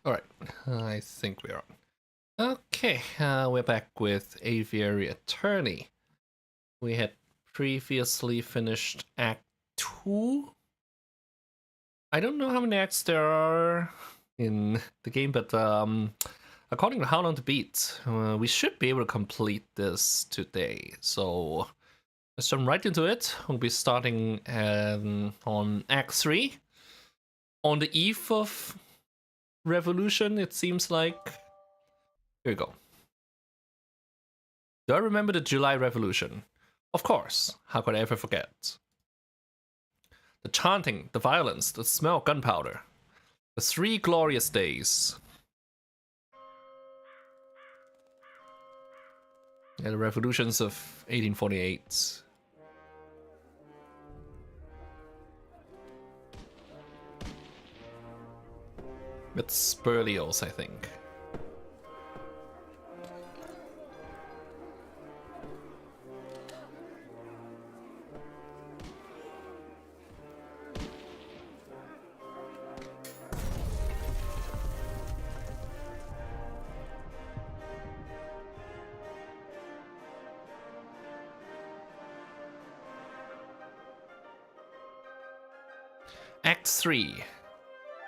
Alright, I think we're on. Okay, we're back with Aviary Attorney. We had previously finished Act 2. I don't know how many acts there are in the game, but according to How Long to Beat, we should be able to complete this today. So let's jump right into it. We'll be starting on Act 3. On the eve of Revolution, it seems like. Here we go. Do I remember the July Revolution? Of course. How could I ever forget? The chanting, the violence, the smell of gunpowder. The 3 glorious days. Yeah, the revolutions of 1848. It's Berlioz, I think. Act 3.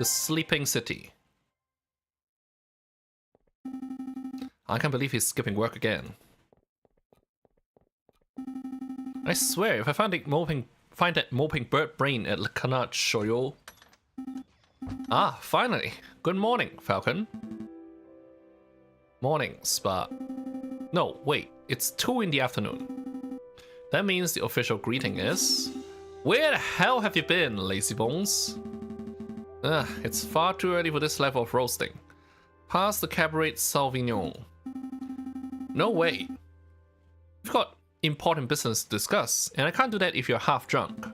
The Sleeping City. I can't believe he's skipping work again. I swear, if I find that moping bird brain at Le Canard Shoyo. Ah, finally. Good morning, Falcon. Morning, Spa. No, wait, it's 2 in the afternoon. That means the official greeting is... Where the hell have you been, lazy bones? It's far too early for this level of roasting. Pass the Cabaret Sauvignon. No way. We've got important business to discuss, and I can't do that if you're half drunk.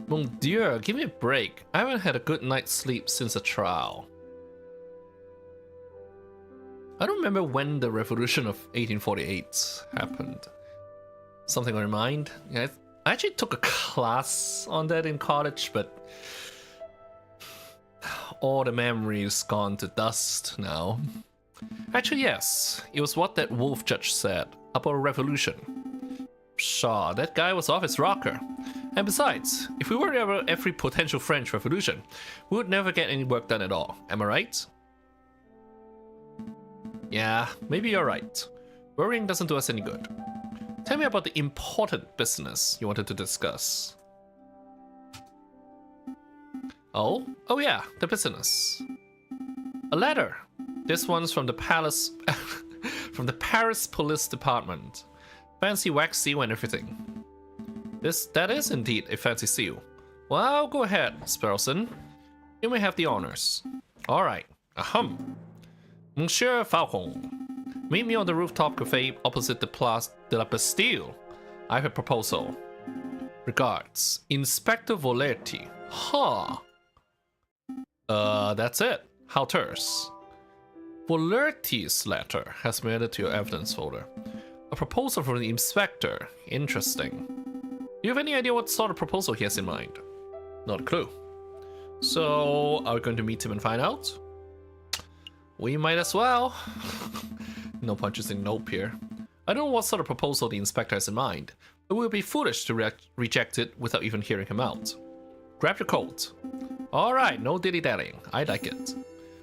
Mon Dieu, give me a break. I haven't had a good night's sleep since the trial. I don't remember when the Revolution of 1848 happened. Something on your mind? Yeah, I actually took a class on that in college, but all the memories gone to dust now. Actually, yes, it was what that wolf judge said about a revolution. Pshaw, that guy was off his rocker. And besides, if we worried about every potential French revolution, we would never get any work done at all, am I right? Yeah, maybe you're right. Worrying doesn't do us any good. Tell me about the important business you wanted to discuss. Oh yeah, the business. A letter. This one's from the palace, from the Paris Police Department. Fancy wax seal and everything. That is indeed a fancy seal. Well, go ahead, Sparrowson. You may have the honors. All right. Ahem. Monsieur Falcon. Meet me on the rooftop cafe opposite the Place de la Bastille. I have a proposal. Regards, Inspector Volerti. Huh. That's it. How terse. Volerti's letter has made it to your evidence folder. A proposal from the inspector. Interesting. Do you have any idea what sort of proposal he has in mind? Not a clue. So, are we going to meet him and find out? We might as well. No punches in nope here. I don't know what sort of proposal the inspector has in mind, but it would be foolish to reject it without even hearing him out. Grab your coat. Alright, no dilly-dallying. I like it.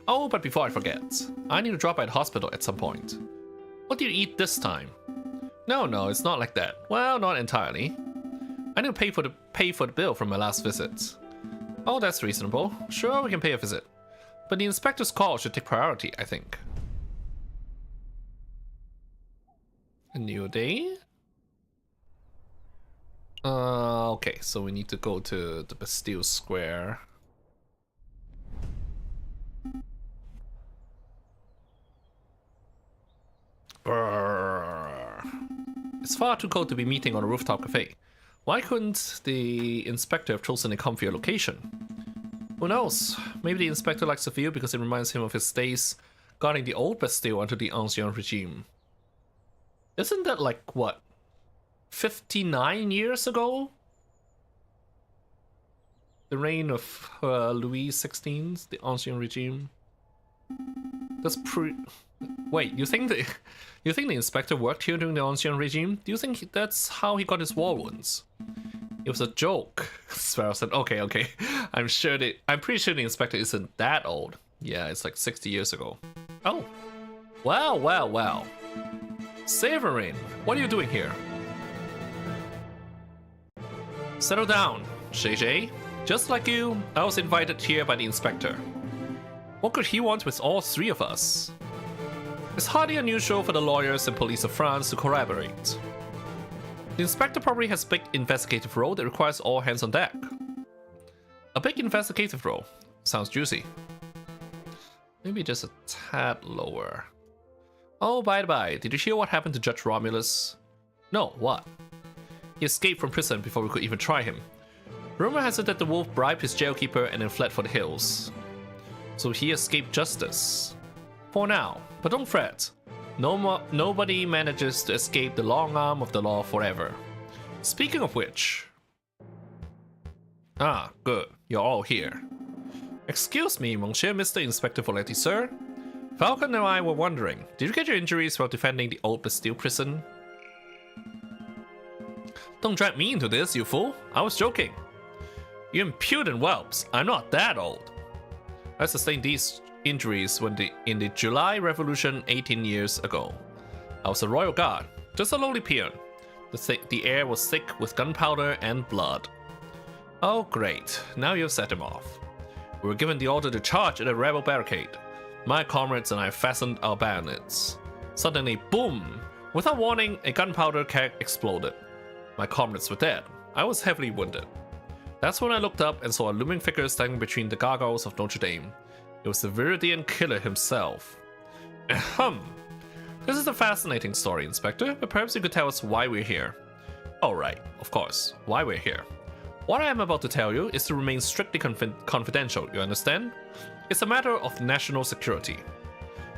Oh, but before I forget, I need to drop by the hospital at some point. What do you eat this time? No, it's not like that. Well, not entirely. I need to pay for the bill from my last visit. Oh, that's reasonable. Sure, we can pay a visit. But the inspector's call should take priority, I think. A new day? Okay, so we need to go to the Bastille Square. Brrr. It's far too cold to be meeting on a rooftop cafe. Why couldn't the inspector have chosen a comfier location? Who knows? Maybe the inspector likes the view because it reminds him of his days guarding the old Bastille under the Ancien Regime. Isn't that like, what, 59 years ago? The reign of Louis XVI, the Ancien Regime. That's Wait, you think the inspector worked here during the Ancien regime? Do you think that's how he got his war wounds? It was a joke. Sparrow said, okay. I'm pretty sure the inspector isn't that old. Yeah, it's like 60 years ago. Oh. Wow. Severin, what are you doing here? Settle down, JJ. Just like you, I was invited here by the inspector. What could he want with all three of us? It's hardly unusual for the lawyers and police of France to collaborate. The inspector probably has a big investigative role that requires all hands on deck. A big investigative role. Sounds juicy. Maybe just a tad lower. Oh, by the by, did you hear what happened to Judge Romulus? No, what? He escaped from prison before we could even try him. Rumor has it that the wolf bribed his jailkeeper and then fled for the hills. So he escaped justice. For now, but don't fret. Nobody manages to escape the long arm of the law forever. Speaking of which... Ah, good. You're all here. Excuse me, Monsieur Mr. Inspector Voletti, sir. Falcon and I were wondering, did you get your injuries while defending the old Bastille prison? Don't drag me into this, you fool. I was joking. You impudent whelps, I'm not that old. I sustained these injuries in the July Revolution 18 years ago. I was a royal guard, just a lowly peon. The air was thick with gunpowder and blood. Oh great, now you've set him off. We were given the order to charge at a rebel barricade. My comrades and I fastened our bayonets. Suddenly, boom! Without warning, a gunpowder keg exploded. My comrades were dead. I was heavily wounded. That's when I looked up and saw a looming figure standing between the gargoyles of Notre Dame. It was the Viridian killer himself. Ahem. This is a fascinating story, Inspector, but perhaps you could tell us why we're here. Oh right, of course, why we're here. What I am about to tell you is to remain strictly confidential, you understand? It's a matter of national security.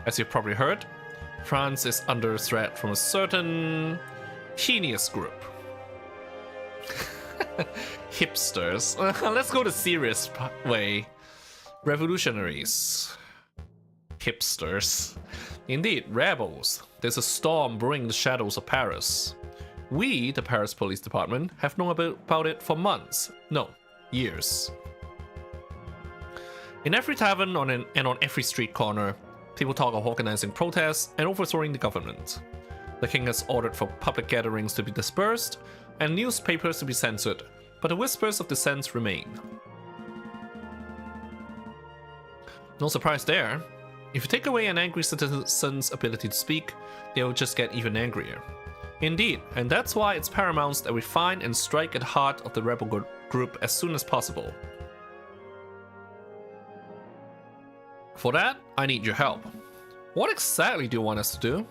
As you've probably heard, France is under threat from a certain heinous group. Hipsters. Let's go the serious way. Revolutionaries. Hipsters. Indeed, rebels. There's a storm brewing in the shadows of Paris. We, the Paris Police Department, have known about it for months. No, years. In every tavern and on every street corner, people talk of organizing protests and overthrowing the government. The king has ordered for public gatherings to be dispersed and newspapers to be censored, but the whispers of dissent remain. No surprise there. If you take away an angry citizen's ability to speak, they will just get even angrier. Indeed, and that's why it's paramount that we find and strike at the heart of the rebel group as soon as possible. For that, I need your help. What exactly do you want us to do?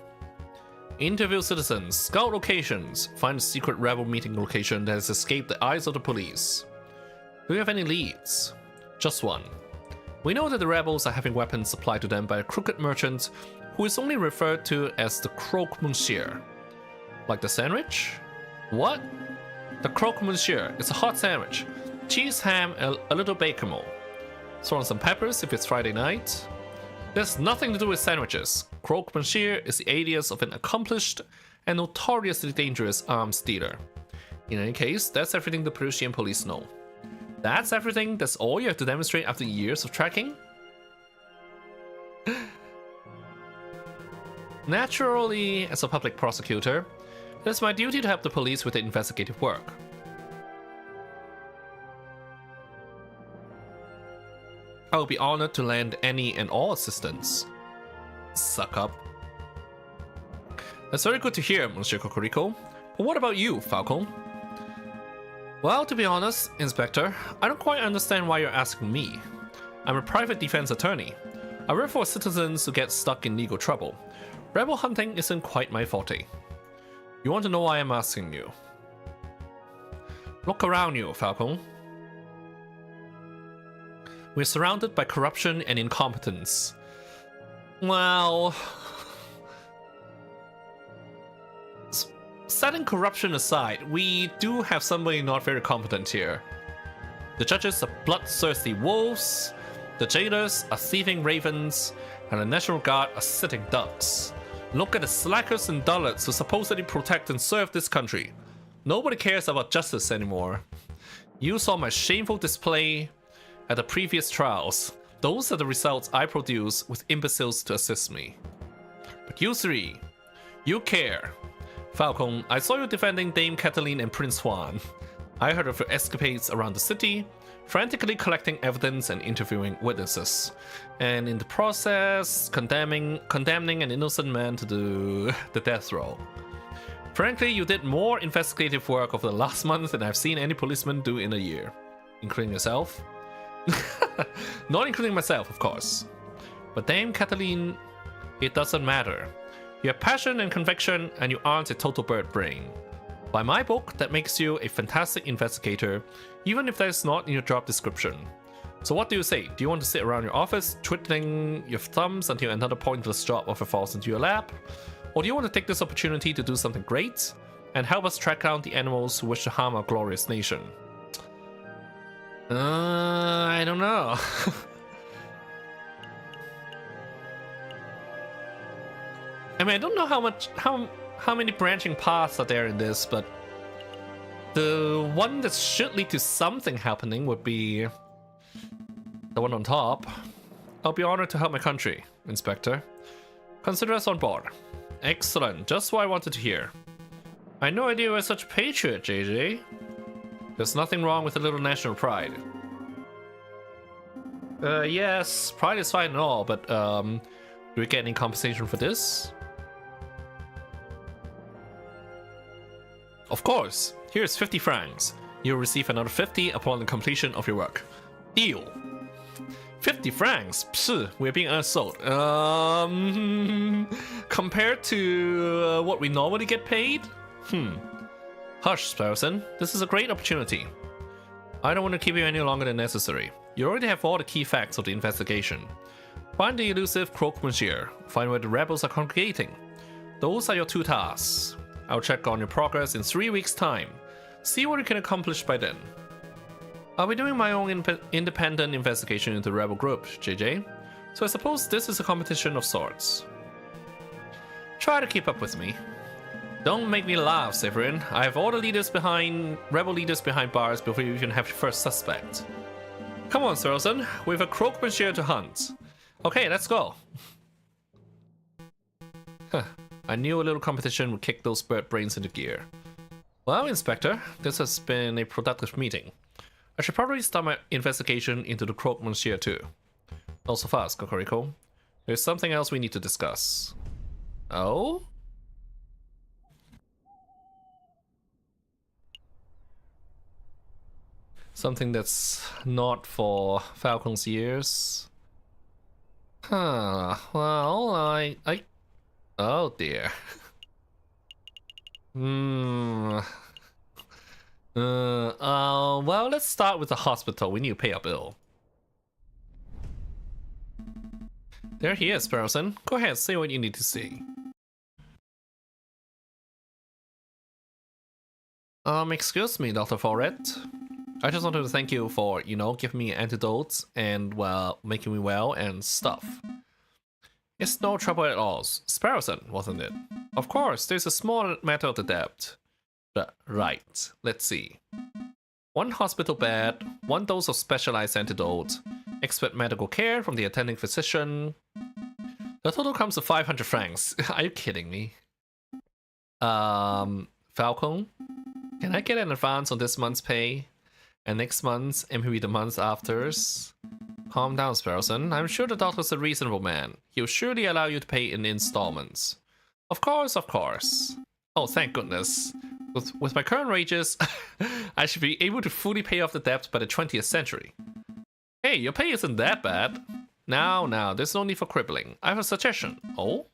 Interview citizens, scout locations, find a secret rebel meeting location that has escaped the eyes of the police. Do you have any leads? Just one. We know that the rebels are having weapons supplied to them by a crooked merchant who is only referred to as the Croque Monsieur. Like the sandwich? What? The Croque Monsieur is a hot sandwich. Cheese, ham, a little bacon mold. Throw on some peppers if it's Friday night. There's nothing to do with sandwiches. Croque Monsieur is the alias of an accomplished and notoriously dangerous arms dealer. In any case, that's everything the Parisian police know. That's everything? That's all you have to demonstrate after years of tracking? Naturally, as a public prosecutor, it is my duty to help the police with the investigative work. I will be honored to lend any and all assistance. Suck up. That's very good to hear, Monsieur Cocorico. But what about you, Falcon? Well, to be honest, Inspector, I don't quite understand why you're asking me. I'm a private defense attorney. I work for citizens who get stuck in legal trouble. Rebel hunting isn't quite my forte. You want to know why I'm asking you? Look around you, Falcon. We're surrounded by corruption and incompetence. Well... setting corruption aside, we do have somebody not very competent here. The judges are bloodthirsty wolves, the jailers are thieving ravens, and the National Guard are sitting ducks. Look at the slackers and dullards who supposedly protect and serve this country. Nobody cares about justice anymore. You saw my shameful display at the previous trials. Those are the results I produce with imbeciles to assist me. But you three, you care. Falcon, I saw you defending Dame Cataline and Prince Juan. I heard of your escapades around the city, frantically collecting evidence and interviewing witnesses, and in the process, condemning an innocent man to the death row. Frankly, you did more investigative work over the last month than I've seen any policeman do in a year. Including yourself? Not including myself, of course. But Dame Cataline, it doesn't matter. You have passion and conviction, and you aren't a total bird brain. By my book, that makes you a fantastic investigator, even if that is not in your job description. So what do you say? Do you want to sit around your office, twiddling your thumbs until another pointless job offer falls into your lap? Or do you want to take this opportunity to do something great and help us track down the animals who wish to harm our glorious nation? I don't know. I mean, I don't know how many branching paths are there in this, but the one that should lead to something happening would be the one on top. I'll be honored to help my country, Inspector. Consider us on board. Excellent, just what I wanted to hear. I had no idea you were such a patriot, JJ. There's nothing wrong with a little national pride. Yes, pride is fine and all, but do we get any compensation for this? Of course. Here's 50 francs. You'll receive another 50 upon the completion of your work. Deal. 50 francs? Psh, we're being undersold. Compared to what we normally get paid? Hush, Sparrowson. This is a great opportunity. I don't want to keep you any longer than necessary. You already have all the key facts of the investigation. Find the elusive Croque Monsieur. Find where the rebels are congregating. Those are your two tasks. I'll check on your progress in 3 weeks' time. See what you can accomplish by then. I'll be doing my own independent investigation into the rebel group, JJ. So I suppose this is a competition of sorts. Try to keep up with me. Don't make me laugh, Severin. I have all the rebel leaders behind bars before you even have your first suspect. Come on, Sparrowson. We have a Croque Monsieur to hunt. Okay, let's go. I knew a little competition would kick those bird brains into gear. Well, Inspector, this has been a productive meeting. I should probably start my investigation into the Croque Monsieur too. Also fast, Cocorico. There's something else we need to discuss. Oh? Something that's not for Falcon's ears. Huh, well, oh dear. Well, let's start with the hospital. We need to pay our bill. There he is, Sparrowson. Go ahead, say what you need to say. Excuse me, Dr. Foret. I just wanted to thank you for, giving me antidotes and, well, making me well and stuff. It's no trouble at all. Sparrowson, wasn't it? Of course, there's a small matter of the debt. Right, let's see. 1 hospital bed, 1 dose of specialized antidote, expert medical care from the attending physician. The total comes to 500 francs. Are you kidding me? Falcon? Can I get an advance on this month's pay? And next month's, and maybe the month after's? Calm down, Sparrowson. I'm sure the doctor's a reasonable man. He'll surely allow you to pay in installments. Of course, of course. Oh, thank goodness. With my current wages, I should be able to fully pay off the debt by the 20th century. Hey, your pay isn't that bad. Now, there's no need for crippling. I have a suggestion. Oh?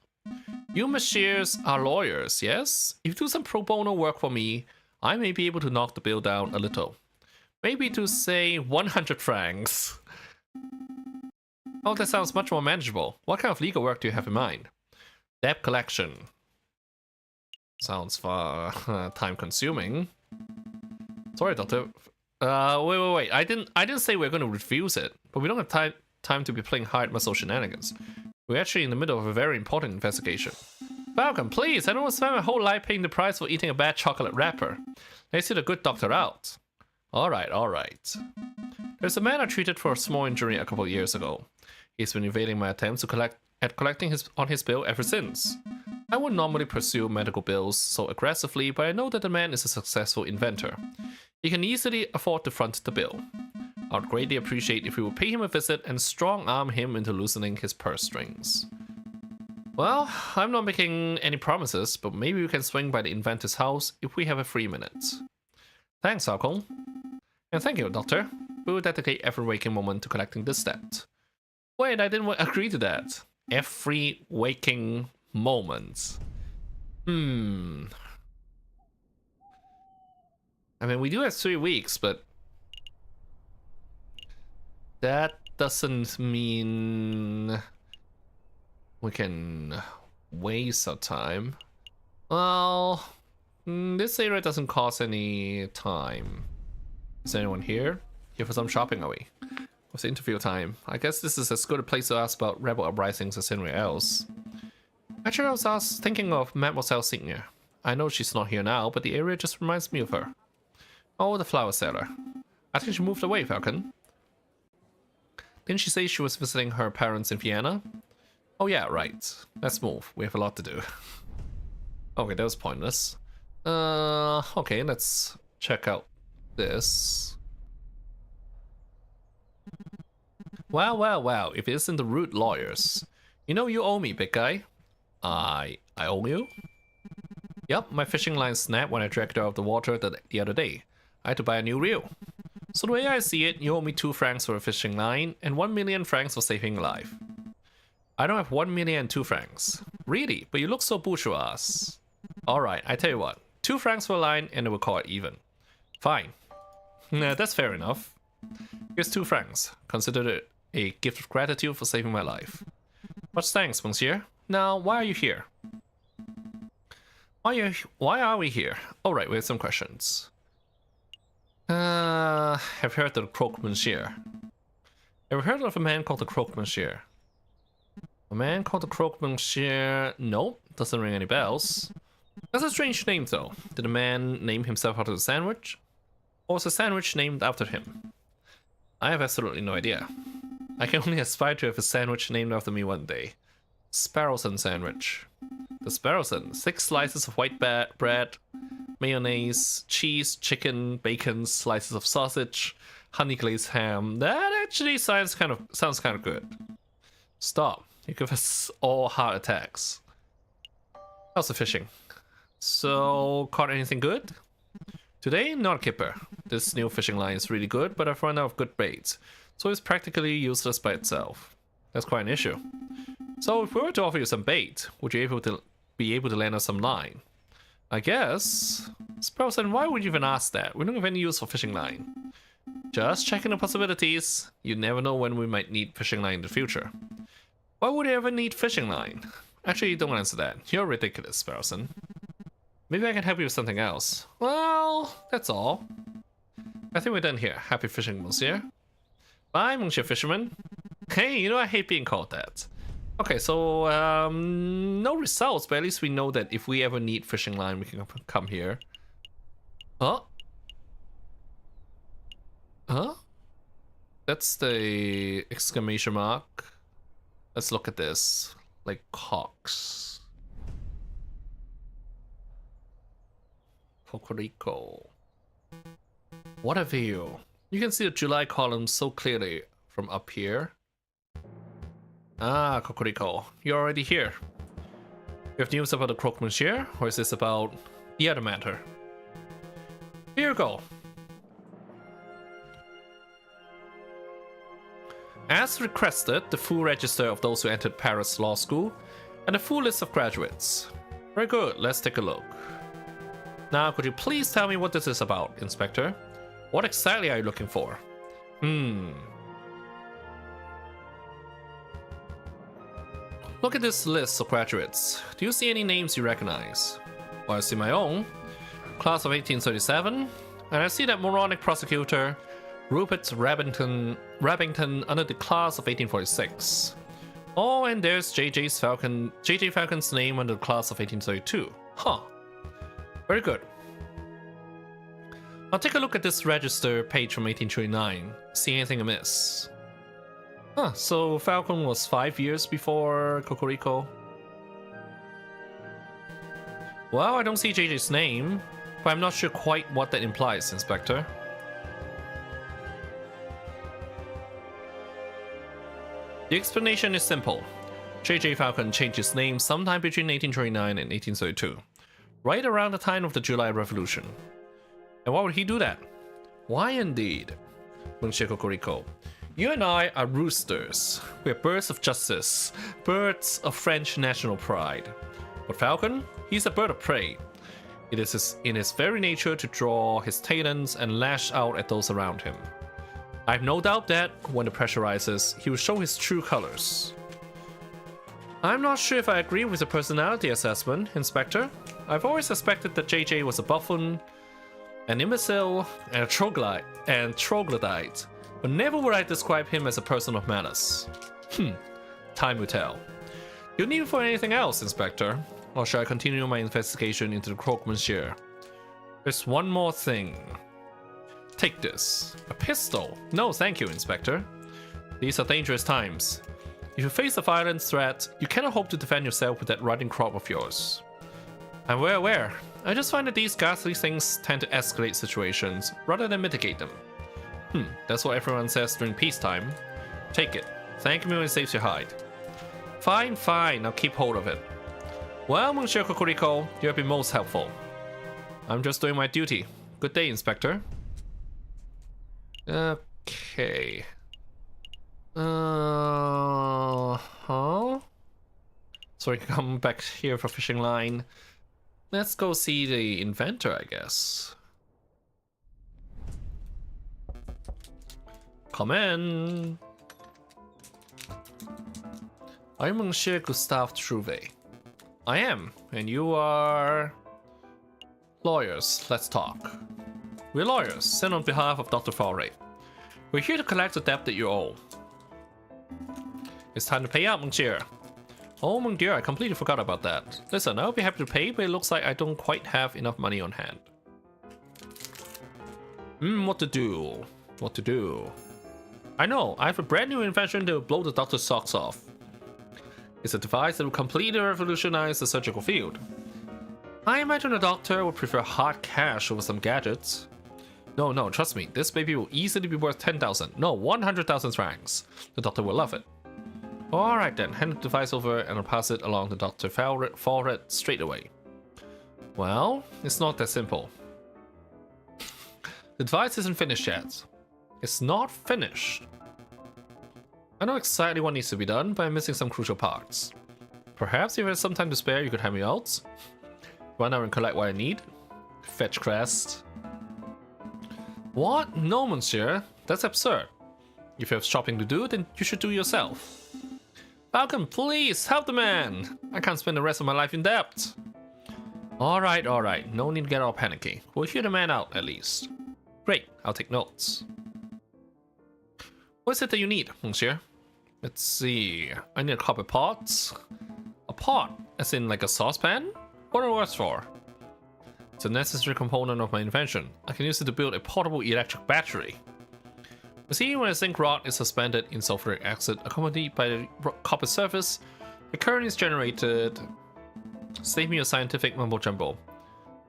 You messieurs are lawyers, yes? If you do some pro bono work for me, I may be able to knock the bill down a little. Maybe to, say, 100 francs. Oh, that sounds much more manageable. What kind of legal work do you have in mind? Debt collection. Sounds far time-consuming. Sorry, Doctor. Wait. I didn't say we're going to refuse it, but we don't have time to be playing hide muscle shenanigans. We're actually in the middle of a very important investigation. Falcon, please! I don't want to spend my whole life paying the price for eating a bad chocolate wrapper. Let's see the good doctor out. Alright, alright. There's a man I treated for a small injury a couple of years ago. He's been evading my attempts to collecting on his bill ever since. I would normally pursue medical bills so aggressively, but I know that the man is a successful inventor. He can easily afford to front the bill. I would greatly appreciate if we would pay him a visit and strong-arm him into loosening his purse strings. Well, I'm not making any promises, but maybe we can swing by the inventor's house if we have a free minute. Thanks, Falcon. And thank you, Doctor. We will dedicate every waking moment to collecting this debt. Wait, I didn't agree to that. Every waking moment. I mean, we do have 3 weeks, but that doesn't mean we can waste our time. Well, this area doesn't cost any time. Is anyone here? Here for some shopping, are we? What's the interview time? I guess this is as good a place to ask about rebel uprisings as anywhere else. Actually, I was thinking of Mademoiselle Senior. I know she's not here now, but the area just reminds me of her. Oh, the flower seller. I think she moved away, Falcon. Didn't she say she was visiting her parents in Vienna? Oh yeah, right. Let's move. We have a lot to do. Okay, that was pointless. Okay, let's check out this. Wow, wow, wow. If it isn't the rude lawyers. You know you owe me, big guy. I owe you? Yep, my fishing line snapped when I dragged it out of the water the other day. I had to buy a new reel. So the way I see it, you owe me 2 francs for a fishing line and 1 million francs for saving a life. I don't have 1 million and 2 francs. Really? But you look so bourgeois. Alright, I tell you what. 2 francs for a line and we'll call it even. Fine. Nah, that's fair enough. Here's 2 francs. Consider it a gift of gratitude for saving my life. Much thanks, monsieur. Now, why are you here? Why are we here? Alright, we have some questions. Have you heard of the Croque Monsieur? Ever heard of a man called the Croque Monsieur? A man called the Croque Monsieur? Nope, doesn't ring any bells. That's a strange name though. Did the man name himself after the sandwich? Or was the sandwich named after him? I have absolutely no idea. I can only aspire to have a sandwich named after me one day. Sparrowson sandwich. The Sparrowson. 6 slices of white bread, mayonnaise, cheese, chicken, bacon, slices of sausage, honey glazed ham. That actually sounds kind of good. Stop. You give us all heart attacks. How's the fishing? So, caught anything good? Today, not a kipper. This new fishing line is really good, but I've run out of good baits, so it's practically useless by itself. That's quite an issue. So, if we were to offer you some bait, would you be able to lend us some line? I guess. Sparrowson, why would you even ask that? We don't have any use for fishing line. Just checking the possibilities. You never know when we might need fishing line in the future. Why would you ever need fishing line? Actually, don't answer that. You're ridiculous, Sparrowson. Maybe I can help you with something else. Well, that's all. I think we're done here. Happy fishing, monsieur. Bye, monsieur fisherman. Hey, you know I hate being called that. Okay, so, no results, but at least we know that if we ever need fishing line, we can come here. Huh? Huh? That's the exclamation mark. Let's look at this. Like cocks. Cocorico. What a view. You can see the July column so clearly from up here. Ah, Cocorico, you're already here. You have news about the Croque Monsieur, or is this about the other matter? Here you go. As requested, the full register of those who entered Paris Law School and the full list of graduates. Very good, let's take a look. Now, could you please tell me what this is about, Inspector? What exactly are you looking for? Look at this list of graduates. Do you see any names you recognize? Well, I see my own. Class of 1837. And I see that moronic prosecutor, Rupert Rabington under the class of 1846. Oh, and there's JJ Falcon's name under the class of 1832. Huh. Very good. I'll take a look at this register page from 1839. See anything amiss? Huh, so Falcon was 5 years before Cocorico. Well, I don't see JJ's name, but I'm not sure quite what that implies, Inspector. The explanation is simple. JJ Falcon changed his name sometime between 1829 and 1832, right around the time of the July Revolution. And why would he do that? Why indeed, Monsieur Cocorico. You and I are roosters. We're birds of justice, birds of French national pride. But Falcon, he's a bird of prey. It is in his very nature to draw his talons and lash out at those around him. I have no doubt that, when the pressure rises, he will show his true colors. I'm not sure if I agree with the personality assessment, Inspector. I've always suspected that JJ was a buffoon, an imbecile, and a troglodyte, but never would I describe him as a person of malice. Time will tell. You'll need me for anything else, Inspector, or shall I continue my investigation into the Croque Monsieur? There's one more thing. Take this. A pistol. No, thank you, Inspector. These are dangerous times. If you face a violent threat, you cannot hope to defend yourself with that riding crop of yours. I'm well aware. I just find that these ghastly things tend to escalate situations rather than mitigate them. That's what everyone says during peacetime. Take it. Thank me when it saves your hide. Fine, fine. I'll keep hold of it. Well, Monsieur Cocorico, you have been most helpful. I'm just doing my duty. Good day, Inspector. Okay. So we can come back here for fishing line. Let's go see the inventor, I guess. Come in. Are you Monsieur Gustave Trouvé? I am, and you are... Lawyers, let's talk. We're lawyers, sent on behalf of Dr. Faure. We're here to collect the debt that you owe. It's time to pay up, monsieur. Oh, mon Dieu, I completely forgot about that. Listen, I'll be happy to pay, but it looks like I don't quite have enough money on hand. What to do? What to do? I know, I have a brand new invention that will blow the doctor's socks off. It's a device that will completely revolutionize the surgical field. I imagine a doctor would prefer hard cash over some gadgets. No, trust me, this baby will easily be worth 10,000, no, 100,000 francs. The doctor will love it. Alright then, hand the device over and I'll pass it along to Dr. Faure straight away. Well, it's not that simple. The device isn't finished yet. It's not finished. I know exactly what needs to be done, but I'm missing some crucial parts. Perhaps if you have some time to spare, you could help me out. Run out and collect what I need. Fetch crest. What? No, monsieur. That's absurd. If you have shopping to do, then you should do it yourself. Falcon, please, help the man! I can't spend the rest of my life in debt. Alright. No need to get all panicky. We'll hear the man out, at least. Great, I'll take notes. What is it that you need, monsieur? Let's see. I need a copper pot. A pot? As in like a saucepan? What are it worth for? It's a necessary component of my invention. I can use it to build a portable electric battery. You see, when a zinc rod is suspended in sulfuric acid accompanied by the copper surface, the current is generated. Save me a scientific mumbo jumbo.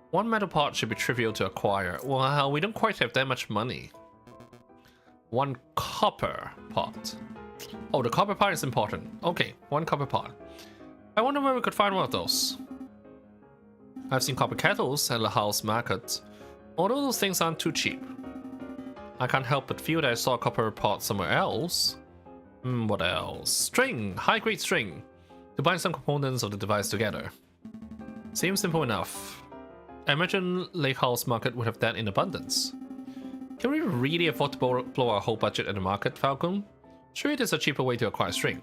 One metal pot should be trivial to acquire. Well, we don't quite have that much money. One copper pot. Oh, the copper pot is important. Okay, one copper pot. I wonder where we could find one of those. I've seen copper kettles at the house market, although those things aren't too cheap. I can't help but feel that I saw a copper pot somewhere else. What else? String! High-grade string! To bind some components of the device together. Seems simple enough. I imagine Lake House Market would have that in abundance. Can we really afford to blow our whole budget at the market, Falcon? Sure, it is a cheaper way to acquire string.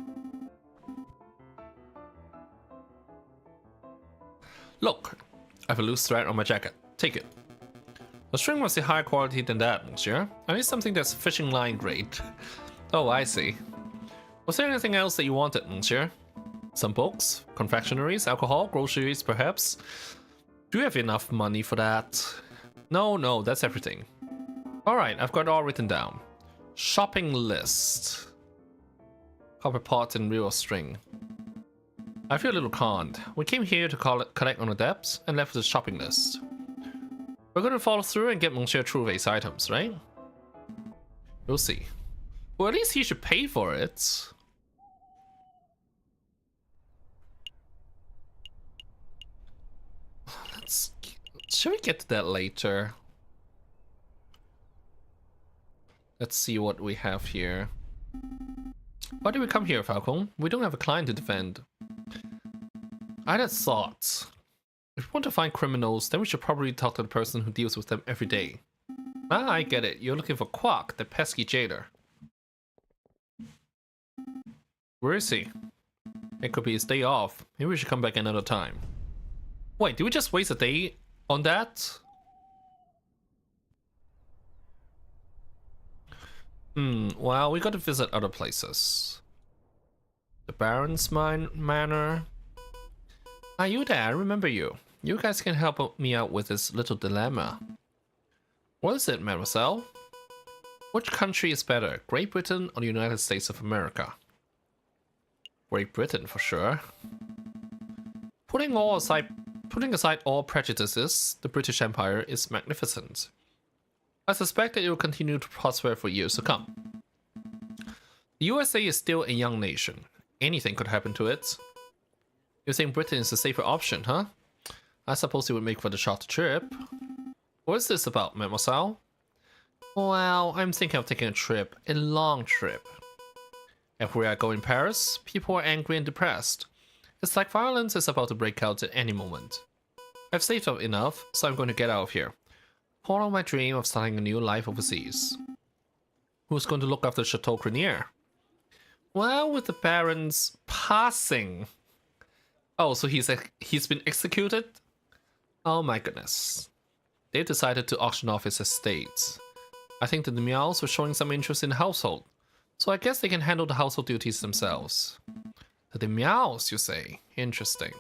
Look, I have a loose thread on my jacket. Take it. The string must be higher quality than that, monsieur. I need something that's fishing line grade. Oh, I see. Was there anything else that you wanted, monsieur? Some books, confectionaries, alcohol, groceries, perhaps? Do you have enough money for that? No, that's everything. Alright, I've got it all written down. Shopping list. Copper pot and reel of string. I feel a little conned. We came here to collect on the debts and left with a shopping list. We're going to follow through and get Monsieur Trouvé's items, right? We'll see. Well, at least he should pay for it. Should we get to that later? Let's see what we have here. Why did we come here, Falcon? We don't have a client to defend. I had thoughts. If we want to find criminals, then we should probably talk to the person who deals with them every day. Ah, I get it. You're looking for Quack, the pesky jailer. Where is he? It could be his day off. Maybe we should come back another time. Wait, did we just waste a day on that? Well, we got to visit other places. The Baron's Manor. Are you there? I remember you. You guys can help me out with this little dilemma. What is it, mademoiselle? Which country is better, Great Britain or the United States of America? Great Britain, for sure. Putting aside all prejudices, the British Empire is magnificent. I suspect that it will continue to prosper for years to come. The USA is still a young nation. Anything could happen to it. You think Britain is a safer option, huh? I suppose it would make for the short trip. What is this about, mademoiselle? Well, I'm thinking of taking a trip, a long trip. Everywhere I go in Paris, people are angry and depressed. It's like violence is about to break out at any moment. I've saved up enough, so I'm going to get out of here. Follow my dream of starting a new life overseas. Who's going to look after Chateau Crenier? Well, with the Baron's passing. Oh, so he's been executed? Oh my goodness. They've decided to auction off his estate. I think that the Meows were showing some interest in the household, so I guess they can handle the household duties themselves. The Meows, you say? Interesting.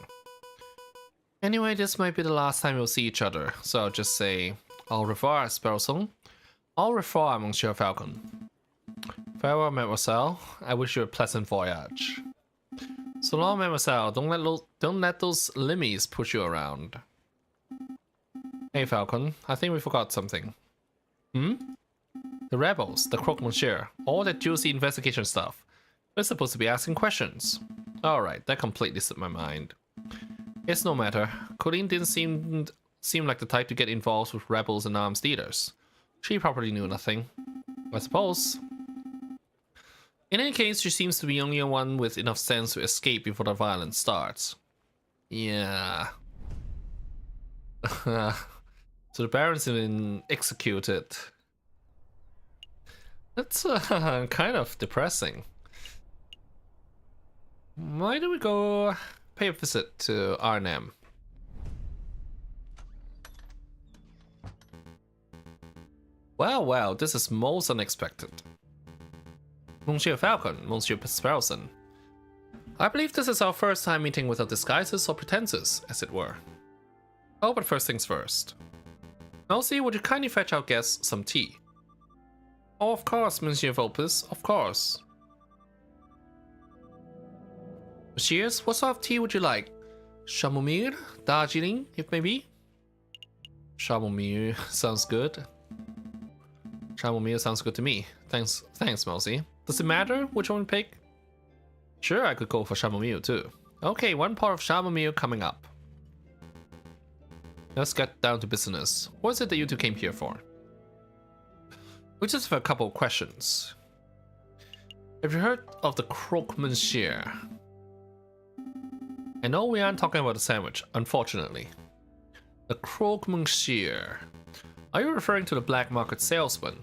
Anyway, this might be the last time we'll see each other, so I'll just say au revoir, Sparrowson. Au revoir, Monsieur Falcon. Farewell, mademoiselle. I wish you a pleasant voyage. So long, mademoiselle. Don't let those limmies push you around. Hey, Falcon. I think we forgot something. The rebels, the Croque Monsieur, all that juicy investigation stuff. We're supposed to be asking questions. Alright, that completely slipped my mind. It's no matter. Colleen didn't seem like the type to get involved with rebels and arms dealers. She probably knew nothing. I suppose. In any case, she seems to be the only one with enough sense to escape before the violence starts. Yeah. So the Baron's been executed. That's kind of depressing. Why don't we go pay a visit to Arnhem? Well, this is most unexpected. Monsieur Falcon, Monsieur Sparrowson. I believe this is our first time meeting without disguises or pretenses, as it were. Oh, but first things first. Elsie, would you kindly fetch our guests some tea? Oh, of course, Monsieur Vulpes, of course. Monsieurs, what sort of tea would you like? Chamomile? Darjeeling, if maybe? Chamomile sounds good. Chamomile sounds good to me. Thanks, Mousy. Does it matter which one we pick? Sure, I could go for chamomile too. Okay, one pot of chamomile coming up. Let's get down to business. What is it that you two came here for? We just have a couple of questions. Have you heard of the Croque Monsieur? I know we aren't talking about a sandwich, unfortunately. The Croque Monsieur. Are you referring to the black market salesman?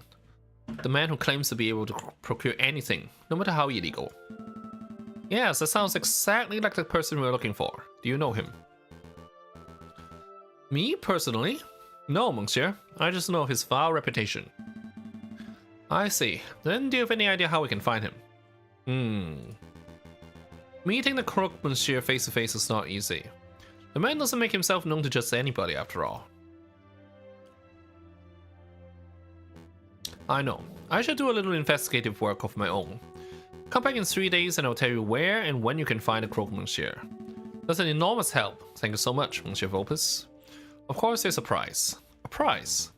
The man who claims to be able to procure anything, no matter how illegal. Yes, that sounds exactly like the person we're looking for. Do you know him? Me, personally? No, monsieur. I just know of his vile reputation. I see. Then do you have any idea how we can find him? Meeting the crook monsieur face to face is not easy. The man doesn't make himself known to just anybody after all. I know. I should do a little investigative work of my own. Come back in 3 days and I'll tell you where and when you can find the crook monsieur. That's an enormous help. Thank you so much, Monsieur Vulpes. Of course there's a price. A price?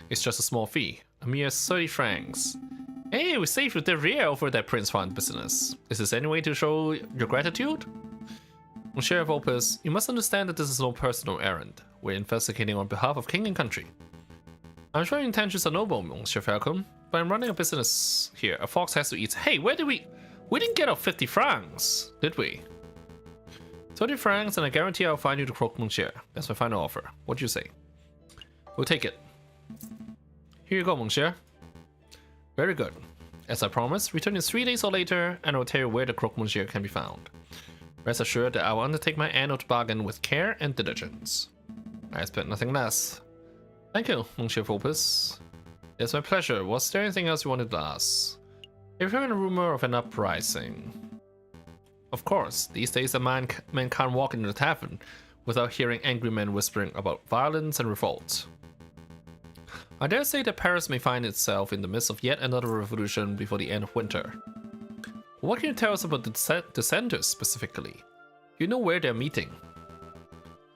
It's just a small fee. A mere 30 francs. Hey, we saved the rear over that Prince Fund business. Is this any way to show your gratitude? Monsieur Vulpes, you must understand that this is no personal errand. We're investigating on behalf of king and country. I'm sure your intentions are noble, Monsieur Falcon, but I'm running a business here. A fox has to eat. Hey, where did we didn't get our 50 francs, did we? 30 francs and I guarantee I'll find you the croque monsieur. That's my final offer. What do you say? We'll take it. Here you go, monsieur. Very good. As I promised, return in 3 days or later and I'll tell you where the croque monsieur can be found. Rest assured that I will undertake my end of the bargain with care and diligence. I expect nothing less. Thank you, Monsieur Vulpes. It's my pleasure. Was there anything else you wanted to ask? Have you heard a rumor of an uprising? Of course, these days a man can't walk into the tavern without hearing angry men whispering about violence and revolt. I dare say that Paris may find itself in the midst of yet another revolution before the end of winter. What can you tell us about the dissenters specifically? Do you know where they're meeting?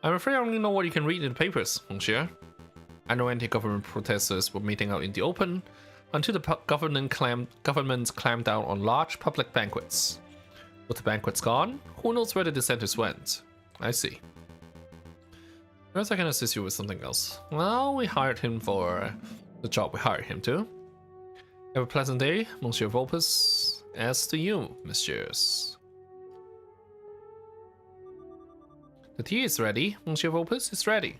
I'm afraid I only know what you can read in the papers, monsieur. I know anti-government protesters were meeting out in the open until the government clamped down on large public banquets. With the banquets gone, who knows where the dissenters went? I see. Perhaps I can assist you with something else. Well, we hired him for the job we hired him to. Have a pleasant day, Monsieur Vulpes. As to you, messieurs. The tea is ready, Monsieur Vulpes. It's ready.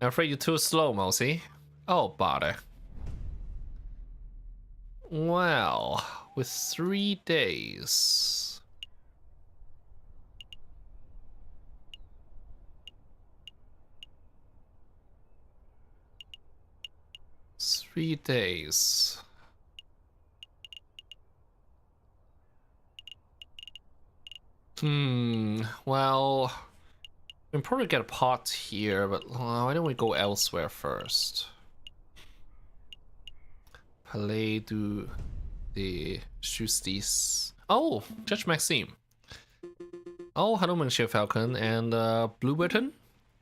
I'm afraid you're too slow, Mousy. Oh, bother. Well, with 3 days. Three days. Well, we can probably get a pot here, but why don't we go elsewhere first? Palais de Justice. Oh, Judge Maxime. Oh, hello, Monsieur Falcon and Blueberton?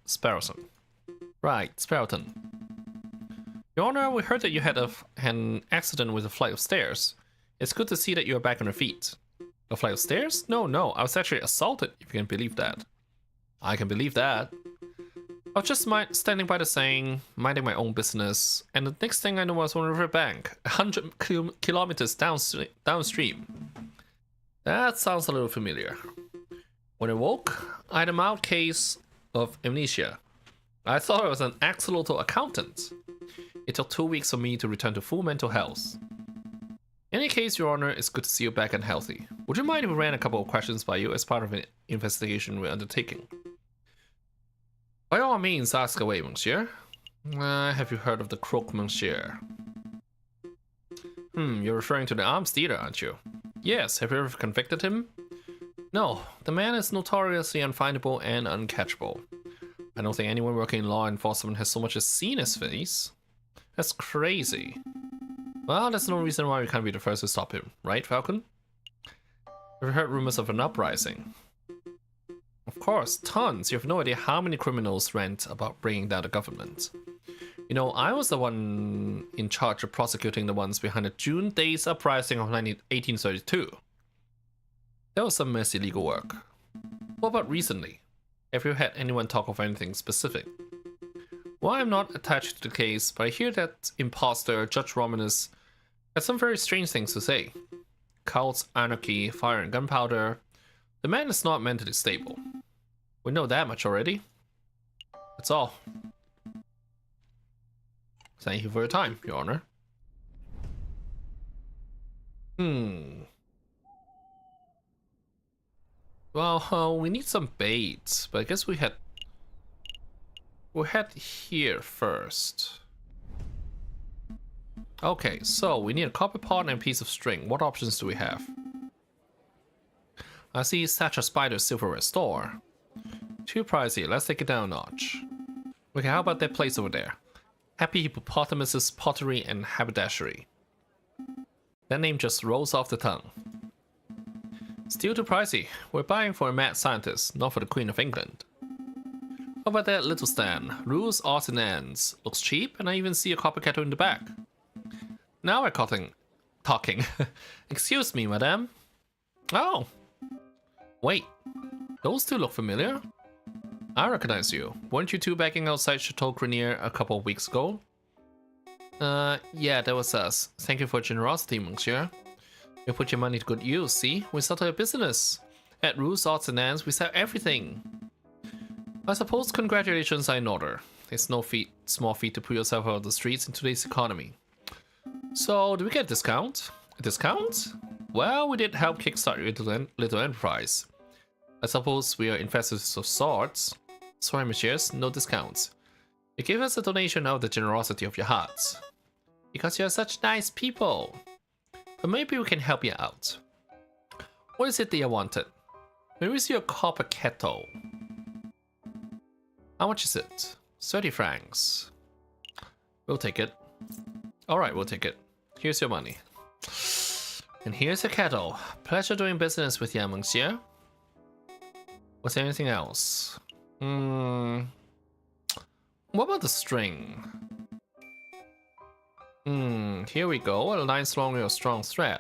Sparrowson. Right, Sparrowton. Your Honor, we heard that you had an accident with a flight of stairs. It's good to see that you're back on your feet. A flight of stairs? No, I was actually assaulted, if you can believe that. I can believe that. I was just standing by the saying, minding my own business, and the next thing I know I was on a riverbank, 100 kilometers downstream. That sounds a little familiar. When I woke, I had a mild case of amnesia. I thought I was an axolotl accountant. It took 2 weeks for me to return to full mental health. In any case, Your Honor, it's good to see you back and healthy. Would you mind if we ran a couple of questions by you as part of an investigation we're undertaking? By all means, ask away, monsieur. Have you heard of the croque monsieur? You're referring to the arms dealer, aren't you? Yes, have you ever convicted him? No, the man is notoriously unfindable and uncatchable. I don't think anyone working in law enforcement has so much as seen his face. That's crazy. Well, that's no reason why we can't be the first to stop him, right, Falcon? Have you heard rumors of an uprising? Of course, tons. You have no idea how many criminals rant about bringing down the government. You know, I was the one in charge of prosecuting the ones behind the June Days uprising of 1832. That was some messy legal work. What about recently? Have you had anyone talk of anything specific? Well, I'm not attached to the case, but I hear that imposter, Judge Romanus, has some very strange things to say. Cults, anarchy, fire and gunpowder. The man is not mentally stable. We know that much already. That's all. Thank you for your time, Your Honor. Well, we need some bait, but I guess we'll head here first. Okay, so we need a copper pot and a piece of string. What options do we have? I see such a spider silverware store. Too pricey, let's take it down a notch. Okay, how about that place over there? Happy Hippopotamus's Pottery and Haberdashery. That name just rolls off the tongue. Still too pricey. We're buying for a mad scientist, not for the Queen of England. How about that little stand? Rules, odds and ends. Looks cheap, and I even see a copper kettle in the back. Now we're talking. Excuse me, madame. Oh. Wait. Those two look familiar. I recognize you. Weren't you two begging outside Chateau Grenier a couple of weeks ago? Yeah, that was us. Thank you for your generosity, monsieur. You put your money to good use, see? We started a business. At Rules, Odds and Ends, we sell everything. I suppose congratulations are in order. It's no small feat to put yourself out of the streets in today's economy. So, do we get a discount? A discount? Well, we did help kickstart your little enterprise. I suppose we are investors of sorts. Sorry, messieurs, no discounts. You gave us a donation out of the generosity of your hearts. Because you're such nice people. But maybe we can help you out. What is it that you wanted? Maybe it's your copper kettle. How much is it? 30 francs. We'll take it. Alright, we'll take it. Here's your money. And here's your kettle. Pleasure doing business with you, monsieur. Was there anything else? What about the string? Here we go. A line along your strong thread.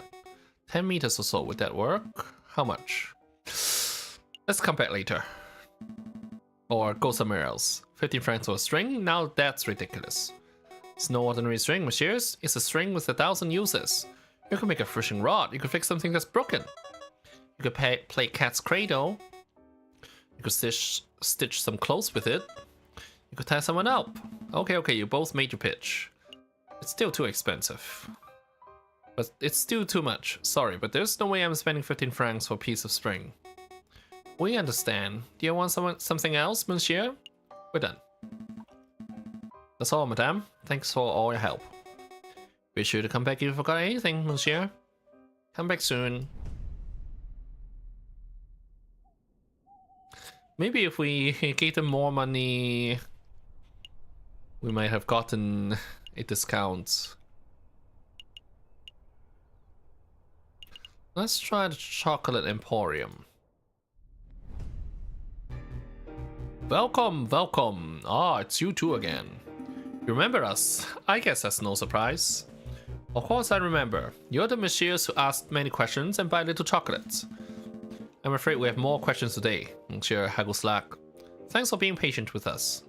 10 meters or so. Would that work? How much? Let's come back later. Or go somewhere else. 15 francs for a string? Now that's ridiculous. It's no ordinary string, messieurs. It's a string with 1,000 uses. You could make a fishing rod. You could fix something that's broken. You could play cat's cradle. You could stitch some clothes with it. You could tie someone up. Okay, you both made your pitch. It's still too expensive. But it's still too much. Sorry, but there's no way I'm spending 15 francs for a piece of string. We understand. Do you want something else, monsieur? We're done. That's all, madame. Thanks for all your help. Be sure to come back if you forgot anything, monsieur. Come back soon. Maybe if we gave them more money, we might have gotten a discount. Let's try the Chocolate Emporium. Welcome. Ah, it's you two again. You remember us? I guess that's no surprise. Of course I remember. You're the messieurs who asked many questions and buy little chocolates. I'm afraid we have more questions today, Monsieur Hagelslack. Thanks for being patient with us.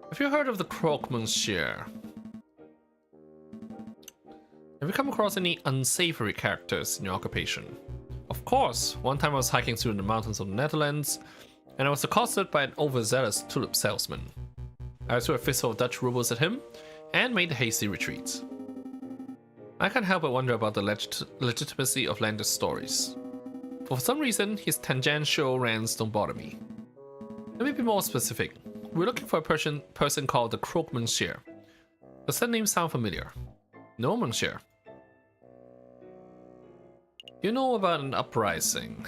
Have you heard of the croque, monsieur? Have you come across any unsavory characters in your occupation? Of course. One time I was hiking through the mountains of the Netherlands, and I was accosted by an overzealous tulip salesman. I threw a fistful of Dutch rubles at him, and made a hasty retreat. I can't help but wonder about the legitimacy of Lander's stories. For some reason, his tangential rants don't bother me. Let me be more specific. We're looking for a person called the Croque Monsieur. Does that name sound familiar? No, monsieur. You know about an uprising.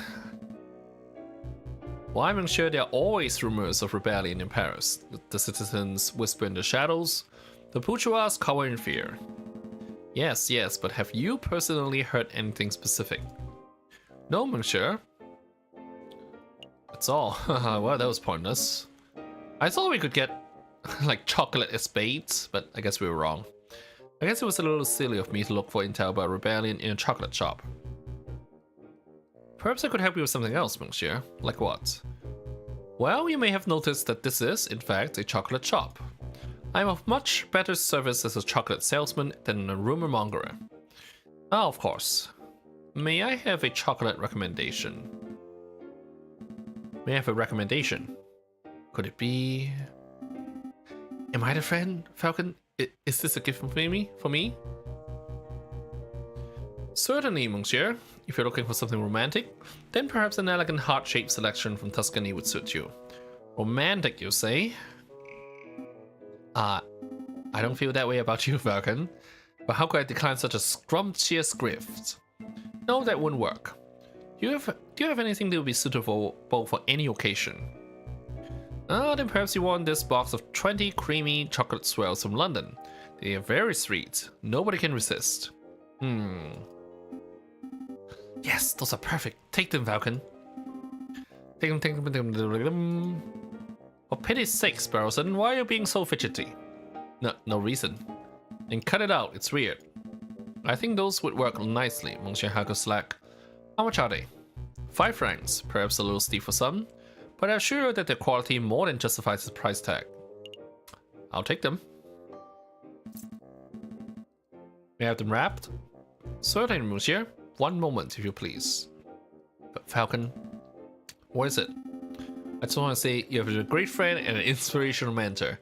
Why, monsieur, there are always rumors of rebellion in Paris. The citizens whisper in the shadows. The bourgeois cower in fear. Yes, but have you personally heard anything specific? No, monsieur. That's all. Well, that was pointless. I thought we could get, like, chocolate espades, but I guess we were wrong. I guess it was a little silly of me to look for intel about rebellion in a chocolate shop. Perhaps I could help you with something else, monsieur. Like what? Well, you may have noticed that this is, in fact, a chocolate shop. I am of much better service as a chocolate salesman than a rumor mongerer. Ah, of course. May I have a chocolate recommendation? May I have a recommendation? Could it be... Am I the friend, Falcon? Is this a gift for me? Certainly, monsieur. If you're looking for something romantic, then perhaps an elegant heart-shaped selection from Tuscany would suit you. Romantic, you say? I don't feel that way about you, Falcon. But how could I decline such a scrumptious gift? No, that wouldn't work. Do you have anything that would be suitable for any occasion? Then perhaps you want this box of 20 creamy chocolate swirls from London. They are very sweet. Nobody can resist. Yes, those are perfect. Take them, Falcon. Take them. For pity's sake, Sparrowson, why are you being so fidgety? No reason. And cut it out, it's weird. I think those would work nicely, Monsieur Hagelslack. How much are they? 5 francs, perhaps a little steep for some, but I'm sure that their quality more than justifies the price tag. I'll take them. May I have them wrapped? Certainly, monsieur. One moment, if you please. But Falcon, what is it? I just want to say you have a great friend and an inspirational mentor.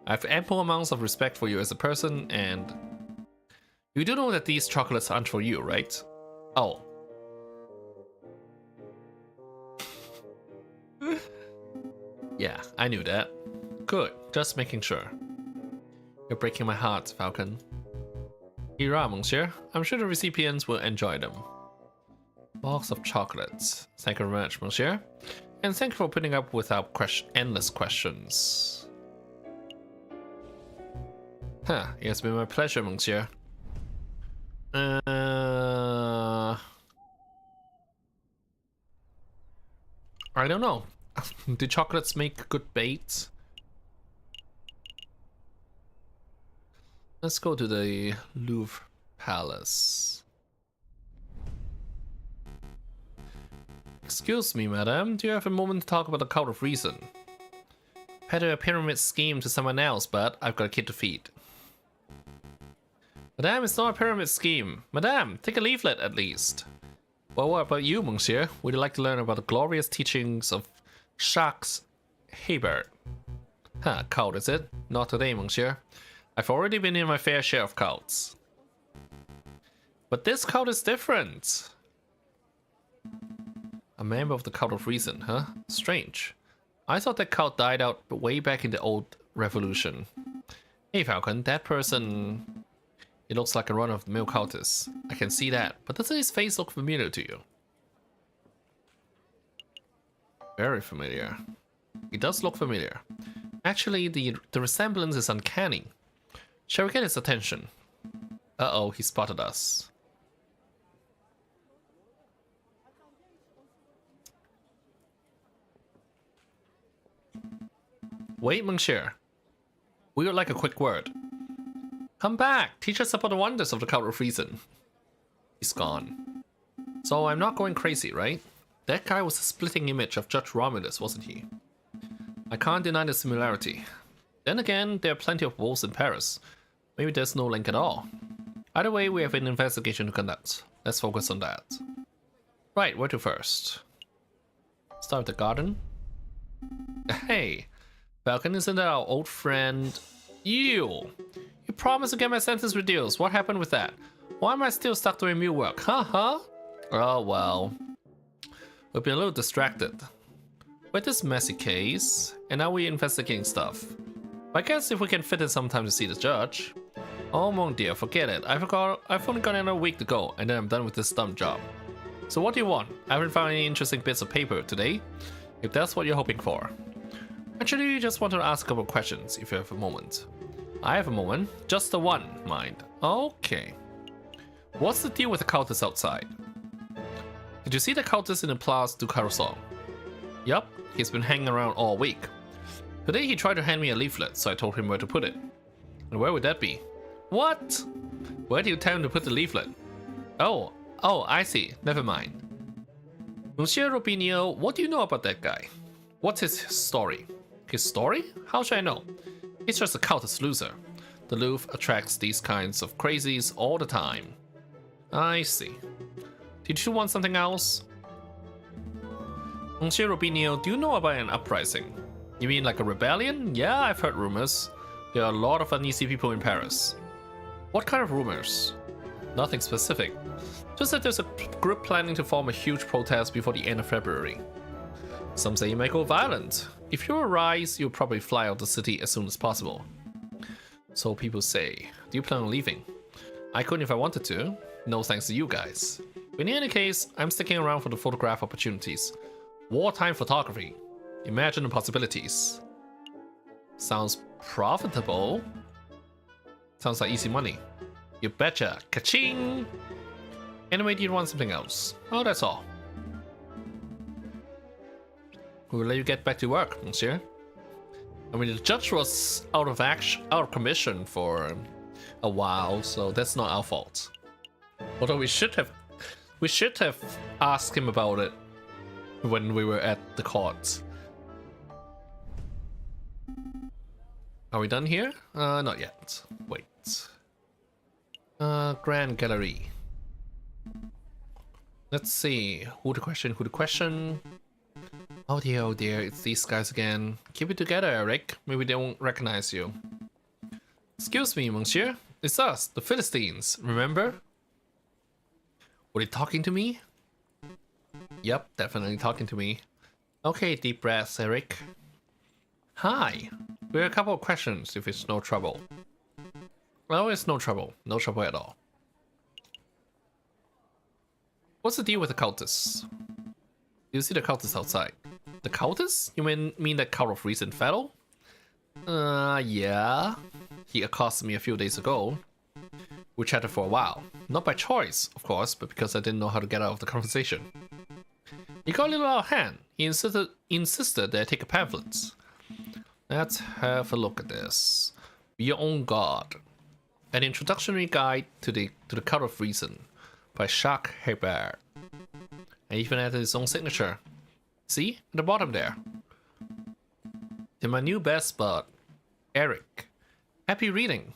I have ample amounts of respect for you as a person, and you do know that these chocolates aren't for you, right? Oh. Yeah, I knew that. Good, just making sure. You're breaking my heart, Falcon. Here are, monsieur. I'm sure the recipients will enjoy them. Box of chocolates. Thank you very much, monsieur. And thank you for putting up with our endless questions. It has been my pleasure, monsieur. I don't know. Do chocolates make good bait? Let's go to the Louvre Palace. Excuse me, madam. Do you have a moment to talk about the Cult of Reason? Peddle a pyramid scheme to someone else, but I've got a kid to feed. Madame, it's not a pyramid scheme. Madame, take a leaflet at least. Well, what about you, monsieur? Would you like to learn about the glorious teachings of Jacques Hebert? Cult, is it? Not today, monsieur. I've already been in my fair share of cults. But this cult is different. A member of the Cult of Reason, huh? Strange. I thought that cult died out way back in the old revolution. Hey Falcon, that person... It looks like a run-of-the-mill cultist. I can see that, but doesn't his face look familiar to you? Very familiar. He does look familiar. Actually, the resemblance is uncanny. Shall we get his attention? Uh-oh, he spotted us. Wait, monsieur. We would like a quick word. Come back! Teach us about the wonders of the Cult of Reason. He's gone. So I'm not going crazy, right? That guy was a splitting image of Judge Romulus, wasn't he? I can't deny the similarity. Then again, there are plenty of wolves in Paris. Maybe there's no link at all. Either way, we have an investigation to conduct. Let's focus on that. Right, where to first? Start with the garden. Hey! Falcon, isn't that our old friend... You promised to get my sentence reduced. What happened with that? Why am I still stuck doing mule work? Oh well. We've been a little distracted with this messy case, and now we're investigating stuff. I guess if we can fit in some time to see the judge. Oh mon dear, forget it. I've only got another week to go, and then I'm done with this dumb job. So what do you want? I haven't found any interesting bits of paper today, if that's what you're hoping for. Actually, I just want to ask a couple of questions, if you have a moment. I have a moment. Just the one, mind. Okay. What's the deal with the cultist outside? Did you see the cultist in the Place du Carrousel? Yup, he's been hanging around all week. Today he tried to hand me a leaflet, so I told him where to put it. And where would that be? What? Where do you tell him to put the leaflet? Oh, I see. Never mind. Monsieur Robinho, what do you know about that guy? What's his story? His story? How should I know? He's just a cultist loser. The Louvre attracts these kinds of crazies all the time. I see. Did you want something else? Monsieur Robinho, do you know about an uprising? You mean like a rebellion? Yeah, I've heard rumors. There are a lot of uneasy people in Paris. What kind of rumors? Nothing specific. Just that there's a group planning to form a huge protest before the end of February. Some say it might go violent. If you arise, you'll probably fly out of the city as soon as possible. So people say. Do you plan on leaving? I couldn't if I wanted to. No thanks to you guys. In any case, I'm sticking around for the photograph opportunities. Wartime photography. Imagine the possibilities. Sounds profitable. Sounds like easy money. You betcha. Ka-ching! Anyway, do you want something else? Oh, that's all. We will let you get back to work, monsieur. I mean, the judge was out of commission for a while, so that's not our fault. Although we should have asked him about it when we were at the court. Are we done here? Not yet. Wait. Grand Gallery. Let's see. Who to question? Oh dear, it's these guys again. Keep it together, Eric. Maybe they won't recognize you. Excuse me, monsieur. It's us, the Philistines, remember? Were they talking to me? Yep, definitely talking to me. Okay, deep breaths, Eric. Hi. We have a couple of questions if it's no trouble. Well, it's no trouble. No trouble at all. What's the deal with the cultists? You see the cultists outside. The cultists? You mean the cult of recent fellow? Yeah. He accosted me a few days ago. We chatted for a while. Not by choice, of course, but because I didn't know how to get out of the conversation. He got a little out of hand. He insisted that I take a pamphlet. Let's have a look at this. Be Your Own God. An introductory guide to the cult of reason by Jacques Hebert. And even added his own signature. See? At the bottom there. To my new best bud, Eric. Happy reading.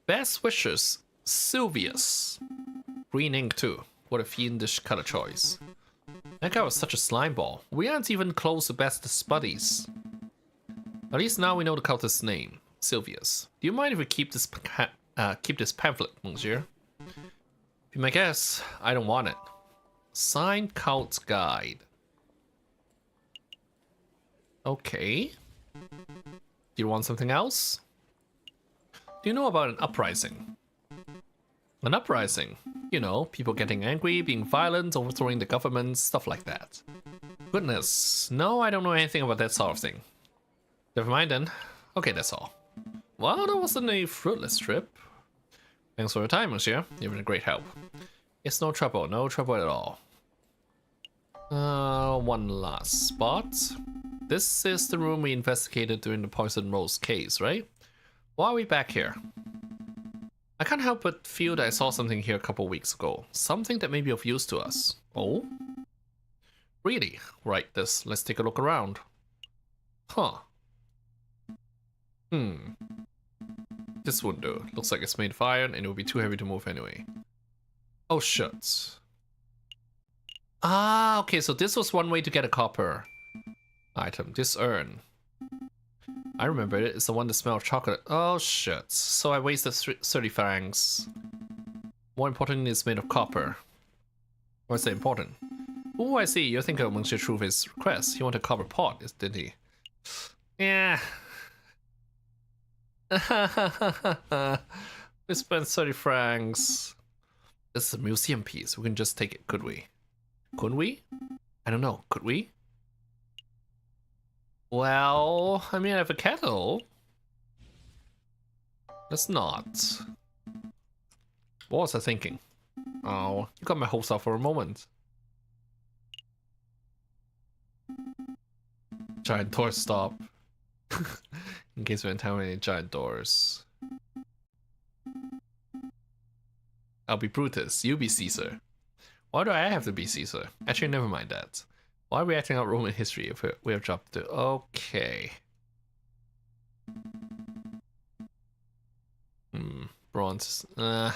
Best wishes, Sylvius. Green ink too. What a fiendish color choice. That guy was such a slimeball. We aren't even close to best buddies. At least now we know the cultist's name, Sylvius. Do you mind if we keep this pamphlet, monsieur? Be my guest. I don't want it. Signed cult guide. Okay. Do you want something else? Do you know about an uprising? An uprising? You know, people getting angry, being violent, overthrowing the government, stuff like that. Goodness, no, I don't know anything about that sort of thing. Never mind then. Okay, that's all. Well, that wasn't a fruitless trip. Thanks for your time, monsieur. You've been a great help. It's no trouble at all. One last spot. This is the room we investigated during the Poison Rose case, right? Why are we back here? I can't help but feel that I saw something here a couple weeks ago. Something that may be of use to us. Oh? Really? Right, let's take a look around. Huh. This won't do. Looks like it's made of iron and it would be too heavy to move anyway. Oh shit. Ah, okay, so this was one way to get a copper item. This urn. I remember it. It's the one that smells of chocolate. Oh shit. So I wasted 30 francs. More importantly, it's made of copper. What's that important? Oh, I see. You're thinking of Monsieur Trouve's request. He wanted a copper pot, didn't he? Yeah. We spent 30 francs. This is a museum piece. We can just take it, could we? Couldn't we? I don't know. Could we? Well, I mean, I have a kettle. Let's not. What was I thinking? Oh, you got my hopes up for a moment. Giant door stop. In case we encounter any giant doors. I'll be Brutus, you be Caesar. Why do I have to be Caesar? Actually, never mind that. Why are we acting out Roman history if we have dropped the... Okay. Bronze. So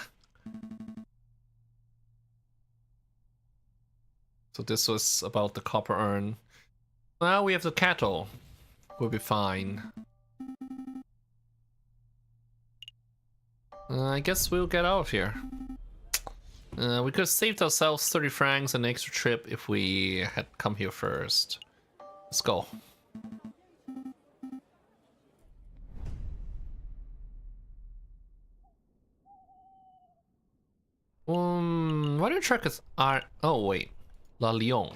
this was about the copper urn. Well, we have the cattle. We'll be fine. I guess we'll get out of here. We could have saved ourselves 30 francs and an extra trip if we had come here first. Let's go. Why don't you check his art? Oh, wait. La Lyon.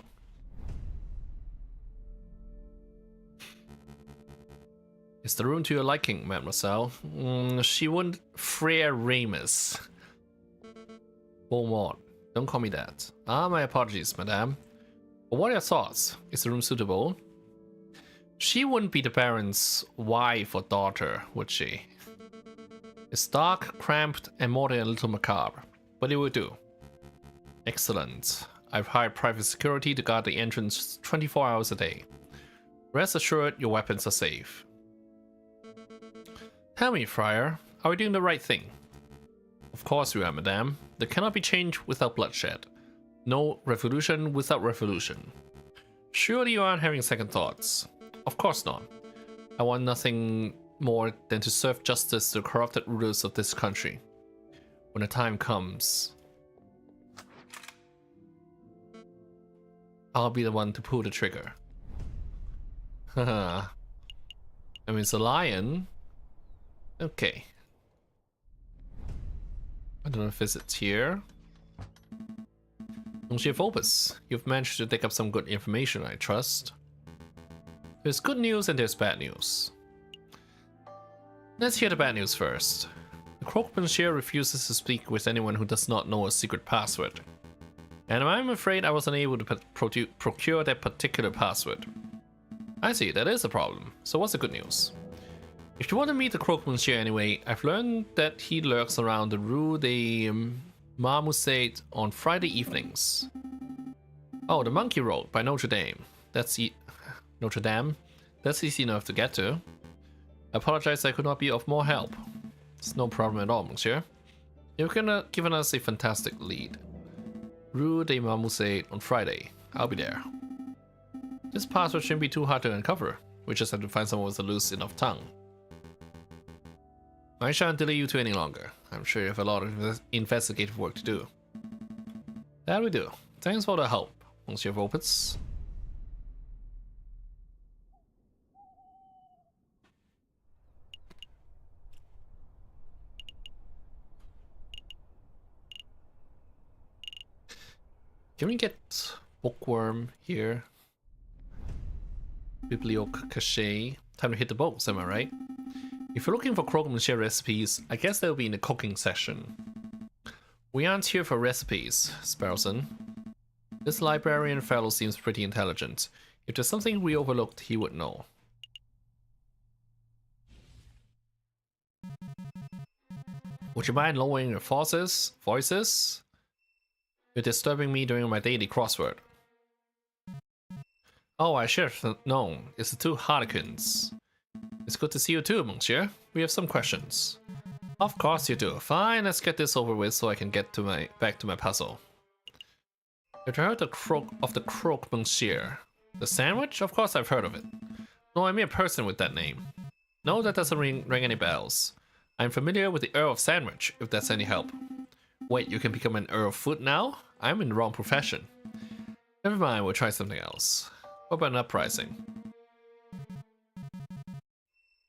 Is the room to your liking, mademoiselle? She wouldn't. Frere Ramus. Beaumont. Don't call me that. Ah, my apologies, madame. But what are your thoughts? Is the room suitable? She wouldn't be the Baron's wife or daughter, would she? It's dark, cramped, and more than a little macabre. But it will do. Excellent. I've hired private security to guard the entrance 24 hours a day. Rest assured, your weapons are safe. Tell me, Friar, are we doing the right thing? Of course we are, madame. There cannot be change without bloodshed. No revolution without revolution. Surely you aren't having second thoughts. Of course not. I want nothing more than to serve justice to the corrupted rulers of this country. When the time comes, I'll be the one to pull the trigger. Haha. I mean, it's a lion. Okay. I don't know if it's here. Monsieur Phobos, you've managed to dig up some good information, I trust. There's good news and there's bad news. Let's hear the bad news first. The Croque-Monsieur refuses to speak with anyone who does not know a secret password. And I'm afraid I was unable to procure that particular password. I see, that is a problem. So what's the good news? If you want to meet the Croque-Monsieur anyway, I've learned that he lurks around the Rue des Marmousets on Friday evenings. Oh, the Monkey Road by Notre Dame. Notre Dame? That's easy enough to get to. I apologize I could not be of more help. It's no problem at all, monsieur. You've given us a fantastic lead. Rue des Marmousets on Friday. I'll be there. This password shouldn't be too hard to uncover. We just have to find someone with a loose enough tongue. I shan't delay you two any longer. I'm sure you have a lot of investigative work to do. That we do. Thanks for the help, Monsieur Phobos. Can we get Bookworm here? Biblioc Cache. Time to hit the books, am I right? If you're looking for Croque-Monsieur recipes, I guess they'll be in the cooking section. We aren't here for recipes, Sparrowson. This librarian fellow seems pretty intelligent. If there's something we overlooked, he would know. Would you mind lowering your voices? You're disturbing me during my daily crossword. Oh, I should have known. It's the two harlequins. It's good to see you too, monsieur. We have some questions. Of course you do. Fine, let's get this over with so I can get back to my puzzle. Have you heard of the Croque-Monsieur? The sandwich? Of course I've heard of it. No, I mean a person with that name. No, that doesn't ring any bells. I'm familiar with the Earl of Sandwich, if that's any help. Wait, you can become an Earl of Food now? I'm in the wrong profession. Never mind, we'll try something else. What about an uprising?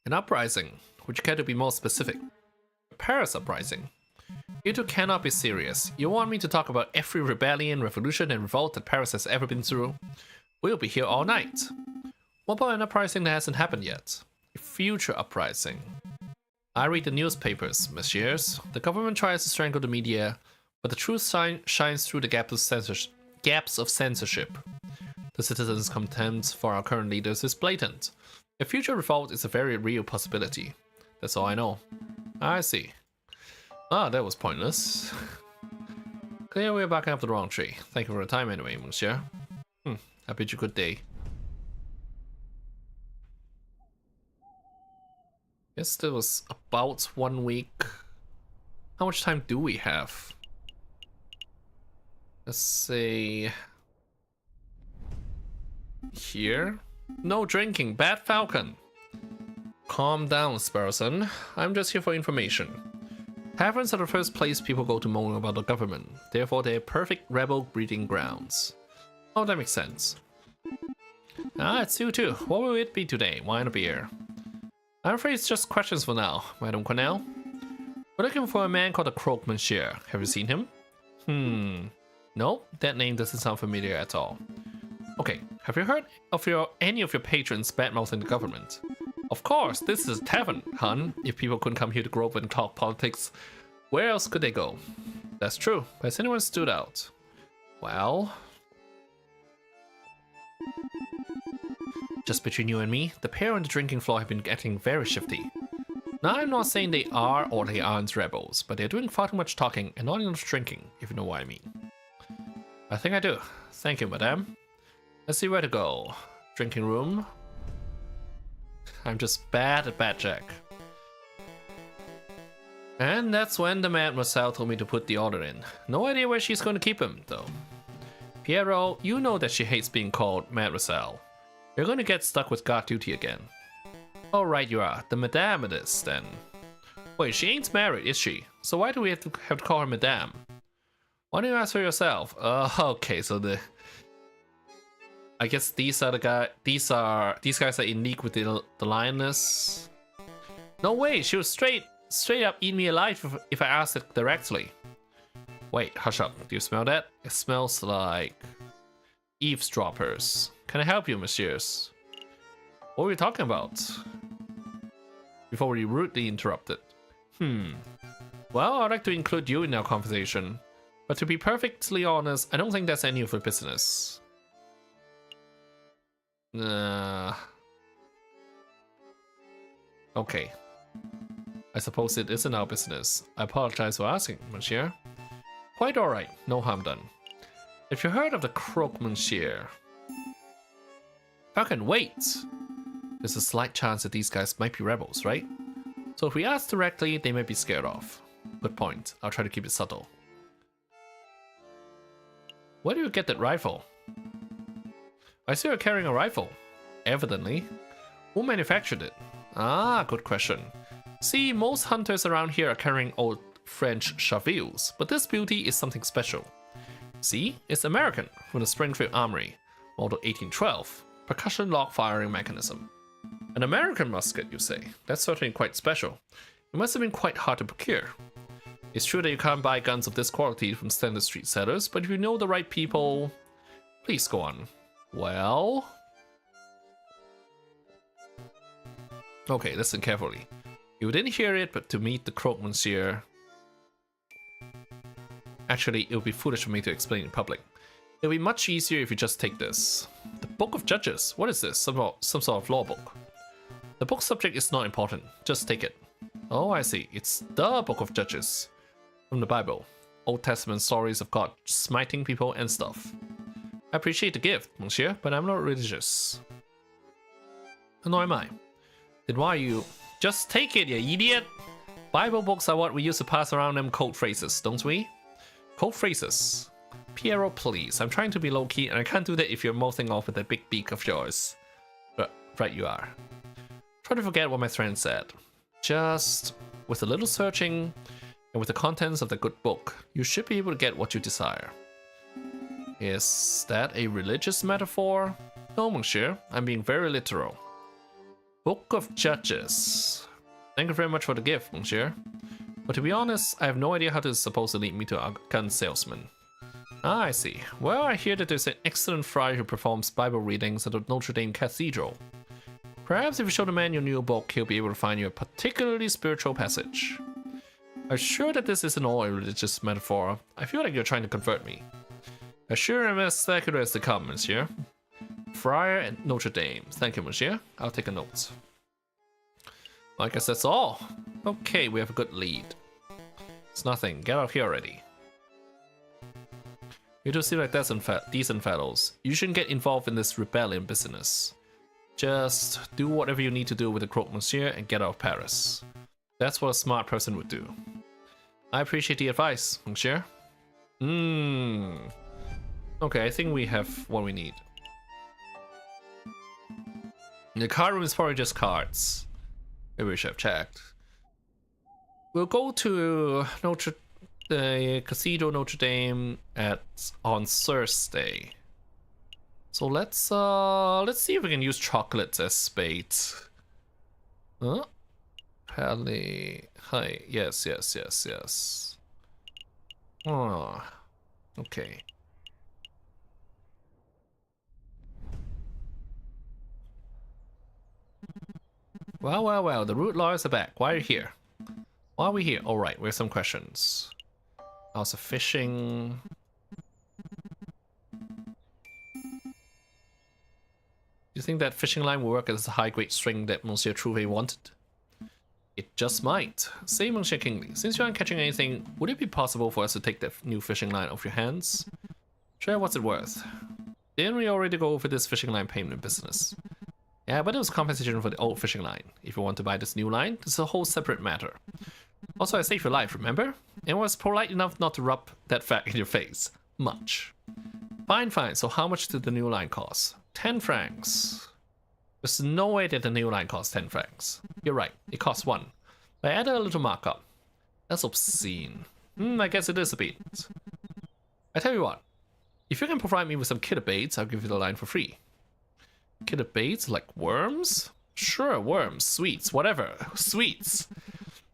An uprising? Would you care to be more specific? A Paris uprising? You two cannot be serious. You want me to talk about every rebellion, revolution, and revolt that Paris has ever been through? We'll be here all night. What about an uprising that hasn't happened yet? A future uprising? I read the newspapers, messieurs. The government tries to strangle the media, but the truth shines through the gaps of censorship. The citizens' contempt for our current leaders is blatant. A future revolt is a very real possibility. That's all I know. I see. Ah, that was pointless. Clearly we're backing up the wrong tree. Thank you for the time anyway, monsieur. I bid you good day. Yes, that was about 1 week. How much time do we have? Let's say... here? No drinking, bad falcon. Calm down, Sparrowson. I'm just here for information. Taverns are the first place people go to moan about the government. Therefore, they're perfect rebel breeding grounds. Oh, that makes sense. Ah, it's you too. What will it be today? Wine or beer? I'm afraid it's just questions for now, Madame Cornell. We're looking for a man called the Croque-Monsieur. Have you seen him? No, that name doesn't sound familiar at all. Okay, have you heard of any of your patrons badmouthing the government? Of course, this is a tavern, hun. If people couldn't come here to grow up and talk politics, where else could they go? That's true, but has anyone stood out? Well... Just between you and me, the pair on the drinking floor have been getting very shifty. Now, I'm not saying they are or they aren't rebels, but they're doing far too much talking and not enough drinking, if you know what I mean. I think I do. Thank you, madame. Let's see where to go. Drinking room. I'm just bad at Jack. And that's when the mademoiselle told me to put the order in. No idea where she's going to keep him, though. Piero, you know that she hates being called mademoiselle. You're going to get stuck with guard duty again. Oh, right you are. The madame it is, then. Wait, she ain't married, is she? So why do we have to call her madame? Why don't you ask for yourself? Okay, so I guess these are the guys. These guys are in league with the lioness. No way, she would straight up eat me alive if I asked it directly. Wait, hush up. Do you smell that? It smells like eavesdroppers. Can I help you, messieurs? What were we talking about? Before we rudely interrupted. Well, I'd like to include you in our conversation. But to be perfectly honest, I don't think that's any of your business. Okay. I suppose it isn't our business. I apologize for asking, monsieur. Quite alright, no harm done. If you heard of the croak, monsieur... I can wait! There's a slight chance that these guys might be rebels, right? So if we ask directly, they might be scared off. Good point. I'll try to keep it subtle. Where do you get that rifle? I see you're carrying a rifle. Evidently. Who manufactured it? Ah, good question. See, most hunters around here are carrying old French chavils, but this beauty is something special. See, it's American, from the Springfield Armory, model 1812, percussion lock firing mechanism. An American musket, you say? That's certainly quite special. It must have been quite hard to procure. It's true that you can't buy guns of this quality from standard street sellers, but if you know the right people... Please go on. Well... Okay, listen carefully. You didn't hear it, but to meet the croak, monsieur... Actually, it would be foolish for me to explain in public. It'll be much easier if you just take this. The Book of Judges. What is this? Some sort of law book. The book subject is not important. Just take it. Oh, I see. It's the Book of Judges. From the Bible. Old Testament stories of God smiting people and stuff. I appreciate the gift, monsieur, but I'm not religious. Nor am I. Then why are you... Just take it, you idiot! Bible books are what we used to pass around them code phrases, don't we? Code phrases. Piero, please. I'm trying to be low-key, and I can't do that if you're mouthing off with that big beak of yours. But right you are. Try to forget what my friend said. Just with a little searching, and with the contents of the good book, you should be able to get what you desire. Is that a religious metaphor? No, monsieur. I'm being very literal. Book of Judges. Thank you very much for the gift, monsieur. But to be honest, I have no idea how this is supposed to lead me to a gun salesman. Ah, I see. Well, I hear that there's an excellent friar who performs Bible readings at the Notre Dame Cathedral. Perhaps if you show the man your new book, he'll be able to find you a particularly spiritual passage. I'm sure that this isn't all a religious metaphor. I feel like you're trying to convert me. I sure am as secular as they come, monsieur. Friar at Notre Dame. Thank you, monsieur. I'll take a note. I guess that's all. Okay, we have a good lead. It's nothing. Get out of here already. You do seem like decent fellows. You shouldn't get involved in this rebellion business. Just do whatever you need to do with the croque monsieur and get out of Paris. That's what a smart person would do. I appreciate the advice, monsieur. Okay, I think we have what we need. The card room is probably just cards. Maybe we should have checked. We'll go to the Cathedral Notre Dame on Thursday. So let's see if we can use chocolates as bait. Huh? Pally. Hi. Yes. Oh. Okay. Well, the root lawyers are back. Why are you here? Why are we here? Alright, we have some questions. How's the fishing? Do you think that fishing line will work as the high-grade string that Monsieur Trouvé wanted? It just might. Say, Monsieur Kingsley, since you aren't catching anything, would it be possible for us to take that new fishing line off your hands? Sure, what's it worth? Didn't we already go over this fishing line payment business? Yeah, but it was compensation for the old fishing line. If you want to buy this new line, this is a whole separate matter. Also, I saved your life, remember? And was polite enough not to rub that fact in your face. Much. Fine, so how much did the new line cost? 10 francs. There's no way that the new line costs 10 francs. You're right, it costs 1. I added a little markup. That's obscene. I guess it is a bit. I tell you what, if you can provide me with some killer baits, I'll give you the line for free. Killer baits like worms? Sure, worms, sweets, whatever. Sweets.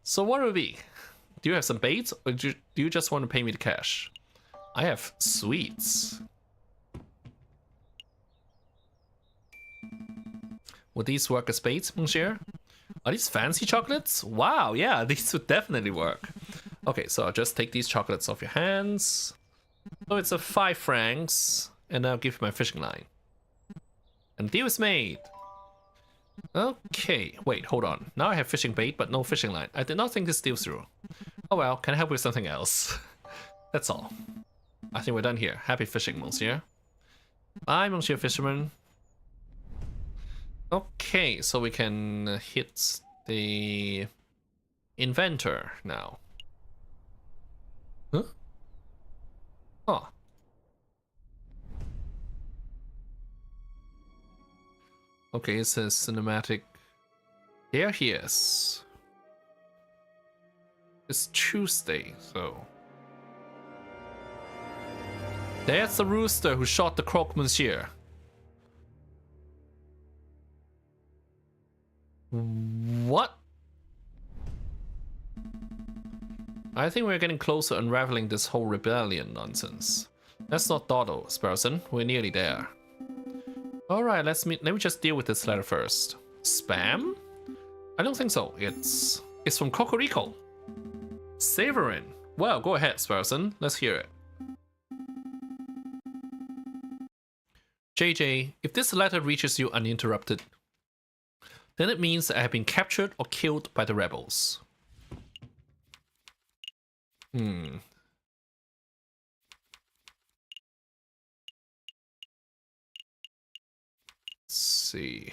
So what will it be? Do you have some baits, or do you just want to pay me the cash? I have sweets. Would these work as baits, monsieur? Are these fancy chocolates? Wow, yeah, these would definitely work. Okay, so I'll just take these chocolates off your hands. So it's a 5 francs, and I'll give you my fishing line. And the deal is made. Okay, wait, hold on. Now I have fishing bait, but no fishing line. I did not think this deal through. Oh well, can I help with something else? That's all. I think we're done here. Happy fishing, monsieur. Bye, monsieur fisherman. Okay, so we can hit the inventor now. Huh? Oh. Okay, it says cinematic. There he is. It's Tuesday, so. There's the rooster who shot the croque monsieur. What? I think we're getting closer unraveling this whole rebellion nonsense. Let's not dawdle, Sparrowson. We're nearly there. Alright, let me just deal with this letter first. Spam? I don't think so. It's from Cocorico. Severin. Well, go ahead, Sparrowson. Let's hear it. JJ, if this letter reaches you uninterrupted, then it means that I have been captured or killed by the rebels. Let's see.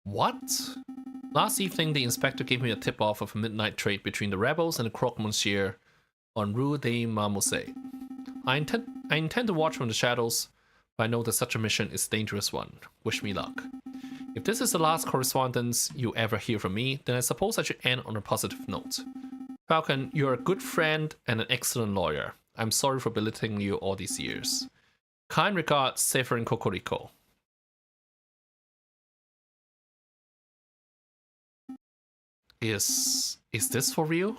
What? Last evening, the inspector gave me a tip-off of a midnight trade between the rebels and the croque monsieur on Rue des Marmousets. I intend to watch from the shadows, but I know that such a mission is a dangerous one. Wish me luck. If this is the last correspondence you ever hear from me, then I suppose I should end on a positive note. Falcon, you're a good friend and an excellent lawyer. I'm sorry for belittling you all these years. Kind regards, Severin Cocorico. Is this for real?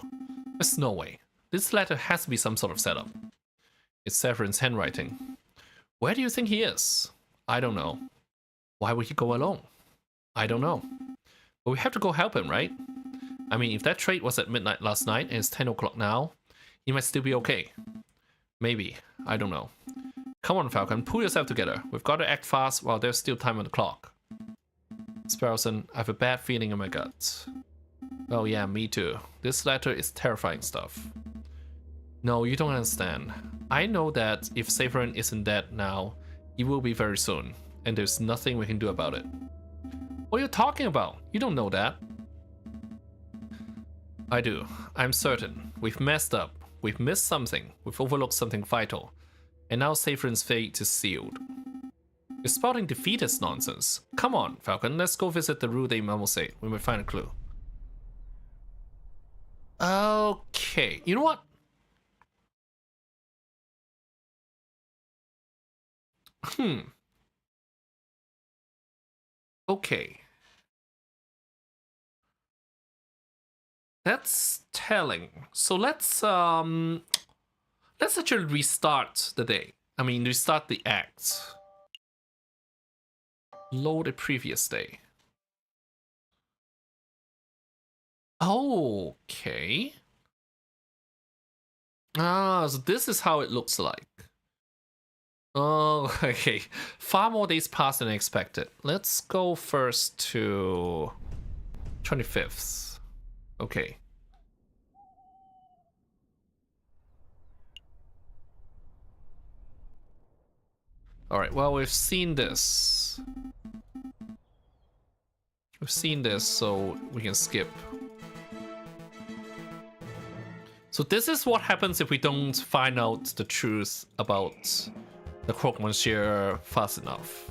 There's no way. This letter has to be some sort of setup. It's Severin's handwriting. Where do you think he is? I don't know. Why would he go alone? I don't know. But we have to go help him, right? I mean, if that trade was at midnight last night and it's 10 o'clock now, he might still be okay. Maybe. I don't know. Come on, Falcon, pull yourself together. We've got to act fast while there's still time on the clock. Sparrowson, I have a bad feeling in my gut. Oh yeah, me too. This letter is terrifying stuff. No, you don't understand. I know that if Severin isn't dead now, he will be very soon, and there's nothing we can do about it. What are you talking about? You don't know that. I do. I'm certain. We've messed up. We've missed something. We've overlooked something vital. And now Severin's fate is sealed. You're spouting defeatist nonsense. Come on, Falcon, let's go visit the Rue des Marmousets. We might find a clue. Okay, you know what? Okay. That's telling. So let's Let's actually restart the day. I mean, restart the act. Load a previous day. Okay. Ah, so this is how it looks like. Oh, okay. Far more days passed than expected. Let's go first to 25th. Okay. Alright, well, we've seen this. We've seen this, so we can skip. So this is what happens if we don't find out the truth about the Croque Monsieur fast enough.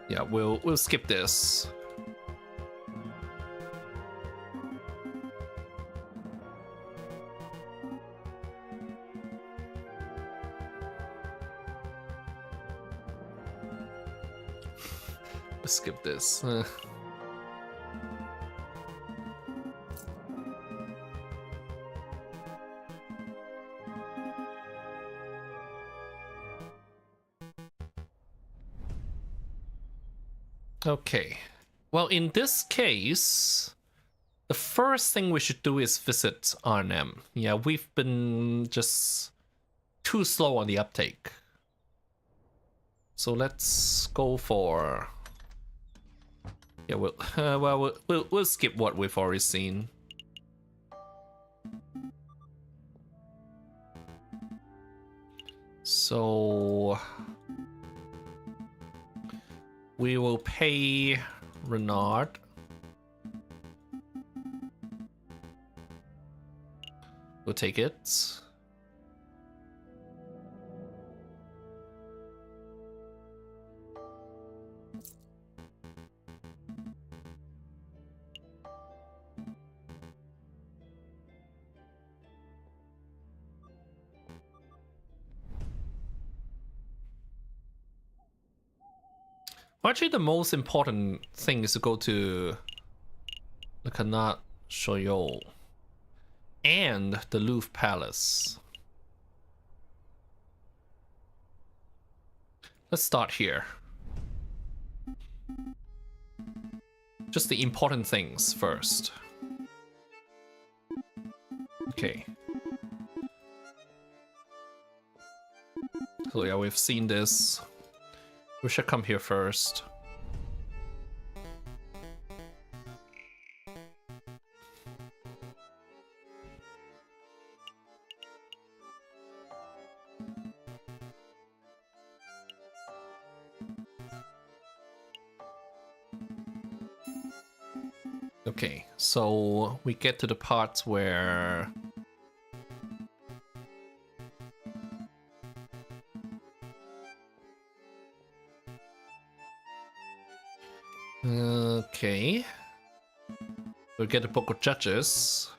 Yeah, we'll skip this. Let's skip this. Okay. Well, in this case, the first thing we should do is visit R&M. Yeah, we've been just too slow on the uptake. So let's go for... Yeah, we'll skip what we've already seen. So we will pay Renard. We'll take it. Actually, the most important thing is to go to the Canat Shoyol and the Louvre Palace. Let's start here. Just the important things first. Okay. So yeah, we've seen this. We should come here first. Okay, so we get to the part where okay. We'll get a book of judges.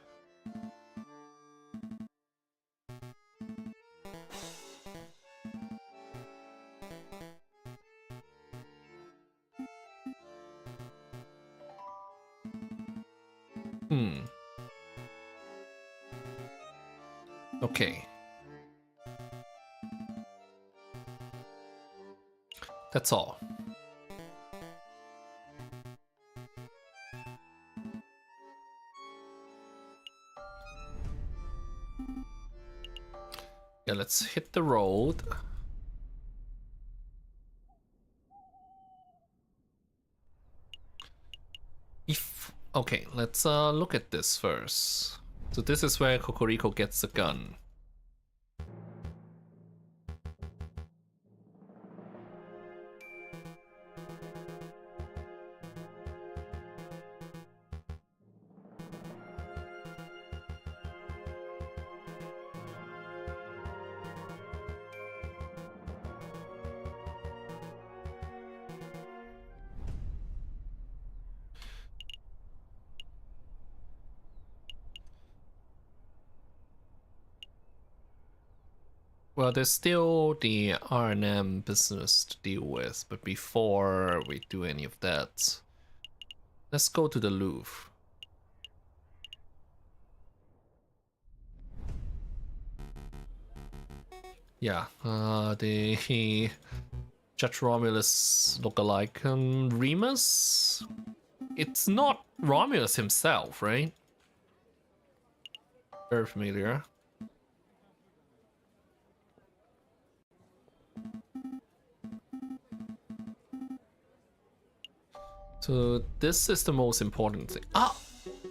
Okay. That's all. Yeah, let's hit the road. Okay, let's look at this first. So this is where Cocorico gets the gun. Well, there's still the R&M business to deal with, but before we do any of that, let's go to the Louvre. Yeah, the Judge Romulus look-alike. Remus? It's not Romulus himself, right? Very familiar. So this is the most important thing.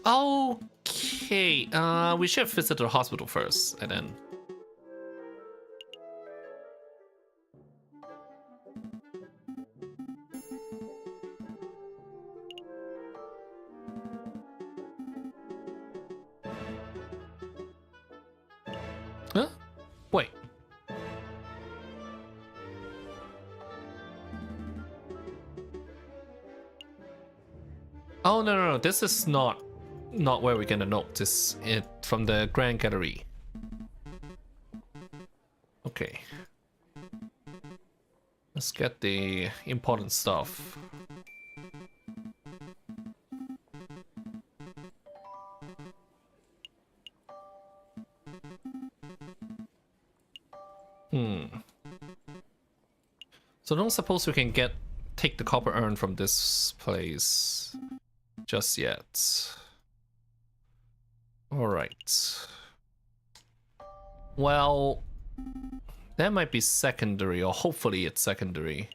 Oh, okay. We should visit the hospital first, and then. Huh? Wait. Oh no! This is not where we're gonna notice it from the Grand Gallery. Okay. Let's get the important stuff. So I don't suppose we can take the copper urn from this place just yet. Alright. Well, that might be secondary, or hopefully it's secondary.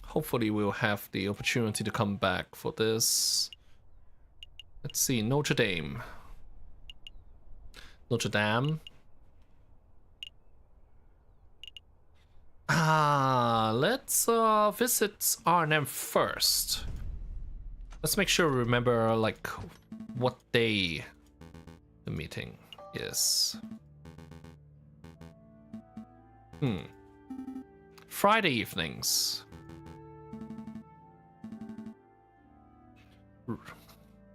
Hopefully we'll have the opportunity to come back for this. Let's see, Notre Dame. Notre Dame. Let's visit R&M first. Let's make sure we remember, like, what day the meeting is. Friday evenings.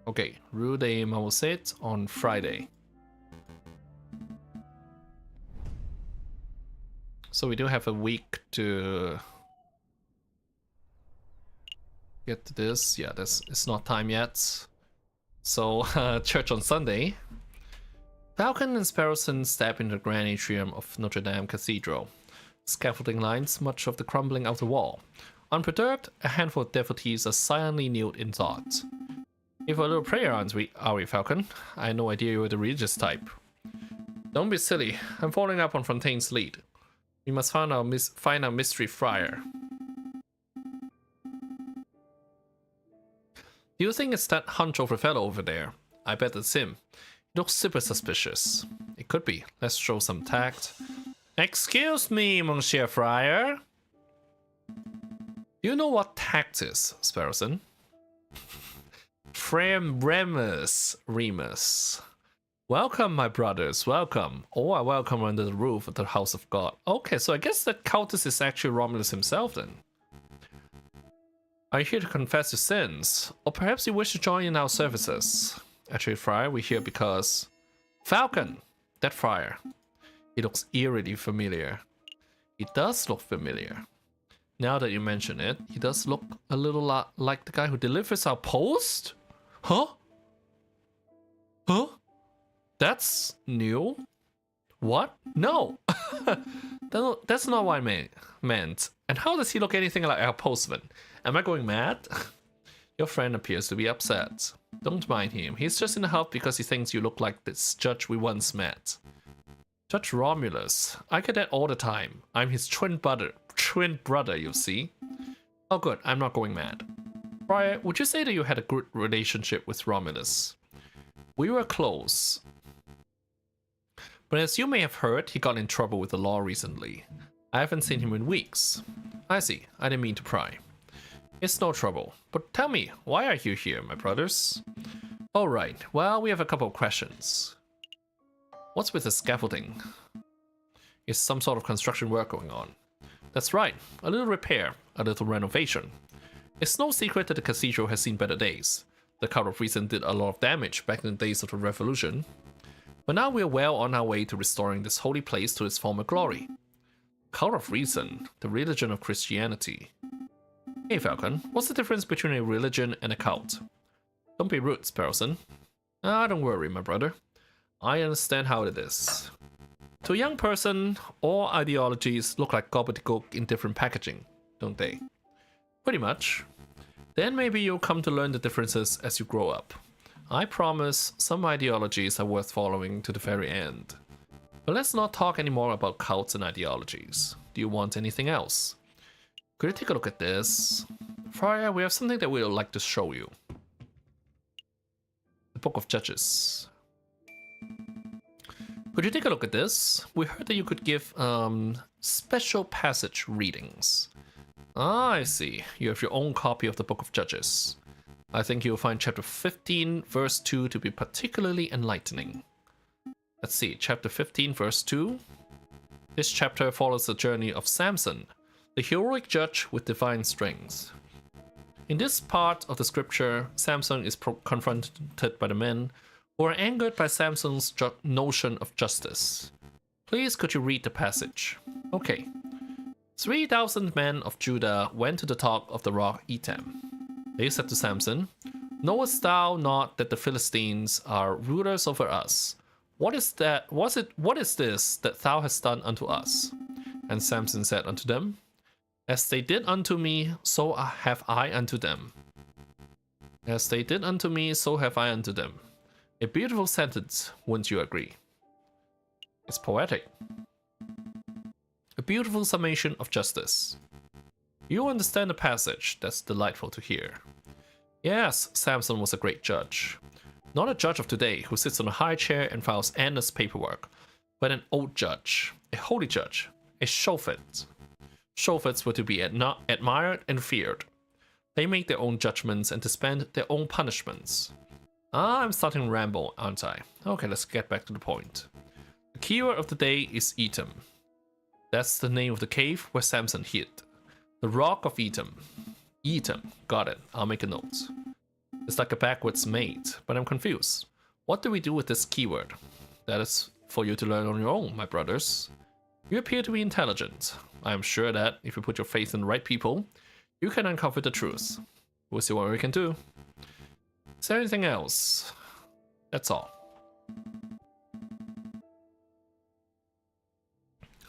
Okay, Rue des Maussets on Friday. So we do have a week to get to this. Yeah, it's not time yet. So, church on Sunday. Falcon and Sparrowson step into the grand atrium of Notre Dame Cathedral. Scaffolding lines much of the crumbling outer wall. Unperturbed, a handful of devotees are silently knelt in thought. If a little prayer, aren't we, Falcon? I had no idea you were the religious type. Don't be silly. I'm following up on Fontaine's lead. We must find our mystery friar. Do you think it's that hunchover fellow over there? I bet it's him. He looks super suspicious. It could be. Let's show some tact. Excuse me, Monsieur Friar. Do you know what tact is, Sparrowson? Remus. Welcome, my brothers, welcome. Oh, I welcome under the roof of the house of God. Okay, so I guess that Countess is actually Romulus himself then. Are you here to confess your sins? Or perhaps you wish to join in our services? Actually, Friar, we're here because... Falcon! That friar. He looks eerily familiar. He does look familiar. Now that you mention it, he does look a little like the guy who delivers our post? Huh? Huh? That's new? What? No! That's not what I meant. And how does he look anything like our postman? Am I going mad? Your friend appears to be upset. Don't mind him. He's just in a huff because he thinks you look like this judge we once met. Judge Romulus. I get that all the time. I'm his twin brother, you see. Oh good, I'm not going mad. Friar, would you say that you had a good relationship with Romulus? We were close. But as you may have heard, he got in trouble with the law recently. I haven't seen him in weeks. I see, I didn't mean to pry. It's no trouble, but tell me, why are you here, my brothers? Alright, well, we have a couple of questions. What's with the scaffolding? Is some sort of construction work going on? That's right, a little repair, a little renovation. It's no secret that the cathedral has seen better days. The Cult of Reason did a lot of damage back in the days of the Revolution. But now we're well on our way to restoring this holy place to its former glory. Cult of Reason, the religion of Christianity. Hey Falcon, what's the difference between a religion and a cult? Don't be rude, Sparrowson. Don't worry, my brother. I understand how it is. To a young person, all ideologies look like gobbledygook in different packaging, don't they? Pretty much. Then maybe you'll come to learn the differences as you grow up. I promise some ideologies are worth following to the very end. But let's not talk anymore about cults and ideologies. Do you want anything else? Could you take a look at this? Friar, we have something that we would like to show you. The Book of Judges. Could you take a look at this? We heard that you could give special passage readings. Ah, I see. You have your own copy of the Book of Judges. I think you'll find chapter 15, verse 2 to be particularly enlightening. Let's see, chapter 15, verse 2. This chapter follows the journey of Samson, the heroic judge with divine strength. In this part of the scripture, Samson is confronted by the men who are angered by Samson's notion of justice. Please could you read the passage? Okay. 3,000 men of Judah went to the top of the rock Etam. They said to Samson, "Knowest thou not that the Philistines are rulers over us? What is this that thou hast done unto us?" And Samson said unto them, "As they did unto me, so have I unto them. As they did unto me, so have I unto them." A beautiful sentence, wouldn't you agree? It's poetic. A beautiful summation of justice. You understand the passage, that's delightful to hear. Yes, Samson was a great judge. Not a judge of today who sits on a high chair and files endless paperwork, but an old judge, a holy judge, a shofet. Shofets were to be admired and feared. They make their own judgments and dispense their own punishments. Ah, I'm starting to ramble, aren't I? Okay, let's get back to the point. The keyword of the day is Etam. That's the name of the cave where Samson hid. The Rock of Etam. Etam, got it. I'll make a note. It's like a backwards mate, but I'm confused. What do we do with this keyword? That is for you to learn on your own, my brothers. You appear to be intelligent. I am sure that if you put your faith in the right people, you can uncover the truth. We'll see what we can do. Is there anything else? That's all.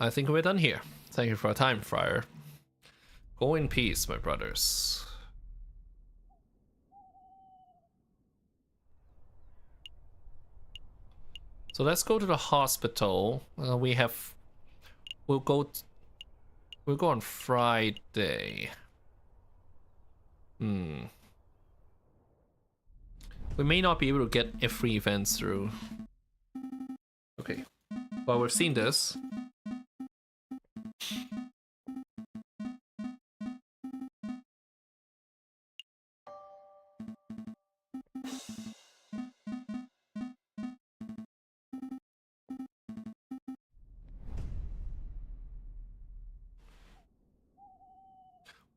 I think we're done here. Thank you for your time, Friar. Go in peace, my brothers. So let's go to the hospital. We'll go on Friday. We may not be able to get every event through. Okay. Well, we've seen this.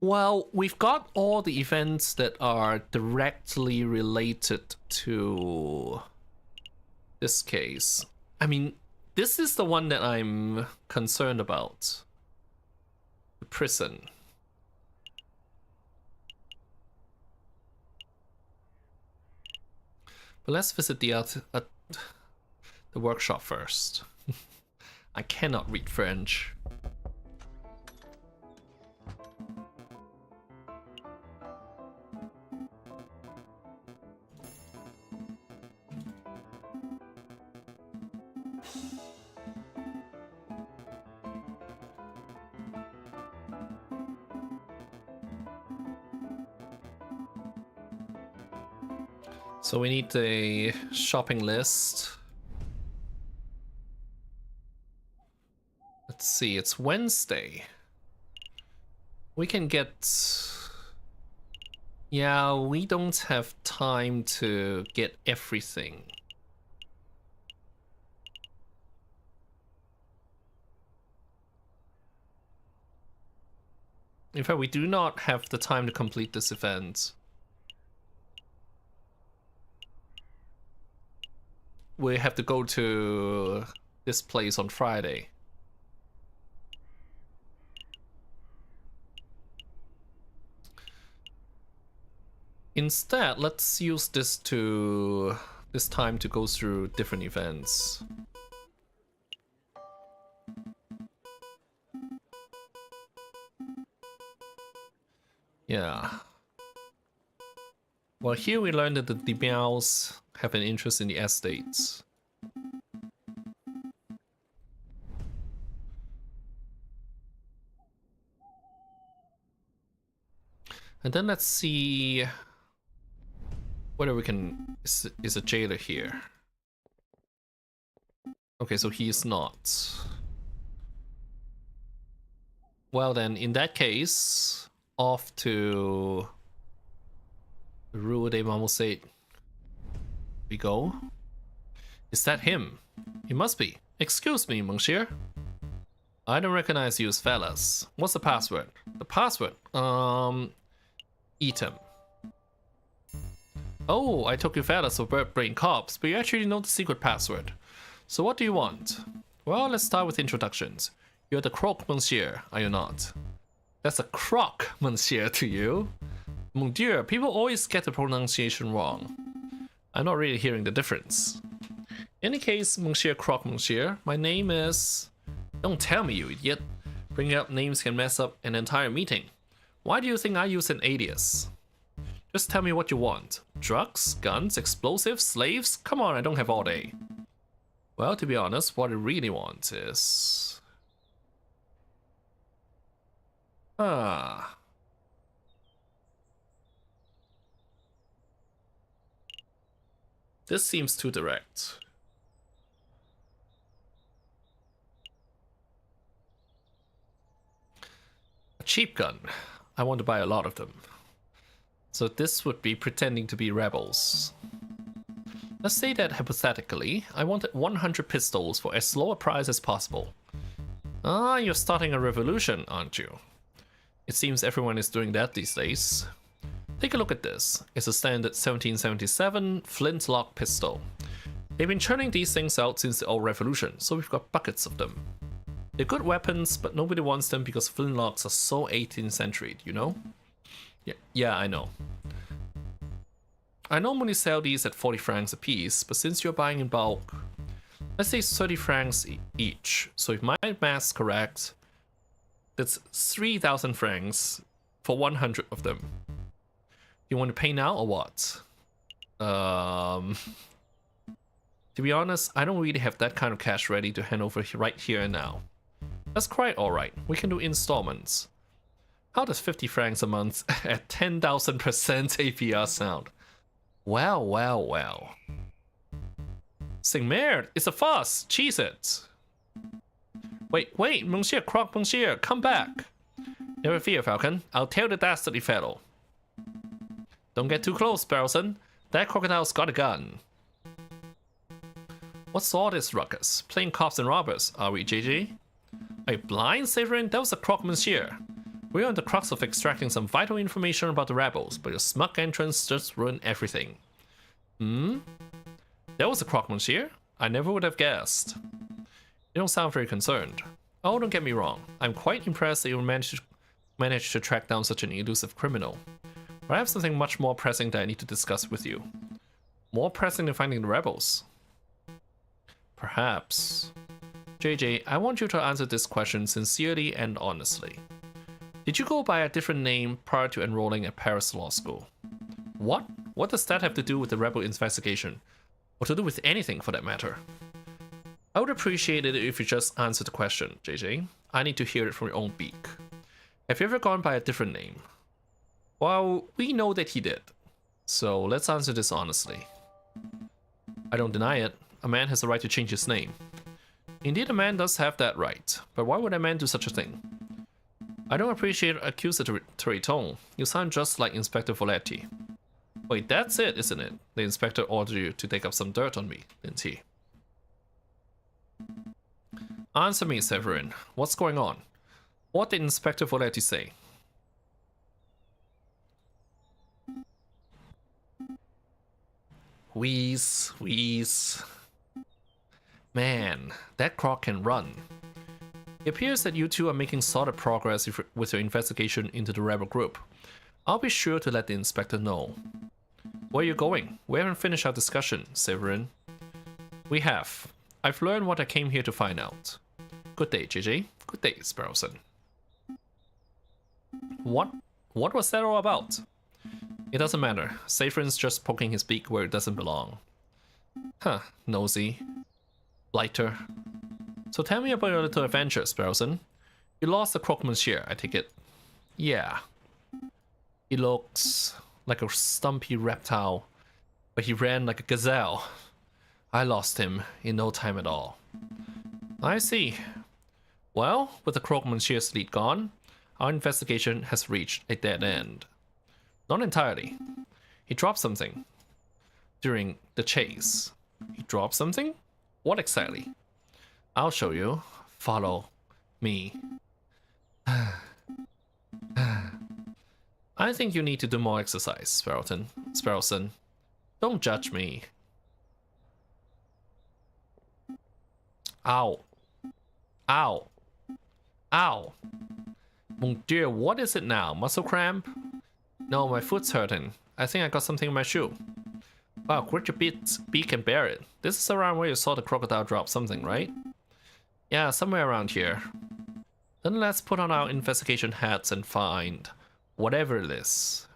Well, we've got all the events that are directly related to this case. I mean, this is the one that I'm concerned about. The prison. But let's visit the workshop first. I cannot read French. So we need a shopping list. Let's see, it's Wednesday. We can get... Yeah, we don't have time to get everything. In fact, we do not have the time to complete this event. We have to go to this place on Friday. Instead, let's use this to this time to go through different events. Yeah. Well, here we learned that the Demials have an interest in the estates. And then let's see whether we can... Is a jailer here? Okay, so he is not. Well then, in that case, off to Rue de Marmoset we go. Is that him? He must be. Excuse me, monsieur. I don't recognize you as fellas. What's the password? The password? Eat him. Oh, I took you fellas for bird brain cops, but you actually know the secret password. So what do you want? Well, let's start with introductions. You're the croque monsieur, are you not? That's a croque monsieur to you. Mon Dieu, people always get the pronunciation wrong. I'm not really hearing the difference. In any case, Monsieur Croque Monsieur, my name is... Don't tell me, you idiot. Bringing up names can mess up an entire meeting. Why do you think I use an alias? Just tell me what you want. Drugs, guns, explosives, slaves? Come on, I don't have all day. Well, to be honest, what I really want is... This seems too direct. A cheap gun. I want to buy a lot of them. So this would be pretending to be rebels. Let's say that hypothetically, I wanted 100 pistols for as low a price as possible. Ah, you're starting a revolution, aren't you? It seems everyone is doing that these days. Take a look at this. It's a standard 1777 flintlock pistol. They've been churning these things out since the old revolution, so we've got buckets of them. They're good weapons, but nobody wants them because flintlocks are so 18th century, you know? Yeah, I know. I normally sell these at 40 francs a piece, but since you're buying in bulk, let's say 30 francs each. So if my math's correct, that's 3,000 francs for 100 of them. You want to pay now or what? To be honest, I don't really have that kind of cash ready to hand over right here and now. That's quite alright. We can do installments. How does 50 francs a month at 10,000% APR sound? Well, well, well. Sing merde, it's a fuss. Cheese it. Wait, Monsieur Croque Monsieur, come back. Never fear, Falcon. I'll tell the dastardly fellow. Don't get too close, Barrelson. That crocodile's got a gun. What's all this ruckus? Playing cops and robbers, are we, JJ? Are you blind, Severin? That was a Croque Monsieur. We're on the crux of extracting some vital information about the rebels, but your smug entrance just ruined everything. That was a Croque Monsieur? I never would have guessed. You don't sound very concerned. Oh, don't get me wrong. I'm quite impressed that you managed to track down such an elusive criminal. But I have something much more pressing that I need to discuss with you. More pressing than finding the rebels. Perhaps. JJ, I want you to answer this question sincerely and honestly. Did you go by a different name prior to enrolling at Paris Law School? What? What does that have to do with the rebel investigation? Or to do with anything for that matter? I would appreciate it if you just answer the question, JJ. I need to hear it from your own beak. Have you ever gone by a different name? Well, we know that he did. So let's answer this honestly. I don't deny it. A man has the right to change his name. Indeed, a man does have that right. But why would a man do such a thing? I don't appreciate accusatory tone. You sound just like Inspector Voletti. Wait, that's it, isn't it? The inspector ordered you to take up some dirt on me, didn't he? Answer me, Severin. What's going on? What did Inspector Voletti say? Wheeze, wheeze. Man, that croc can run. It appears that you two are making solid progress with your investigation into the rebel group. I'll be sure to let the inspector know. Where are you going? We haven't finished our discussion, Severin. We have. I've learned what I came here to find out. Good day, JJ. Good day, Sparrowson. What was that all about? It doesn't matter. Severin's just poking his beak where it doesn't belong. Huh, nosy. Blighter. So tell me about your little adventure, Sparrowson. You lost the Croque-Monsieur, I take it. Yeah. He looks like a stumpy reptile, but he ran like a gazelle. I lost him in no time at all. I see. Well, with the Croque-Monsieur's lead gone, our investigation has reached a dead end. Not entirely. He dropped something during the chase. He dropped something? What exactly? I'll show you. Follow me. I think you need to do more exercise, Sparrowson. Don't judge me. Ow. Ow. Ow. Mon Dieu, what is it now? Muscle cramp? No, my foot's hurting. I think I got something in my shoe. Wow, grit your beak and bear it. This is around where you saw the crocodile drop something, right? Yeah, somewhere around here. Then let's put on our investigation hats and find whatever it is.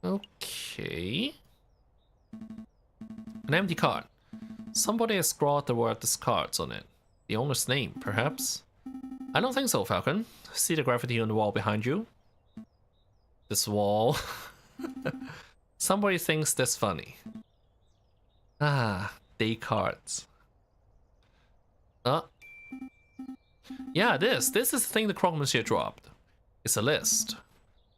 Okay. An empty card. Somebody has scrawled the word discards on it. The owner's name, perhaps? I don't think so, Falcon. See the graffiti on the wall behind you? This wall. Somebody thinks that's funny. Ah, Descartes. Yeah, this is the thing the Croque-Monsieur dropped. It's a list.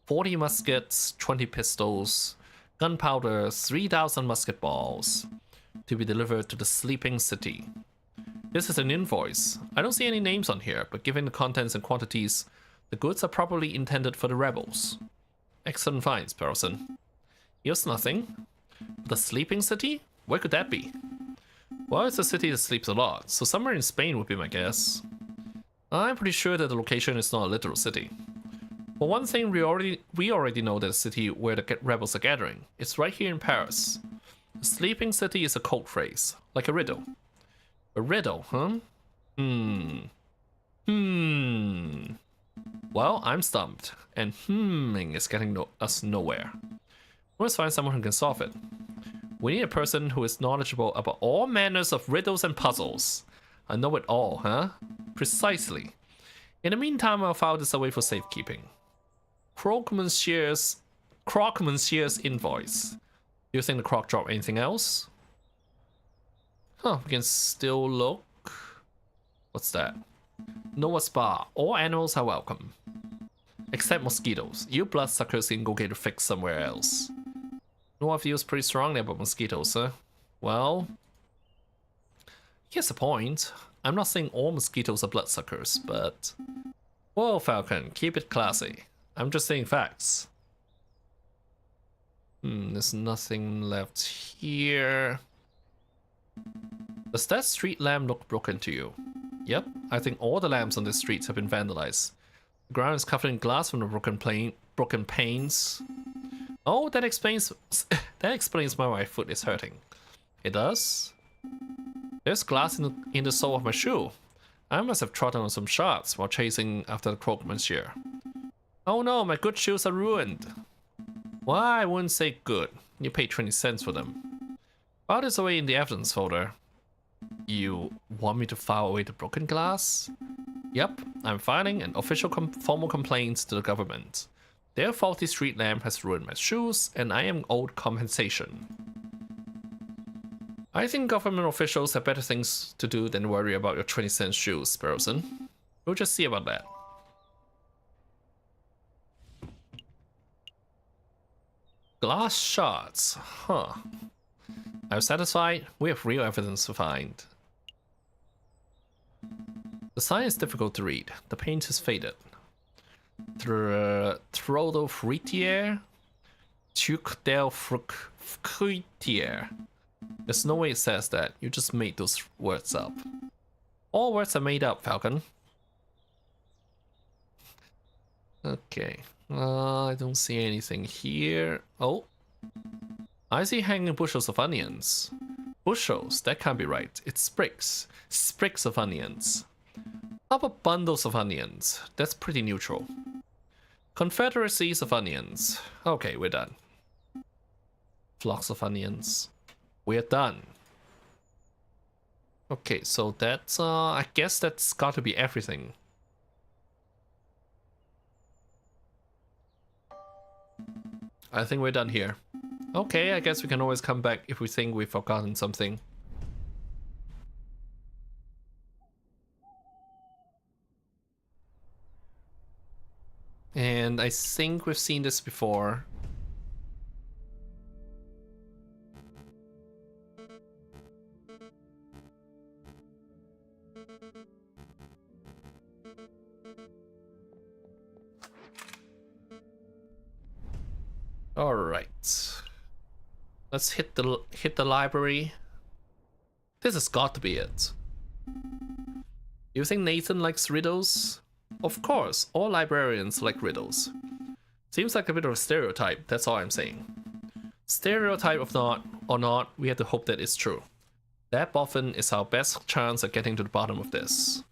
40 muskets, 20 pistols, gunpowder, 3,000 musket balls, to be delivered to the sleeping city. This is an invoice. I don't see any names on here, but given the contents and quantities, the goods are probably intended for the rebels. Excellent finds, Sparrowson. Here's nothing. The sleeping city? Where could that be? Well, it's a city that sleeps a lot, so somewhere in Spain would be my guess. I'm pretty sure that the location is not a literal city. For one thing, we already know that the city where the rebels are gathering. It's right here in Paris. The sleeping city is a code phrase, like a riddle. A riddle, huh? Well, I'm stumped, and is getting us nowhere. Let's find someone who can solve it. We need a person who is knowledgeable about all manners of riddles and puzzles. I know it all, huh? Precisely. In the meantime, I'll file this away for safekeeping. Croque-Monsieur's invoice. Do you think the croc dropped anything else? Huh, we can still look. What's that? Noah Spa. All animals are welcome. Except mosquitoes. You bloodsuckers can go get it fixed somewhere else. Noah feels pretty strongly about mosquitoes, huh? Well, here's the point. I'm not saying all mosquitoes are bloodsuckers, but... Whoa, Falcon, keep it classy. I'm just saying facts. There's nothing left here. Does that street lamp look broken to you? Yep, I think all the lamps on the streets have been vandalized. The ground is covered in glass from the broken panes. Oh, that explains why my foot is hurting. It does? There's glass in the sole of my shoe. I must have trodden on some shards while chasing after the Croque-Monsieur. Oh no, my good shoes are ruined. Well, I wouldn't say good. You paid 20 cents for them. File this away in the evidence folder. You want me to file away the broken glass? Yep, I'm filing an official formal complaint to the government. Their faulty street lamp has ruined my shoes, and I am owed compensation. I think government officials have better things to do than worry about your 20-cent shoes, Sparrowson. We'll just see about that. Glass shards, huh. I'm satisfied. We have real evidence to find. The sign is difficult to read. The paint is faded. Trodo fruitier? Tuc del fruitier. There's no way it says that. You just made those words up. All words are made up, Falcon. Okay. I don't see anything here. Oh. I see hanging bushels of onions. Bushels? That can't be right. It's sprigs. Sprigs of onions. How about bundles of onions? That's pretty neutral. Confederacies of onions. Okay, we're done. Flocks of onions. We're done. Okay, so that's, I guess that's got to be everything. I think we're done here. Okay, I guess we can always come back if we think we've forgotten something. And I think we've seen this before. All right. Let's hit the library. This has got to be it. You think Nathan likes riddles? Of course, all librarians like riddles. Seems like a bit of a stereotype, that's all I'm saying. Stereotype or not, we have to hope that it's true. That boffin is our best chance at getting to the bottom of this.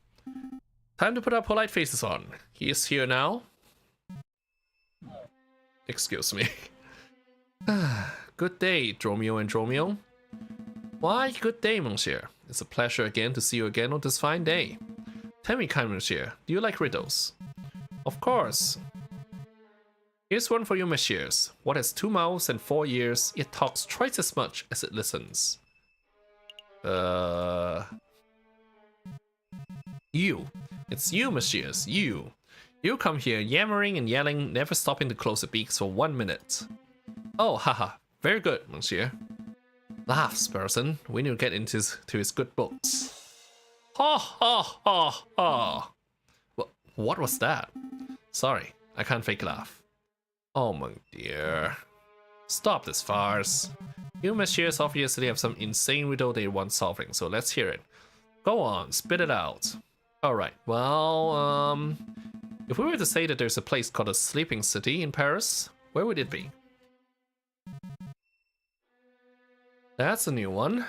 Time to put our polite faces on. He is here now. Excuse me. Good day, Dromio and Dromio. Why, good day, monsieur. It's a pleasure again to see you again on this fine day. Tell me, kind monsieur, do you like riddles? Of course. Here's one for you, messieurs. What has 2 mouths and 4 ears, yet talks twice as much as it listens? You. It's you, messieurs, you. You come here yammering and yelling, never stopping to close the beaks for 1 minute. Oh, haha. Very good, monsieur. Laughs, person. We need to get into his good books. Ha ha ha ha. What was that? Sorry, I can't fake laugh. Oh my dear. Stop this farce. You messieurs obviously have some insane riddle they want solving, so let's hear it. Go on, spit it out. Alright, well, if we were to say that there's a place called a Sleeping City in Paris, where would it be? That's a new one.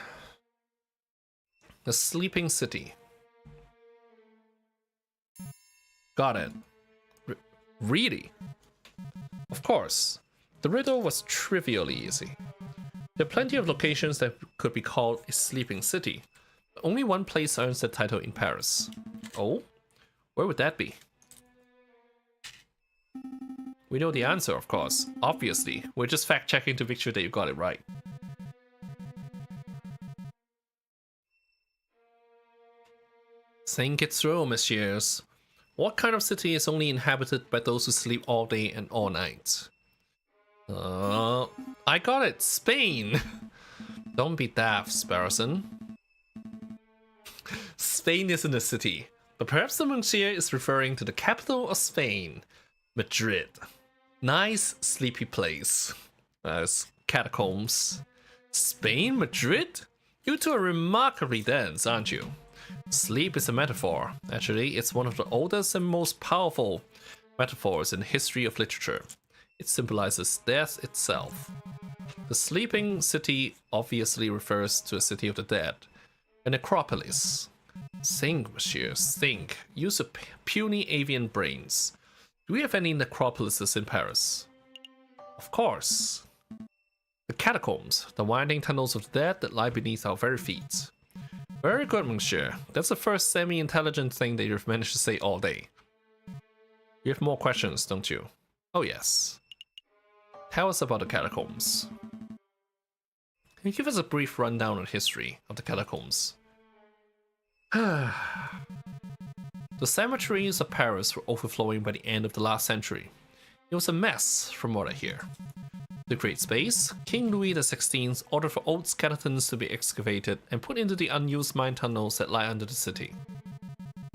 The Sleeping City. Got it. Really? Of course. The riddle was trivially easy. There are plenty of locations that could be called a sleeping city. But only one place earns that title in Paris. Oh? Where would that be? We know the answer, of course. Obviously. We're just fact-checking to make sure that you got it right. Think it through, messieurs. What kind of city is only inhabited by those who sleep all day and all night? I got it! Spain! Don't be daft, Sparrowson. Spain isn't a city, but perhaps the monsieur is referring to the capital of Spain, Madrid. Nice, sleepy place. Catacombs. Spain? Madrid? You two are remarkably dense, aren't you? Sleep is a metaphor. Actually, it's one of the oldest and most powerful metaphors in the history of literature. It symbolizes death itself. The sleeping city obviously refers to a city of the dead, a necropolis. Think, messieurs, think. Use your puny avian brains. Do we have any necropolises in Paris? Of course. The catacombs, the winding tunnels of the dead that lie beneath our very feet. Very good, monsieur. That's the first semi-intelligent thing that you've managed to say all day. You have more questions, don't you? Oh yes. Tell us about the catacombs. Can you give us a brief rundown of the history of the catacombs? The cemeteries of Paris were overflowing by the end of the last century. It was a mess, from what I hear. To create space, King Louis XVI ordered for old skeletons to be excavated and put into the unused mine tunnels that lie under the city.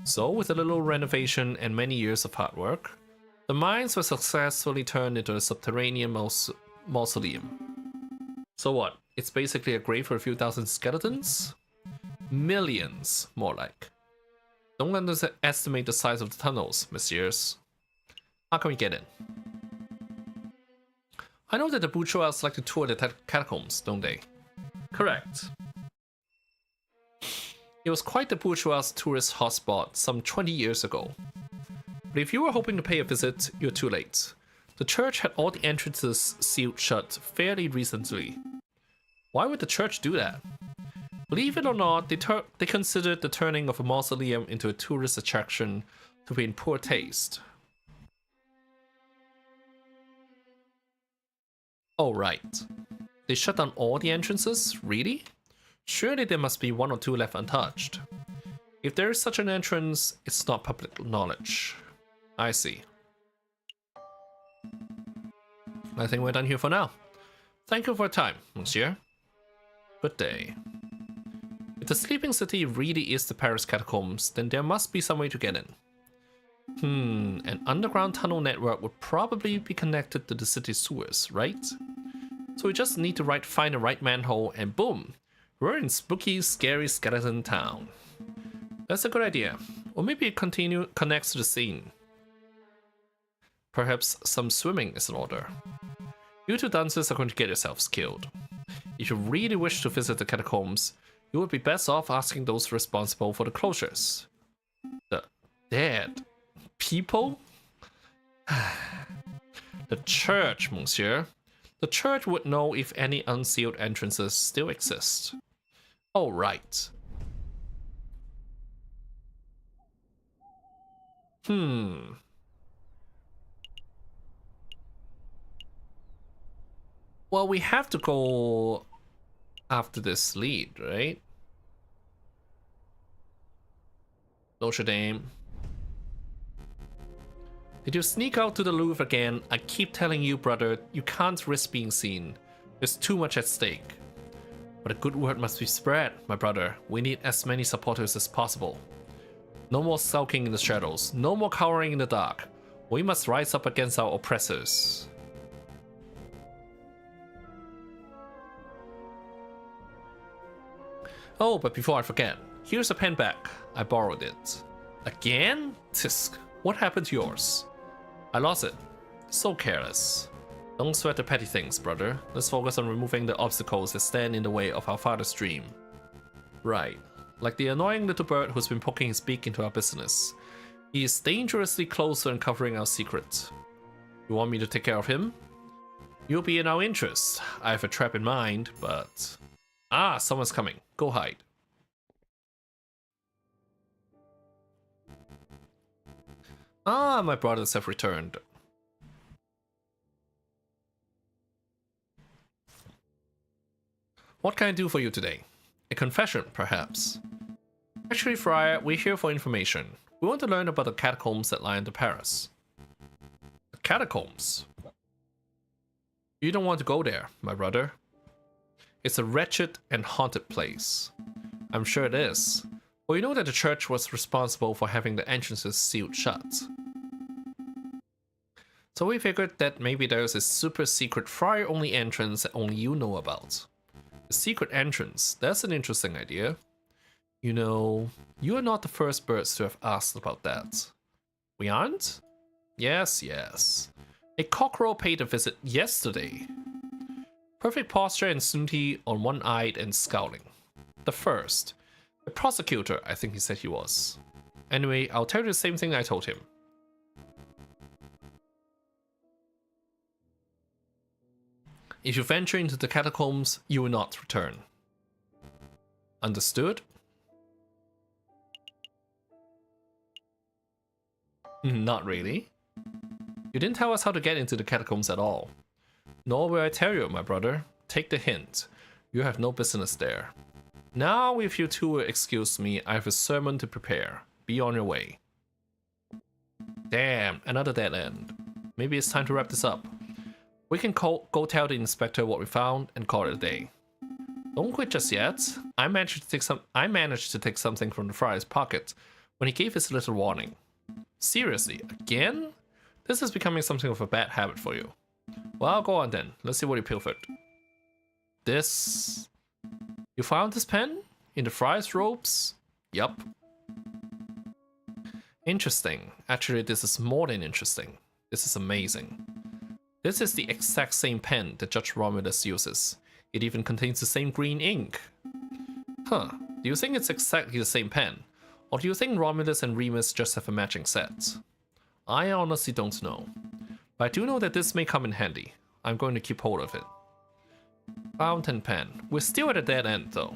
So, with a little renovation and many years of hard work, the mines were successfully turned into a subterranean mausoleum. So what? It's basically a grave for a few thousand skeletons? Millions, more like. Don't underestimate the size of the tunnels, messieurs. How can we get in? I know that the bourgeois like to tour the catacombs, don't they? Correct. It was quite the bourgeois tourist hotspot some 20 years ago. But if you were hoping to pay a visit, you're too late. The church had all the entrances sealed shut fairly recently. Why would the church do that? Believe it or not, they considered the turning of a mausoleum into a tourist attraction to be in poor taste. Oh right. They shut down all the entrances? Really? Surely there must be 1 or 2 left untouched. If there is such an entrance, it's not public knowledge. I see. I think we're done here for now. Thank you for your time, monsieur. Good day. If the sleeping city really is the Paris catacombs, then there must be some way to get in. An underground tunnel network would probably be connected to the city's sewers, right? So we just need to find the right manhole and boom! We're in spooky, scary skeleton town. That's a good idea. Or maybe it connects to the scene. Perhaps some swimming is in order. You two dunces are going to get yourselves killed. If you really wish to visit the catacombs, you would be best off asking those responsible for the closures. The dead people? The church, monsieur. The church would know if any unsealed entrances still exist. Oh, right. Well, we have to go after this lead, right? Notre Dame. Did you sneak out to the Louvre again? I keep telling you, brother, you can't risk being seen. There's too much at stake. But a good word must be spread, my brother. We need as many supporters as possible. No more sulking in the shadows. No more cowering in the dark. We must rise up against our oppressors. Oh, but before I forget, here's a pen back. I borrowed it. Again? Tisk, what happened to yours? I lost it. So careless. Don't sweat the petty things, brother. Let's focus on removing the obstacles that stand in the way of our father's dream. Right. Like the annoying little bird who's been poking his beak into our business. He is dangerously close to uncovering our secret. You want me to take care of him? You'll be in our interest. I have a trap in mind, but... Ah, someone's coming. Go hide. Ah, my brothers have returned. What can I do for you today? A confession, perhaps? Actually, Friar, we're here for information. We want to learn about the catacombs that lie under Paris. The catacombs? You don't want to go there, my brother. It's a wretched and haunted place. I'm sure it is. Well, you know that the church was responsible for having the entrances sealed shut. So we figured that maybe there's a super secret friar-only entrance that only you know about. A secret entrance, that's an interesting idea. You know, you are not the first birds to have asked about that. We aren't? Yes, yes. A cockerel paid a visit yesterday. Perfect posture and snooty on one-eyed and scowling. The first. A prosecutor, I think he said he was. Anyway, I'll tell you the same thing I told him. If you venture into the catacombs, you will not return. Understood? Not really. You didn't tell us how to get into the catacombs at all. Nor will I tell you, my brother. Take the hint. You have no business there. Now, if you two will excuse me, I have a sermon to prepare. Be on your way. Damn, another dead end. Maybe it's time to wrap this up. We can go tell the inspector what we found and call it a day. Don't quit just yet. I managed to take something from the friar's pocket when he gave his little warning. Seriously, again? This is becoming something of a bad habit for you. Well, go on then. Let's see what you pilfered. This... You found this pen? In the friar's robes? Yup. Interesting. Actually, this is more than interesting. This is amazing. This is the exact same pen that Judge Romulus uses. It even contains the same green ink. Huh, do you think it's exactly the same pen? Or do you think Romulus and Remus just have a matching set? I honestly don't know. But I do know that this may come in handy. I'm going to keep hold of it. Fountain pen. We're still at a dead end though.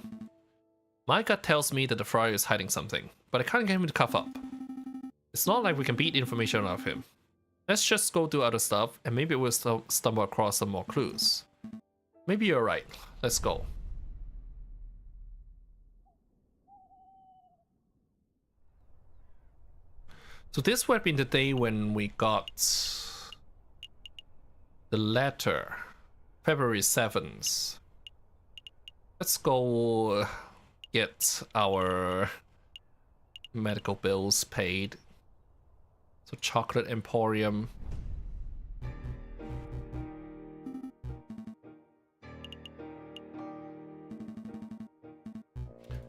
My gut tells me that the Friar is hiding something, but I can't get him to cough up. It's not like we can beat information out of him. Let's just go do other stuff, and maybe we'll stumble across some more clues. Maybe you're right. Let's go. So this would have been the day when we got the letter. February 7th. Let's go get our medical bills paid. So Chocolate Emporium.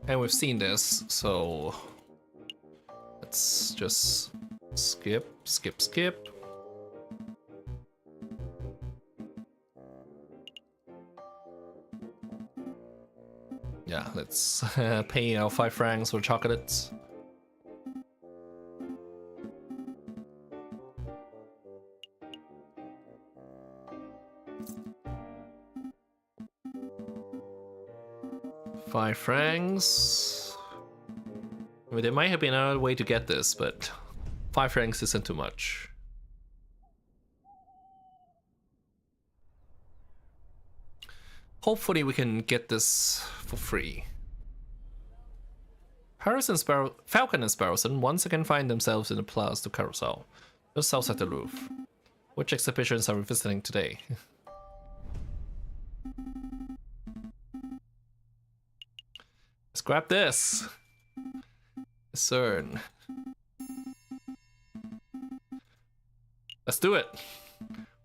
And we've seen this, so let's just skip. Yeah, let's pay our 5 francs for chocolates. £5. I mean, there might have been another way to get this, but 5 francs isn't too much. Hopefully we can get this for free. Falcon and Sparrowson once again find themselves in the Place du Carousel, just outside the Louvre. Which exhibitions are we visiting today? Let's grab this! CERN. Let's do it!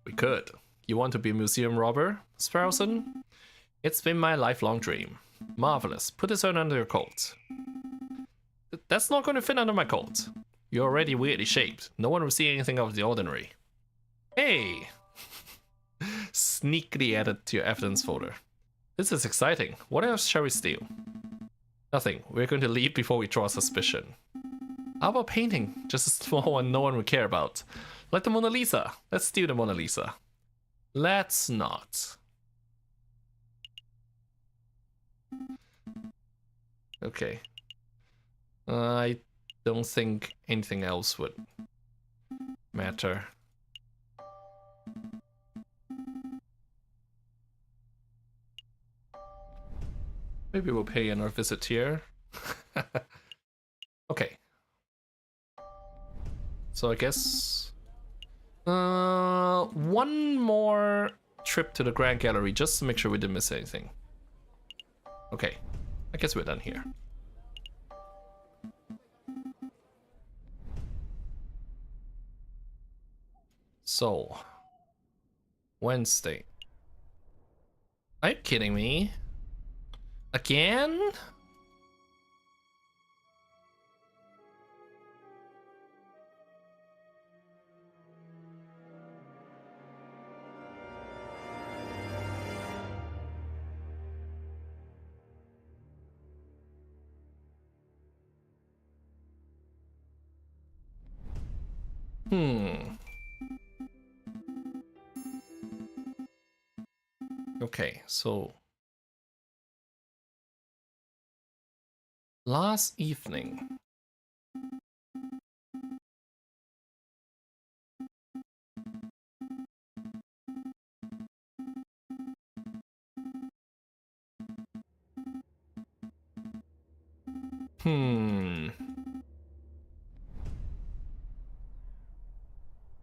We could. You want to be a museum robber, Sparrowson? It's been my lifelong dream. Marvelous. Put this on under your coat. That's not going to fit under my coat. You're already weirdly shaped. No one will see anything out of the ordinary. Hey! Sneakily added to your evidence folder. This is exciting. What else shall we steal? Nothing. We're going to leave before we draw suspicion. How about painting? Just a small one no one would care about. Like the Mona Lisa. Let's steal the Mona Lisa. Let's not. Okay. I don't think anything else would matter. Maybe we'll pay another visit here. Okay. So I guess one more trip to the Grand Gallery just to make sure we didn't miss anything. Okay, I guess we're done here. So, Wednesday. Are you kidding me? Again? Okay, so last evening.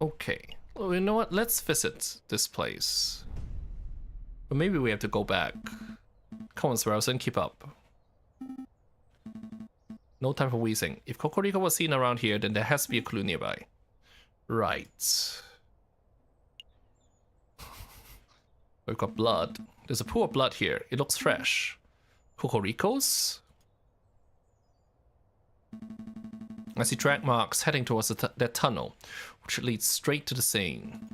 Okay. Well, you know what? Let's visit this place. But maybe we have to go back. Come on, Sparrowson, keep up. No time for wheezing. If Cocorico was seen around here, then there has to be a clue nearby. Right. We've got blood. There's a pool of blood here. It looks fresh. Cocorico's? I see track marks heading towards that tunnel, which leads straight to the scene.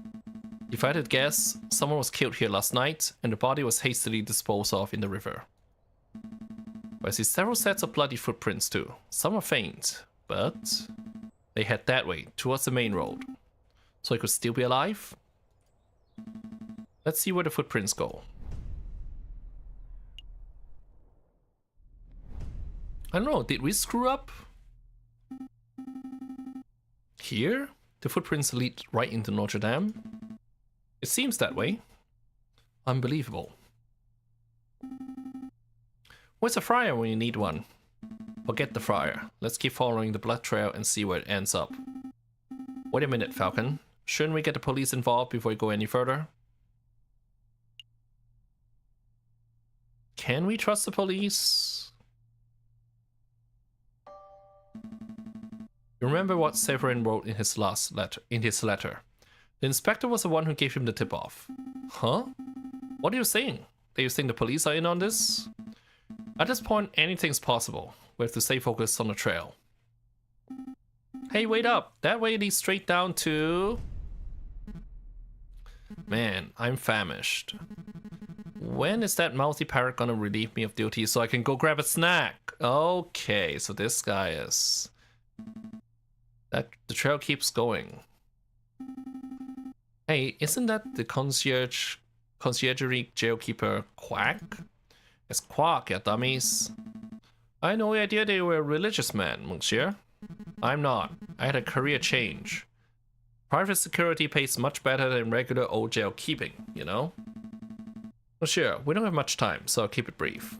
If I had to guess, someone was killed here last night, and the body was hastily disposed of in the river. I see several sets of bloody footprints too. Some are faint, but they head that way, towards the main road. So he could still be alive? Let's see where the footprints go. I don't know, did we screw up? Here? The footprints lead right into Notre Dame? It seems that way. Unbelievable. Where's a friar when you need one? Forget the friar. Let's keep following the blood trail and see where it ends up. Wait a minute, Falcon. Shouldn't we get the police involved before we go any further? Can we trust the police? You remember what Severin wrote in his letter. The inspector was the one who gave him the tip-off. Huh? What are you saying? Do you think the police are in on this? At this point, anything's possible. We have to stay focused on the trail. Hey, wait up! That way leads straight down to... Man, I'm famished. When is that mouthy parrot gonna relieve me of duty so I can go grab a snack? Okay, so this guy is... The trail keeps going. Hey, isn't that the conciergerie jailkeeper Quack? It's Quack, yeah, dummies. I had no idea they were a religious man, monsieur. I'm not. I had a career change. Private security pays much better than regular old jail keeping, you know? Monsieur, we don't have much time, so I'll keep it brief.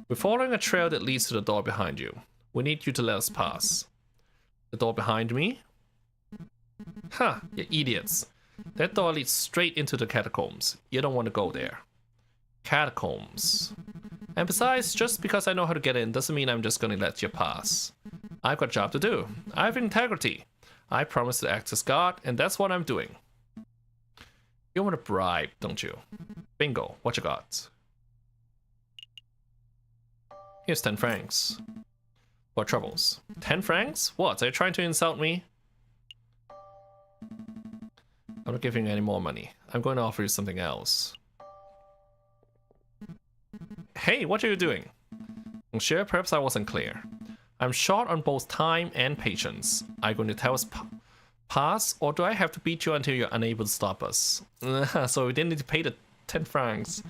We're following a trail that leads to the door behind you. We need you to let us pass. The door behind me? Ha, you idiots. That door leads straight into the catacombs. You don't want to go there. Catacombs. And besides, just because I know how to get in doesn't mean I'm just gonna let you pass. I've got a job to do. I have integrity. I promise to act as God, and that's what I'm doing. You want a bribe, don't you? Bingo, what you got? Here's 10 francs. What troubles? 10 francs? What, are you trying to insult me? I'm not giving you any more money. I'm going to offer you something else. Hey, what are you doing? Monsieur, perhaps I wasn't clear. I'm short on both time and patience. Are you going to tell us pass, or do I have to beat you until you're unable to stop us? So we didn't need to pay the 10 francs.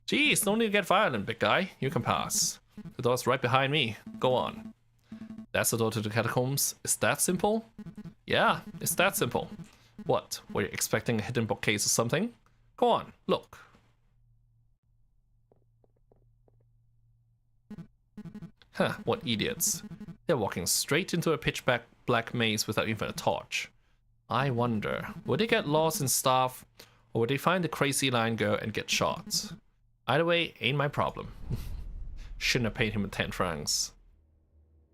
Jeez, no need to get violent, big guy. You can pass. The door's right behind me. Go on. That's the door to the catacombs. Is that simple? Yeah, it's that simple. What, were you expecting a hidden bookcase or something? Go on, look. Huh, what idiots. They're walking straight into a pitch black maze without even a torch. I wonder, would they get lost in stuff, or would they find the crazy lion girl and get shot? Either way, ain't my problem. Shouldn't have paid him 10 francs.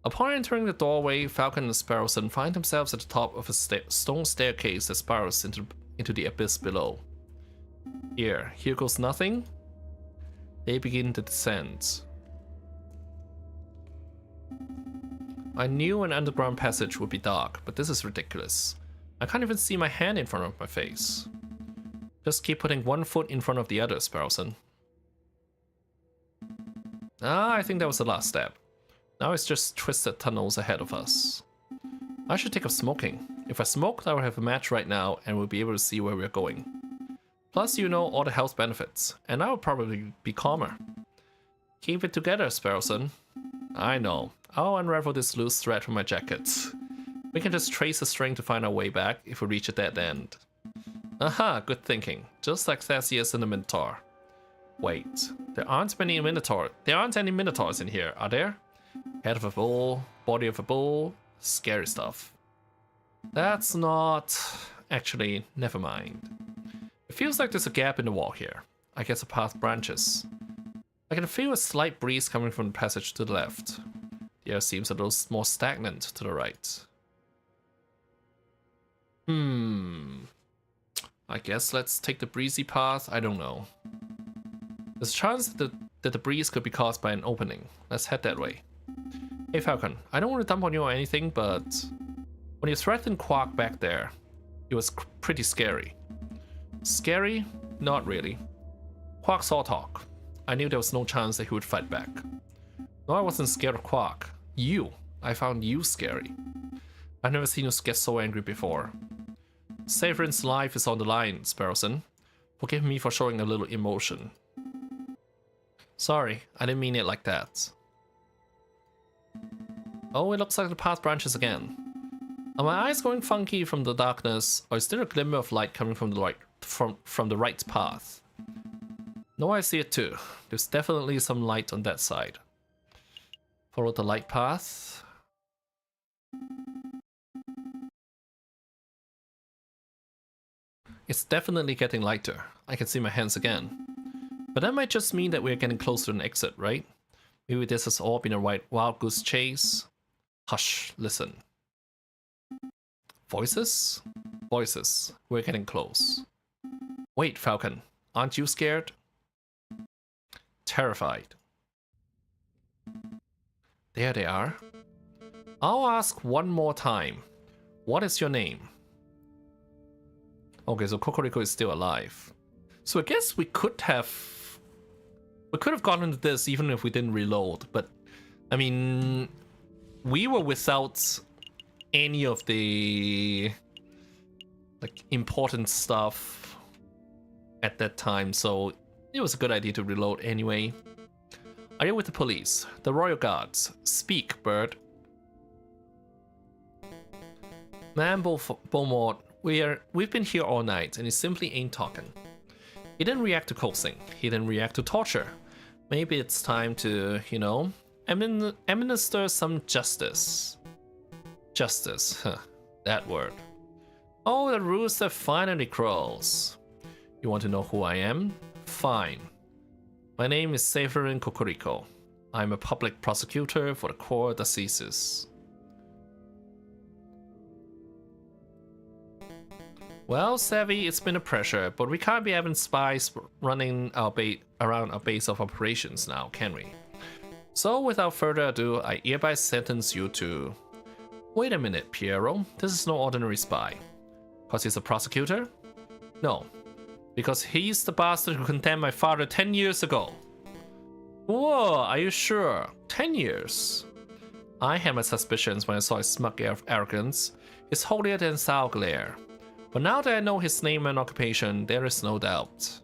Upon entering the doorway, Falcon and Sparrowson find themselves at the top of a stone staircase that spirals into the abyss below. Here goes nothing. They begin the descent. I knew an underground passage would be dark, but this is ridiculous. I can't even see my hand in front of my face. Just keep putting one foot in front of the other, Sparrowson. Ah, I think that was the last step. Now it's just twisted tunnels ahead of us. I should take up smoking. If I smoked, I would have a match right now and we'll be able to see where we're going. Plus, you know all the health benefits, and I will probably be calmer. Keep it together, Sparrowson. I know. I'll unravel this loose thread from my jacket. We can just trace the string to find our way back if we reach a dead end. Aha, good thinking. Just like Theseus and the Minotaur. Wait, there aren't any Minotaurs in here, are there? Head of a bull, body of a bull, scary stuff. That's not... Actually, never mind. It feels like there's a gap in the wall here. I guess a path branches. I can feel a slight breeze coming from the passage to the left. The air seems a little more stagnant to the right. I guess let's take the breezy path, I don't know. There's a chance that the breeze could be caused by an opening. Let's head that way. Hey Falcon, I don't want to dump on you or anything, but when you threatened Quark back there, it was pretty scary. Scary? Not really. Quark saw talk. I knew there was no chance that he would fight back. No, I wasn't scared of Quark. You. I found you scary. I've never seen you get so angry before. Saverin's life is on the line, Sparrowson. Forgive me for showing a little emotion. Sorry, I didn't mean it like that. Oh, it looks like the path branches again. Are my eyes going funky from the darkness, or is there a glimmer of light coming from the right path? No, I see it too. There's definitely some light on that side. Follow the light path. It's definitely getting lighter. I can see my hands again. But that might just mean that we're getting close to an exit, right? Maybe this has all been a wild goose chase. Hush, listen. Voices? Voices. We're getting close. Wait, Falcon. Aren't you scared? Terrified. There they are. I'll ask one more time. What is your name? Okay, so Kokoriko is still alive. So I guess we could have gotten into this even if we didn't reload, but I mean, we were without any of the like important stuff at that time, so it was a good idea to reload anyway. Are you with the police? The Royal Guards? Speak, bird. Man, Beaumont, we've been here all night and he simply ain't talking. He didn't react to coaxing. He didn't react to torture. Maybe it's time to, you know, administer some justice. Justice, huh, that word. Oh, the rooster finally crows. You want to know who I am? Fine. My name is Severin Kokoriko. I'm a public prosecutor for the Corps d'Assises. Well, Savvy, it's been a pleasure, but we can't be having spies running around our base of operations now, can we? So, without further ado, I hereby sentence you to... Wait a minute, Piero. This is no ordinary spy. Because he's a prosecutor? No. Because he's the bastard who condemned my father 10 years ago. Whoa, are you sure? 10 years? I had my suspicions when I saw his smug air of arrogance, his holier-than-thou glare. But now that I know his name and occupation, there is no doubt.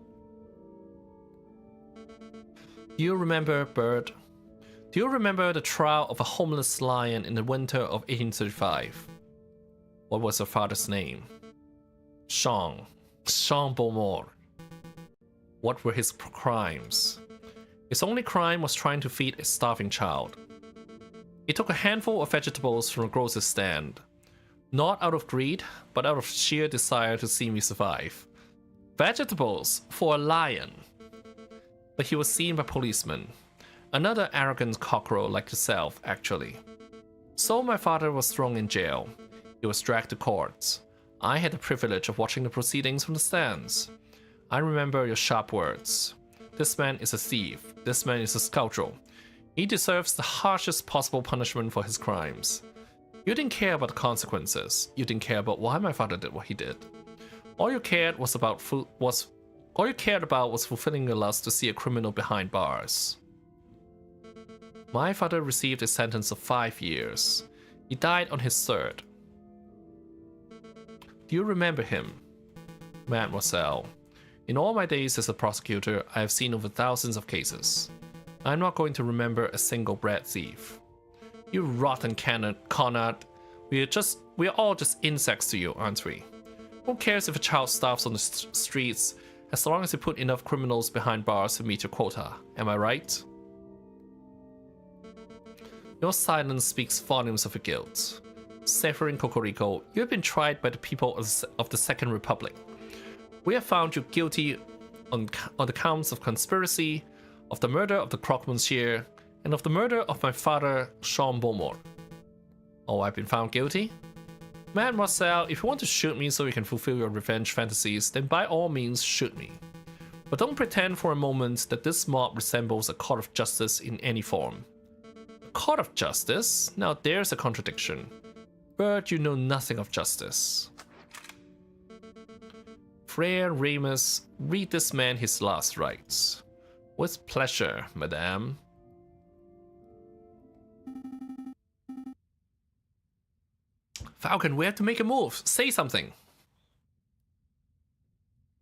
Do you remember, Bird? Do you remember the trial of a homeless lion in the winter of 1835? What was your father's name? Jean Beaumont. What were his crimes? His only crime was trying to feed a starving child. He took a handful of vegetables from a grocer's stand. Not out of greed, but out of sheer desire to see me survive. Vegetables for a lion. But he was seen by policemen. Another arrogant cockerel like yourself, actually. So my father was thrown in jail. He was dragged to court. I had the privilege of watching the proceedings from the stands. I remember your sharp words. This man is a thief. This man is a scoundrel. He deserves the harshest possible punishment for his crimes. You didn't care about the consequences. You didn't care about why my father did what he did. All you cared about was fulfilling your lust to see a criminal behind bars. My father received a sentence of 5 years. He died on his third. Do you remember him? Mademoiselle, in all my days as a prosecutor, I have seen over thousands of cases. I'm not going to remember a single bread thief. You rotten Conrad. We're all just insects to you, aren't we? Who cares if a child starves on the streets, as long as you put enough criminals behind bars to meet your quota, am I right? Your silence speaks volumes of your guilt. Severin Kokoriko, you have been tried by the people of the Second Republic. We have found you guilty on the counts of conspiracy, of the murder of the Croque Monsieur, and of the murder of my father, Jean Beaumont. Oh, I've been found guilty? Mademoiselle, if you want to shoot me so you can fulfill your revenge fantasies, then by all means shoot me. But don't pretend for a moment that this mob resembles a court of justice in any form. A court of justice? Now there's a contradiction. But you know nothing of justice. Frere Remus, read this man his last rites. With pleasure, madame. Falcon, we have to make a move. Say something.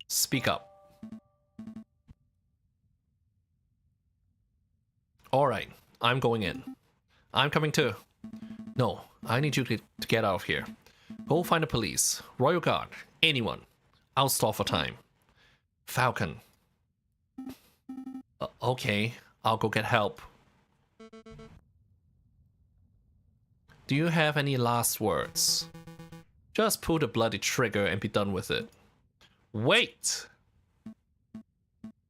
Speak up. Alright, I'm going in. I'm coming too. No, I need you to get out of here. Go find the police, Royal Guard, anyone. I'll stall for time. Falcon. Okay, I'll go get help. Do you have any last words? Just pull the bloody trigger and be done with it. Wait!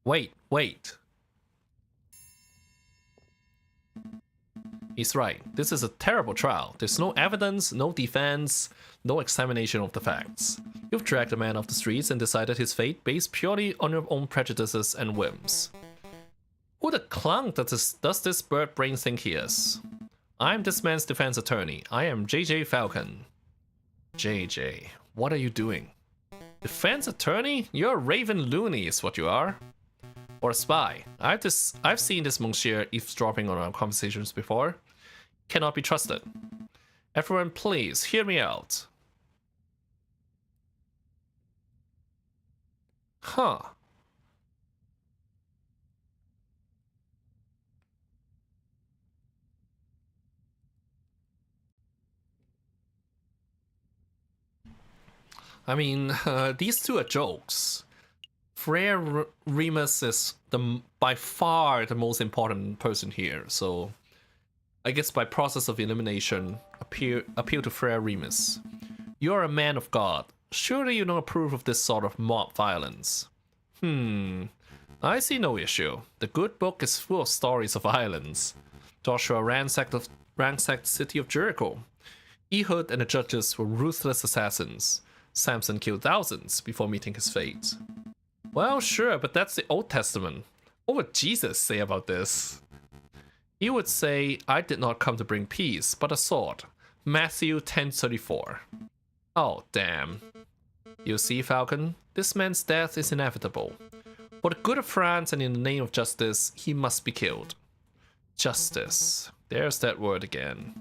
Wait. He's right. This is a terrible trial. There's no evidence, no defense, no examination of the facts. You've dragged a man off the streets and decided his fate based purely on your own prejudices and whims. Who the clunk does this bird brain think he is? I'm this man's defense attorney. I am JJ Falcon. JJ, what are you doing? Defense attorney? You're a raven loony is what you are. Or a spy. I've seen this monsieur eavesdropping on our conversations before. Cannot be trusted. Everyone, please hear me out. Huh. I mean, these two are jokes. Frere Remus is by far the most important person here, so I guess by process of elimination, appeal to Frere Remus. You're a man of God. Surely you don't approve of this sort of mob violence. I see no issue. The good book is full of stories of violence. Joshua ransacked the city of Jericho. Ehud and the judges were ruthless assassins. Samson killed thousands before meeting his fate. Well, sure, but that's the Old Testament. What would Jesus say about this? He would say, I did not come to bring peace, but a sword. Matthew 10:34. Oh, damn. You see, Falcon, this man's death is inevitable. For the good of France and in the name of justice, he must be killed. Justice. There's that word again.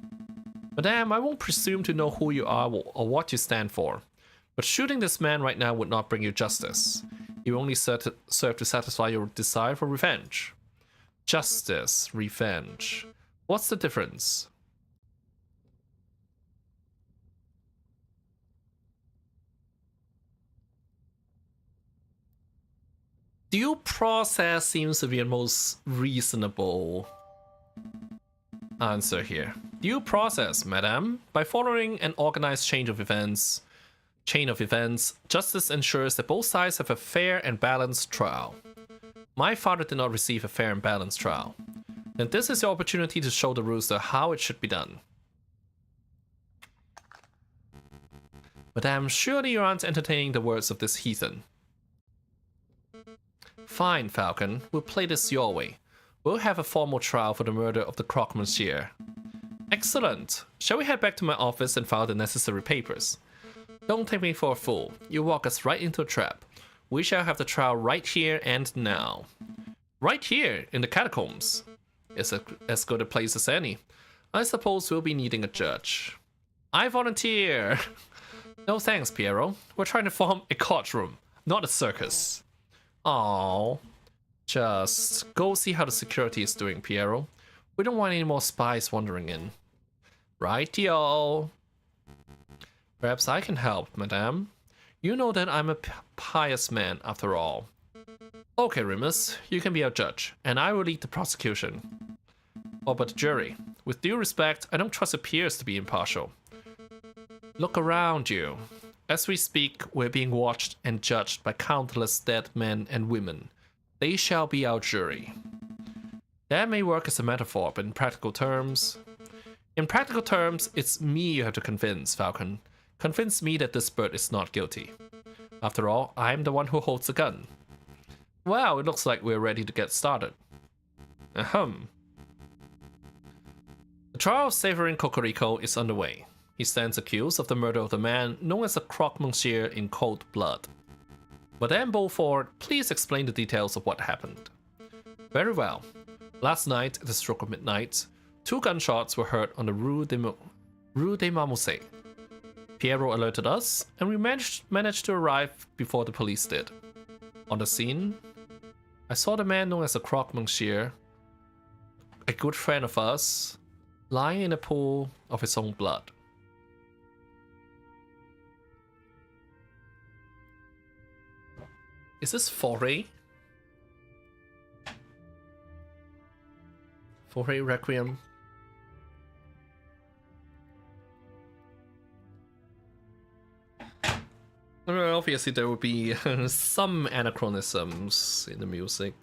Madame, I won't presume to know who you are or what you stand for, but shooting this man right now would not bring you justice. You only serve to satisfy your desire for revenge. Justice, revenge. What's the difference? Due process seems to be the most reasonable answer here. Due process, madame. By following an organized chain of events, justice ensures that both sides have a fair and balanced trial. My father did not receive a fair and balanced trial. And this is your opportunity to show the rooster how it should be done. Madame, surely you aren't entertaining the words of this heathen. Fine, Falcon. We'll play this your way. We'll have a formal trial for the murder of the croque monsieur. Excellent. Shall we head back to my office and file the necessary papers? Don't take me for a fool. You walk us right into a trap. We shall have the trial right here and now. Right here, in the catacombs. It's as good a place as any. I suppose we'll be needing a judge. I volunteer! No thanks, Piero. We're trying to form a courtroom, not a circus. Aww. Just go see how the security is doing, Piero. We don't want any more spies wandering in. Right-yo. Perhaps I can help, madame. You know that I'm a pious man, after all. Okay, Remus, you can be our judge, and I will lead the prosecution. Oh, but the jury. With due respect, I don't trust the peers to be impartial. Look around you. As we speak, we're being watched and judged by countless dead men and women. They shall be our jury. That may work as a metaphor, but in practical terms... it's me you have to convince, Falcon. Convince me that this bird is not guilty. After all, I'm the one who holds the gun. Well, it looks like we're ready to get started. Ahem. The trial of Severin Cocorico is underway. He stands accused of the murder of the man known as the Croque Monsieur in cold blood. Madame Beaufort, please explain the details of what happened. Very well. Last night, at the stroke of midnight, 2 gunshots were heard on the Rue des Marmousets. Pierrot alerted us, and we managed to arrive before the police did. On the scene, I saw the man known as the Croque Monsieur, a good friend of us, lying in a pool of his own blood. Is this Foray? Foray Requiem? Obviously there will be some anachronisms in the music.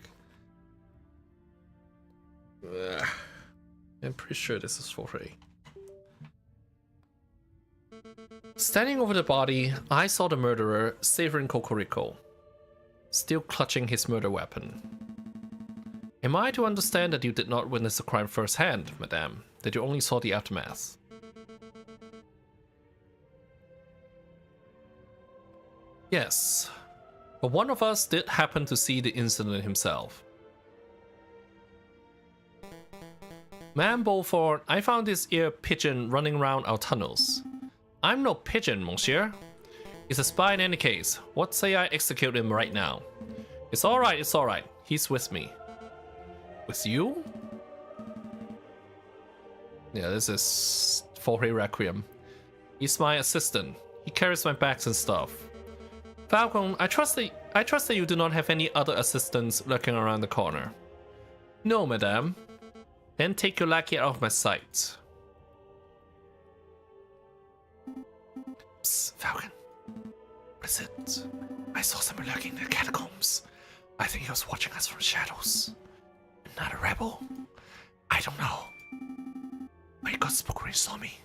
I'm pretty sure this is Foray. Standing over the body, I saw the murderer, savoring Cocorico, still clutching his murder weapon. Am I to understand that you did not witness the crime firsthand, madame? That you only saw the aftermath? Yes, but one of us did happen to see the incident himself. Ma'am Beaufort, I found this ear pigeon running around our tunnels. I'm no pigeon, monsieur. He's a spy in any case. What say I execute him right now? It's alright. He's with me. With you? Yeah, this is Foray Requiem. He's my assistant. He carries my bags and stuff. Falcon, I trust that you do not have any other assistants lurking around the corner. No, madame. Then take your lackey out of my sight. Psst, Falcon. What is it? I saw someone lurking in the catacombs. I think he was watching us from shadows. Not a rebel? I don't know. But he got spooked when he saw me.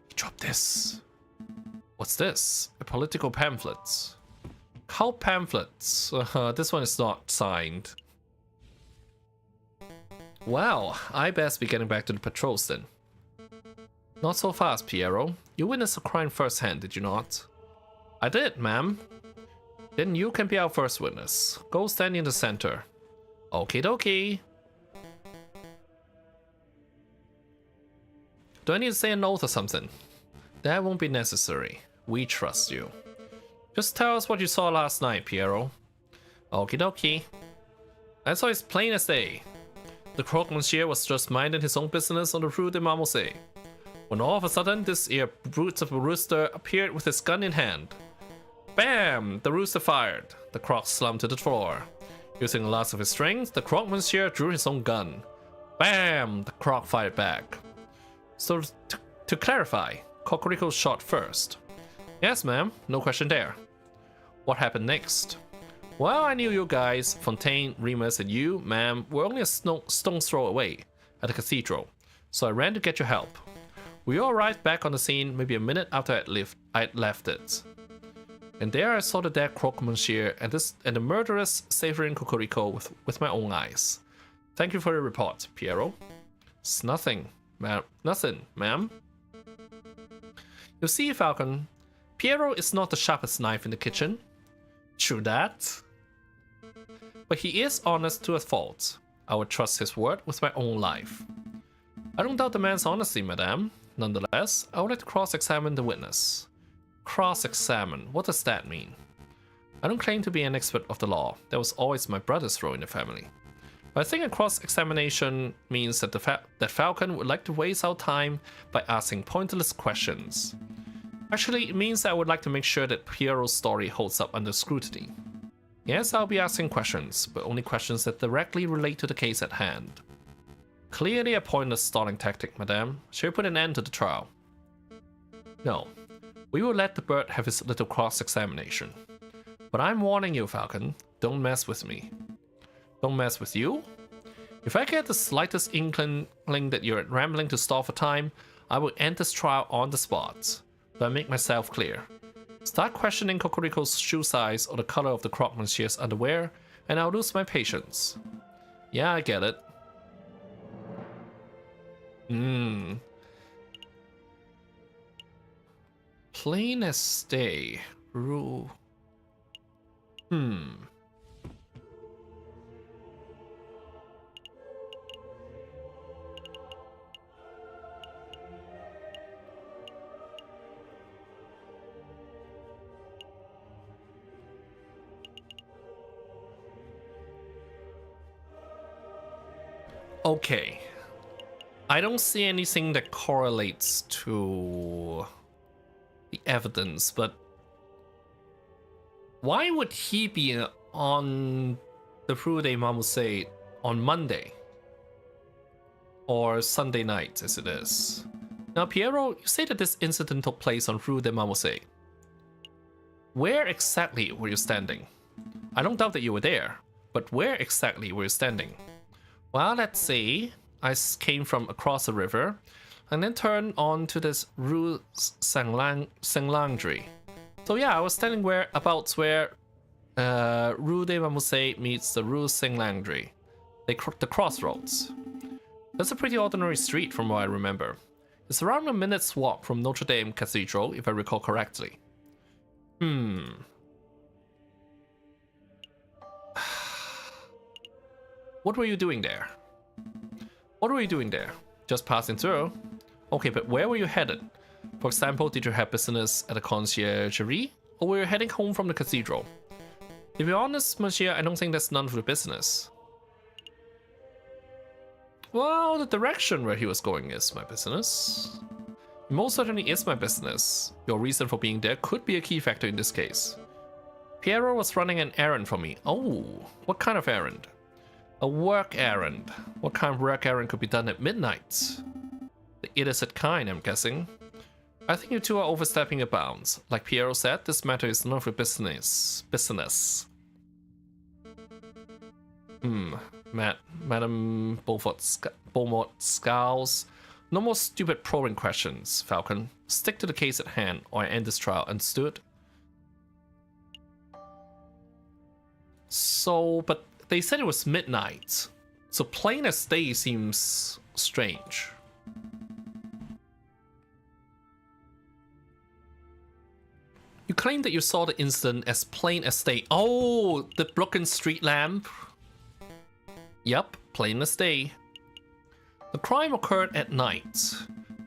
He dropped this. What's this? A political pamphlet. Cult pamphlets. This one is not signed. Well, I best be getting back to the patrols then. Not so fast, Pierrot. You witnessed the crime firsthand, did you not? I did, ma'am. Then you can be our first witness. Go stand in the center. Okie dokie. Do I need to say an oath or something? That won't be necessary. We trust you. Just tell us what you saw last night, Pierrot. Okie dokie. I saw it plain as day. The Croque Monsieur was just minding his own business on the Rue des Marmousets, when all of a sudden this here brute of a rooster appeared with his gun in hand. Bam! The rooster fired. The Croque slumped to the floor. Using the last of his strength, the Croque Monsieur drew his own gun. Bam! The Croque fired back. So, to clarify, Cocorico shot first. Yes, ma'am. No question there. What happened next? Well, I knew you guys, Fontaine, Remus, and you, ma'am, were only a stone's throw away at the cathedral, so I ran to get your help. We all arrived back on the scene maybe a minute after I'd left it. And there I saw the dead Croque Monsieur and the murderous savoring Cocorico with my own eyes. Thank you for your report, Pierrot. It's nothing, ma'am. Nothing, ma'am. You see, Falcon, Pierrot is not the sharpest knife in the kitchen. True that. But he is honest to a fault. I would trust his word with my own life. I don't doubt the man's honesty, madame. Nonetheless, I would like to cross-examine the witness. Cross-examine, what does that mean? I don't claim to be an expert of the law. That was always my brother's role in the family. But I think a cross-examination means that that Falcon would like to waste our time by asking pointless questions. Actually, it means that I would like to make sure that Pierrot's story holds up under scrutiny. Yes, I'll be asking questions, but only questions that directly relate to the case at hand. Clearly a pointless stalling tactic, madame. Shall we put an end to the trial? No. We will let the bird have his little cross-examination. But I'm warning you, Falcon, don't mess with me. Don't mess with you? If I get the slightest inkling that you're rambling to stall for time, I will end this trial on the spot. Do I make myself clear? Start questioning Cocorico's shoe size or the color of the Croque Monsieur's underwear, and I'll lose my patience. Yeah, I get it. Plain as day. Rule. Okay. I don't see anything that correlates to the evidence, but why would he be on the Rue des Marmousets on Monday? Or Sunday night, as it is. Now, Piero, you say that this incident took place on Rue des Marmousets. Where exactly were you standing? I don't doubt that you were there, but where exactly were you standing? Well, let's see. I came from across the river, and then turned on to this Rue Saint-Landry. So yeah, I was standing where Rue des Marmousets meets the Rue Saint-Landry. The crossroads. That's a pretty ordinary street from what I remember. It's around a minute's walk from Notre Dame Cathedral, if I recall correctly. What were you doing there? What were you doing there? Just passing through? Okay, but where were you headed? For example, did you have business at the conciergerie? Or were you heading home from the cathedral? To be honest, monsieur, I don't think that's none of the business. Well, the direction where he was going is my business. It most certainly is my business. Your reason for being there could be a key factor in this case. Piero was running an errand for me. Oh, what kind of errand? A work errand. What kind of work errand could be done at midnight? The illicit kind, I'm guessing. I think you two are overstepping your bounds. Like Piero said, this matter is none of your business. Madame Beaumont scowls. No more stupid probing questions, Falcon. Stick to the case at hand, or I end this trial. Understood? So, but they said it was midnight. So plain as day seems strange. You claim that you saw the incident as plain as day. Oh, the broken street lamp. Yup, plain as day. The crime occurred at night.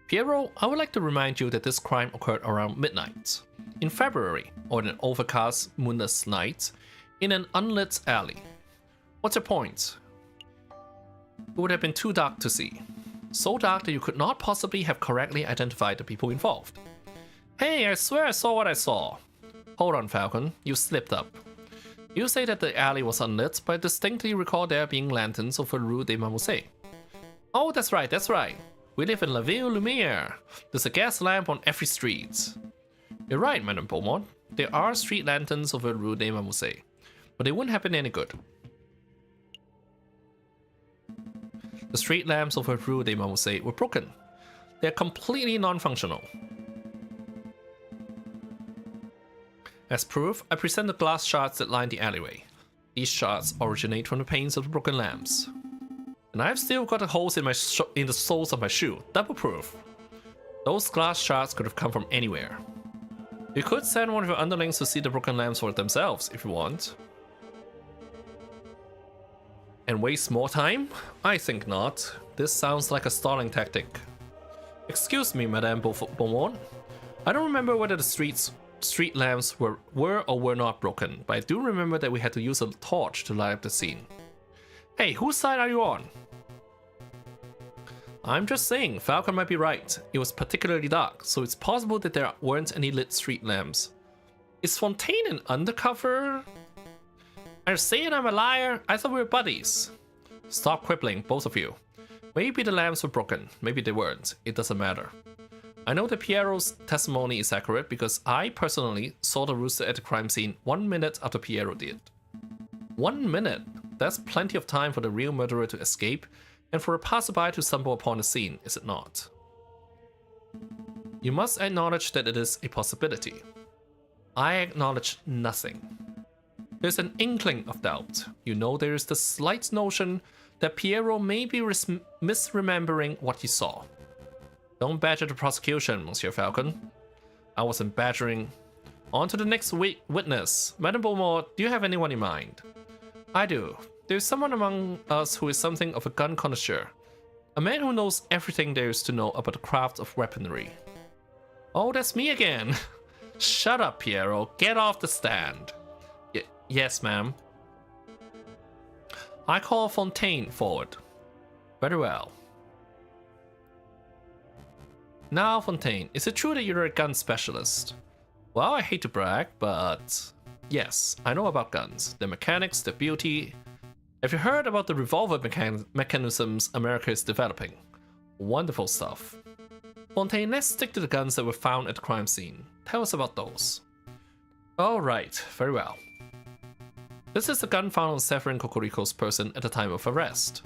Piero, I would like to remind you that this crime occurred around midnight. In February, on an overcast, moonless night, in an unlit alley. What's your point? It would have been too dark to see. So dark that you could not possibly have correctly identified the people involved. Hey, I swear I saw what I saw. Hold on, Falcon. You slipped up. You say that the alley was unlit, but I distinctly recall there being lanterns over Rue des Marmousets. Oh, that's right, that's right. We live in La Ville Lumière. There's a gas lamp on every street. You're right, Madame Beaumont. There are street lanterns over Rue des Marmousets, but they wouldn't have been any good. The street lamps over Rue des Marmousets were broken. They're completely non-functional. As proof, I present the glass shards that line the alleyway. These shards originate from the panes of the broken lamps. And I've still got the holes in the soles of my shoe. Double proof. Those glass shards could have come from anywhere. You could send one of your underlings to see the broken lamps for themselves if you want. And waste more time? I think not. This sounds like a stalling tactic. Excuse me, Madame Beaumont. I don't remember whether the street lamps were or were not broken, but I do remember that we had to use a torch to light up the scene. Hey, whose side are you on? I'm just saying, Falcon might be right. It was particularly dark, so it's possible that there weren't any lit street lamps. Is Fontaine an undercover? Are you saying I'm a liar? I thought we were buddies. Stop quibbling, both of you. Maybe the lamps were broken, maybe they weren't. It doesn't matter. I know that Piero's testimony is accurate because I personally saw the rooster at the crime scene 1 minute after Piero did. 1 minute? That's plenty of time for the real murderer to escape and for a passerby to stumble upon the scene, is it not? You must acknowledge that it is a possibility. I acknowledge nothing. There's an inkling of doubt. You know there is the slight notion that Piero may be misremembering what he saw. Don't badger the prosecution, Monsieur Falcon. I wasn't badgering. On to the next witness. Madame Beaumont, do you have anyone in mind? I do. There is someone among us who is something of a gun connoisseur. A man who knows everything there is to know about the craft of weaponry. Oh, that's me again. Shut up, Piero. Get off the stand. Yes, ma'am. I call Fontaine forward. Very well. Now, Fontaine, is it true that you're a gun specialist? Well, I hate to brag, but yes, I know about guns, their mechanics, their beauty. Have you heard about the revolver mechanisms America is developing? Wonderful stuff. Fontaine, let's stick to the guns that were found at the crime scene. Tell us about those. Alright, very well. This is the gun found on Severin Cocorico's person at the time of arrest.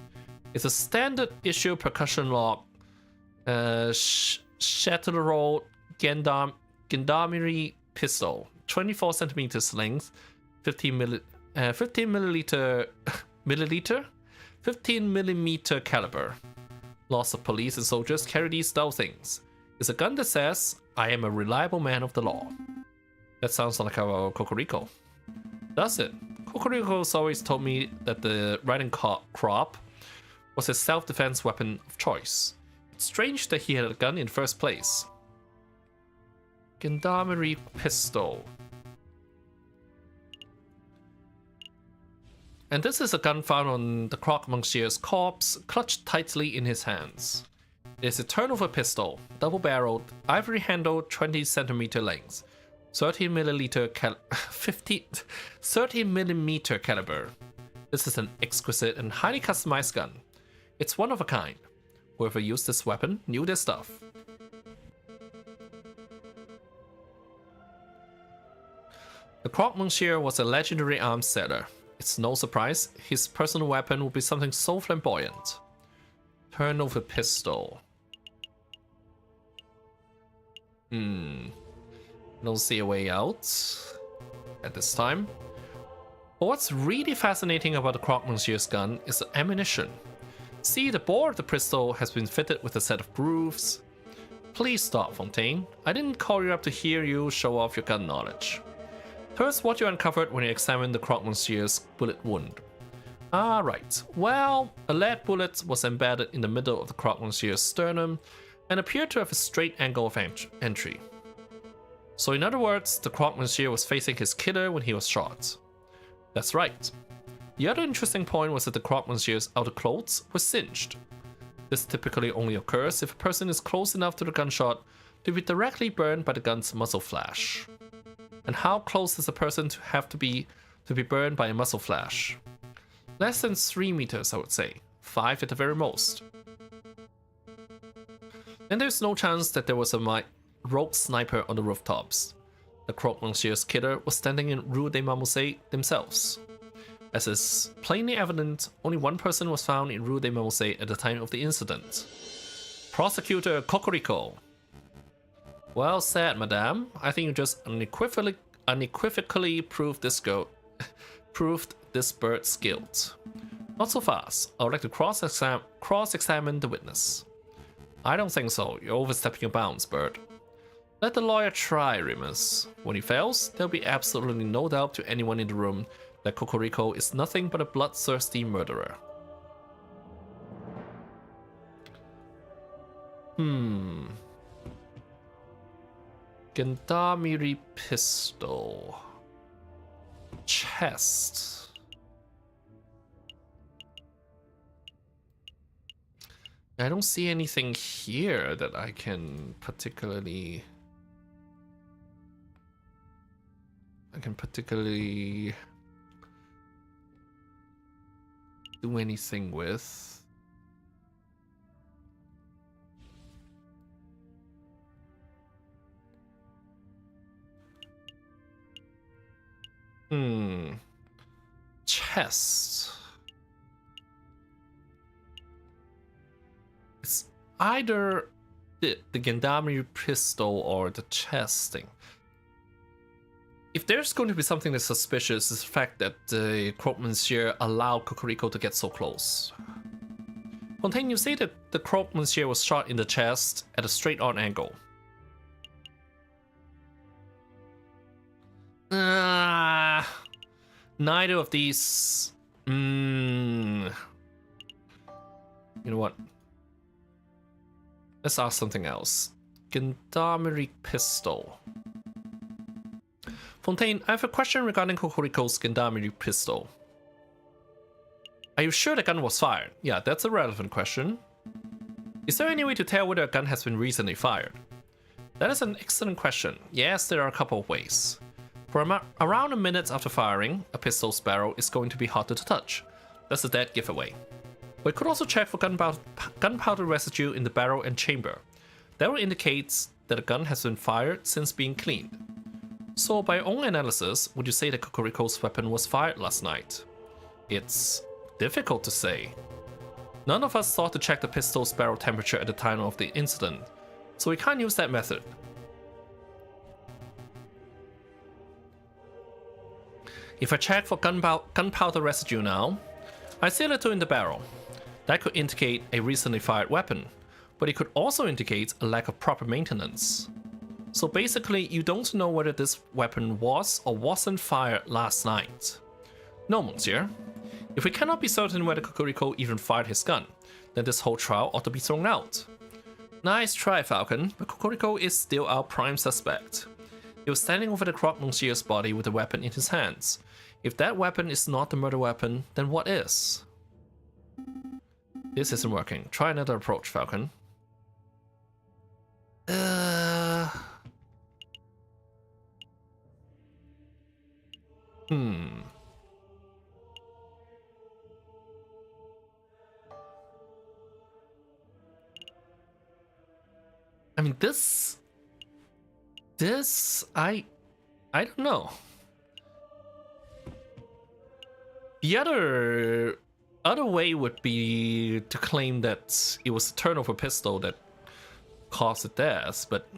It's a standard issue percussion lock, Chatellerault gendarmerie pistol, 24 centimeters length, 15 millimeter caliber. Lots of police and soldiers carry these dull things. It's a gun that says, I am a reliable man of the law. That sounds like our Cocorico. Does it? Cocorico's always told me that the riding crop was his self-defense weapon of choice. It's strange that he had a gun in the first place. Gendarmerie pistol. And this is a gun found on the Croque Monsieur's corpse, clutched tightly in his hands. It is a turnover pistol, double-barreled, ivory-handled, 20 centimeter length, 13 millimeter caliber. This is an exquisite and highly customized gun. It's one of a kind. Whoever used this weapon knew their stuff. The Croque Monsieur was a legendary arms seller. It's no surprise his personal weapon would be something so flamboyant. Turnover pistol. Don't see a way out at this time. But what's really fascinating about the Croque Monsieur's gun is the ammunition. See, the bore of the pistol has been fitted with a set of grooves. Please stop, Fontaine. I didn't call you up to hear you show off your gun knowledge. Here's what you uncovered when you examined the Croque Monsieur's bullet wound. Ah, right. Well, a lead bullet was embedded in the middle of the Croque Monsieur's sternum and appeared to have a straight angle of entry. So in other words, the Croque Monsieur was facing his killer when he was shot. That's right. The other interesting point was that the Croque Monsieur's outer clothes were singed. This typically only occurs if a person is close enough to the gunshot to be directly burned by the gun's muzzle flash. And how close does a person have to be burned by a muzzle flash? Less than 3 meters, I would say. 5 at the very most. And there's no chance that there was a rogue sniper on the rooftops. The Croque Monsieur's killer was standing in Rue des Marmousets themselves. As is plainly evident, only one person was found in Rue des Marmousets at the time of the incident. Prosecutor Cocorico. Well said, madame. I think you just unequivocally proved this bird's guilt. Not so fast. I would like to cross-examine the witness. I don't think so. You're overstepping your bounds, Bird. Let the lawyer try, Remus. When he fails, there'll be absolutely no doubt to anyone in the room that Cocorico is nothing but a bloodthirsty murderer. Gendarmerie pistol. Chest. I don't see anything here that I can particularly do anything with. Chest. It's either the gendarmerie pistol or the chest thing. If there's going to be something that's suspicious, it's the fact that the Croque Monsieur allowed Cocorico to get so close. Fontaine, you say that the Croque Monsieur was shot in the chest at a straight-on angle. Neither of these. You know what? Let's ask something else. Gendarmerie pistol. Fontaine, I have a question regarding Kokoriko's Gendarmerie pistol. Are you sure the gun was fired? Yeah, that's a relevant question. Is there any way to tell whether a gun has been recently fired? That is an excellent question. Yes, there are a couple of ways. For around a minute after firing, a pistol's barrel is going to be harder to touch. That's a dead giveaway. We could also check for gunpowder residue in the barrel and chamber. That will indicate that a gun has been fired since being cleaned. So by your own analysis, would you say that Kokoriko's weapon was fired last night? It's difficult to say. None of us thought to check the pistol's barrel temperature at the time of the incident, so we can't use that method. If I check for gunpowder residue now, I see a little in the barrel. That could indicate a recently fired weapon, but it could also indicate a lack of proper maintenance. So basically, you don't know whether this weapon was or wasn't fired last night. No, monsieur. If we cannot be certain whether Kokoriko even fired his gun, then this whole trial ought to be thrown out. Nice try, Falcon, but Kokoriko is still our prime suspect. He was standing over the croque monsieur's body with a weapon in his hands. If that weapon is not the murder weapon, then what is? This isn't working. Try another approach, Falcon. I mean, this, I don't know. The other way would be to claim that it was a turnover pistol that caused the death, but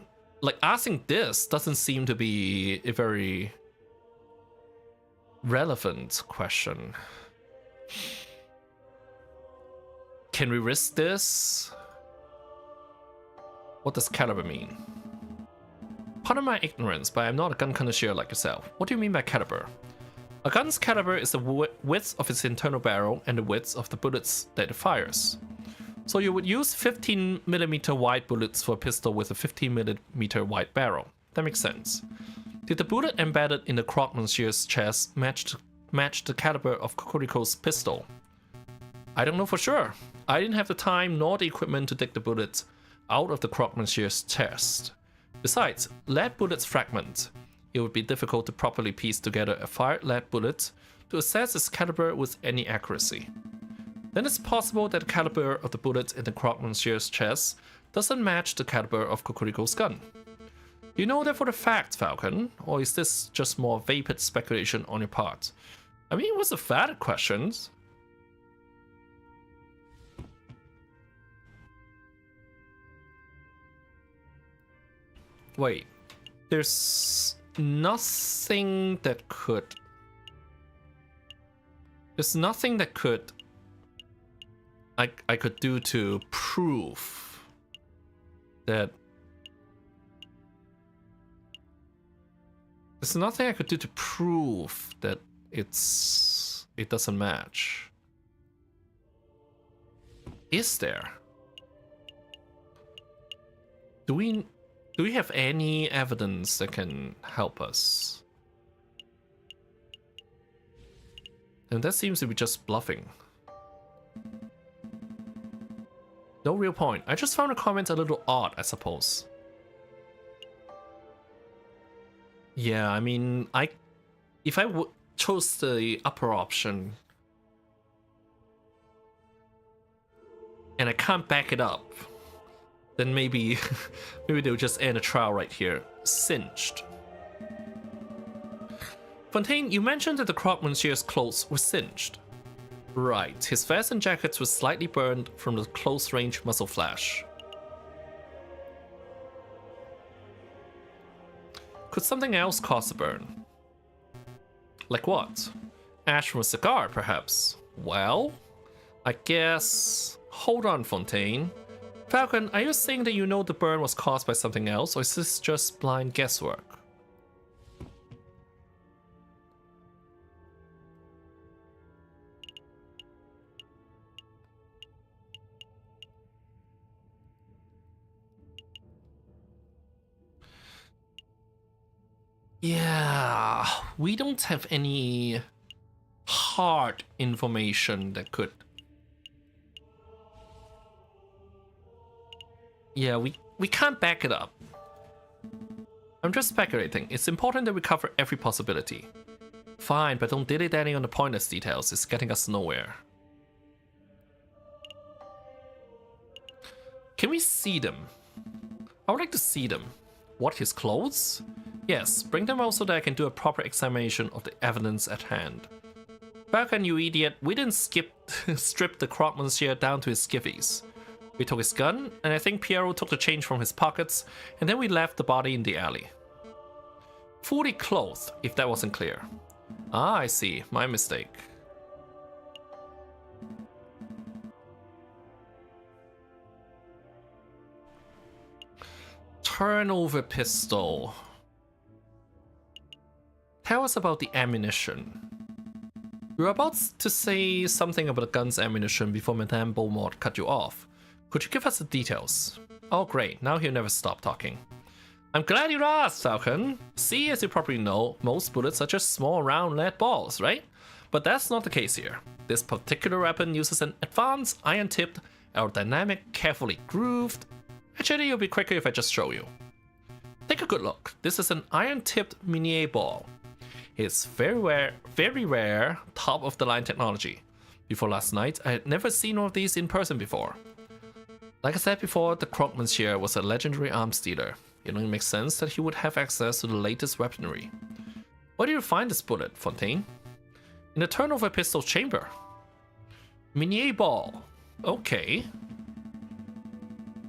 like asking this doesn't seem to be a very relevant question. Can we risk this? What does caliber mean? Pardon my ignorance, but I'm not a gun connoisseur like yourself. What do you mean by caliber? A gun's caliber is the width of its internal barrel and the width of the bullets that it fires. So you would use 15mm wide bullets for a pistol with a 15mm wide barrel. That makes sense. Did the bullet embedded in the croque monsieur's chest match the caliber of Kokoriko's pistol? I don't know for sure. I didn't have the time nor the equipment to dig the bullet out of the croque monsieur's chest. Besides, lead bullets fragment. It would be difficult to properly piece together a fired lead bullet to assess its caliber with any accuracy. Then it's possible that the caliber of the bullet in the croque monsieur's chest doesn't match the caliber of Kokoriko's gun. You know that for the fact, Falcon, or is this just more vapid speculation on your part? I mean, it was a valid question. Wait, there's nothing that could... There's nothing that could... I could do to prove that... There's nothing I could do to prove that it doesn't match. Is there? Do we have any evidence that can help us? And that seems to be just bluffing. No real point. I just found a comment a little odd, I suppose. Yeah, I mean, if I chose the upper option and I can't back it up, then maybe they'll just end a trial right here. Singed. Fontaine, you mentioned that the croque monsieur's clothes were singed. Right, his vest and jackets were slightly burned from the close-range muzzle flash. Could something else cause the burn? Like what? Ash from a cigar, perhaps? Well, I guess... Hold on, Fontaine. Falcon, are you saying that you know the burn was caused by something else, or is this just blind guesswork? Yeah, we don't have any hard information that could... Yeah, we can't back it up. I'm just speculating. It's important that we cover every possibility. Fine, but don't dilly dally on the pointless details. It's getting us nowhere. Can we see them? I would like to see them. What, his clothes? Yes, bring them out so that I can do a proper examination of the evidence at hand. Falcon, you idiot, we didn't strip the croque monsieur down to his skivvies. We took his gun, and I think Piero took the change from his pockets, and then we left the body in the alley. Fully clothed, if that wasn't clear. Ah, I see. My mistake. Turnover pistol. Tell us about the ammunition. You were about to say something about the gun's ammunition before Madame Beaumont cut you off. Could you give us the details? Oh great, now he'll never stop talking. I'm glad you asked, Falcon. See, as you probably know, most bullets are just small round lead balls, right? But that's not the case here. This particular weapon uses an advanced iron-tipped, aerodynamic, carefully grooved... Actually, it'll be quicker if I just show you. Take a good look. This is an iron-tipped minier ball. It's very rare, top-of-the-line technology. Before last night, I had never seen one of these in person before. Like I said before, the croque monsieur was a legendary arms dealer. It only makes sense that he would have access to the latest weaponry. Where do you find this bullet, Fontaine? In the turnover pistol chamber. Minier ball. Okay.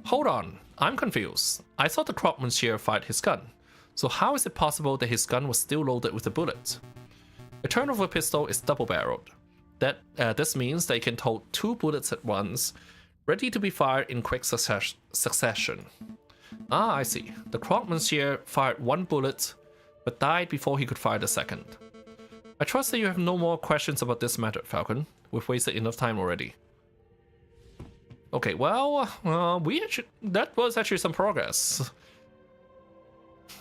Hold on, I'm confused. I thought the croque monsieur fired his gun. So how is it possible that his gun was still loaded with a bullet? A turnover pistol is double-barreled. This means they can hold 2 bullets at once, ready to be fired in quick succession. Ah, I see. The croque monsieur fired 1 bullet, but died before he could fire the second. I trust that you have no more questions about this matter, Falcon. We've wasted enough time already. Okay, well, that was actually some progress.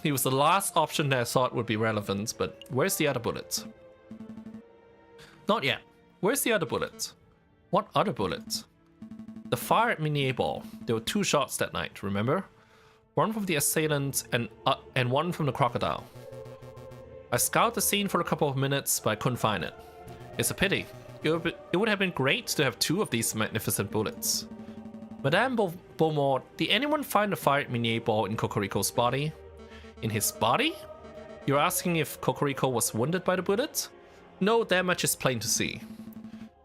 He was the last option that I thought would be relevant, but where's the other bullet? Not yet. Where's the other bullet? What other bullet? The fired minier ball. There were 2 shots that night, remember? One from the assailant and one from the crocodile. I scoured the scene for a couple of minutes, but I couldn't find it. It's a pity. It would have been great to have 2 of these magnificent bullets. Madame Beaumont, did anyone find the fired minier ball in Cocorico's body? In his body? You're asking if Cocorico was wounded by the bullet? No, that much is plain to see.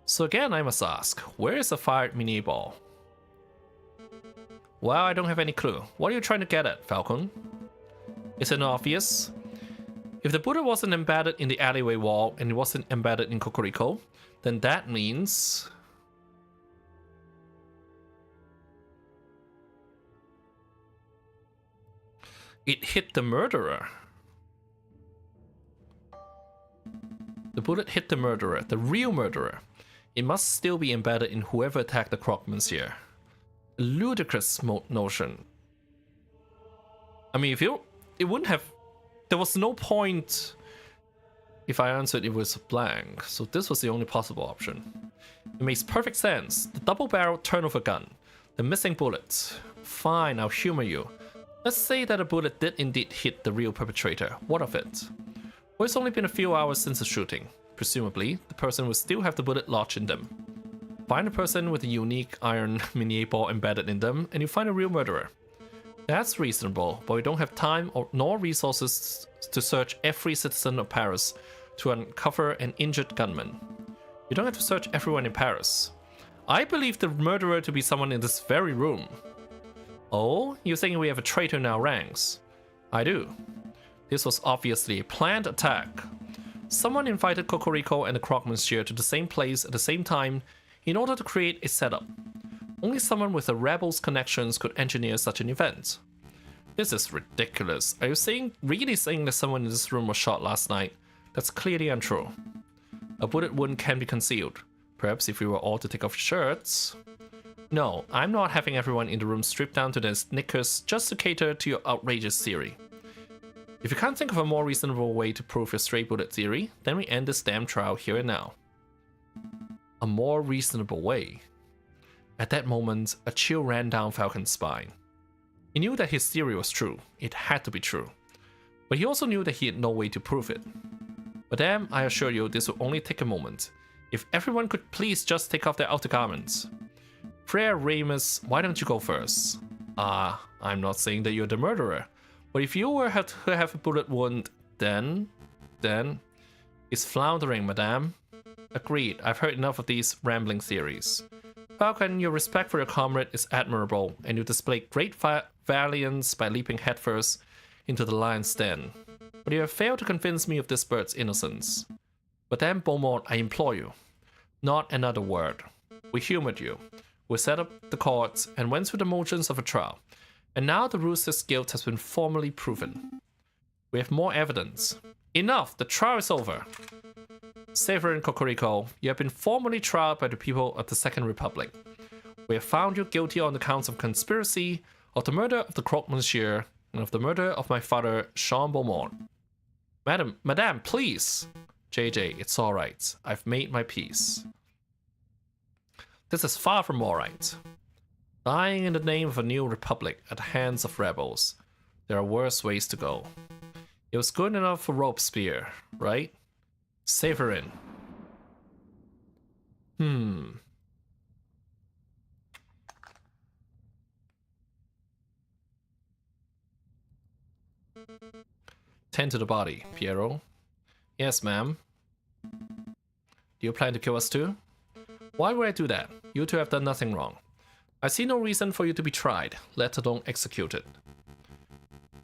So again, I must ask, where is the fired minier ball? Well, I don't have any clue. What are you trying to get at, Falcon? Isn't it obvious? If the bullet wasn't embedded in the alleyway wall and it wasn't embedded in Cocorico, then that means... it hit the murderer. The bullet hit the murderer, the real murderer. It must still be embedded in whoever attacked the croque monsieur. A ludicrous notion. I mean, it wouldn't have... There was no point if I answered it was blank, so this was the only possible option. It makes perfect sense. The double-barreled turnover gun. The missing bullet. Fine, I'll humor you. Let's say that a bullet did indeed hit the real perpetrator. What of it? Well, it's only been a few hours since the shooting. Presumably, the person will still have the bullet lodged in them. Find a person with a unique iron minier ball embedded in them, and you find a real murderer. That's reasonable, but we don't have time nor resources to search every citizen of Paris to uncover an injured gunman. You don't have to search everyone in Paris. I believe the murderer to be someone in this very room. Oh, you're saying we have a traitor in our ranks? I do. This was obviously a planned attack. Someone invited Cocorico and the croque monsieur to the same place at the same time in order to create a setup. Only someone with the rebels' connections could engineer such an event. This is ridiculous. Are you really saying that someone in this room was shot last night? That's clearly untrue. A bullet wound can be concealed. Perhaps if we were all to take off shirts... No, I'm not having everyone in the room stripped down to their knickers just to cater to your outrageous theory. If you can't think of a more reasonable way to prove your stray bullet theory, then we end this damn trial here and now. A more reasonable way? At that moment, a chill ran down Falcon's spine. He knew that his theory was true. It had to be true. But he also knew that he had no way to prove it. Madame, I assure you, this will only take a moment. If everyone could please just take off their outer garments. Frere Ramus, why don't you go first? I'm not saying that you're the murderer. But if you were to have a bullet wound, then... He's floundering, madame. Agreed, I've heard enough of these rambling theories. Falcon, your respect for your comrade is admirable, and you display great valiance by leaping headfirst into the lion's den. But you have failed to convince me of this bird's innocence. Madame Beaumont, I implore you. Not another word. We humored you. We set up the courts and went through the motions of a trial. And now the rooster's guilt has been formally proven. We have more evidence. Enough! The trial is over. Severin Cocorico, you have been formally tried by the people of the Second Republic. We have found you guilty on the counts of conspiracy, of the murder of the Croque Monsieur, and of the murder of my father, Jean Beaumont. Madame, please! JJ, it's alright. I've made my peace. This is far from alright. Dying in the name of a new republic at the hands of rebels. There are worse ways to go. It was good enough for Robespierre, right? Severin. Tend to the body, Piero. Yes, ma'am. Do you plan to kill us too? Why would I do that? You two have done nothing wrong. I see no reason for you to be tried, let alone executed.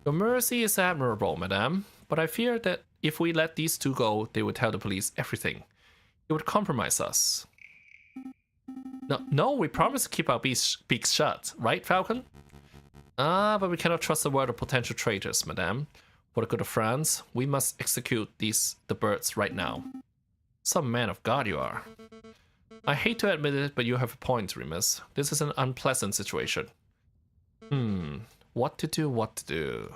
Your mercy is admirable, madame, but I fear that if we let these two go, they would tell the police everything. It would compromise us. No, we promise to keep our beaks shut, right, Falcon? But we cannot trust the word of potential traitors, madame. For the good of France, we must execute the birds right now. Some man of God you are. I hate to admit it, but you have a point, Remus. This is an unpleasant situation. What to do?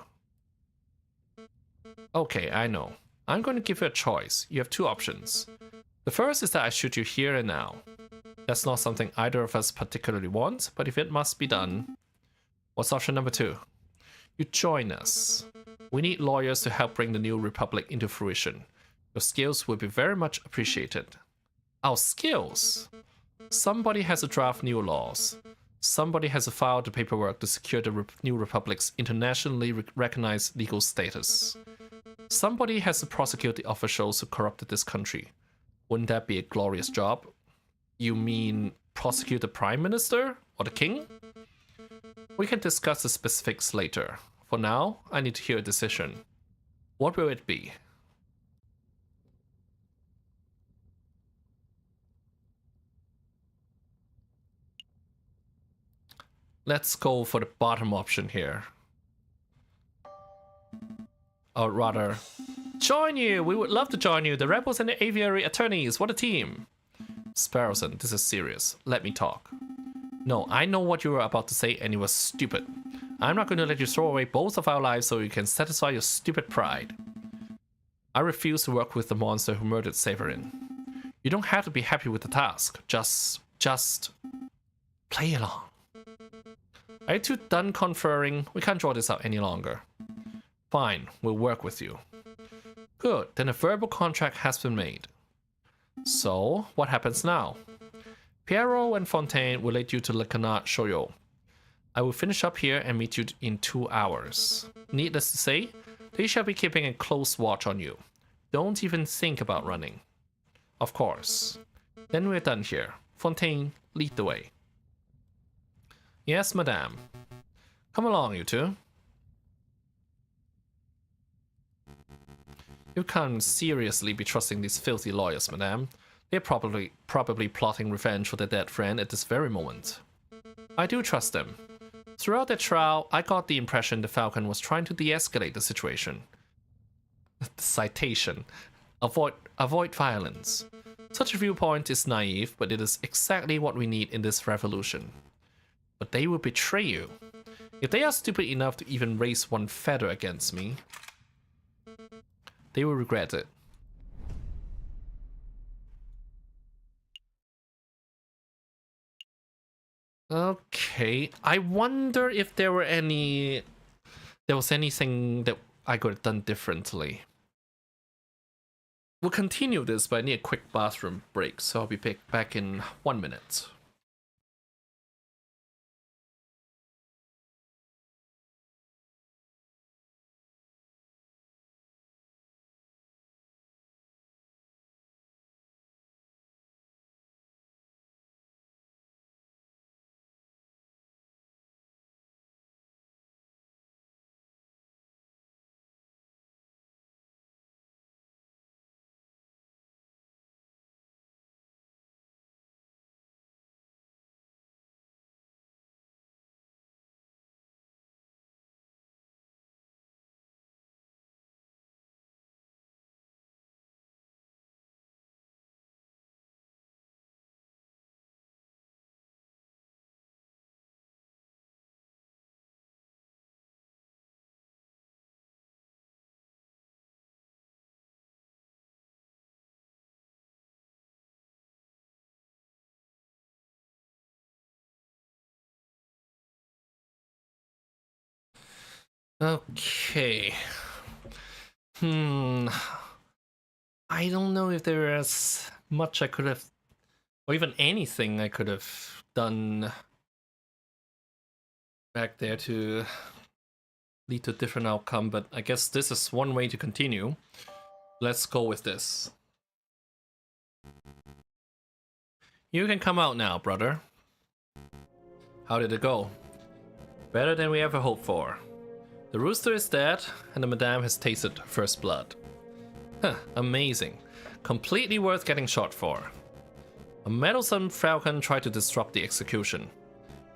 Okay, I know. I'm going to give you a choice. You have two options. The first is that I shoot you here and now. That's not something either of us particularly want, but if it must be done... What's option number 2? You join us. We need lawyers to help bring the new republic into fruition. Your skills will be very much appreciated. Our skills? Somebody has to draft new laws. Somebody has to file the paperwork to secure the new republic's internationally recognized legal status. Somebody has to prosecute the officials who corrupted this country. Wouldn't that be a glorious job? You mean prosecute the Prime Minister? Or the King? We can discuss the specifics later. For now, I need to hear a decision. What will it be? Let's go for the bottom option here. Or rather, join you! We would love to join you! The rebels and the aviary attorneys, what a team! Sparrowson, this is serious. Let me talk. No, I know what you were about to say and it was stupid. I'm not going to let you throw away both of our lives so you can satisfy your stupid pride. I refuse to work with the monster who murdered Severin. You don't have to be happy with the task. Just play along. Are you two done conferring? We can't draw this out any longer. Fine, we'll work with you. Good, then a verbal contract has been made. So, what happens now? Pierrot and Fontaine will lead you to Le Canard Choyot. I will finish up here and meet you in 2 hours. Needless to say, they shall be keeping a close watch on you. Don't even think about running. Of course. Then we're done here. Fontaine, lead the way. Yes, madame. Come along, you two. You can't seriously be trusting these filthy lawyers, madame. They're probably plotting revenge for their dead friend at this very moment. I do trust them. Throughout the trial, I got the impression the Falcon was trying to de-escalate the situation. Citation. Avoid violence. Such a viewpoint is naive, but it is exactly what we need in this revolution. But they will betray you. If they are stupid enough to even raise one feather against me... They will regret it. Okay, I wonder if there was anything that I could have done differently. We'll continue this, but I need a quick bathroom break, so I'll be back in 1 minute. Okay. I don't know if there is much I could have, or even anything I could have done back there to lead to a different outcome, but I guess this is one way to continue. Let's go with this. You can come out now, brother. How did it go? Better than we ever hoped for. The rooster is dead, and the madame has tasted first blood. Huh, amazing. Completely worth getting shot for. A meddlesome falcon tried to disrupt the execution.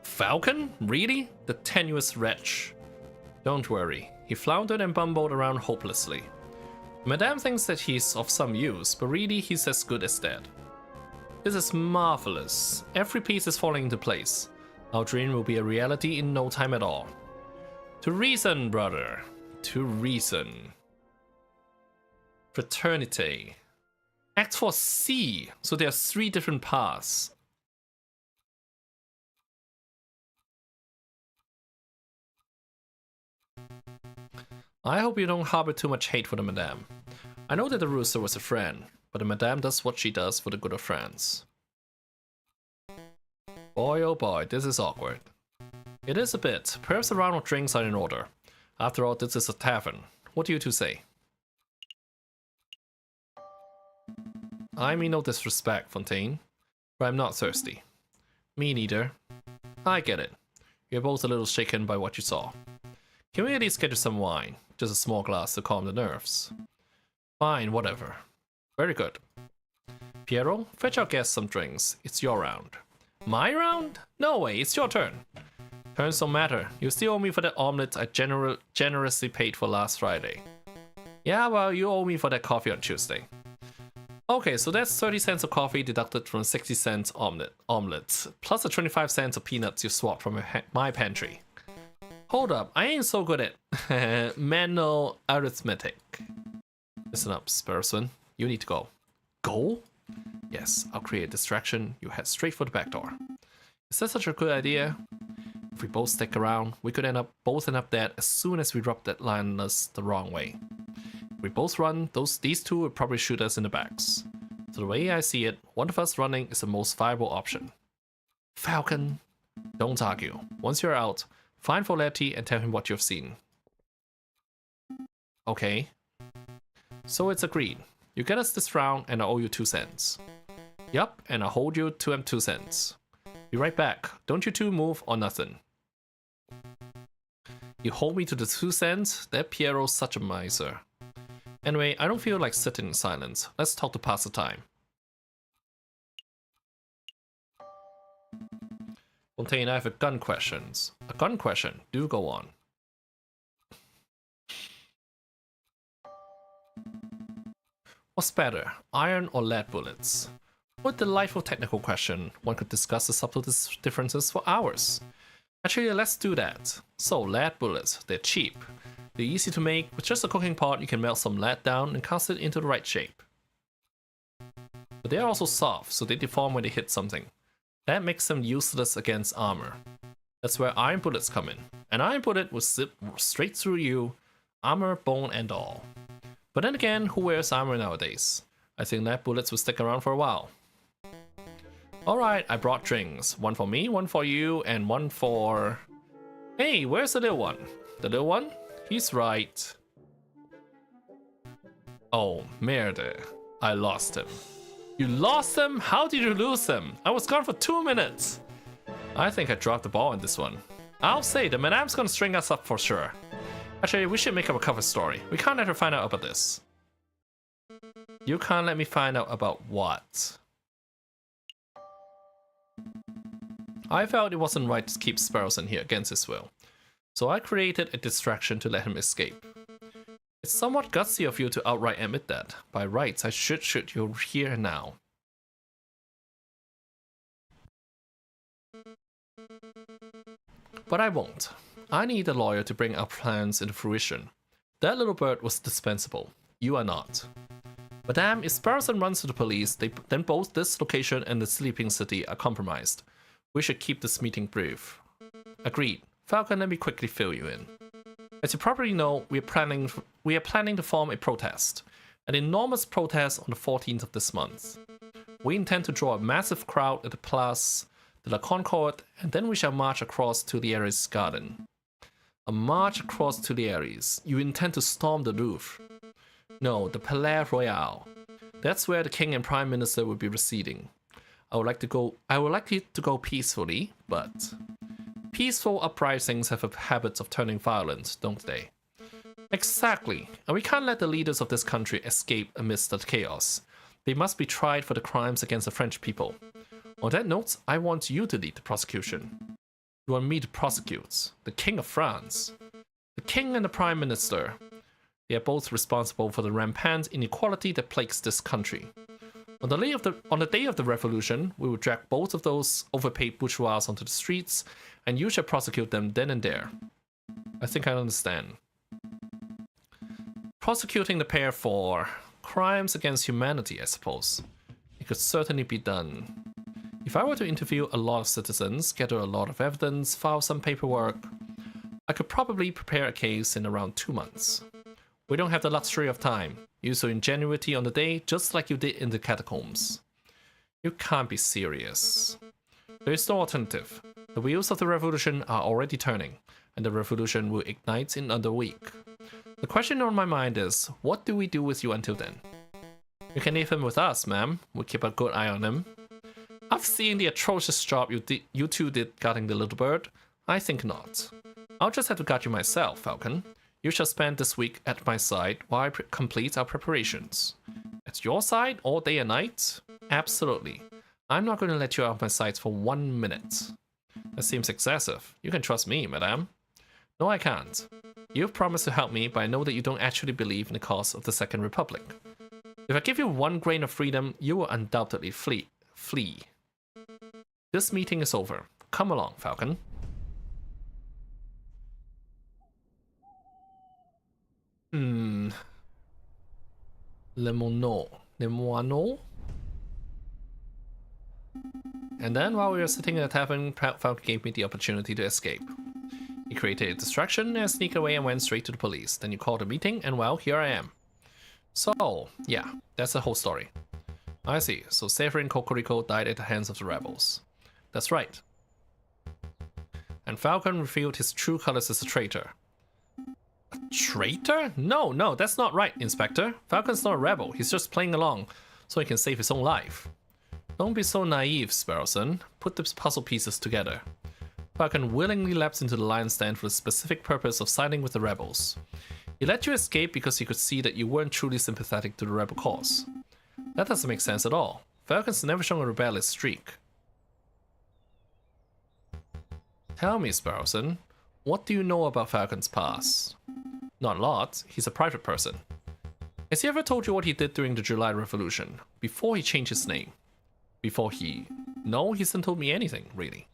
Falcon? Really? The tenuous wretch. Don't worry, he floundered and bumbled around hopelessly. Madame thinks that he's of some use, but really he's as good as dead. This is marvelous. Every piece is falling into place. Our dream will be a reality in no time at all. To reason, brother. To reason. Fraternity. Act for C. So there are 3 different paths. I hope you don't harbor too much hate for the madame. I know that the rooster was a friend, but the madame does what she does for the good of France. Boy oh boy, this is awkward. It is a bit. Perhaps a round of drinks are in order. After all, this is a tavern. What do you two say? I mean no disrespect, Fontaine, but I'm not thirsty. Me neither. I get it. You're both a little shaken by what you saw. Can we at least get you some wine? Just a small glass to calm the nerves. Fine, whatever. Very good. Piero, fetch our guests some drinks. It's your round. My round? No way, it's your turn. Turns don't matter. You still owe me for that omelette I generously paid for last Friday. Yeah, well, you owe me for that coffee on Tuesday. Okay, so that's 30 cents of coffee deducted from 60 cents omelette, plus the 25 cents of peanuts you swapped from my pantry. Hold up, I ain't so good at manual arithmetic. Listen up, Sparrowsman. You need to go. Go? Yes, I'll create a distraction. You head straight for the back door. Is that such a good idea? If we both stick around, we could both end up dead as soon as we drop that lioness the wrong way. If we both run, these 2 would probably shoot us in the backs. So the way I see it, one of us running is the most viable option. Falcon! Don't argue. Once you're out, find Folletti and tell him what you've seen. Okay. So it's agreed. You get us this round and I owe you 2 cents. Yup, and I'll hold you to 2 cents. Be right back. Don't you two move or nothing. You hold me to the 2 cents? That Piero's such a miser. Anyway, I don't feel like sitting in silence. Let's talk to pass the time. Fontaine, I have a gun question. A gun question. Do go on. What's better, iron or lead bullets? What a delightful technical question. One could discuss the subtle differences for hours. Actually, let's do that. So, lead bullets, they're cheap. They're easy to make. With just a cooking pot, you can melt some lead down and cast it into the right shape. But they are also soft, so they deform when they hit something. That makes them useless against armor. That's where iron bullets come in. An iron bullet will zip straight through you, armor, bone, and all. But then again, who wears armor nowadays? I think lead bullets will stick around for a while. Alright, I brought drinks. One for me, one for you, and one for... Hey, where's the little one? The little one? He's right. Oh, merde. I lost him. You lost him? How did you lose him? I was gone for 2 minutes. I think I dropped the ball on this one. I'll say, the madame's gonna string us up for sure. Actually, we should make up a cover story. We can't let her find out about this. You can't let me find out about what? I felt it wasn't right to keep Sparrowson here against his will, so I created a distraction to let him escape. It's somewhat gutsy of you to outright admit that. By rights, I should shoot you here and now. But I won't. I need a lawyer to bring our plans into fruition. That little bird was dispensable. You are not. Madame, if Sparrowson runs to the police, then both this location and the sleeping city are compromised. We should keep this meeting brief. Agreed. Falcon, let me quickly fill you in. As you probably know, we are planning to form a protest. An enormous protest on the 14th of this month. We intend to draw a massive crowd at the Place de la Concorde, and then we shall march across to the Aries garden. A march across to the Aries. You intend to storm the Louvre. No, the Palais Royal. That's where the king and prime minister will be residing. I would like it to go peacefully, but peaceful uprisings have a habit of turning violent, don't they? Exactly, and we can't let the leaders of this country escape amidst the chaos. They must be tried for the crimes against the French people. On that note, I want you to lead the prosecution. You want me to prosecute the King of France? The King and the Prime Minister. They are both responsible for the rampant inequality that plagues this country. On the day of the revolution, we will drag both of those overpaid bourgeois onto the streets, and you shall prosecute them then and there. I think I understand. Prosecuting the pair for crimes against humanity, I suppose. It could certainly be done. If I were to interview a lot of citizens, gather a lot of evidence, file some paperwork, I could probably prepare a case in around 2 months. We don't have the luxury of time. Use your ingenuity on the day, just like you did in the catacombs. You can't be serious. There is no alternative. The wheels of the revolution are already turning, and the revolution will ignite in under a week. The question on my mind is, what do we do with you until then? You can leave him with us, ma'am. We'll keep a good eye on him. I've seen the atrocious job you two did guarding the little bird. I think not. I'll just have to guard you myself, Falcon. You shall spend this week at my side while I complete our preparations. At your side, all day and night? Absolutely. I'm not going to let you out of my sight for 1 minute. That seems excessive. You can trust me, madame. No, I can't. You've promised to help me, but I know that you don't actually believe in the cause of the Second Republic. If I give you 1 grain of freedom, you will undoubtedly flee. This meeting is over. Come along, Falcon. Le moineau? And then while we were sitting in the tavern, Falcon gave me the opportunity to escape. He created a distraction and sneaked away and went straight to the police. Then you called a meeting and well, here I am. So, yeah, that's the whole story. I see, so Severin Cocorico died at the hands of the rebels. That's right. And Falcon revealed his true colors as a traitor. A traitor? No, that's not right, Inspector. Falcon's not a rebel, he's just playing along, so he can save his own life. Don't be so naive, Sparrowson. Put the puzzle pieces together. Falcon willingly leapt into the lion's den for the specific purpose of siding with the rebels. He let you escape because he could see that you weren't truly sympathetic to the rebel cause. That doesn't make sense at all. Falcon's never shown a rebellious streak. Tell me, Sparrowson, what do you know about Falcon's past? Not a lot. He's a private person. Has he ever told you what he did during the July Revolution, before he changed his name? No, he hasn't told me anything, really.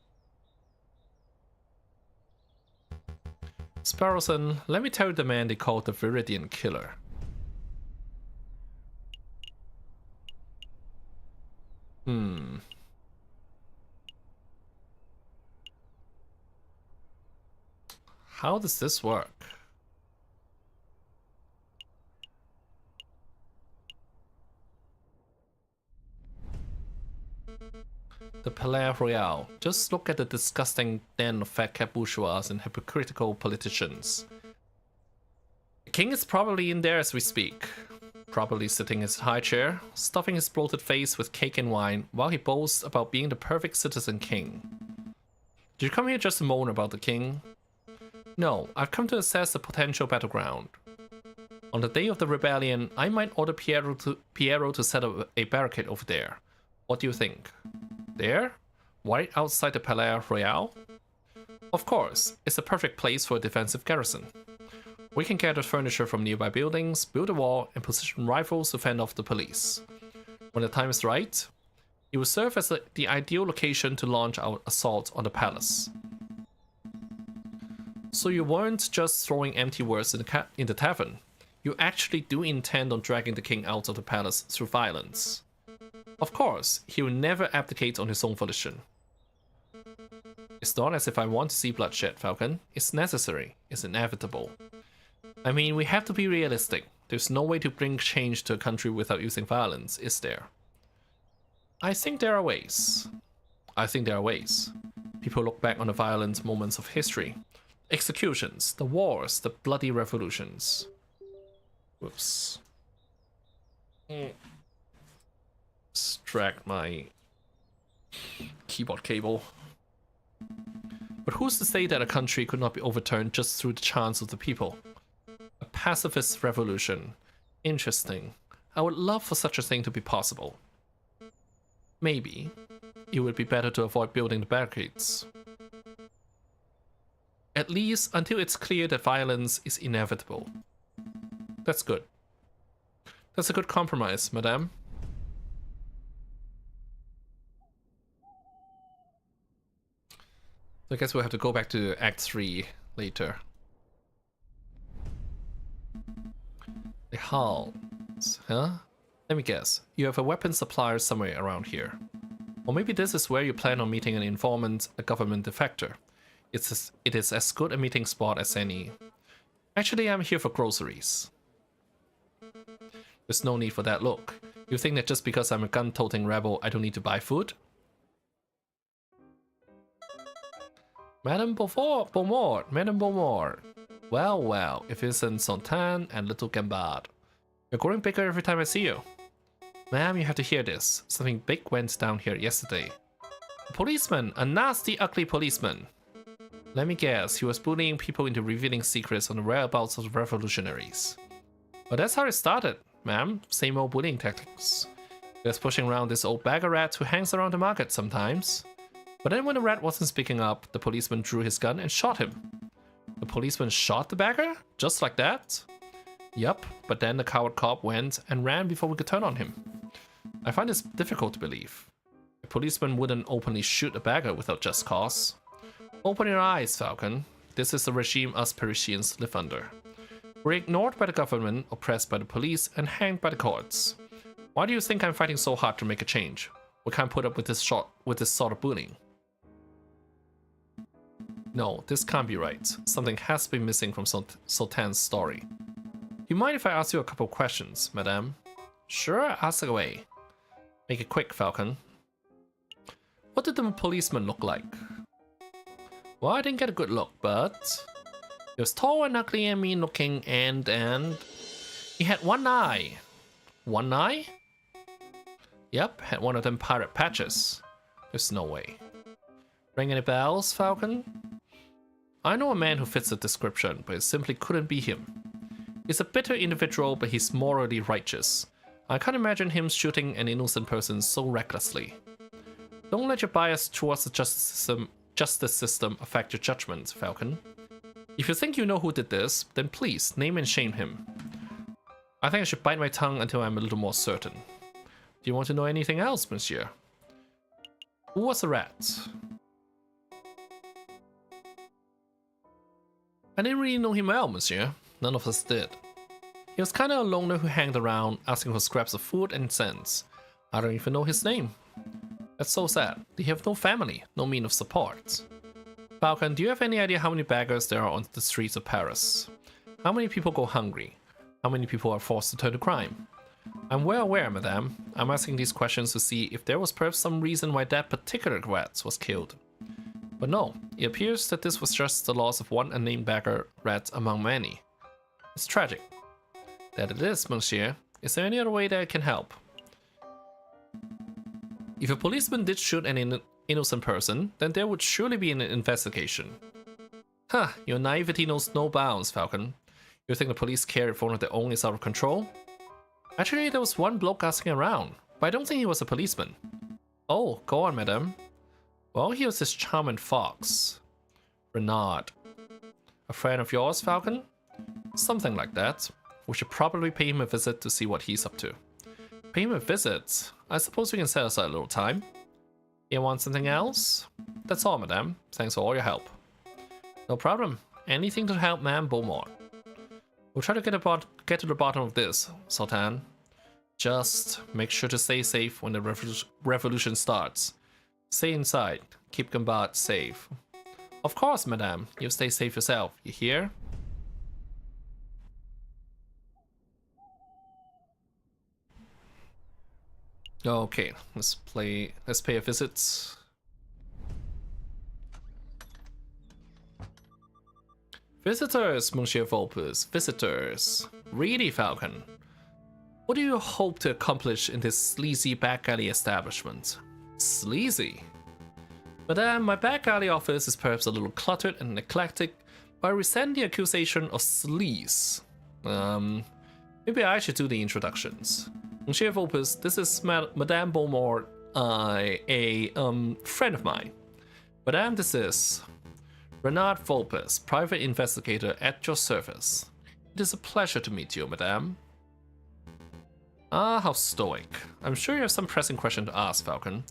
Sparrowson, let me tell you the man they call the Viridian Killer. How does this work? The Palais Royal. Just look at the disgusting den of fat cat bourgeois and hypocritical politicians. The king is probably in there as we speak. Probably sitting in his high chair, stuffing his bloated face with cake and wine while he boasts about being the perfect citizen king. Did you come here just to moan about the king? No, I've come to assess the potential battleground. On the day of the rebellion, I might order Piero to set up a barricade over there. What do you think? There? Right outside the Palais Royal? Of course, it's the perfect place for a defensive garrison. We can gather furniture from nearby buildings, build a wall, and position rifles to fend off the police. When the time is right, it will serve as the ideal location to launch our assault on the palace. So you weren't just throwing empty words in the tavern. You actually do intend on dragging the king out of the palace through violence. Of course, he will never abdicate on his own volition. It's not as if I want to see bloodshed, Falcon. It's necessary. It's inevitable. I mean, we have to be realistic. There's no way to bring change to a country without using violence, is there? I think there are ways. People look back on the violent moments of history. Executions, the wars, the bloody revolutions. Whoops. Extract my keyboard cable. But who's to say that a country could not be overturned just through the chance of the people? A pacifist revolution. Interesting. I would love for such a thing to be possible. Maybe. It would be better to avoid building the barricades. At least until it's clear that violence is inevitable. That's good. That's a good compromise, madame. So I guess we'll have to go back to Act 3 later. The halls, huh? Let me guess. You have a weapon supplier somewhere around here. Or maybe this is where you plan on meeting an informant, a government defector. It is as good a meeting spot as any. Actually, I'm here for groceries. There's no need for that look. You think that just because I'm a gun-toting rebel, I don't need to buy food? Madame Beaumont. Well, if it's in Santan and Little Gambard. You're growing bigger every time I see you. Ma'am, you have to hear this. Something big went down here yesterday. A policeman, a nasty, ugly policeman. Let me guess, he was bullying people into revealing secrets on the whereabouts of the revolutionaries. Well, that's how it started, ma'am. Same old bullying tactics. He was pushing around this old beggar rat who hangs around the market sometimes. But then when the rat wasn't speaking up, the policeman drew his gun and shot him. The policeman shot the beggar? Just like that? Yup, but then the coward cop went and ran before we could turn on him. I find this difficult to believe. A policeman wouldn't openly shoot a beggar without just cause. Open your eyes, Falcon. This is the regime us Parisians live under. We're ignored by the government, oppressed by the police, and hanged by the courts. Why do you think I'm fighting so hard to make a change? We can't put up with this sort of bullying. No, this can't be right. Something has been missing from Sultan's story. You mind if I ask you a couple questions, madame? Sure, ask away. Make it quick, Falcon. What did the policeman look like? Well, I didn't get a good look, but he was tall and ugly and mean looking, and he had one eye. One eye? Yep, had one of them pirate patches. There's no way. Ring any bells, Falcon? I know a man who fits the description, but it simply couldn't be him. He's a bitter individual, but he's morally righteous. I can't imagine him shooting an innocent person so recklessly. Don't let your bias towards the justice system affect your judgment, Falcon. If you think you know who did this, then please name and shame him. I think I should bite my tongue until I'm a little more certain. Do you want to know anything else, monsieur? Who was the rat? I didn't really know him well, monsieur. None of us did. He was kinda a loner who hanged around, asking for scraps of food and cents. I don't even know his name. That's so sad. They have no family, no means of support. Falcon, do you have any idea how many beggars there are on the streets of Paris? How many people go hungry? How many people are forced to turn to crime? I'm well aware, madame. I'm asking these questions to see if there was perhaps some reason why that particular rat was killed. But no, it appears that this was just the loss of one unnamed beggar rat among many. It's tragic. That it is, monsieur. Is there any other way that I can help? If a policeman did shoot an innocent person, then there would surely be an investigation. Huh, your naivety knows no bounds, Falcon. You think the police care if one of their own is out of control? Actually, there was one bloke asking around, but I don't think he was a policeman. Oh, go on, madame. Well, he was this charming fox. Renard. A friend of yours, Falcon? Something like that. We should probably pay him a visit to see what he's up to. Pay him a visit? I suppose we can set aside a little time. You want something else? That's all, madame. Thanks for all your help. No problem. Anything to help Madame Beaumont. We'll try to get to the bottom of this, Sultan. Just make sure to stay safe when the revolution starts. Stay inside. Keep Gambad safe. Of course, madame. You stay safe yourself. You hear? Okay, let's pay a visit. Visitors, Monsieur Vulpes, visitors. Really, Falcon? What do you hope to accomplish in this sleazy back alley establishment? Sleazy? Madame, my back alley office is perhaps a little cluttered and eclectic, but I resent the accusation of sleaze. Maybe I should do the introductions. Monsieur Vulpes, this is Madame Beaumont, a friend of mine. Madame, this is Renard Vulpes, private investigator at your service. It is a pleasure to meet you, madame. Ah, how stoic. I'm sure you have some pressing question to ask, Falcon.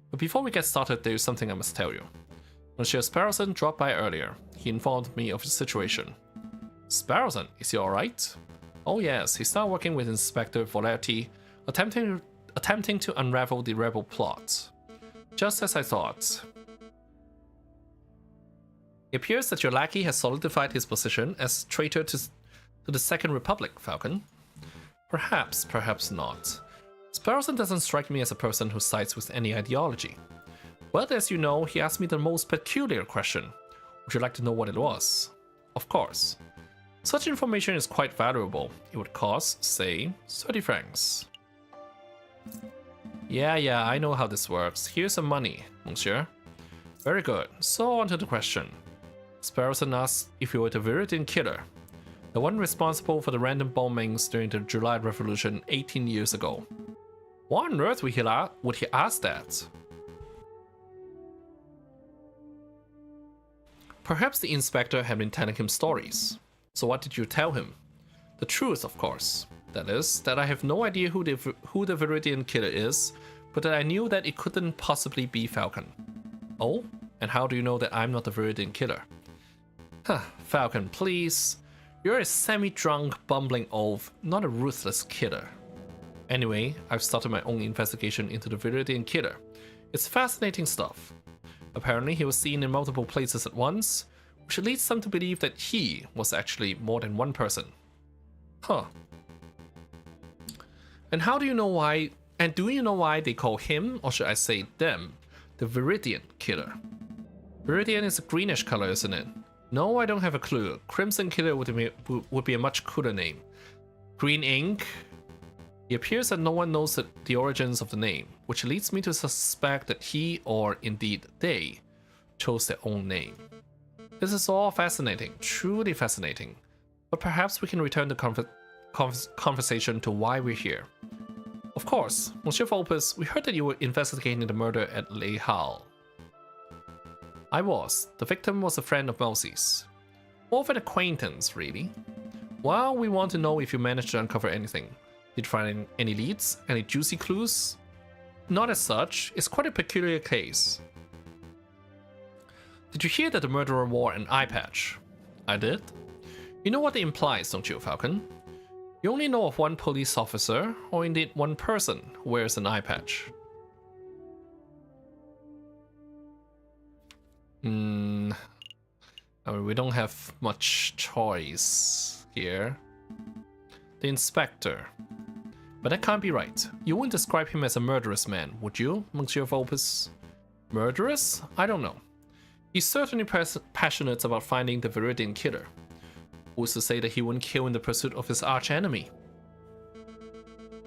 But before we get started, there is something I must tell you. Monsieur Sparrowson dropped by earlier. He informed me of the situation. Sparrowson, is he alright? Oh yes, he started working with Inspector Volerti, attempting to unravel the rebel plot. Just as I thought. It appears that your lackey has solidified his position as traitor to the Second Republic, Falcon. Perhaps, perhaps not. Sparrowson doesn't strike me as a person who sides with any ideology. But as you know, he asked me the most peculiar question. Would you like to know what it was? Of course. Such information is quite valuable. It would cost, say, 30 francs. Yeah, I know how this works. Here's some money, monsieur. Very good. So on to the question. Sparrowson asked if you were the Viridian killer, the one responsible for the random bombings during the July Revolution 18 years ago. Why on earth would he ask that? Perhaps the inspector had been telling him stories. So what did you tell him? The truth, of course. That is, that I have no idea who the Viridian killer is, but that I knew that it couldn't possibly be Falcon. Oh? And how do you know that I'm not the Viridian killer? Huh, Falcon, please. You're a semi-drunk, bumbling oaf, not a ruthless killer. Anyway, I've started my own investigation into the Viridian killer. It's fascinating stuff. Apparently, he was seen in multiple places at once, which leads some to believe that he was actually more than one person. Huh. And how do you know why? And do you know why they call him, or should I say them, the Viridian killer? Viridian is a greenish color, isn't it? No, I don't have a clue. Crimson Killer would be a much cooler name. Green Ink? It appears that no one knows the origins of the name, which leads me to suspect that he, or indeed they, chose their own name. This is all fascinating, truly fascinating. But perhaps we can return the conversation to why we're here. Of course, Monsieur Vulpes, we heard that you were investigating the murder at Les Halles. I was. The victim was a friend of Mosey's. More of an acquaintance, really. Well, we want to know if you managed to uncover anything. Did you find any leads? Any juicy clues? Not as such. It's quite a peculiar case. Did you hear that the murderer wore an eye patch? I did? You know what it implies, don't you, Falcon? You only know of one police officer, or indeed one person, who wears an eye patch. I mean, we don't have much choice here. The inspector. But that can't be right. You wouldn't describe him as a murderous man, would you, Monsieur Vulpes? Murderous? I don't know. He's certainly passionate about finding the Viridian killer. Who's to say that he wouldn't kill in the pursuit of his arch-enemy?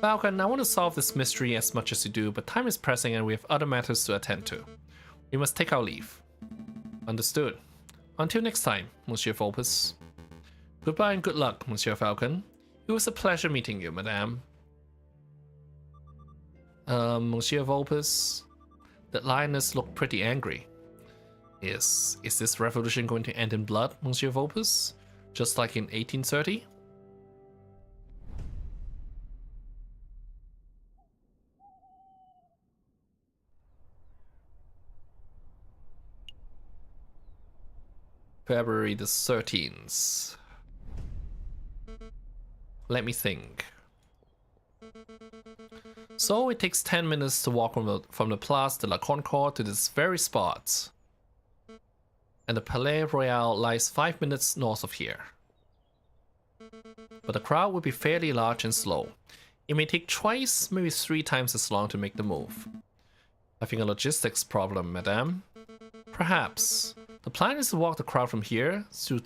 Falcon, I want to solve this mystery as much as you do, but time is pressing and we have other matters to attend to. We must take our leave. Understood. Until next time, Monsieur Vulpes. Goodbye and good luck, Monsieur Falcon. It was a pleasure meeting you, madame. Monsieur Vulpes, that lioness looked pretty angry. Is this revolution going to end in blood, Monsieur Vulpes? Just like in 1830? February the 13th. Let me think. So it takes 10 minutes to walk from the Place de la Concorde to this very spot. And the Palais Royal lies 5 minutes north of here. But the crowd will be fairly large and slow. It may take twice, maybe 3 times as long to make the move. Having a logistics problem, madame? Perhaps. The plan is to walk the crowd from here through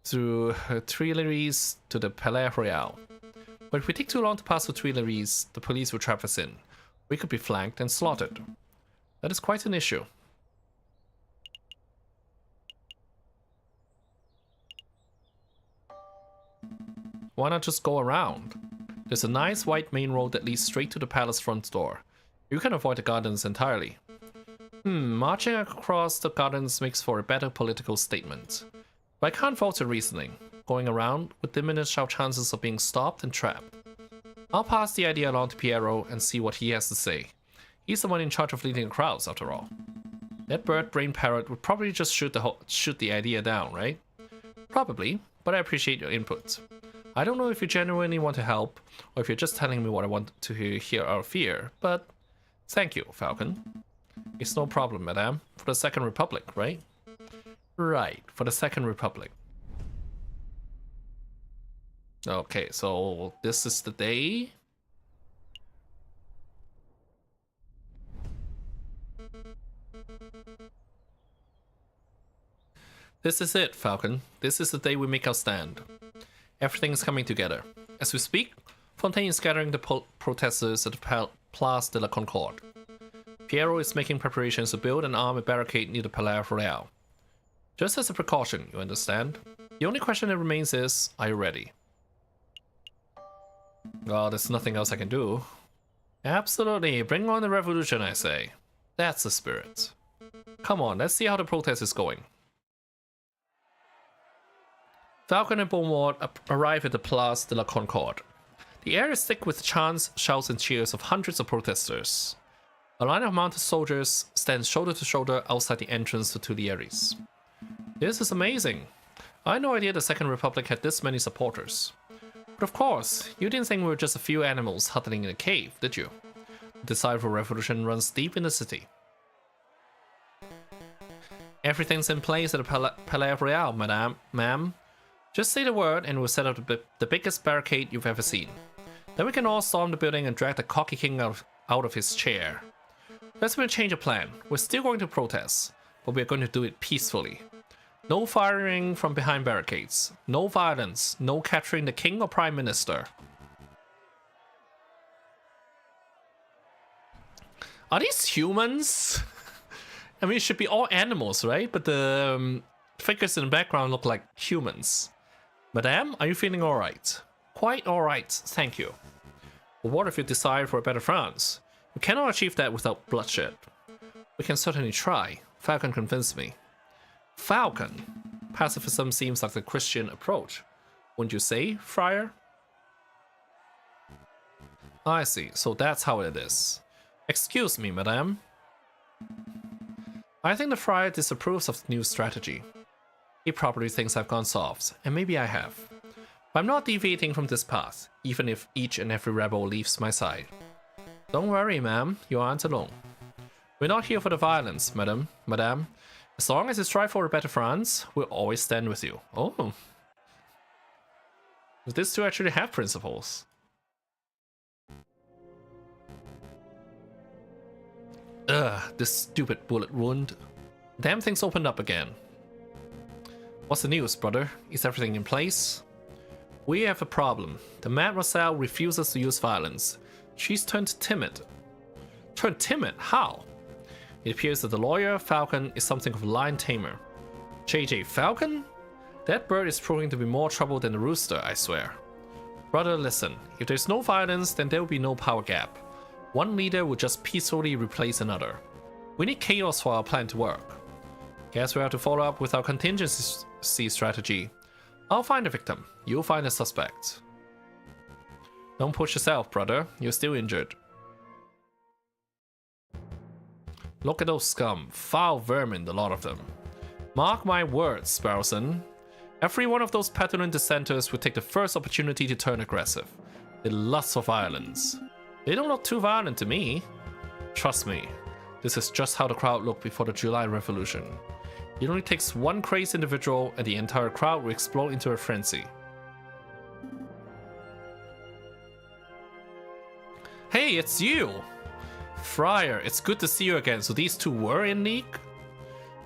Tuileries to the Palais Royal. But if we take too long to pass the Tuileries, the police will trap us in. We could be flanked and slaughtered. That is quite an issue. Why not just go around? There's a nice white main road that leads straight to the palace front door. You can avoid the gardens entirely. Marching across the gardens makes for a better political statement. But I can't fault your reasoning. Going around would diminish our chances of being stopped and trapped. I'll pass the idea along to Piero and see what he has to say. He's the one in charge of leading the crowds, after all. That bird-brained parrot would probably just shoot the idea down, right? Probably, but I appreciate your input. I don't know if you genuinely want to help, or if you're just telling me what I want to hear out of fear, but thank you, Falcon. It's no problem, madame. For the Second Republic, right? Right, for the Second Republic. Okay, so this is the day. This is it, Falcon. This is the day we make our stand. Everything is coming together. As we speak, Fontaine is gathering the protesters at the Place de la Concorde. Piero is making preparations to build and arm a barricade near the Palais Royal. Just as a precaution, you understand? The only question that remains is, are you ready? Well, there's nothing else I can do. Absolutely, bring on the revolution, I say. That's the spirit. Come on, let's see how the protest is going. Falcon and Beaumont arrive at the Place de la Concorde. The air is thick with chants, shouts, and cheers of hundreds of protesters. A line of mounted soldiers stands shoulder to shoulder outside the entrance to Tuileries. This is amazing. I had no idea the Second Republic had this many supporters. But of course, you didn't think we were just a few animals huddling in a cave, did you? The desire for revolution runs deep in the city. Everything's in place at the Palais Royal, ma'am. Just say the word and we'll set up the biggest barricade you've ever seen. Then we can all storm the building and drag the cocky king out of his chair. Let's change of plan. We're still going to protest, but we're going to do it peacefully. No firing from behind barricades. No violence. No capturing the king or prime minister. Are these humans? I mean, it should be all animals, right? But the figures in the background look like humans. Madame, are you feeling alright? Quite alright, thank you. But what if you decide for a better France? We cannot achieve that without bloodshed. We can certainly try. Falcon convinced me. Falcon? Pacifism seems like the Christian approach. Wouldn't you say, Friar? I see, so that's how it is. Excuse me, madame. I think the Friar disapproves of the new strategy. He probably thinks I've gone soft, and maybe I have. But I'm not deviating from this path, even if each and every rebel leaves my side. Don't worry, ma'am, you aren't alone. We're not here for the violence, madam. As long as you strive for a better France, we'll always stand with you. Oh. These two actually have principles. Ugh, this stupid bullet wound. Damn thing's opened up again. What's the news, brother? Is everything in place? We have a problem. The Mademoiselle refuses to use violence. She's turned timid. Turned timid? How? It appears that the lawyer, Falcon, is something of a lion tamer. JJ Falcon? That bird is proving to be more trouble than the rooster, I swear. Brother, listen. If there's no violence, then there will be no power gap. One leader will just peacefully replace another. We need chaos for our plan to work. Guess we have to follow up with our contingency strategy. I'll find the victim. You'll find the suspect. Don't push yourself, brother. You're still injured. Look at those scum. Foul vermin, the lot of them. Mark my words, Sparrowson. Every one of those petulant dissenters will take the first opportunity to turn aggressive. They lust for violence. They don't look too violent to me. Trust me, this is just how the crowd looked before the July Revolution. It only takes one crazed individual and the entire crowd will explode into a frenzy. Hey, it's you! Friar, it's good to see you again. So these two were in league?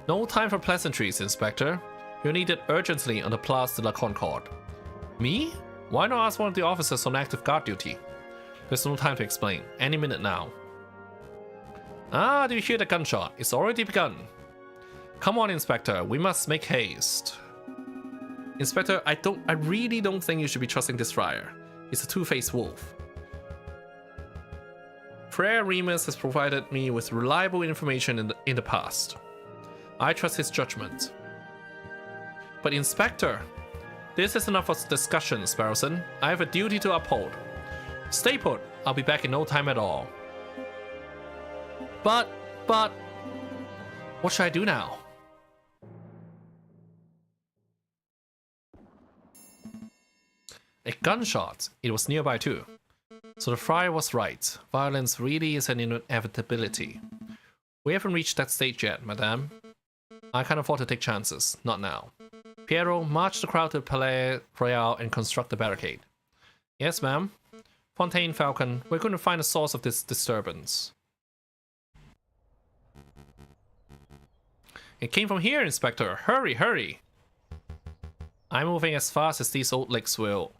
No time for pleasantries, Inspector. You're needed urgently on the Place de la Concorde. Me? Why not ask one of the officers on active guard duty? There's no time to explain. Any minute now. Ah, do you hear the gunshot? It's already begun. Come on, Inspector. We must make haste. Inspector, I really don't think you should be trusting this friar. He's a two-faced wolf. Frere Remus has provided me with reliable information in the past. I trust his judgment. But Inspector, this is enough of discussion, Sparrowson. I have a duty to uphold. Stay put. I'll be back in no time at all. But, what should I do now? A gunshot. It was nearby too. So the friar was right. Violence really is an inevitability. We haven't reached that stage yet, madame. I can't afford to take chances. Not now. Piero, march the crowd to the Palais Royal and construct the barricade. Yes, ma'am. Fontaine, Falcon, we're going to find the source of this disturbance. It came from here, Inspector. Hurry, hurry. I'm moving as fast as these old legs will.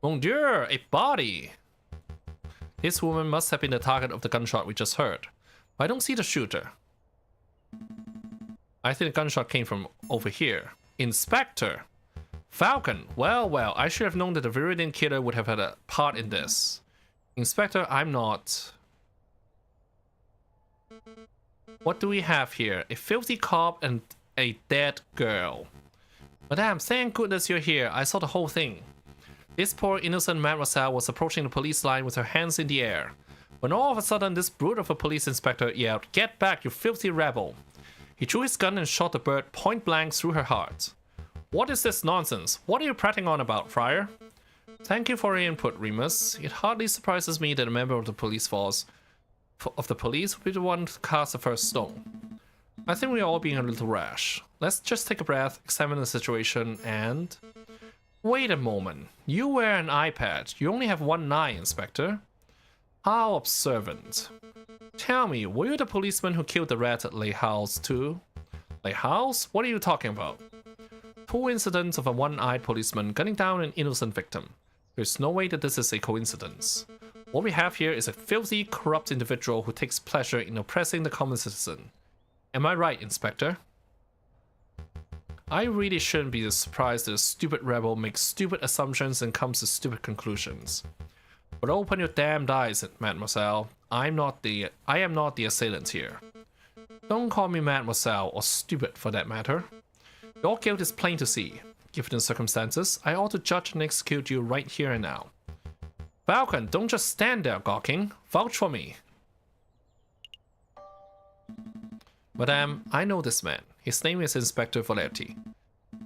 Mon Dieu, a body! This woman must have been the target of the gunshot we just heard. But I don't see the shooter. I think the gunshot came from over here. Inspector! Falcon! Well, I should have known that the Valerian killer would have had a part in this. Inspector, I'm not... What do we have here? A filthy cop and a dead girl. Madame, thank goodness you're here. I saw the whole thing. This poor innocent mademoiselle was approaching the police line with her hands in the air. When all of a sudden this brute of a police inspector yelled, "Get back, you filthy rebel!" He drew his gun and shot the bird point blank through her heart. What is this nonsense? What are you prattling on about, Friar? Thank you for your input, Remus. It hardly surprises me that a member of the police force would be the one to cast the first stone. I think we're all being a little rash. Let's just take a breath, examine the situation, and... Wait a moment. You wear an eye patch. You only have one eye, Inspector. How observant. Tell me, were you the policeman who killed the rat at Les Halles too? Les Halles? What are you talking about? Coincidence of a one-eyed policeman gunning down an innocent victim. There's no way that this is a coincidence. What we have here is a filthy, corrupt individual who takes pleasure in oppressing the common citizen. Am I right, Inspector? I really shouldn't be surprised that a stupid rebel makes stupid assumptions and comes to stupid conclusions. But open your damned eyes, mademoiselle. I am not the assailant here. Don't call me mademoiselle, or stupid for that matter. Your guilt is plain to see. Given the circumstances, I ought to judge and execute you right here and now. Falcon, don't just stand there gawking. Vouch for me. Madame, I know this man. His name is Inspector Valerti.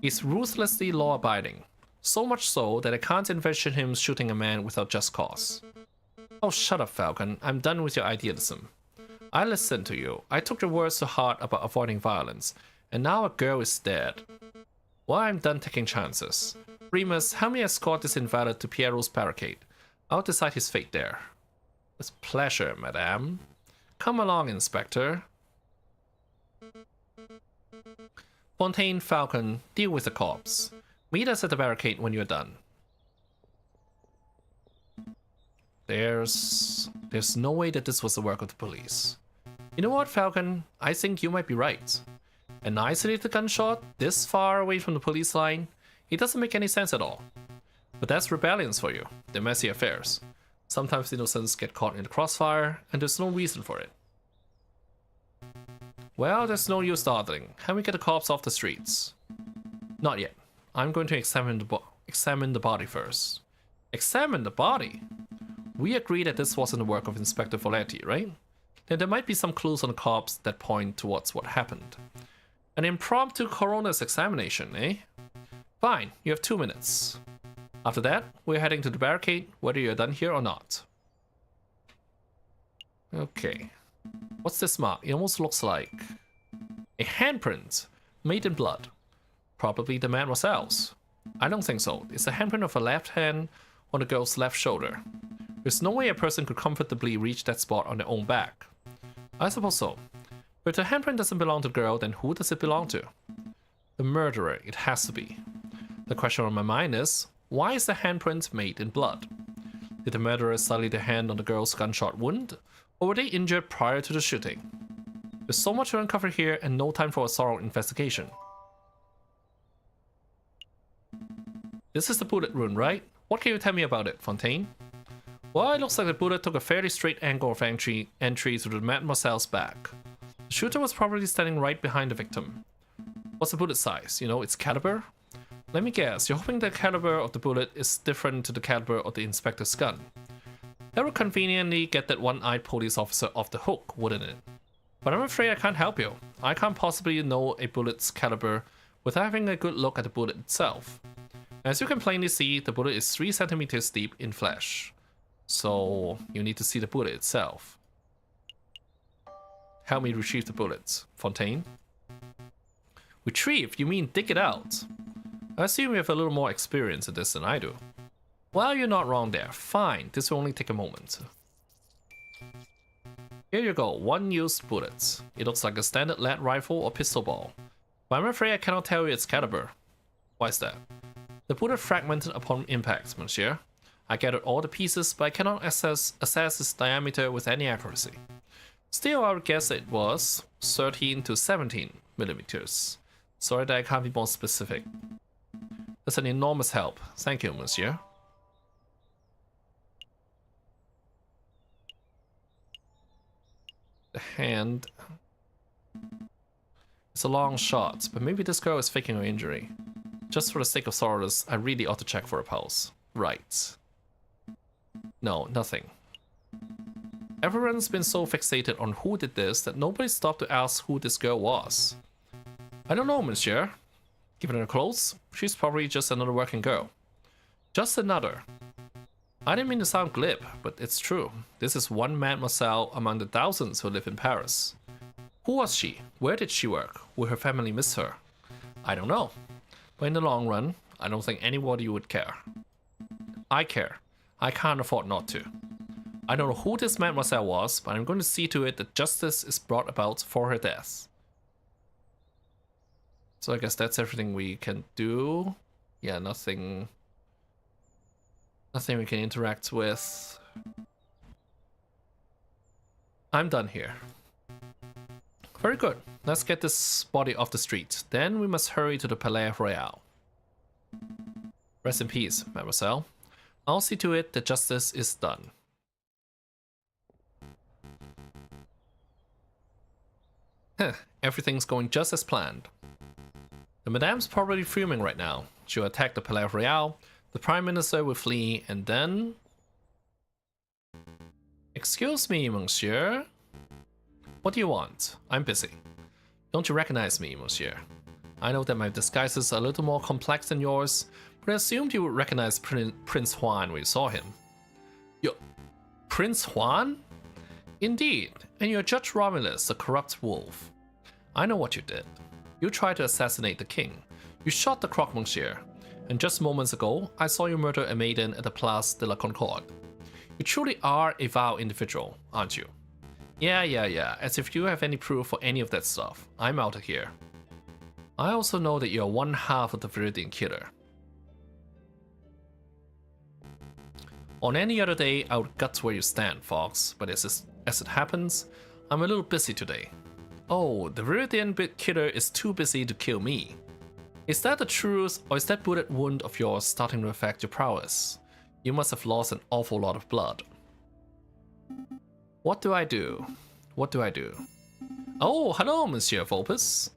He's ruthlessly law-abiding, so much so that I can't envision him shooting a man without just cause. Oh, shut up, Falcon. I'm done with your idealism. I listened to you. I took your words to heart about avoiding violence, and now a girl is dead. Well, I'm done taking chances. Remus, help me escort this invalid to Pierrot's barricade. I'll decide his fate there. With pleasure, madame. Come along, Inspector. Fontaine, Falcon, deal with the corpse. Meet us at the barricade when you're done. There's no way that this was the work of the police. You know what, Falcon? I think you might be right. An isolated gunshot this far away from the police line? It doesn't make any sense at all. But that's rebellions for you. They're messy affairs. Sometimes innocents get caught in the crossfire, and there's no reason for it. Well, there's no use dawdling. Can we get the corpse off the streets? Not yet. I'm going to examine the body first. Examine the body? We agreed that this wasn't the work of Inspector Valerti, right? Then there might be some clues on the corpse that point towards what happened. An impromptu coroner's examination, eh? Fine, you have 2 minutes. After that, we're heading to the barricade, whether you're done here or not. Okay. What's this mark? It almost looks like a handprint made in blood. Probably the man Marcel's. I don't think so. It's a handprint of a left hand on the girl's left shoulder. There's no way a person could comfortably reach that spot on their own back. I suppose so. But if the handprint doesn't belong to the girl, then who does it belong to? The murderer, it has to be. The question on my mind is, why is the handprint made in blood? Did the murderer sully the hand on the girl's gunshot wound, or were they injured prior to the shooting? There's so much to uncover here and no time for a thorough investigation. This is the bullet wound, right? What can you tell me about it, Fontaine? Well, it looks like the bullet took a fairly straight angle of entry through the mademoiselle's back. The shooter was probably standing right behind the victim. What's the bullet size? You know, its caliber? Let me guess, you're hoping the caliber of the bullet is different to the caliber of the inspector's gun. That would conveniently get that one-eyed police officer off the hook, wouldn't it? But I'm afraid I can't help you. I can't possibly know a bullet's caliber without having a good look at the bullet itself. As you can plainly see, the bullet is 3 centimeters deep in flesh. So you need to see the bullet itself. Help me retrieve the bullets, Fontaine. Retrieve? You mean dig it out? I assume you have a little more experience in this than I do. Well, you're not wrong there. Fine, this will only take a moment. Here you go, 1 used bullets. It looks like a standard lead rifle or pistol ball. But I'm afraid I cannot tell you its caliber. Why is that? The bullet fragmented upon impact, monsieur. I gathered all the pieces, but I cannot assess its diameter with any accuracy. Still, I would guess it was 13 to 17 millimeters. Sorry that I can't be more specific. That's an enormous help. Thank you, monsieur. The hand. It's a long shot, but maybe this girl is faking her injury. Just for the sake of thoroughness, I really ought to check for a pulse. Right. No, nothing. Everyone's been so fixated on who did this that nobody stopped to ask who this girl was. I don't know, monsieur. Given her clothes, she's probably just another working girl. Just another. I didn't mean to sound glib, but it's true. This is one mademoiselle among the thousands who live in Paris. Who was she? Where did she work? Will her family miss her? I don't know. But in the long run, I don't think anybody would care. I care. I can't afford not to. I don't know who this mademoiselle was, but I'm going to see to it that justice is brought about for her death. So I guess that's everything we can do. Yeah, nothing we can interact with. I'm done here. Very good. Let's get this body off the street. Then we must hurry to the Palais Royal. Rest in peace, mademoiselle. I'll see to it that justice is done. Everything's going just as planned. The madame's probably fuming right now. She'll attack the Palais Royal, the Prime Minister will flee, and then... Excuse me, monsieur. What do you want? I'm busy. Don't you recognize me, monsieur? I know that my disguise is a little more complex than yours, but I assumed you would recognize Prince Juan when you saw him. Yo, Prince Juan? Indeed, and you're Judge Romulus, a corrupt wolf. I know what you did. You tried to assassinate the king. You shot the croque monsieur, and just moments ago, I saw you murder a maiden at the Place de la Concorde. You truly are a vile individual, aren't you? Yeah, as if you have any proof for any of that stuff. I'm out of here. I also know that you're one half of the Valerian killer. On any other day, I would gut where you stand, Fox, but as it happens, I'm a little busy today. Oh, the Valerian killer is too busy to kill me. Is that the truth, or is that bullet wound of yours starting to affect your prowess? You must have lost an awful lot of blood. What do I do? Oh, hello, Monsieur Vulpes.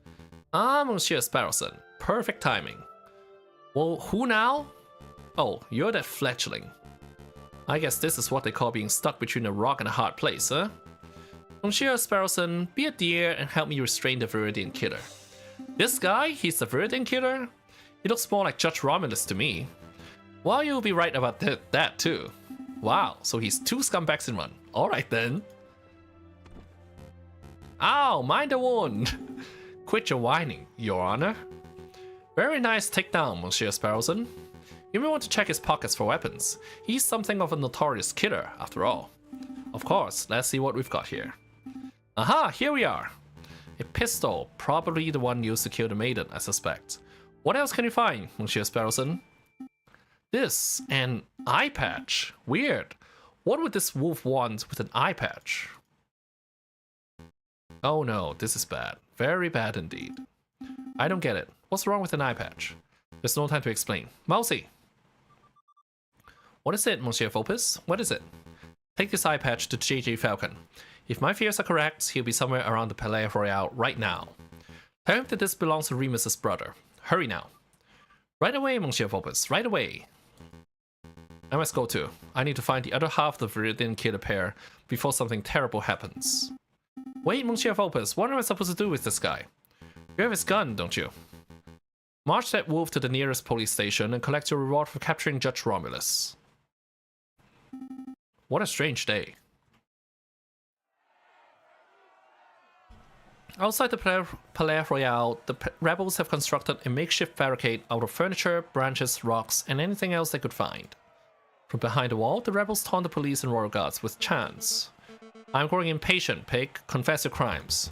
Monsieur Sparrowson. Perfect timing. Well, who now? Oh, you're that fledgling. I guess this is what they call being stuck between a rock and a hard place, huh? Monsieur Sparrowson, be a dear and help me restrain the Valerian killer. This guy, he's the Valerian killer? He looks more like Judge Romulus to me. Well, you'll be right about that too. Wow, so he's two scumbags in one. Alright then. Ow, mind the wound. Quit your whining, Your Honor. Very nice takedown, Monsieur Sparrowson. You may want to check his pockets for weapons. He's something of a notorious killer, after all. Of course, let's see what we've got here. Aha, here we are. A pistol, probably the one used to kill the maiden, I suspect. What else can you find, Monsieur Sparrowson? This, an eye patch. Weird. What would this wolf want with an eye patch? Oh no, this is bad. Very bad indeed. I don't get it. What's wrong with an eye patch? There's no time to explain. Mousy! What is it, Monsieur Vulpes? What is it? Take this eye patch to JJ Falcon. If my fears are correct, he'll be somewhere around the Palais Royal right now. Tell him that this belongs to Remus's brother. Hurry now. Right away, Monsieur Vulpes, right away. I must go too. I need to find the other half of the Valerian killer pair before something terrible happens. Wait, Monsieur Vulpes, what am I supposed to do with this guy? You have his gun, don't you? March that wolf to the nearest police station and collect your reward for capturing Judge Romulus. What a strange day. Outside the Palais Royal, the rebels have constructed a makeshift barricade out of furniture, branches, rocks, and anything else they could find. From behind the wall, the rebels taunt the police and royal guards with chants. I'm growing impatient, pig. Confess your crimes.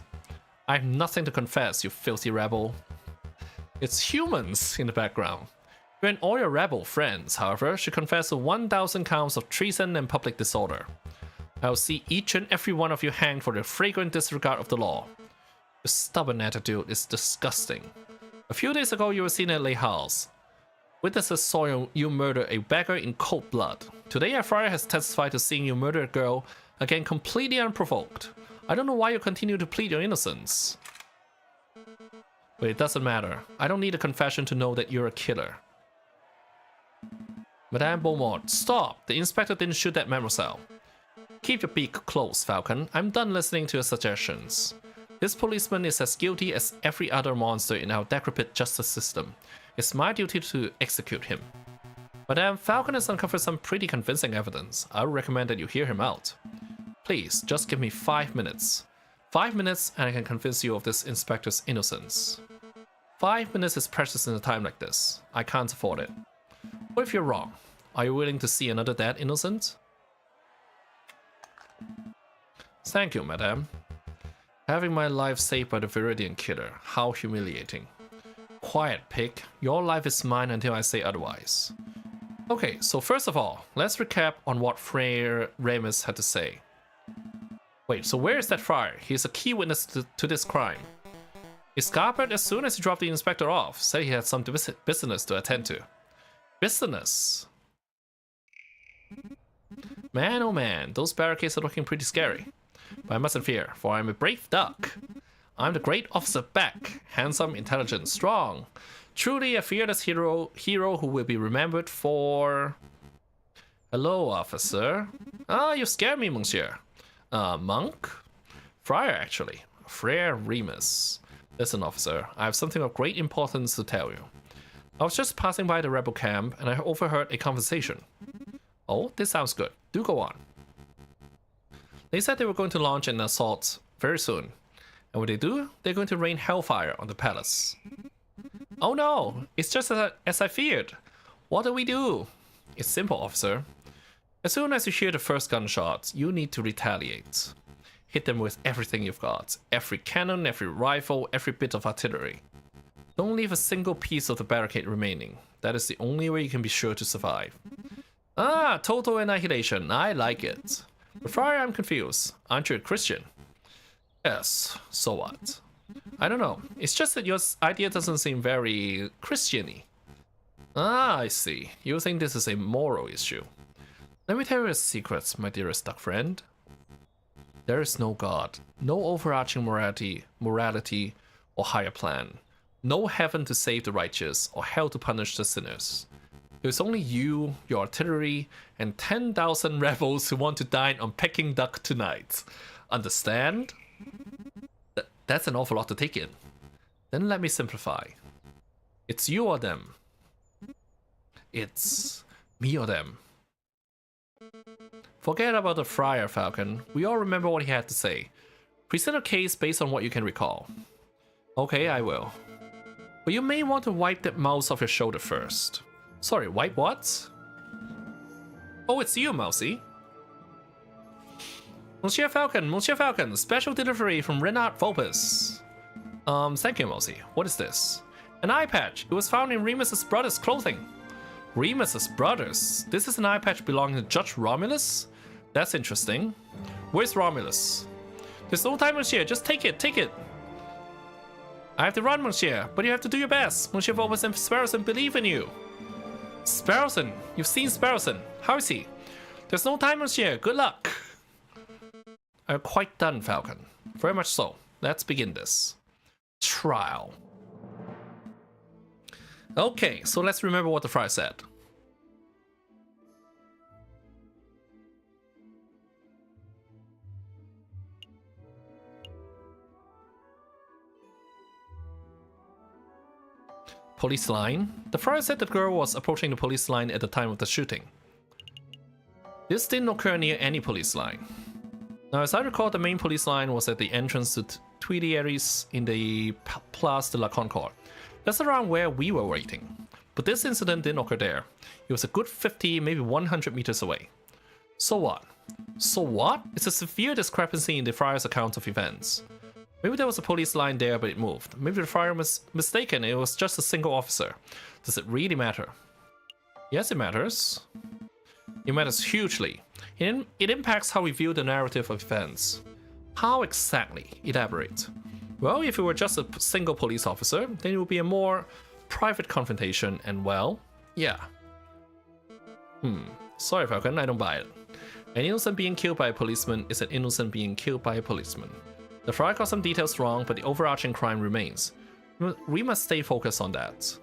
I have nothing to confess, you filthy rebel. It's humans in the background. You and all your rebel friends, however, should confess to 1,000 counts of treason and public disorder. I'll see each and every one of you hanged for the flagrant disregard of the law. Your stubborn attitude is disgusting. A few days ago, you were seen at Les Halles. Witnesses saw you murder a beggar in cold blood. Today, a friar has testified to seeing you murder a girl, again completely unprovoked. I don't know why you continue to plead your innocence. But it doesn't matter. I don't need a confession to know that you're a killer. Madame Beaumont, stop! The inspector didn't shoot that mademoiselle. Keep your beak closed, Falcon. I'm done listening to your suggestions. This policeman is as guilty as every other monster in our decrepit justice system. It's my duty to execute him. Madame, Falcon has uncovered some pretty convincing evidence. I would recommend that you hear him out. Please, just give me 5 minutes. 5 minutes and I can convince you of this inspector's innocence. 5 minutes is precious in a time like this. I can't afford it. What if you're wrong? Are you willing to see another dead innocent? Thank you, madame. Having my life saved by the Valerian killer. How humiliating. Quiet, pig. Your life is mine until I say otherwise. Okay, so first of all, let's recap on what Friar Remus had to say. Wait, so where is that friar? He's a key witness to this crime. He scarpered as soon as he dropped the inspector off, said he had some business to attend to. Business? Man, oh man, those barricades are looking pretty scary. But I mustn't fear, for I'm a brave duck. I'm the great Officer Beck, handsome, intelligent, strong. Truly a fearless hero who will be remembered for... Hello, officer. Ah, you scare me, monsieur. Monk? Friar, actually. Friar Remus. Listen, officer, I have something of great importance to tell you. I was just passing by the rebel camp and I overheard a conversation. Oh, this sounds good. Do go on. They said they were going to launch an assault very soon. And when they do, they're going to rain hellfire on the palace. Oh no, it's just as I feared. What do we do? It's simple, officer. As soon as you hear the first gunshot, you need to retaliate. Hit them with everything you've got. Every cannon, every rifle, every bit of artillery. Don't leave a single piece of the barricade remaining. That is the only way you can be sure to survive. Ah, total annihilation. I like it. But Friar, I'm confused. Aren't you a Christian? Yes, so what? I don't know. It's just that your idea doesn't seem very Christian-y. Ah, I see. You think this is a moral issue. Let me tell you a secret, my dearest duck friend. There is no God, no overarching morality or higher plan. No heaven to save the righteous or hell to punish the sinners. There's only you, your artillery, and 10,000 rebels who want to dine on Peking duck tonight. Understand? That's an awful lot to take in. Then let me simplify. It's you or them. It's me or them. Forget about the Friar, Falcon. We all remember what he had to say. Present a case based on what you can recall. Okay, I will. But you may want to wipe that mouse off your shoulder first. Sorry, wipe what? Oh, it's you, Mousy. Monsieur Falcon, special delivery from Renard Vulpes. Thank you, Mousy. What is this? An eye patch. It was found in Remus's brother's clothing. Remus's brothers? This is an eye patch belonging to Judge Romulus? That's interesting. Where's Romulus? There's no time, Monsieur. Just take it, take it. I have to run, Monsieur, but you have to do your best. Monsieur Vulpes and Sparrowson believe in you. Sparrowson? You've seen Sparrowson. How is he? There's no time, Monsieur. Good luck. I'm quite done, Falcon. Very much so. Let's begin this. Trial. Okay, so let's remember what the Friar said. Police line. The Friar said the girl was approaching the police line at the time of the shooting. This didn't occur near any police line. Now, as I recall, the main police line was at the entrance to Tuileries in the Place de la Concorde. That's around where we were waiting. But this incident didn't occur there. It was a good 50, maybe 100 meters away. So what? So what? It's a severe discrepancy in the Friar's account of events. Maybe there was a police line there, but it moved. Maybe the Friar was mistaken, it was just a single officer. Does it really matter? Yes, it matters. It matters hugely. It impacts how we view the narrative of events. How exactly? Elaborate. Well, if it were just a single police officer, then it would be a more private confrontation, and well, yeah. Sorry, Falcon, I don't buy it. An innocent being killed by a policeman is an innocent being killed by a policeman. The Friar got some details wrong, but the overarching crime remains. We must stay focused on that.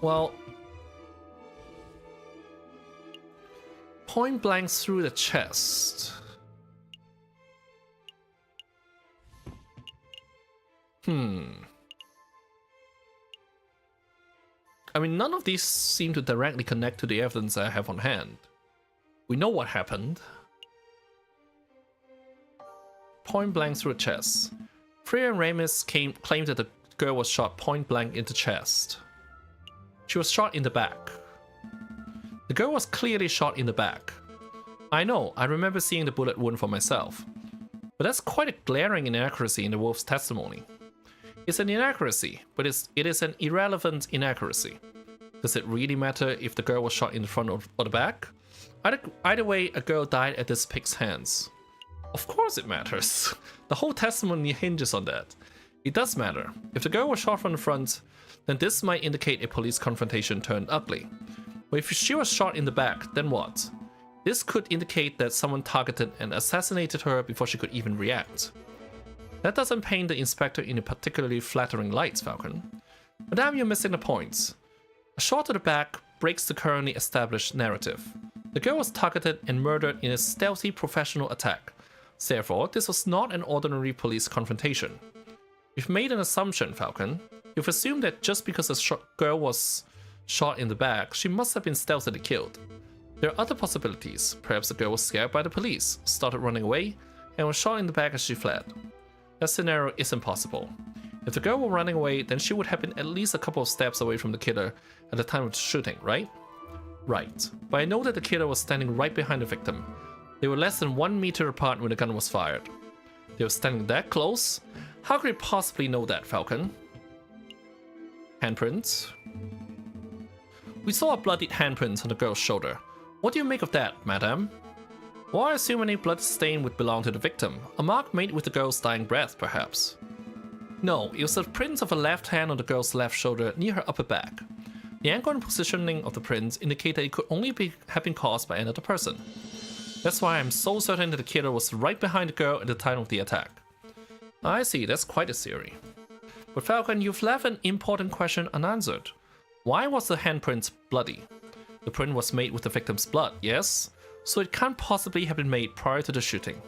Well, point blank through the chest. I mean, none of these seem to directly connect to the evidence I have on hand. We know what happened. Point blank through the chest. Freya and Remus claimed that the girl was shot point blank in the chest. She was shot in the back. The girl was clearly shot in the back. I know, I remember seeing the bullet wound for myself. But that's quite a glaring inaccuracy in the wolf's testimony. It's an inaccuracy, but it is an irrelevant inaccuracy. Does it really matter if the girl was shot in the front or the back? Either way, a girl died at this pig's hands. Of course it matters. The whole testimony hinges on that. It does matter. If the girl was shot from the front, then this might indicate a police confrontation turned ugly. But if she was shot in the back, then what? This could indicate that someone targeted and assassinated her before she could even react. That doesn't paint the inspector in a particularly flattering light, Falcon. Madame, you're missing the point. A shot to the back breaks the currently established narrative. The girl was targeted and murdered in a stealthy professional attack. Therefore, this was not an ordinary police confrontation. You've made an assumption, Falcon. You've assumed that just because the girl was shot in the back, she must have been stealthily killed. There are other possibilities. Perhaps the girl was scared by the police, started running away, and was shot in the back as she fled. That scenario isn't possible. If the girl were running away, then she would have been at least a couple of steps away from the killer at the time of the shooting, right? Right. But I know that the killer was standing right behind the victim. They were less than 1 meter apart when the gun was fired. They were standing that close? How could you possibly know that, Falcon? Handprints. We saw a bloodied handprint on the girl's shoulder. What do you make of that, madame? Well, I assume any blood stain would belong to the victim. A mark made with the girl's dying breath, perhaps. No, it was the print of a left hand on the girl's left shoulder near her upper back. The angle and positioning of the prints indicate that it could only have been caused by another person. That's why I'm so certain that the killer was right behind the girl at the time of the attack. I see, that's quite a theory. But Falcon, you've left an important question unanswered. Why was the handprint bloody? The print was made with the victim's blood, yes? So it can't possibly have been made prior to the shooting.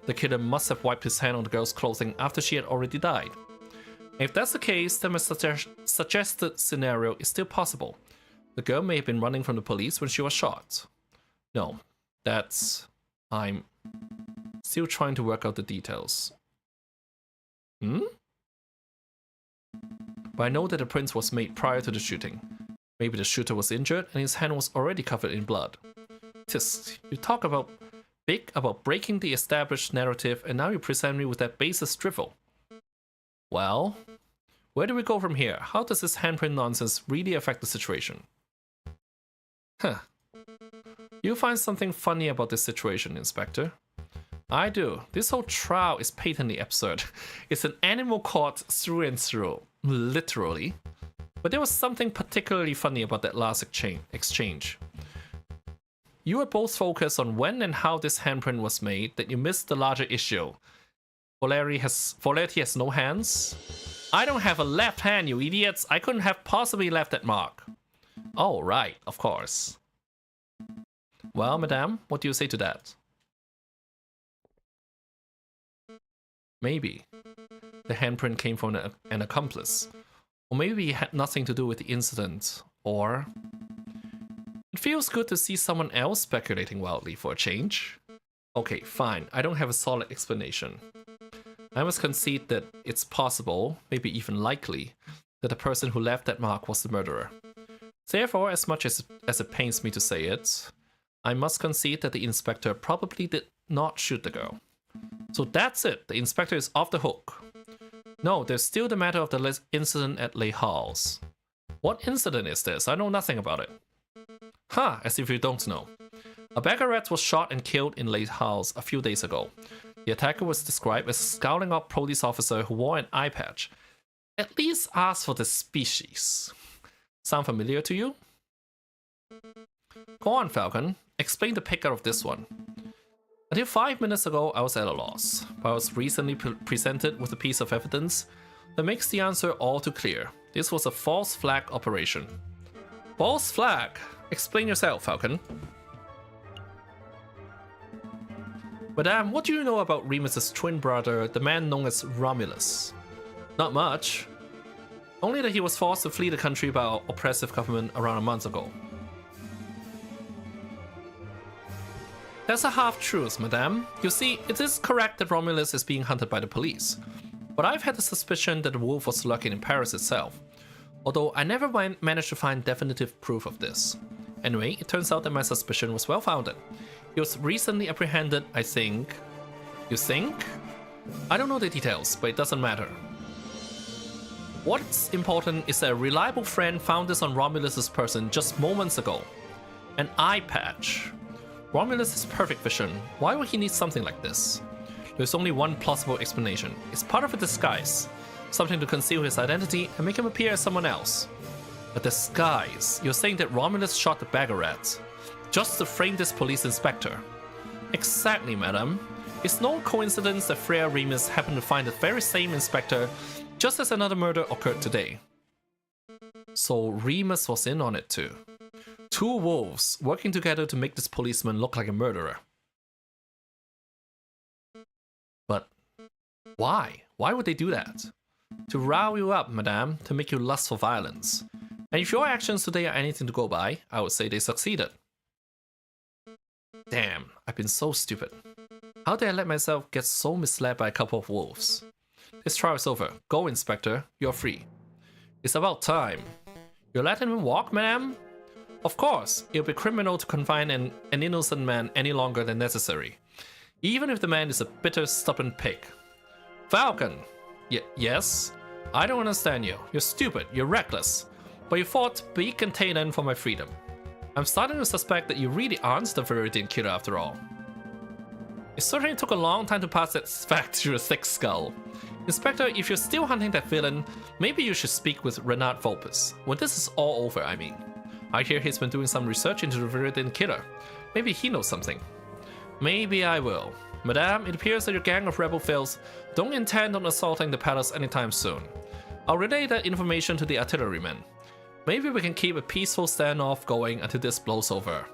The killer must have wiped his hand on the girl's clothing after she had already died. If that's the case, then my suggested scenario is still possible. The girl may have been running from the police when she was shot. No, I'm still trying to work out the details. But I know that the print was made prior to the shooting. Maybe the shooter was injured and his hand was already covered in blood. Tisk, you talk about breaking the established narrative and now you present me with that baseless drivel. Well, where do we go from here? How does this handprint nonsense really affect the situation? You find something funny about this situation, Inspector? I do. This whole trial is patently absurd. It's an animal court through and through, literally. But there was something particularly funny about that last exchange. You were both focused on when and how this handprint was made that you missed the larger issue. Valerie has no hands? I don't have a left hand, you idiots! I couldn't have possibly left that mark. Oh, right, of course. Well, madame, what do you say to that? Maybe the handprint came from an accomplice. Or maybe it had nothing to do with the incident, or... It feels good to see someone else speculating wildly for a change. Okay, fine, I don't have a solid explanation. I must concede that it's possible, maybe even likely, that the person who left that mark was the murderer. Therefore, as much as it pains me to say it, I must concede that the inspector probably did not shoot the girl. So that's it, the inspector is off the hook. No, there's still the matter of the incident at Lay Halls. What incident is this? I know nothing about it. As if you don't know. A Baggarat was shot and killed in Lay Halls a few days ago. The attacker was described as a scowling up police officer who wore an eye patch. At least ask for the species. Sound familiar to you? Go on, Falcon. Explain the pick out of this one. Until 5 minutes ago, I was at a loss, but I was recently presented with a piece of evidence that makes the answer all too clear. This was a false flag operation. False flag? Explain yourself, Falcon. Madame, what do you know about Remus's twin brother, the man known as Romulus? Not much. Only that he was forced to flee the country by our oppressive government around a month ago. That's a half-truth, madame. You see, it is correct that Romulus is being hunted by the police. But I've had a suspicion that the wolf was lurking in Paris itself. Although I never managed to find definitive proof of this. Anyway, it turns out that my suspicion was well-founded. He was recently apprehended, I think. You think? I don't know the details, but it doesn't matter. What's important is that a reliable friend found this on Romulus's person just moments ago. An eye patch. Romulus has perfect vision. Why would he need something like this? There's only one plausible explanation. It's part of a disguise. Something to conceal his identity and make him appear as someone else. A disguise? You're saying that Romulus shot the Baggarat just to frame this police inspector? Exactly, madam. It's no coincidence that Freya Remus happened to find the very same inspector just as another murder occurred today. So Remus was in on it too. Two wolves working together to make this policeman look like a murderer. But why? Why would they do that? To rile you up, madame, to make you lust for violence. And if your actions today are anything to go by, I would say they succeeded. Damn, I've been so stupid. How did I let myself get so misled by a couple of wolves? This trial is over. Go, Inspector. You're free. It's about time. You're letting him walk, madame? Of course, it would be criminal to confine an innocent man any longer than necessary. Even if the man is a bitter, stubborn pig. Falcon! Yes? I don't understand you. You're stupid. You're reckless. But you fought big and taken for my freedom. I'm starting to suspect that you really aren't the Valerian killer after all. It certainly took a long time to pass that fact through a thick skull. Inspector, if you're still hunting that villain, maybe you should speak with Renard Vulpes. When this is all over, I mean. I hear he's been doing some research into the Valerian killer. Maybe he knows something. Maybe I will. Madame, it appears that your gang of rebel fills don't intend on assaulting the palace anytime soon. I'll relay that information to the artillerymen. Maybe we can keep a peaceful standoff going until this blows over.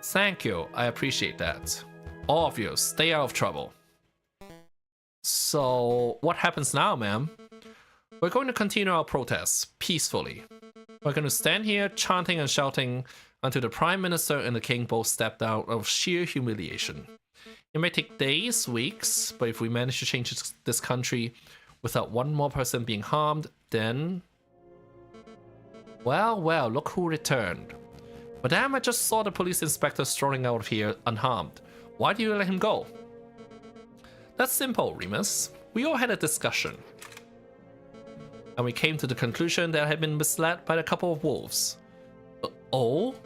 Thank you, I appreciate that. All of you, stay out of trouble. So, what happens now, ma'am? We're going to continue our protests, peacefully. We're going to stand here, chanting and shouting, until the Prime Minister and the King both step down of sheer humiliation. It may take days, weeks, but if we manage to change this country without one more person being harmed, then... Well, look who returned. Madame, I just saw the police inspector strolling out of here unharmed. Why do you let him go? That's simple, Remus. We all had a discussion. And we came to the conclusion that I had been misled by a couple of wolves. Oh?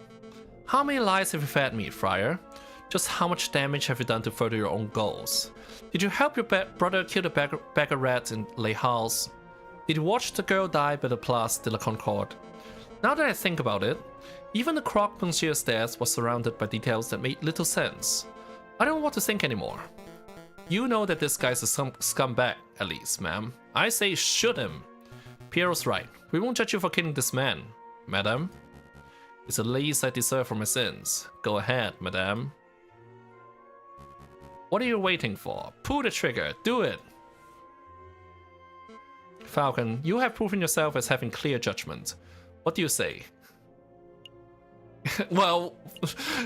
How many lies have you fed me, Friar? Just how much damage have you done to further your own goals? Did you help your brother kill the beggar rats in Les Halles? Did you watch the girl die by the Place de la Concorde? Now that I think about it, even the Croque Monsieur's death was surrounded by details that made little sense. I don't know what to think anymore. You know that this guy's a scumbag, at least, ma'am. I say shoot him. Pierrot's right. We won't judge you for killing this man, madam. It's the least I deserve for my sins. Go ahead, madam. What are you waiting for? Pull the trigger. Do it. Falcon, you have proven yourself as having clear judgment. What do you say? Well,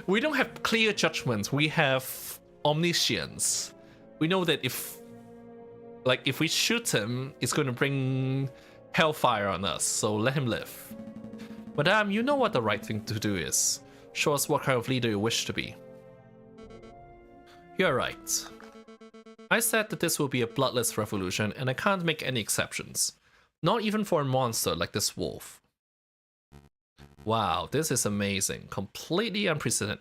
we don't have clear judgment. We have omniscience. We know that if we shoot him, it's going to bring hellfire on us. So let him live. Madame, you know what the right thing to do is. Show us what kind of leader you wish to be. You're right. I said that this will be a bloodless revolution, and I can't make any exceptions. Not even for a monster like this wolf. Wow, this is amazing. Completely unprecedented.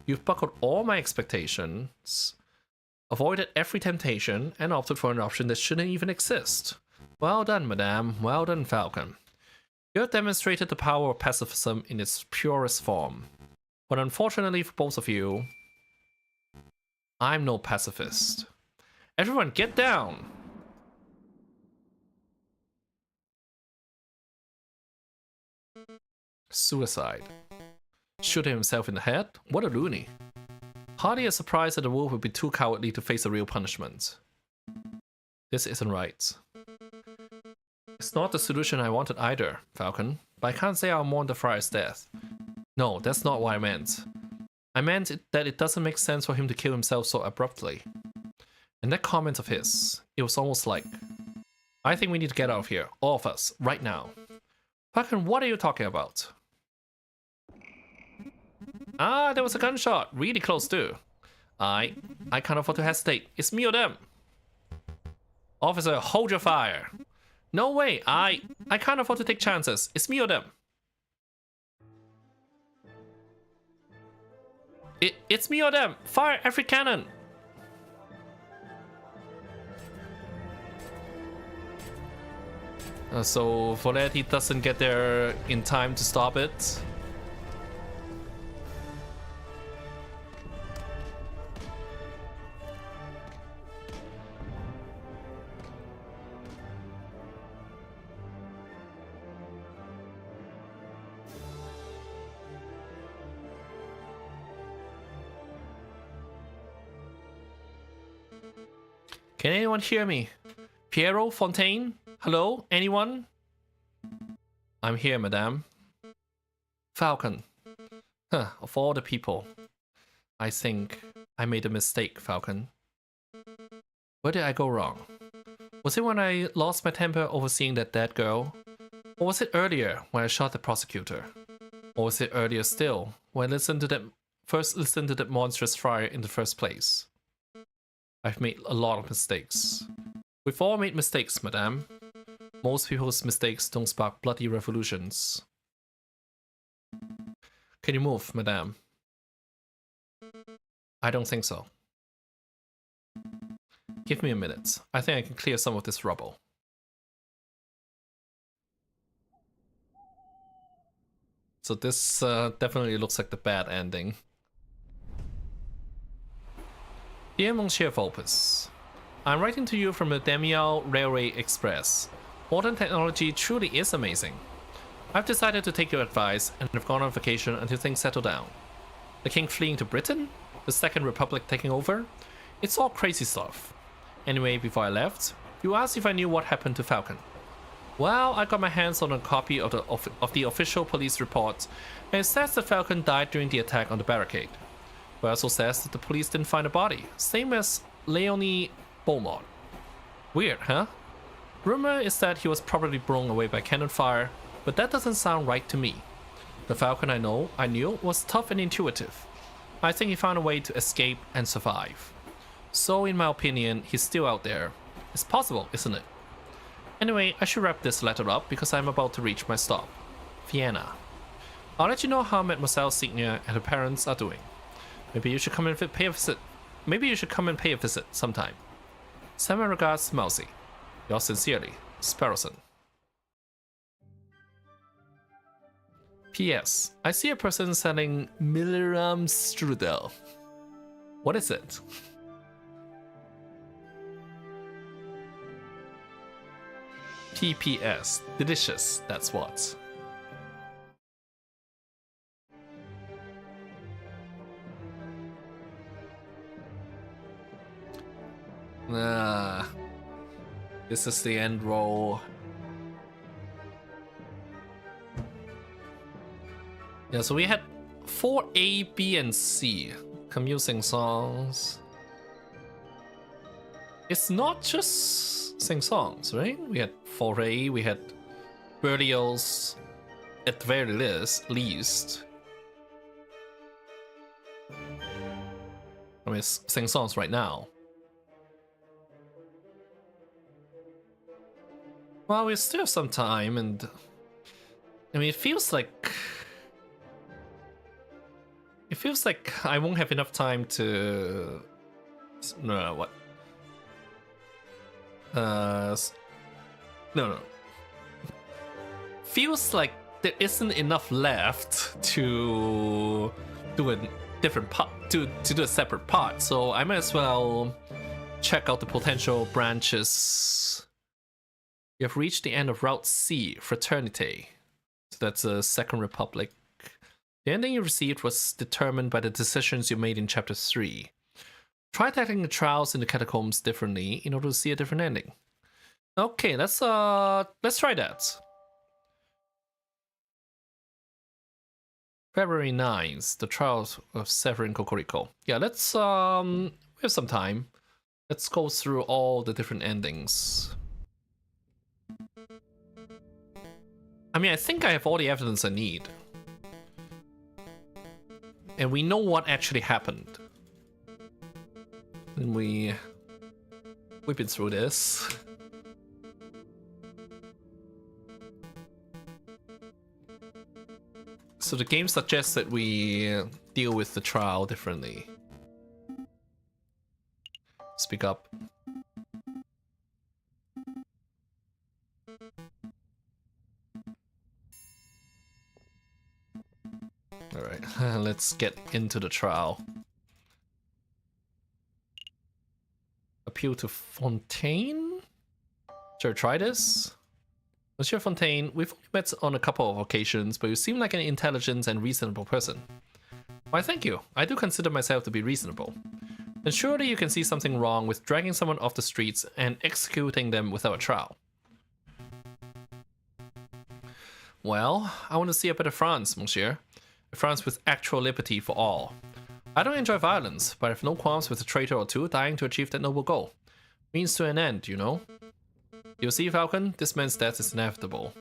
You've buckled all my expectations, avoided every temptation, and opted for an option that shouldn't even exist. Well done, madame. Well done, Falcon. You have demonstrated the power of pacifism in its purest form. But unfortunately for both of you, I'm no pacifist. Everyone, get down! Suicide. Shooting himself in the head? What a loony. Hardly a surprise that the wolf would be too cowardly to face a real punishment. This isn't right. It's not the solution I wanted either, Falcon, but I can't say I'll mourn the friar's death. No, that's not what I meant. I meant that it doesn't make sense for him to kill himself so abruptly. And that comment of his, it was almost like, I think we need to get out of here, all of us, right now. Falcon, what are you talking about? Ah, there was a gunshot, really close too. I can't afford to hesitate, it's me or them. Officer, hold your fire. No way, I can't afford to take chances, it's me or them. It's me or them, fire every cannon. So for that, he doesn't get there in time to stop it. Can anyone hear me? Piero Fontaine? Hello? Anyone? I'm here, madame. Falcon. Huh, of all the people. I think I made a mistake, Falcon. Where did I go wrong? Was it when I lost my temper over seeing that dead girl? Or was it earlier when I shot the prosecutor? Or was it earlier still when I first listened to that monstrous friar in the first place? I've made a lot of mistakes. We've all made mistakes, madame. Most people's mistakes don't spark bloody revolutions. Can you move, madame? I don't think so. Give me a minute. I think I can clear some of this rubble. So this definitely looks like the bad ending. Dear Monsieur Vulpes, I'm writing to you from the Damiao Railway Express. Modern technology truly is amazing. I've decided to take your advice and have gone on vacation until things settle down. The king fleeing to Britain? The Second Republic taking over? It's all crazy stuff. Anyway, before I left, you asked if I knew what happened to Falcon. Well, I got my hands on a copy of the official police report, and it says that Falcon died during the attack on the barricade. But it also says that the police didn't find a body, same as Leonie Beaumont. Weird, huh? Rumor is that he was probably blown away by cannon fire, but that doesn't sound right to me. The Falcon I knew was tough and intuitive. I think he found a way to escape and survive. So in my opinion, he's still out there. It's possible, isn't it? Anyway, I should wrap this letter up because I'm about to reach my stop, Vienna. I'll let you know how Mademoiselle Signia and her parents are doing. Maybe you should come and pay a visit. Maybe you should come and pay a visit sometime. Send my regards, Mousy. Yours sincerely, Sparrowson. P.S. I see a person selling Milliram Strudel. What is it? PPS. Delicious, that's what. This is the end roll. Yeah, so we had 4 A, B, and C. Commusing songs. It's not just sing songs, right? We had Foray, we had Berlioz, at the very least. I mean, sing songs right now. Well, we still have some time, and I mean, it feels like I won't have enough time to. No, what? No. Feels like there isn't enough left to do a different part, to do a separate part. So I might as well check out the potential branches. You have reached the end of Route C, Fraternity. So that's a Second Republic. The ending you received was determined by the decisions you made in Chapter 3. Try tackling the trials in the catacombs differently in order to see a different ending. Okay, let's try that. February 9th, the trials of Severin Cocorico. Yeah, let's we have some time. Let's go through all the different endings. I mean, I think I have all the evidence I need. And we know what actually happened. And we've been through this. So the game suggests that we deal with the trial differently. Speak up. Alright, let's get into the trial. Appeal to Fontaine? Sure, try this. Monsieur Fontaine, we've only met on a couple of occasions, but you seem like an intelligent and reasonable person. Why, thank you. I do consider myself to be reasonable. then surely you can see something wrong with dragging someone off the streets and executing them without a trial. Well, I want to see a better France, monsieur. A France with actual liberty for all. I don't enjoy violence, but I have no qualms with a traitor or two dying to achieve that noble goal. Means to an end, you know? You see, Falcon, this man's death is inevitable.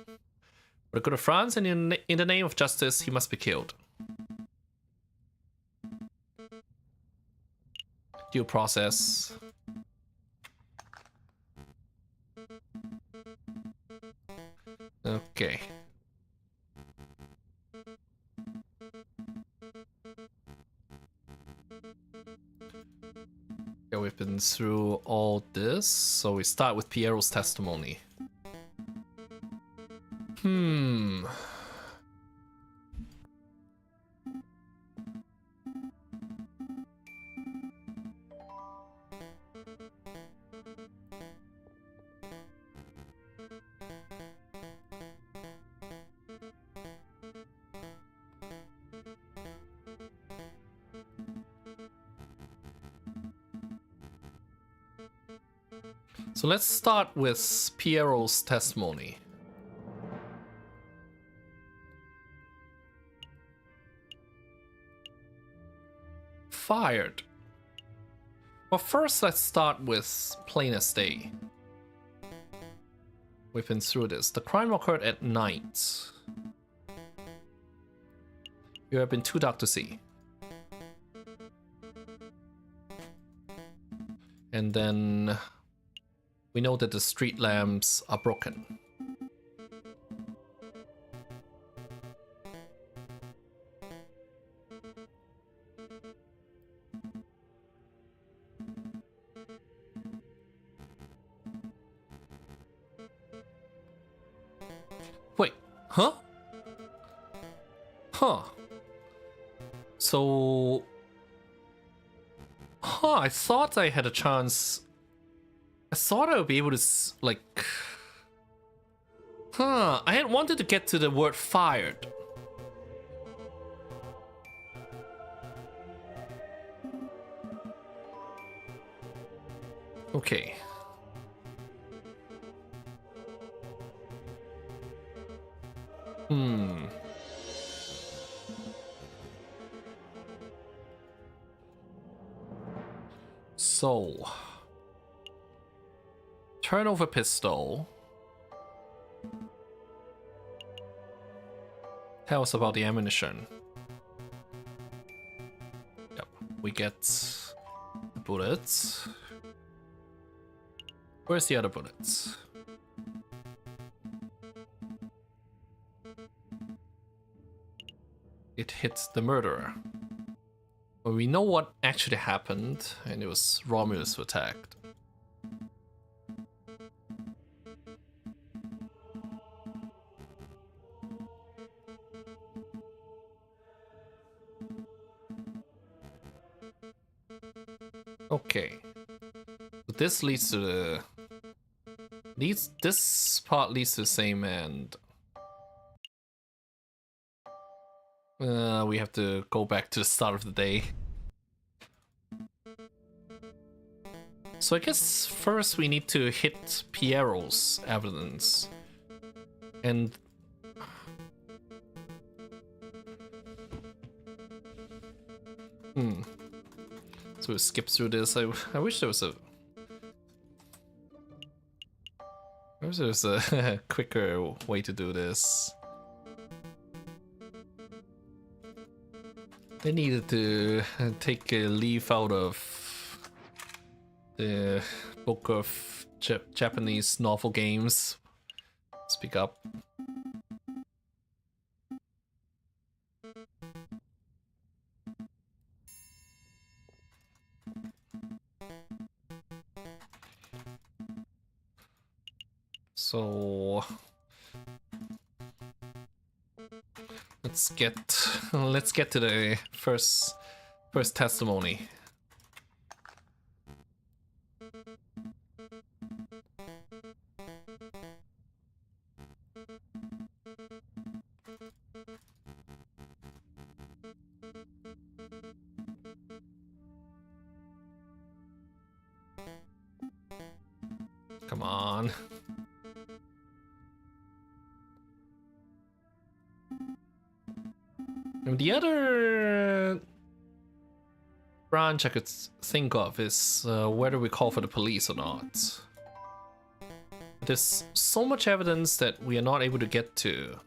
For the good of France and in the name of justice, he must be killed. Due process. Okay. Yeah, we've been through all this, so we start with Piero's testimony. So let's start with Piero's testimony. Fired. Well, first let's start with plain as day. We've been through this. The crime occurred at night. You have been too dark to see. And then we know that the street lamps are broken. Wait, huh? Huh. So... Huh, I thought I had a chance... I thought I would be able to, like... Huh, I had wanted to get to the word fired. Okay. So... Turnover pistol. Tell us about the ammunition. Yep, we get bullets. Where's the other bullets? It hit the murderer. Well, we know what actually happened, and it was Romulus who attacked. Okay. So this leads to the... This part leads to the same end. We have to go back to the start of the day. So I guess first we need to hit Piero's evidence. And... So we skip through this. I wish there was a... I wish there was a quicker way to do this. They needed to take a leaf out of the book of Japanese novel games. Speak up. So let's get to the first testimony. Come on. And the other branch I could think of is whether we call for the police or not. There's so much evidence that we are not able to get to.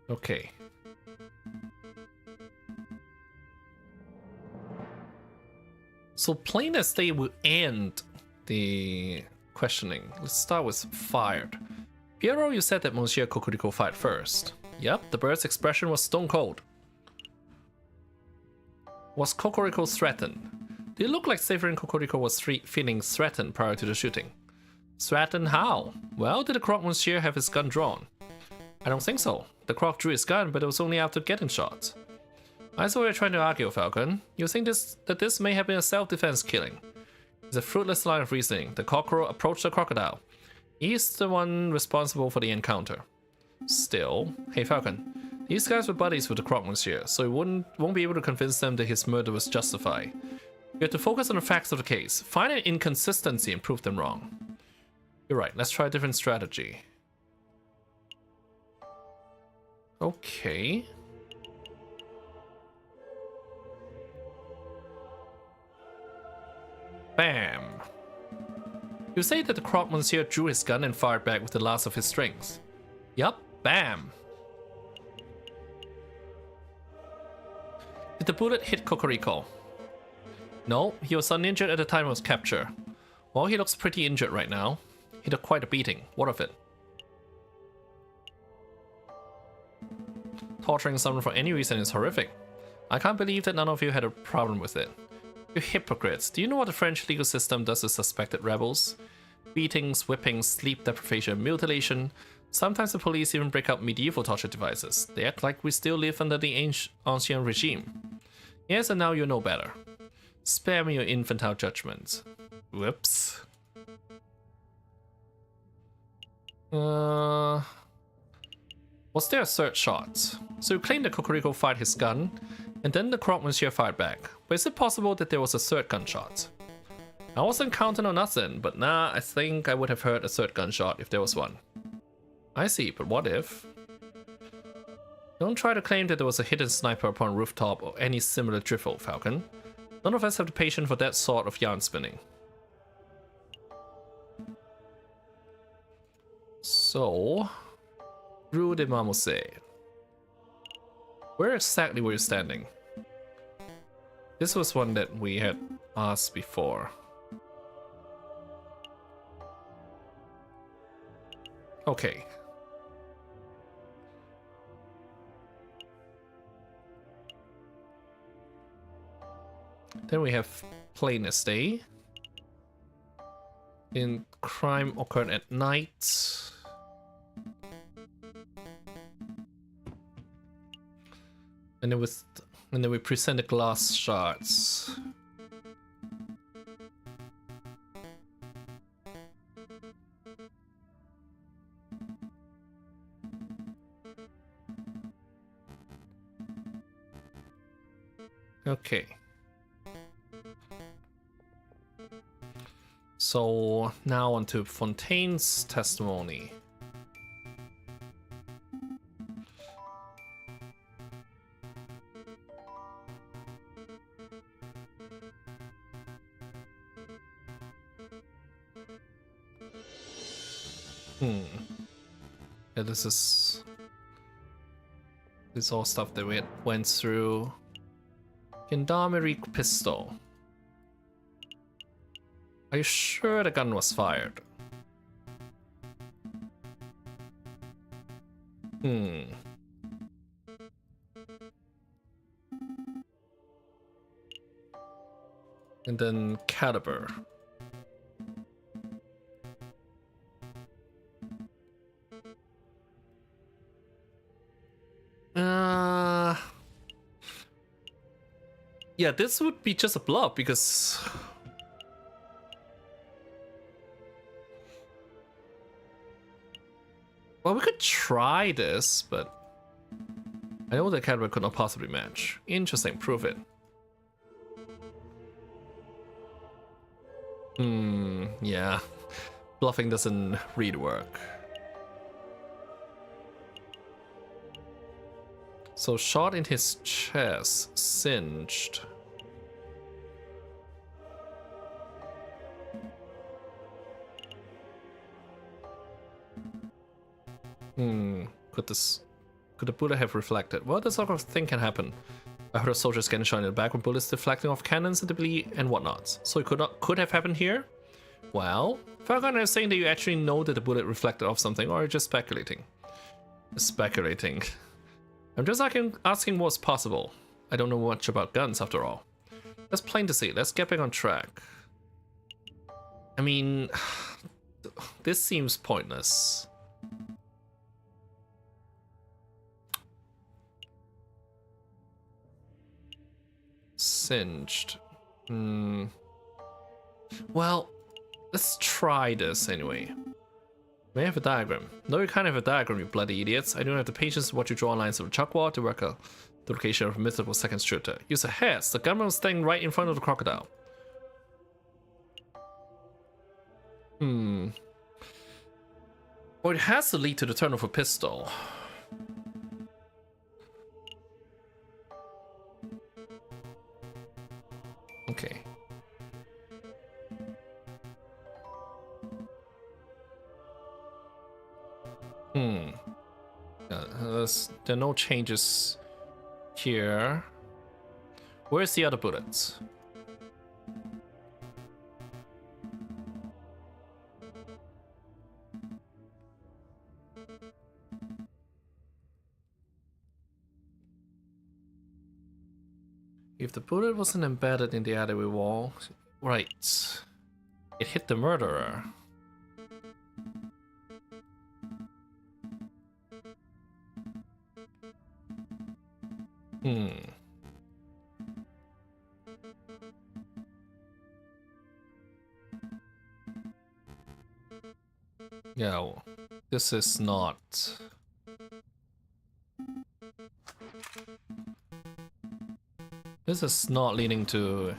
Okay. So plain as day will end the questioning. Let's start with fired. Piero, you said that Monsieur Cocorico fired first. Yep, the bird's expression was stone cold. Was Cocorico threatened? Did it look like Severin Cocorico was feeling threatened prior to the shooting? Threatened how? Well, did the croque monsieur have his gun drawn? I don't think so. The croque drew his gun, but it was only after getting shot. I saw what you're trying to argue, Falcon. You think that this may have been a self-defense killing. It's a fruitless line of reasoning. The cockroach approached the crocodile. He's the one responsible for the encounter. Still, hey Falcon, these guys were buddies with the croque monsieur, so you won't be able to convince them that his murder was justified. You have to focus on the facts of the case, find an inconsistency and prove them wrong. You're right, let's try a different strategy. Okay. Bam. You say that the croque monsieur drew his gun and fired back with the last of his strings. Yup, bam. Did the bullet hit Cocorico? No, he was uninjured at the time of his capture. Well, he looks pretty injured right now. He took quite a beating. What of it? Torturing someone for any reason is horrific. I can't believe that none of you had a problem with it. You hypocrites, do you know what the French legal system does to suspected rebels? Beatings, whippings, sleep deprivation, mutilation. Sometimes the police even break out medieval torture devices. They act like we still live under the ancient regime. Yes, and now you know better. Spare me your infantile judgments. Whoops. Was there a third shot? So you claim that Cocorico fired his gun, and then the croque monsieur fired back. But is it possible that there was a third gunshot? I wasn't counting on nothing, but nah, I think I would have heard a third gunshot if there was one. I see, but what if? Don't try to claim that there was a hidden sniper upon a rooftop or any similar drivel, Falcon. None of us have the patience for that sort of yarn spinning. So, Rue de Marmoset. Where exactly were you standing? This was one that we had asked before. Okay. Then we have plain as day. In crime occurred at night. And then we present the glass shards. Okay. So now on to Fontaine's testimony. Yeah, this is all stuff that we went through. Gendarmerie pistol. Are you sure the gun was fired? And then caliber. Yeah, this would be just a bluff because well, we could try this, but I know the caliber could not possibly match. Interesting, prove it. Yeah. Bluffing doesn't really work. So shot in his chest, singed. Could the bullet have reflected? Well, this sort of thing can happen. I heard a soldier's getting shot in the back with bullets deflecting off cannons and debris and whatnot. So it could have happened here? Well, Falcon is saying that you actually know that the bullet reflected off something, or are you just speculating? Speculating. I'm just asking what's possible. I don't know much about guns after all. That's plain to see. Let's get back on track. I mean, this seems pointless. Singed. Well, let's try this anyway. May I have a diagram? No, you can't have a diagram, you bloody idiots. I don't have the patience to watch you draw lines of the chalkboard to work out the location of a mythical second shooter. Use a heads. The gunman was standing right in front of the crocodile. Well, it has to lead to the turn of a pistol. Okay. There are no changes here. Where's the other bullets? If the bullet wasn't embedded in the alleyway wall, right, it hit the murderer. Yeah, this is not... This is not leading to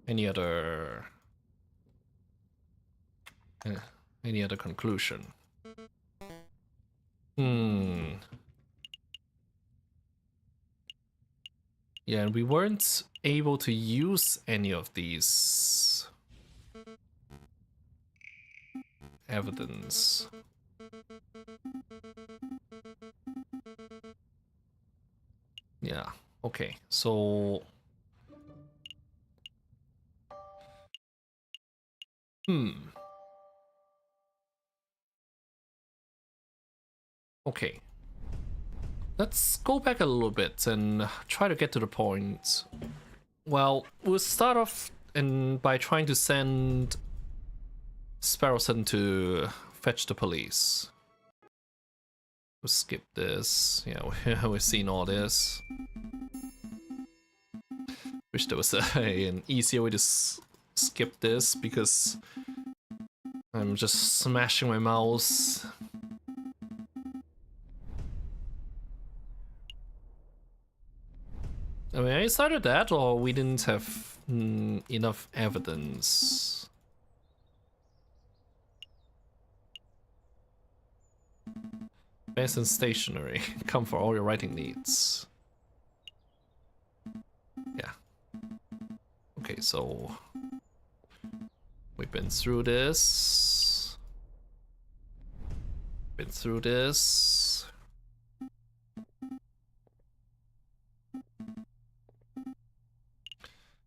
any other conclusion. Yeah, and we weren't able to use any of these evidence. Yeah, okay, so... Okay. Let's go back a little bit and try to get to the point. Well, we'll start off by trying to send Sparrowson to fetch the police. We'll skip this. Yeah, we've seen all this. Wish there was an easier way to skip this because I'm just smashing my mouse. I mean, it's either that or we didn't have enough evidence. Best and stationery. Come for all your writing needs. Yeah. Okay, so we've been through this. Been through this.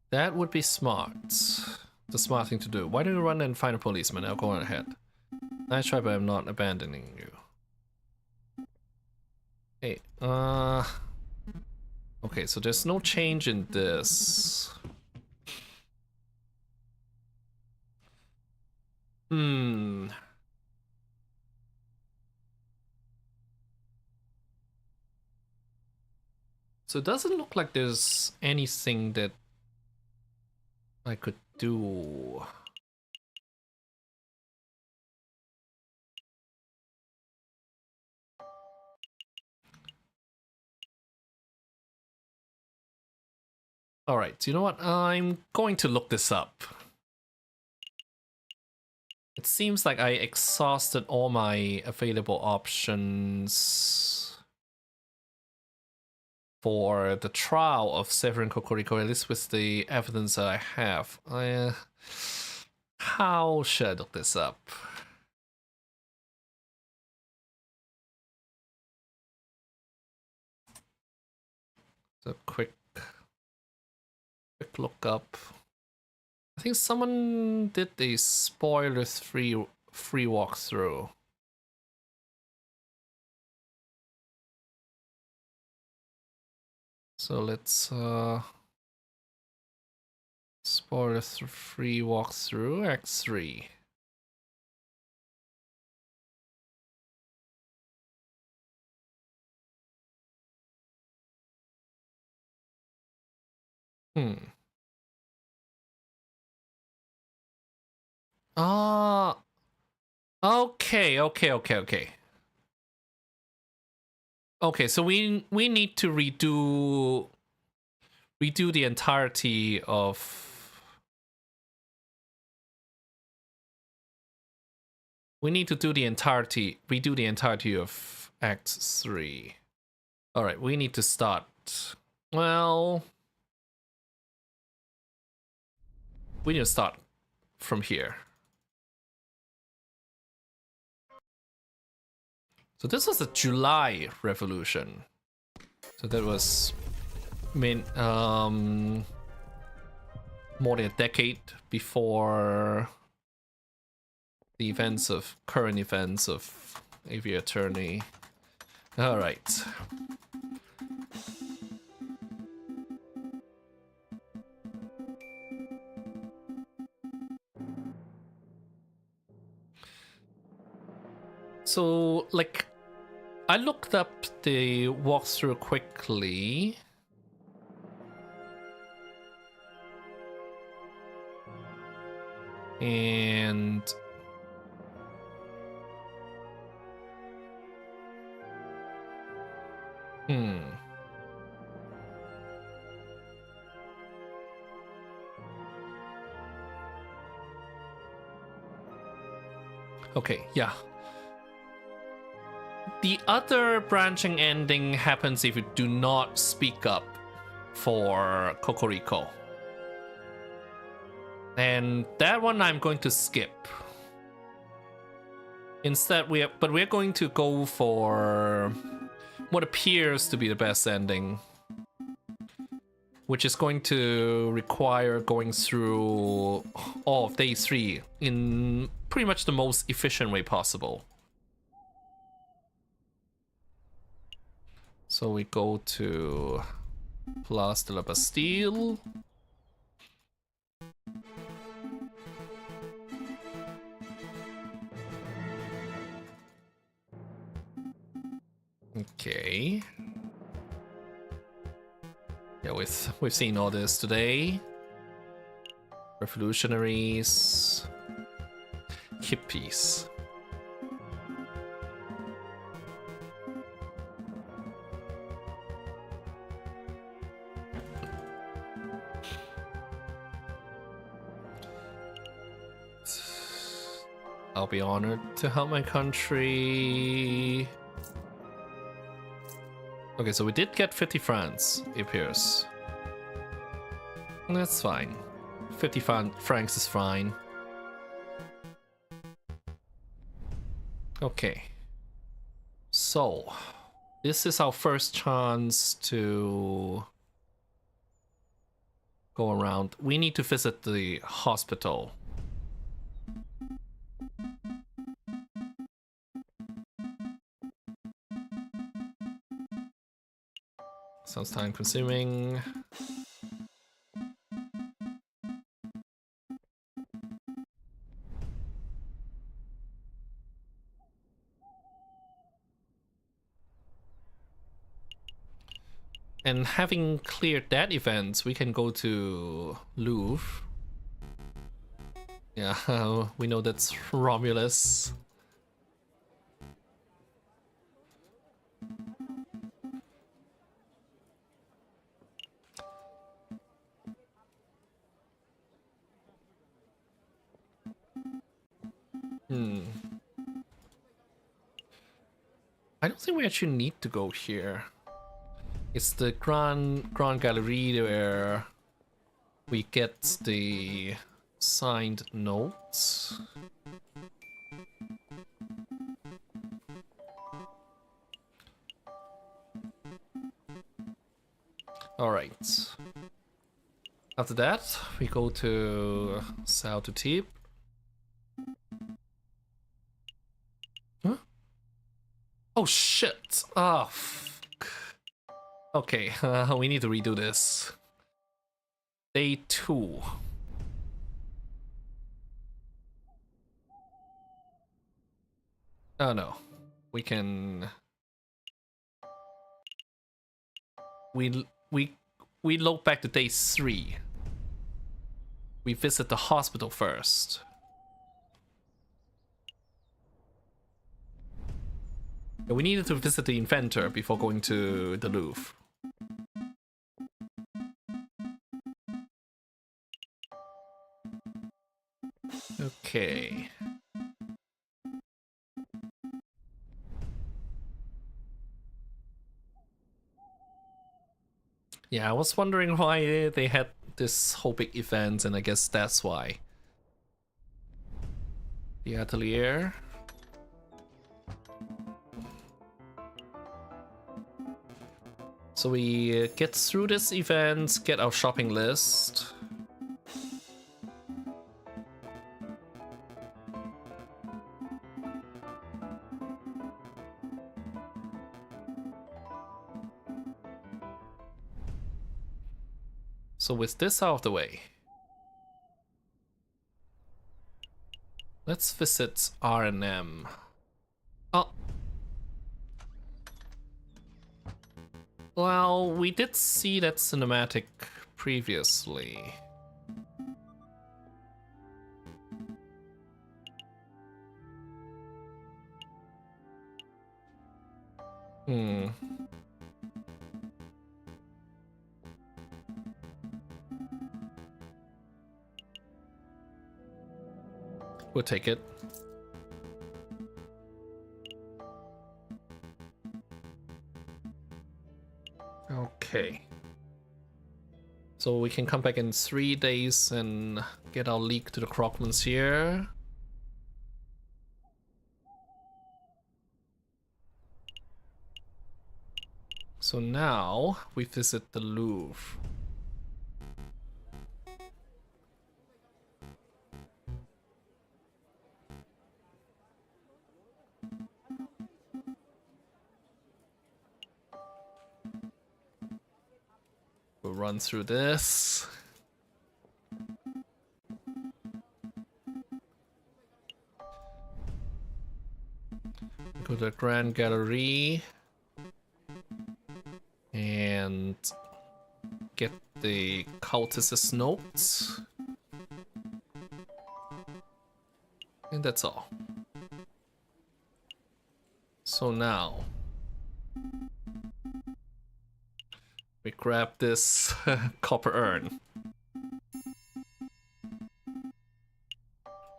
That would be smart. The smart thing to do. Why don't you run and find a policeman? I'll go on ahead. Nice try, but I'm not abandoning you. Hey, okay, so there's no change in this. So it doesn't look like there's anything that I could do. Alright, you know what? I'm going to look this up. It seems like I exhausted all my available options for the trial of Severin Kokoriko, at least with the evidence that I have. How should I look this up? So quick look up. I think someone did a spoiler-free walkthrough. So let's spoiler-free walkthrough Act 3. Okay. Okay, so we need to redo the entirety of. We need to redo the entirety of Act 3. Alright, we need to start. Well, we need to start from here. So this was the July Revolution. So that was more than a decade before the current events of Aviary Attorney. All right. So, like, I looked up the walkthrough quickly. And okay, yeah. The other branching ending happens if you do not speak up for Kokoriko. And that one I'm going to skip. Instead, we're going to go for what appears to be the best ending, which is going to require going through all of day 3 in pretty much the most efficient way possible. So we go to Place de la Bastille. Okay. Yeah, we've seen all this today. Revolutionaries, hippies. I'll be honored to help my country. Okay, so we did get 50 francs, it appears. That's fine. 50 francs is fine. Okay. So, this is our first chance to go around. We need to visit the hospital. Sounds time consuming. And having cleared that event, we can go to Louvre. Yeah, we know that's Romulus. Hmm. I don't think we actually need to go here. It's the Grand Gallery where we get the signed notes. Alright. After that, we go to Sal to Tip. Huh? Oh shit! Ah, fuck. Okay, we need to redo this. Day 2. Oh no. We can... We look back to day 3. We visit the hospital first. We needed to visit the inventor before going to the Louvre. Okay. Yeah, I was wondering why they had this whole big event, and I guess that's why. The atelier. So we get through this event, get our shopping list. So with this out of the way, let's visit R&M. Oh. Well, we did see that cinematic previously. Hmm. We'll take it. Okay. So we can come back in 3 days and get our leak to the Krogmans here. So now we visit the Louvre. We'll run through this. Go to the Grand Gallery and get the cultist's notes. And that's all. So now we grab this copper urn.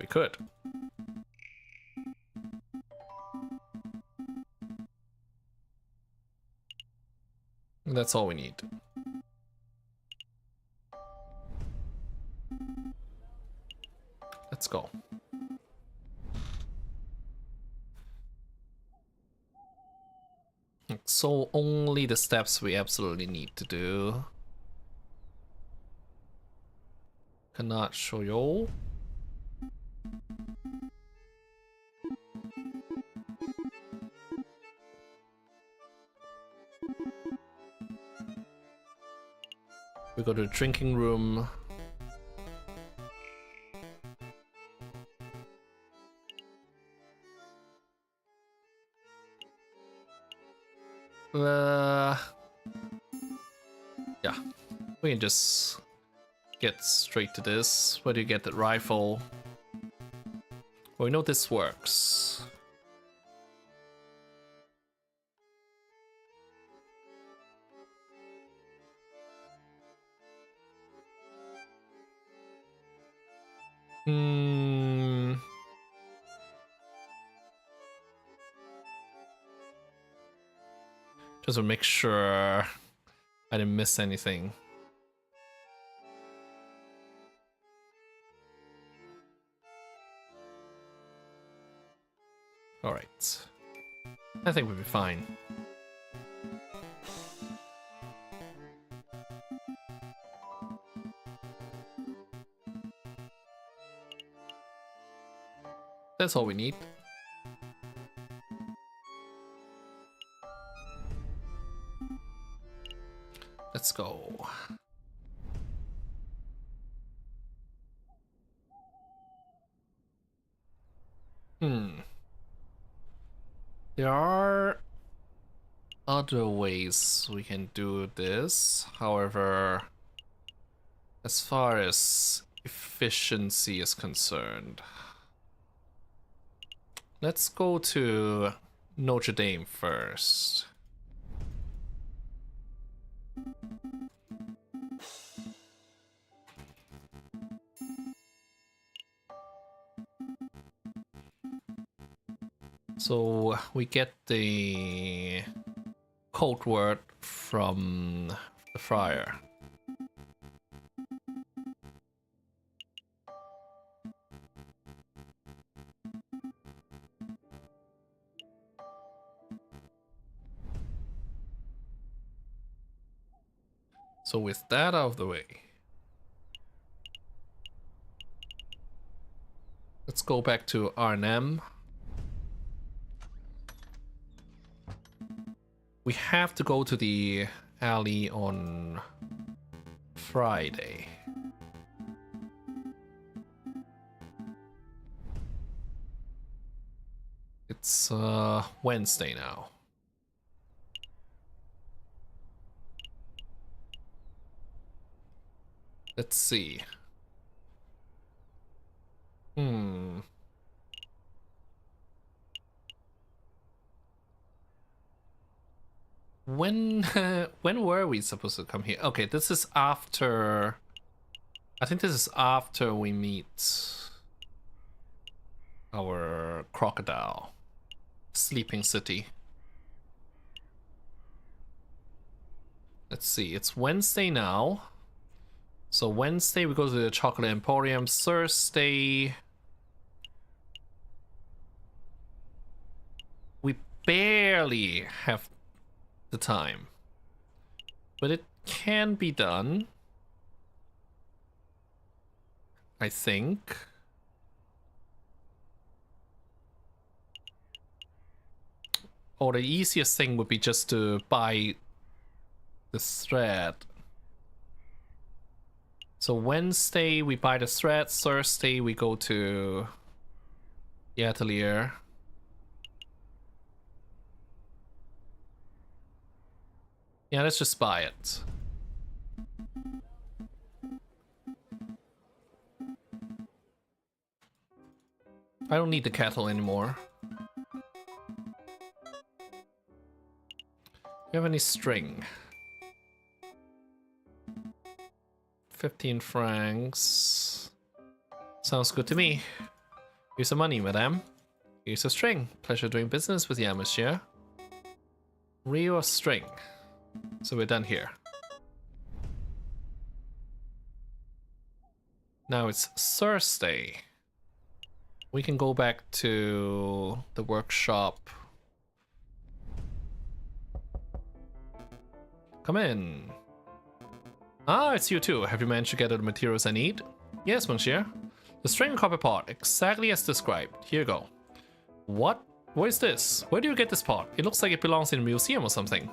We could. And that's all we need. Let's go. So only the steps we absolutely need to do. Cannot show you. We go to the drinking room. Yeah, we can just get straight to this. Where do you get the rifle? Well, we know this works. Just to make sure I didn't miss anything. Alright. I think we'll be fine. That's all we need. Let's go. There are other ways we can do this. However, as far as efficiency is concerned, let's go to Notre Dame first. So we get the code word from the friar. So with that out of the way, let's go back to Arnhem. We have to go to the alley on Friday. It's Wednesday now. Let's see. When were we supposed to come here? Okay, this is after. I think this is after we meet our crocodile, Sleeping City. Let's see, it's Wednesday now. So Wednesday we go to the Chocolate Emporium. Thursday we barely have the time, but it can be done, I think. Or the easiest thing would be just to buy the thread. So Wednesday we buy the thread, Thursday we go to the atelier. Yeah, let's just buy it. I don't need the kettle anymore. Do you have any string? 15 francs. Sounds good to me. Here's some money, madame. Here's a string. Pleasure doing business with you, monsieur. Reel or string? So we're done here. Now it's Thursday. We can go back to the workshop. Come in. Ah, it's you too. Have you managed to get the materials I need? Yes, monsieur. The string and copper pot, exactly as described. Here you go. What? What is this? Where do you get this pot? It looks like it belongs in a museum or something.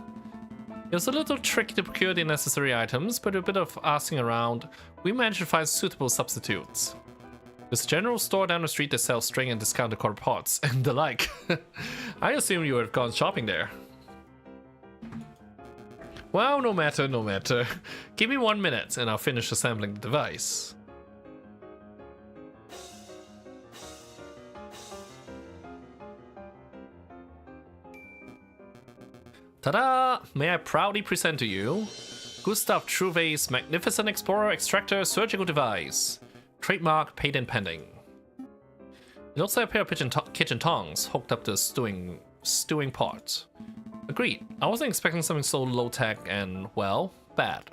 It was a little tricky to procure the necessary items, but with a bit of asking around, we managed to find suitable substitutes. There's a general store down the street that sells string and discounted copper pots and the like. I assume you would have gone shopping there. Well, no matter, no matter. Give me 1 minute and I'll finish assembling the device. Ta-da! May I proudly present to you Gustave Trouvé's magnificent Explorer Extractor Surgical Device. Trademark, patent pending. It looks like a pair of kitchen tongs hooked up to a stewing pot. Agreed. I wasn't expecting something so low-tech and, well, bad.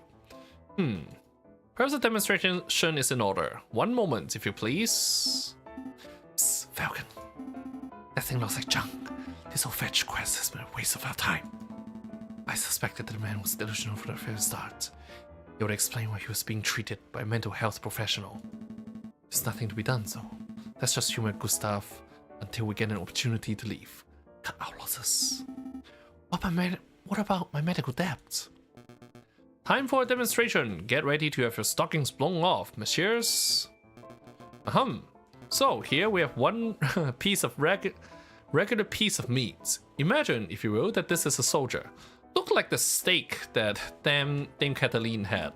Perhaps the demonstration is in order. One moment, if you please. Psst, Falcon. That thing looks like junk. This whole fetch quest has been a waste of our time. I suspected that the man was delusional from the very start. It would explain why he was being treated by a mental health professional. There's nothing to be done, so let's just humor Gustav until we get an opportunity to leave. Cut our losses. What about my medical debt? Time for a demonstration. Get ready to have your stockings blown off, messieurs. So here we have one piece of regular piece of meat. Imagine, if you will, that this is a soldier. Look like the steak that Dame Cataline had.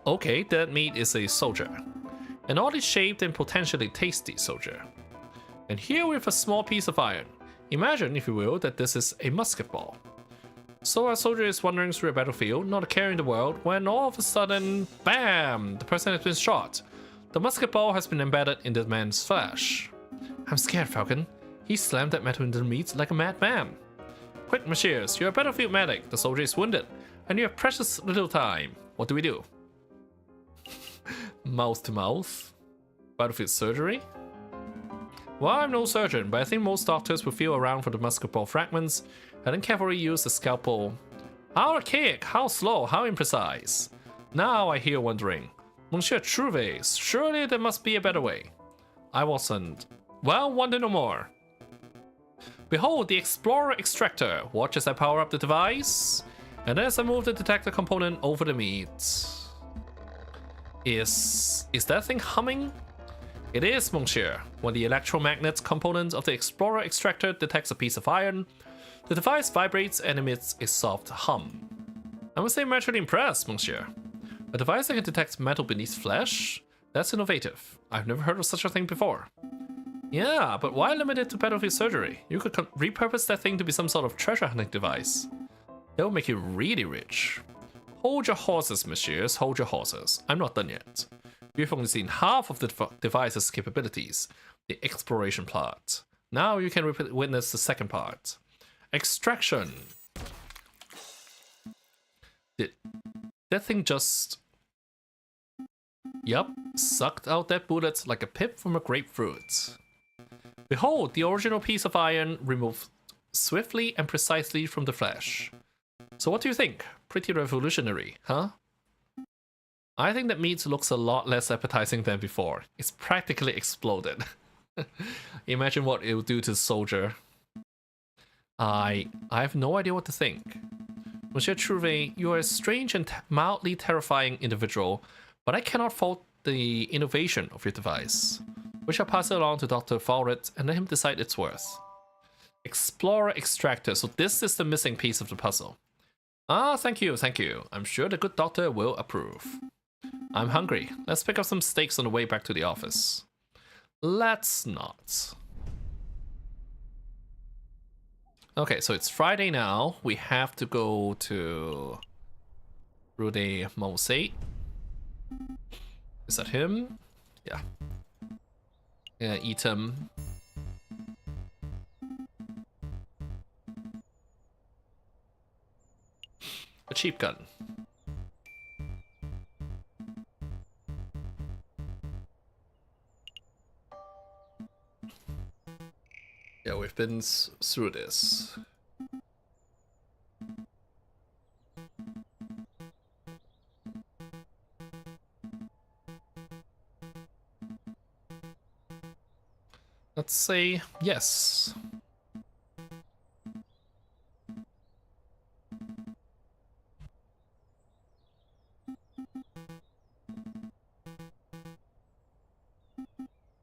Okay, that meat is a soldier. An oddly shaped and potentially tasty soldier. And here we have a small piece of iron. Imagine, if you will, that this is a musket ball. So our soldier is wandering through a battlefield, not a care in the world, when all of a sudden, bam! The person has been shot. The musket ball has been embedded in the man's flesh. I'm scared, Falcon. He slammed that metal into the meat like a madman. Quick, messieurs, you're a battlefield medic. The soldier is wounded, and you have precious little time. What do we do? Mouth to mouth? Battlefield surgery? Well, I'm no surgeon, but I think most doctors will feel around for the musket ball fragments and then carefully use the scalpel. How archaic, how slow, how imprecise. Now I hear wondering, Monsieur Trouvé, surely there must be a better way. I wasn't. Well, wonder no more. Behold the Explorer Extractor. Watch as I power up the device, and as I move the detector component over the meat. Is that thing humming? It is, monsieur. When the electromagnet component of the Explorer Extractor detects a piece of iron, the device vibrates and emits a soft hum. I must say I'm actually impressed, monsieur. A device that can detect metal beneath flesh? That's innovative. I've never heard of such a thing before. Yeah, but why limit it to battlefield surgery? You could repurpose that thing to be some sort of treasure hunting device. That would make you really rich. Hold your horses, messieurs, hold your horses. I'm not done yet. We've only seen half of the device's capabilities, the exploration part. Now you can witness the second part. Extraction. Did that thing just... Yup, sucked out that bullet like a pip from a grapefruit. Behold, the original piece of iron removed swiftly and precisely from the flesh. So what do you think? Pretty revolutionary, huh? I think that meat looks a lot less appetizing than before. It's practically exploded. Imagine what it will do to the soldier. I have no idea what to think. Monsieur Trouvé, you are a strange and mildly terrifying individual, but I cannot fault the innovation of your device. We shall pass it along to Dr. Fawlett and let him decide its worth. Explorer Extractor. So this is the missing piece of the puzzle. Ah, thank you, thank you. I'm sure the good doctor will approve. I'm hungry. Let's pick up some steaks on the way back to the office. Let's not. Okay, so it's Friday now. We have to go to Rue de Montserrat. Is that him? Yeah. Yeah, eat him. A cheap gun. Yeah, we've been through this. Let's say yes.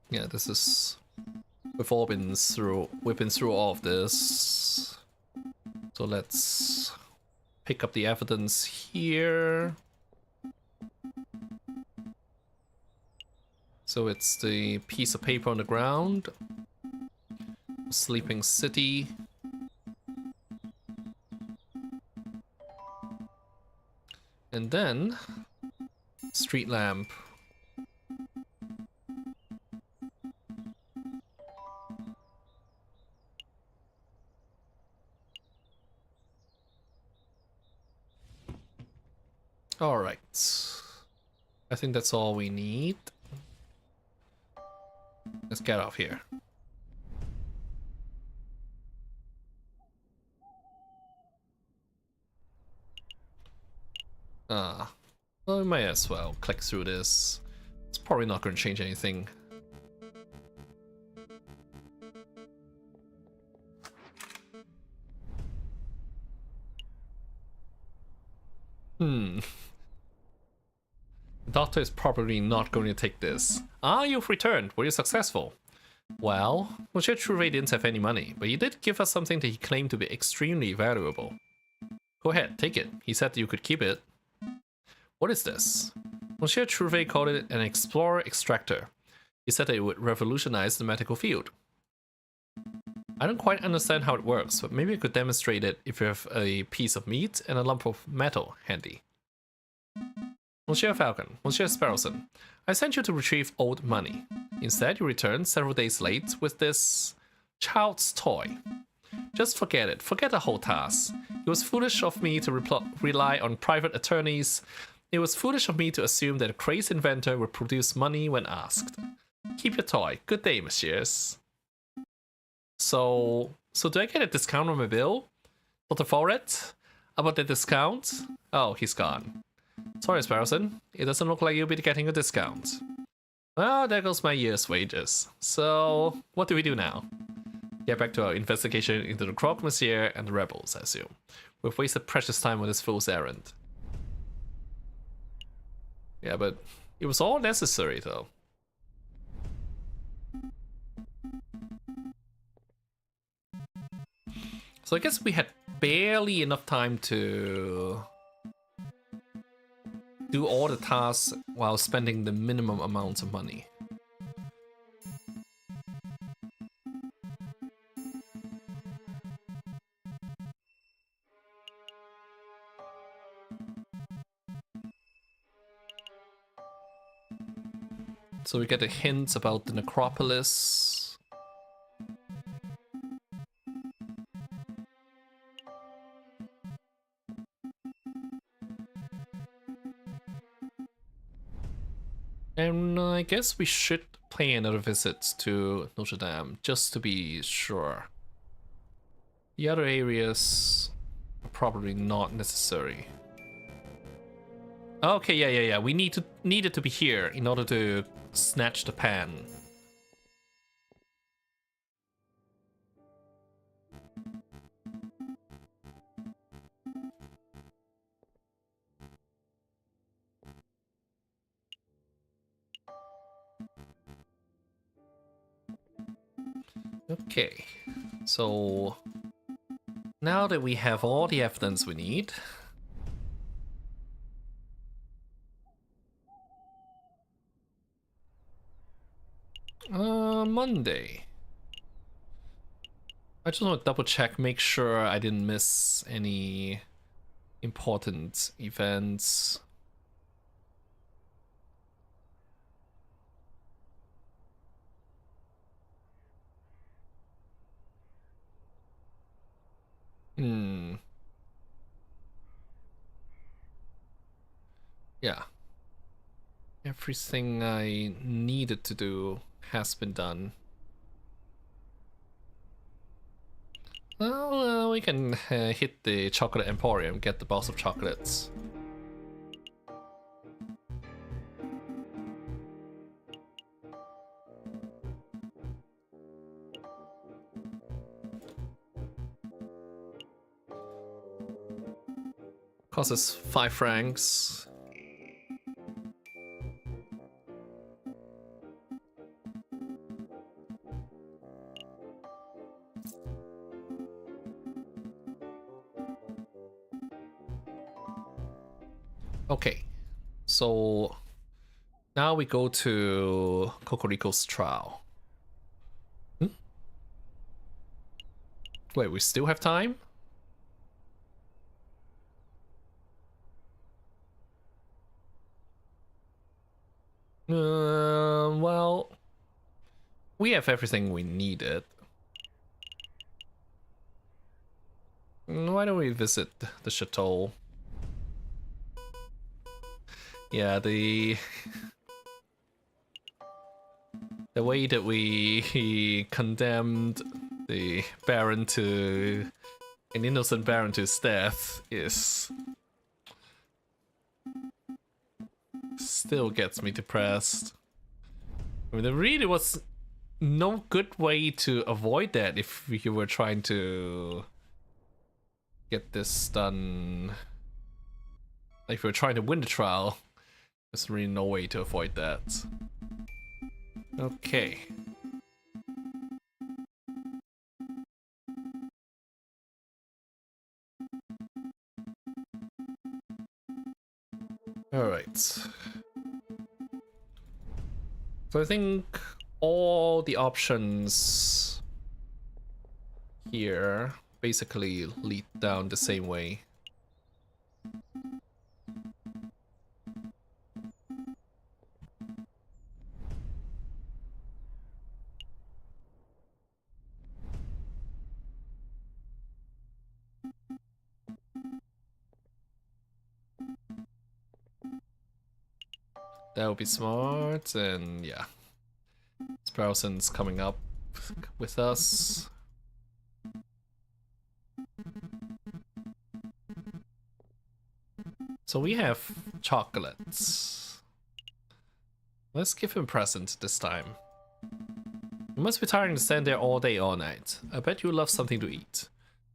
Yeah, this is... We've been through all of this. So let's pick up the evidence here. So it's the piece of paper on the ground. Sleeping city. And then street lamp. Alright. I think that's all we need. Let's get off here. Well, we might as well click through this. It's probably not going to change anything. The doctor is probably not going to take this. Ah, you've returned. Were you successful? Well, Monsieur Trouvé didn't have any money, but he did give us something that he claimed to be extremely valuable. Go ahead, take it. He said you could keep it. What is this? Monsieur Trouvé called it an explorer extractor. He said that it would revolutionize the medical field. I don't quite understand how it works, but maybe I could demonstrate it if you have a piece of meat and a lump of metal handy. Monsieur Falcon, Monsieur Sparrowson, I sent you to retrieve old money. Instead, you returned several days late with this child's toy. Just forget it. Forget the whole task. It was foolish of me to rely on private attorneys. It was foolish of me to assume that a crazy inventor would produce money when asked. Keep your toy. Good day, messieurs. So do I get a discount on my bill? Dr. Foret? About the discount? Oh, he's gone. Sorry, Sparrowson. It doesn't look like you'll be getting a discount. Well, there goes my year's wages. So, what do we do now? Get back to our investigation into the Croque Monsieur and the rebels, I assume. We've wasted precious time on this fool's errand. Yeah, but it was all necessary, though. So I guess we had barely enough time to do all the tasks while spending the minimum amount of money. So we get a hint about the necropolis. And I guess we should pay another visit to Notre Dame, just to be sure. The other areas are probably not necessary. Okay, yeah. We needed to be here in order to snatch the pan. Okay, so now that we have all the evidence we need, Monday. I just want to double check, make sure I didn't miss any important events. Yeah. Everything I needed to do has been done. Well, we can hit the Chocolate Emporium, get the box of chocolates. Costs us 5 francs. Okay, so now we go to Cocorico's trial. Wait, we still have time? Well, we have everything we needed. Why don't we visit the chateau? Yeah, the way that we condemned the Baron to an innocent Baron to his death is still gets me depressed. I mean, there really was no good way to avoid that if you were trying to get this done. Like, if you were trying to win the trial, there's really no way to avoid that. Okay. Alright. So I think all the options here basically lead down the same way. That would be smart, and yeah. Sprouson's coming up with us. So we have chocolates. Let's give him a present this time. You must be tiring to stand there all day, all night. I bet you love something to eat.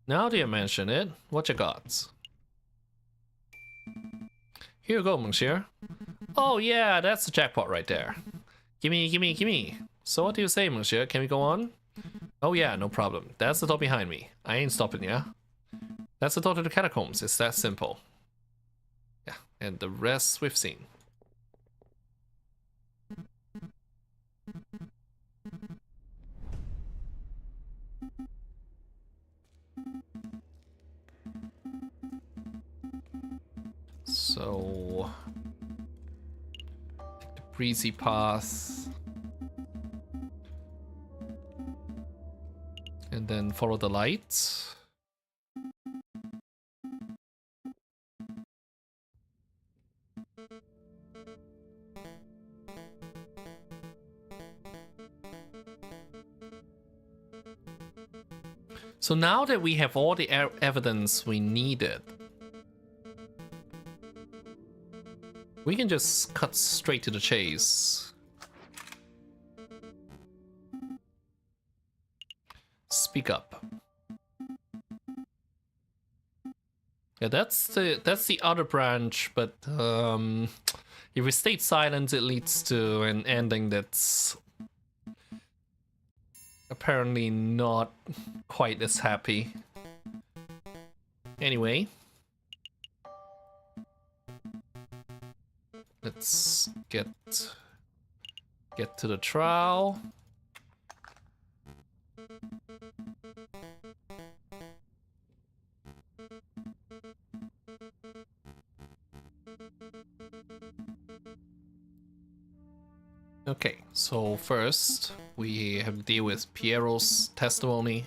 Now that you mention it, what you got? Here you go, monsieur. Oh yeah, that's the jackpot right there. Gimme, gimme, gimme. So what do you say, monsieur? Can we go on? Oh yeah, no problem. That's the door behind me. I ain't stopping ya. That's the door to the catacombs. It's that simple. Yeah, and the rest we've seen. So, take the breezy path. And then follow the light. So now that we have all the evidence we needed, we can just cut straight to the chase. Speak up. Yeah, that's the other branch, but if we stay silent, it leads to an ending that's apparently not quite as happy. Anyway, let's get to the trial. Okay, so first we have to deal with Piero's testimony.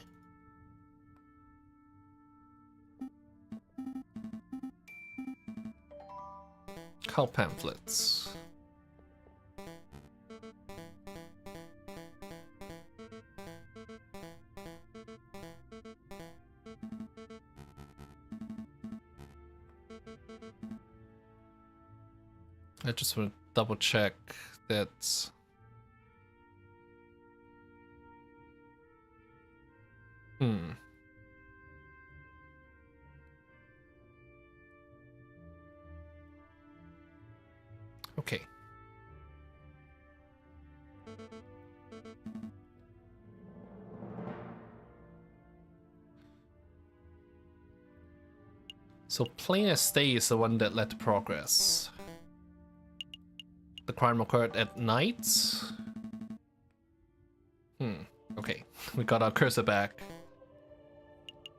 Cow pamphlets. I just want to double check that okay. So plain as day is the one that led to progress. The crime occurred at night. Okay, we got our cursor back.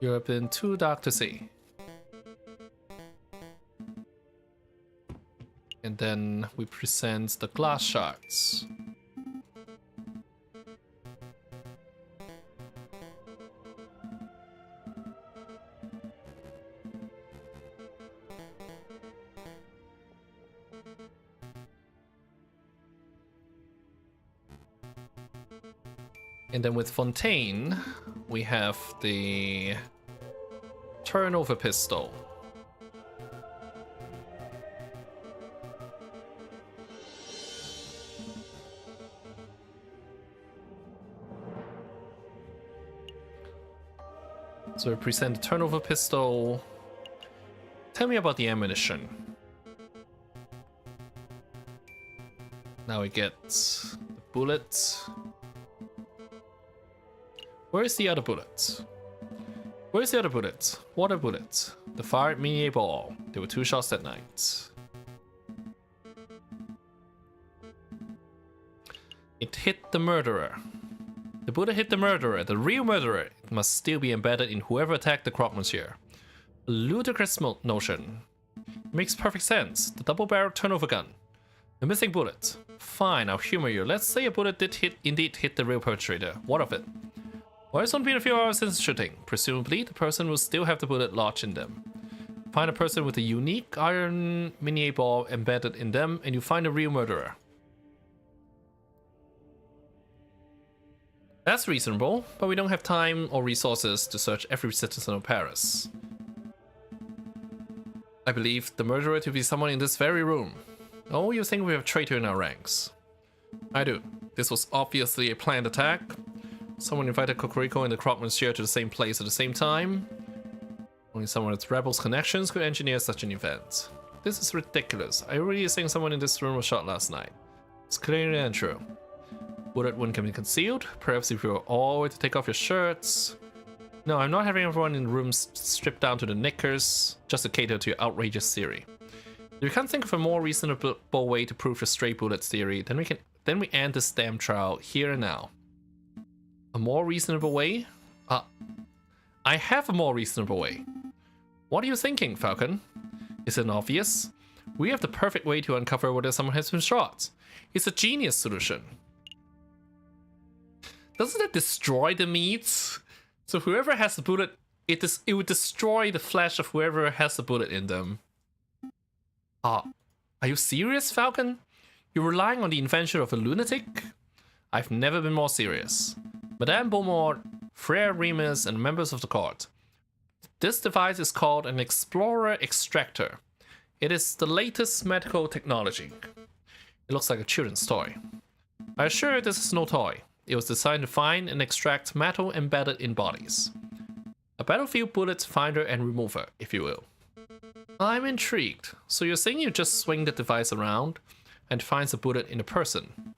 You have been too dark to see. And then we present the glass shards. And then with Fontaine, we have the turnover pistol. So we present the turnover pistol. Tell me about the ammunition. Now we get the bullet. Where's the other bullet? Where's the other bullet? Water bullet. The fired mini ball. There were 2 shots that night. It hit the murderer. The bullet hit the murderer. The real murderer. It must still be embedded in whoever attacked the crop monsieur. A ludicrous notion. It makes perfect sense. The double-barreled turnover gun. The missing bullet. Fine, I'll humor you. Let's say a bullet did indeed hit the real perpetrator. What of it? Well, it's only been a few hours since shooting. Presumably, the person will still have the bullet lodged in them. Find a person with a unique iron mini ball embedded in them, and you find a real murderer. That's reasonable, but we don't have time or resources to search every citizen of Paris. I believe the murderer to be someone in this very room. Oh, you think we have a traitor in our ranks? I do. This was obviously a planned attack. Someone invited Cocorico and the crop monsieur to the same place at the same time. Only someone with rebels connections could engineer such an event. This is ridiculous. I really think someone in this room was shot last night. It's clearly untrue. Bullet wouldn't be concealed. Perhaps if you were all to take off your shirts. No, I'm not having everyone in the room stripped down to the knickers just to cater to your outrageous theory. If you can't think of a more reasonable way to prove your stray bullets theory, then we end this damn trial here and now. A more reasonable way? I have a more reasonable way. What are you thinking, Falcon? Is it obvious? We have the perfect way to uncover whether someone has been shot. It's a genius solution. Doesn't it destroy the meat? So whoever has the bullet, it would destroy the flesh of whoever has the bullet in them. Are you serious, Falcon? You're relying on the invention of a lunatic? I've never been more serious. Madame Beaumont, Frere Remus, and members of the court. This device is called an Explorer Extractor. It is the latest medical technology. It looks like a children's toy. I assure you this is no toy. It was designed to find and extract metal embedded in bodies. A battlefield bullet finder and remover, if you will. I'm intrigued. So you're saying you just swing the device around and finds a bullet in a person?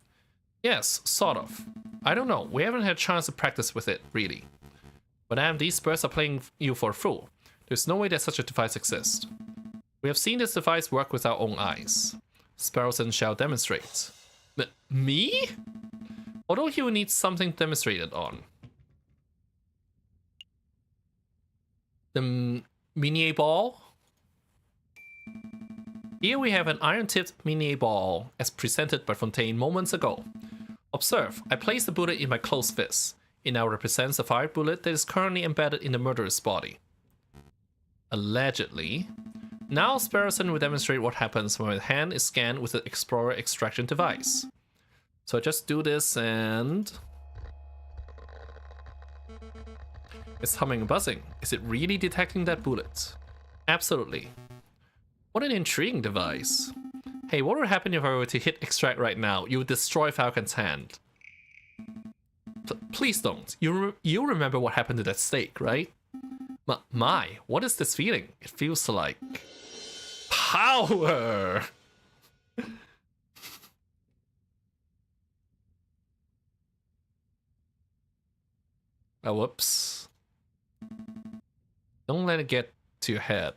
Yes, sort of. I don't know. We haven't had a chance to practice with it, really. Madame, these birds are playing you for a fool. There's no way that such a device exists. We have seen this device work with our own eyes. Sparrowson shall demonstrate. Me? Although he will need something demonstrated on. The mini ball? Here we have an iron-tipped mini ball as presented by Fontaine moments ago. Observe, I place the bullet in my closed fist. It now represents a fired bullet that is currently embedded in the murderer's body. Allegedly. Now Sparrowson will demonstrate what happens when my hand is scanned with the Explorer extraction device. So I just do this and... it's humming and buzzing. Is it really detecting that bullet? Absolutely. What an intriguing device. Hey, what would happen if I were to hit extract right now? You would destroy Falcon's hand. Please don't. You remember what happened to that steak, right? My, what is this feeling? It feels like... power! Oh, whoops. Don't let it get to your head.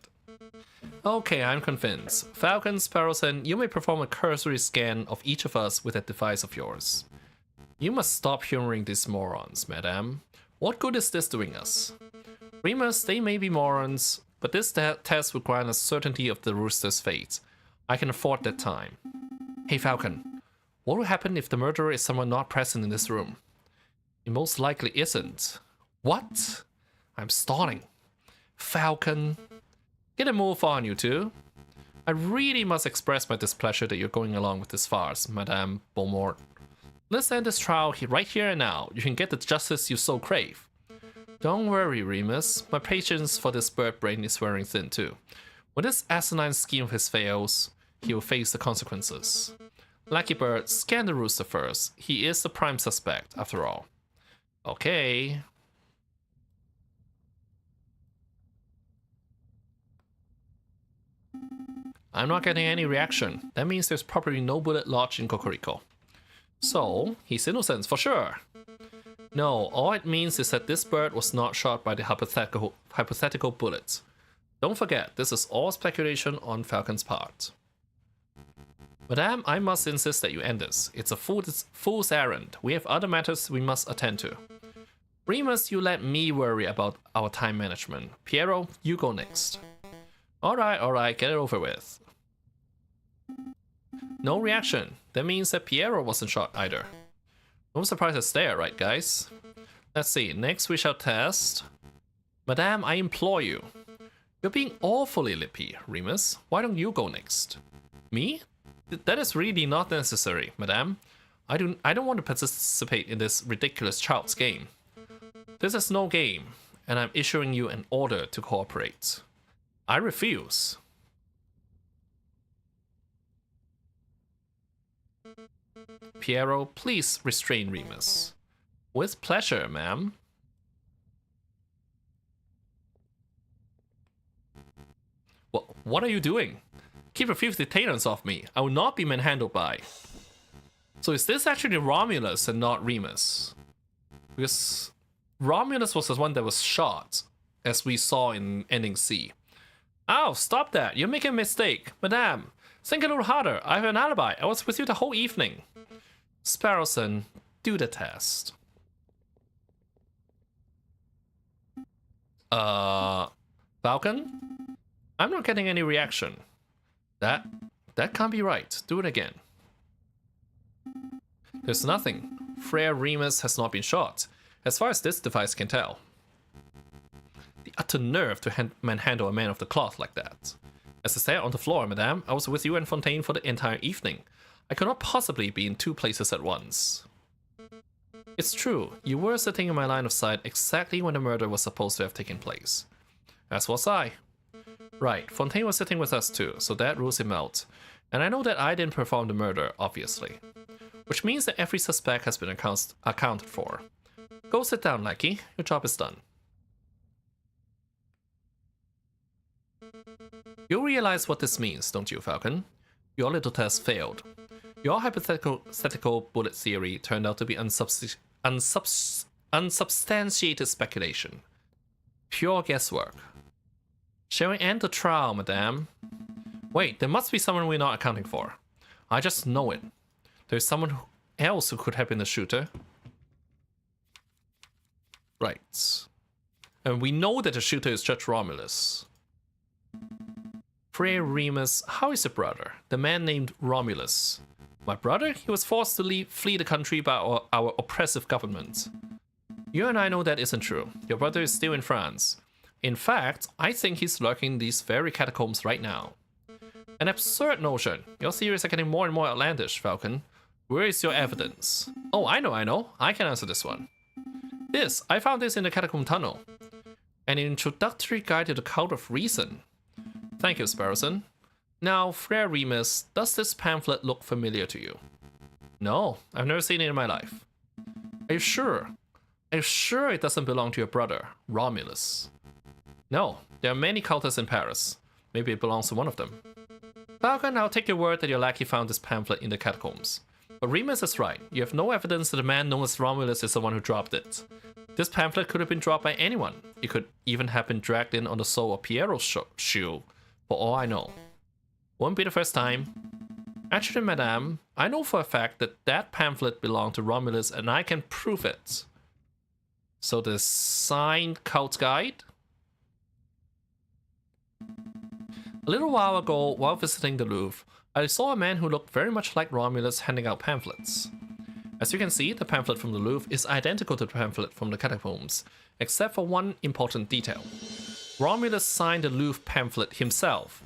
Okay, I'm convinced. Falcon, Sparrowson, you may perform a cursory scan of each of us with that device of yours. You must stop humoring these morons, madame. What good is this doing us? Remus, they may be morons, but this test would grant us certainty of the rooster's fate. I can afford that time. Hey, Falcon, what will happen if the murderer is someone not present in this room? It most likely isn't. What? I'm stalling. Falcon. Get a move on, you two. I really must express my displeasure that you're going along with this farce, Madame Beaumont. Let's end this trial right here and now. You can get the justice you so crave. Don't worry, Remus. My patience for this bird brain is wearing thin too. When this asinine scheme of his fails, he will face the consequences. Lucky Bird, scan the rooster first. He is the prime suspect, after all. Okay. I'm not getting any reaction. That means there's probably no bullet lodged in Cocorico. So, he's innocent for sure. No, all it means is that this bird was not shot by the hypothetical bullet. Don't forget, this is all speculation on Falcon's part. Madame, I must insist that you end this. It's a fool's errand. We have other matters we must attend to. Remus, you let me worry about our time management. Piero, you go next. Alright, get it over with. No reaction. That means that Piero wasn't shot either. No surprises there, right guys? Let's see, next we shall test... Madame, I implore you. You're being awfully lippy, Remus. Why don't you go next? Me? That is really not necessary, Madame. I don't want to participate in this ridiculous child's game. This is no game, and I'm issuing you an order to cooperate. I refuse. Piero, please restrain Remus. With pleasure, ma'am. What are you doing? Keep your fifth detainers off me. I will not be manhandled by. So is this actually Romulus and not Remus? Because Romulus was the one that was shot, as we saw in ending C. Ow, stop that. You're making a mistake. Madame, think a little harder. I have an alibi. I was with you the whole evening. Sparrowson, do the test. Falcon? I'm not getting any reaction. That can't be right. Do it again. There's nothing. Frere Remus has not been shot, as far as this device can tell. The utter nerve to manhandle a man of the cloth like that. As I sat on the floor, Madame, I was with you and Fontaine for the entire evening. I could not possibly be in two places at once. It's true, you were sitting in my line of sight exactly when the murder was supposed to have taken place. As was I. Right, Fontaine was sitting with us too, so that rules him out. And I know that I didn't perform the murder, obviously. Which means that every suspect has been accounted for. Go sit down, lackey. Your job is done. You realize what this means, don't you, Falcon? Your little test failed. Your hypothetical bullet theory turned out to be unsubstantiated speculation. Pure guesswork. Shall we end the trial, Madame? Wait, there must be someone we're not accounting for. I just know it. There's someone else who could have been the shooter. Right. And we know that the shooter is Judge Romulus. Frere Remus, how is your brother? The man named Romulus. My brother? He was forced to flee the country by our oppressive government. You and I know that isn't true. Your brother is still in France. In fact, I think he's lurking in these very catacombs right now. An absurd notion. Your theories are getting more and more outlandish, Falcon. Where is your evidence? Oh, I know. I can answer this one. I found this in the catacomb tunnel. An introductory guide to the Cult of Reason. Thank you, Sparrowson. Now, Frere Remus, does this pamphlet look familiar to you? No, I've never seen it in my life. Are you sure? Are you sure it doesn't belong to your brother, Romulus? No, there are many cultists in Paris. Maybe it belongs to one of them. Falcon, I'll take your word that your lackey found this pamphlet in the catacombs. But Remus is right. You have no evidence that the man known as Romulus is the one who dropped it. This pamphlet could have been dropped by anyone. It could even have been dragged in on the sole of Piero's shoe, for all I know. Won't be the first time. Actually, Madame, I know for a fact that that pamphlet belonged to Romulus and I can prove it. So the signed cult guide? A little while ago, while visiting the Louvre, I saw a man who looked very much like Romulus handing out pamphlets. As you can see, the pamphlet from the Louvre is identical to the pamphlet from the catacombs, except for one important detail. Romulus signed the Louvre pamphlet himself.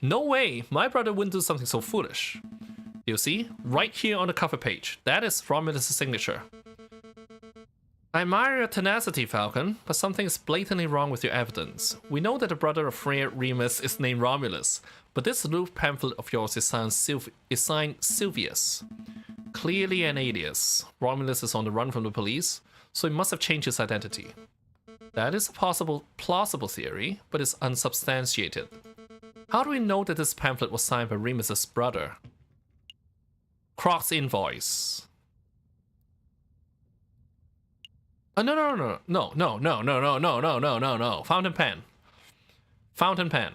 No way, my brother wouldn't do something so foolish. You see? Right here on the cover page. That is Romulus' signature. I admire your tenacity, Falcon, but something is blatantly wrong with your evidence. We know that the brother of Friar Remus is named Romulus, but this loose pamphlet of yours is signed Silvius. Clearly an alias. Romulus is on the run from the police, so he must have changed his identity. That is a plausible theory, but it's unsubstantiated. How do we know that this pamphlet was signed by Remus's brother? Croc's invoice. No. Fountain pen. Fountain pen.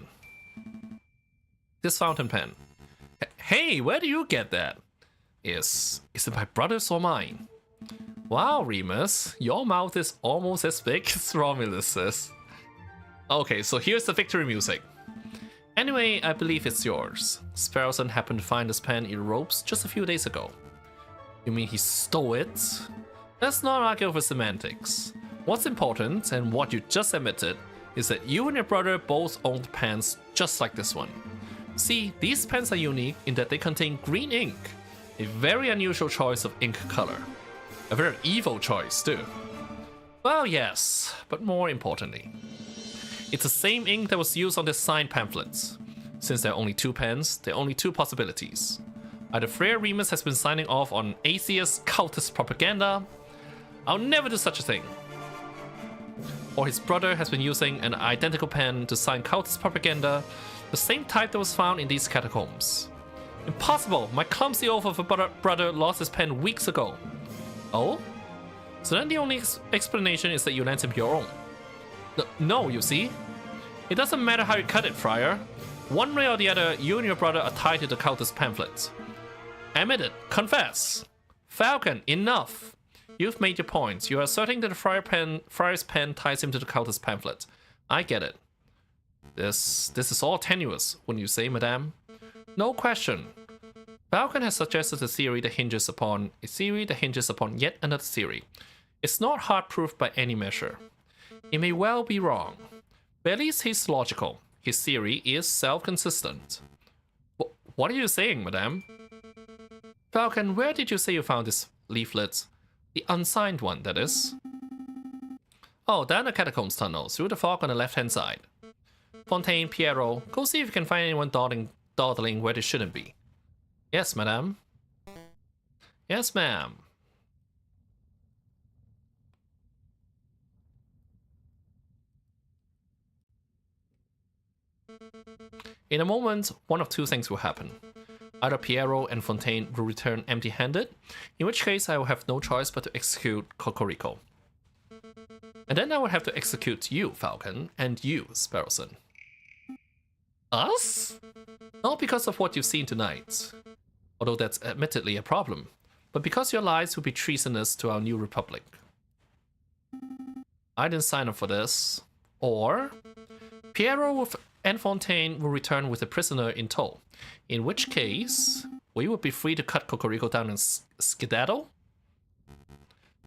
This fountain pen. Hey, where do you get that? Is it my brother's or mine? Wow, Remus, your mouth is almost as big as Romulus's. Okay, so here's the victory music. Anyway, I believe it's yours. Sparrowson happened to find this pen in the ropes just a few days ago. You mean he stole it? Let's not argue over semantics. What's important, and what you just admitted, is that you and your brother both owned pens just like this one. See, these pens are unique in that they contain green ink, a very unusual choice of ink color. A very evil choice, too. Well, yes, but more importantly, it's the same ink that was used on the signed pamphlets. Since there are only two pens, there are only two possibilities. Either Friar Remus has been signing off on atheist cultist propaganda. I'll never do such a thing. Or his brother has been using an identical pen to sign cultist propaganda, the same type that was found in these catacombs. Impossible! My clumsy oath of a brother lost his pen weeks ago. Oh? So then the only explanation is that you lent him your own. No, you see? It doesn't matter how you cut it, Friar. One way or the other, you and your brother are tied to the cultist pamphlets. Admit it. Confess. Falcon, enough. You've made your points. You are asserting that the Friar's pen ties him to the cultist pamphlet. I get it. This is all tenuous, wouldn't you say, madame? No question. Falcon has suggested a theory that hinges upon yet another theory. It's not hard proof by any measure. It may well be wrong, but at least he's logical. His theory is self-consistent. What are you saying, madame? Falcon, where did you say you found this leaflet? The unsigned one, that is. Oh, down the catacombs tunnel, through the fog on the left-hand side. Fontaine, Piero, go see if you can find anyone dawdling where they shouldn't be. Yes, madame. Yes, ma'am. In a moment, one of two things will happen. Either Piero and Fontaine will return empty-handed, in which case I will have no choice but to execute Cocorico. And then I will have to execute you, Falcon, and you, Sparrowson. Us? Not because of what you've seen tonight, although that's admittedly a problem, but because your lies will be treasonous to our new republic. I didn't sign up for this. Or Piero and Fontaine will return with a prisoner in tow, in which case we would be free to cut Cocorico down and skedaddle?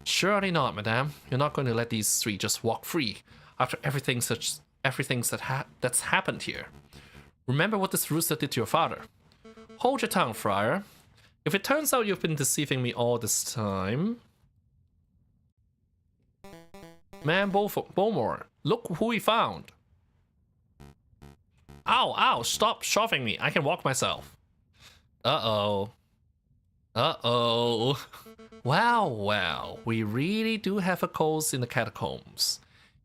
Surely not, madame. You're not going to let these three just walk free after everything that's happened here. Remember what this rooster did to your father. Hold your tongue, Friar. If it turns out you've been deceiving me all this time... Man, Bowmore, look who we found. Ow, stop shoving me. I can walk myself. Uh-oh. Well, we really do have a cause in the catacombs.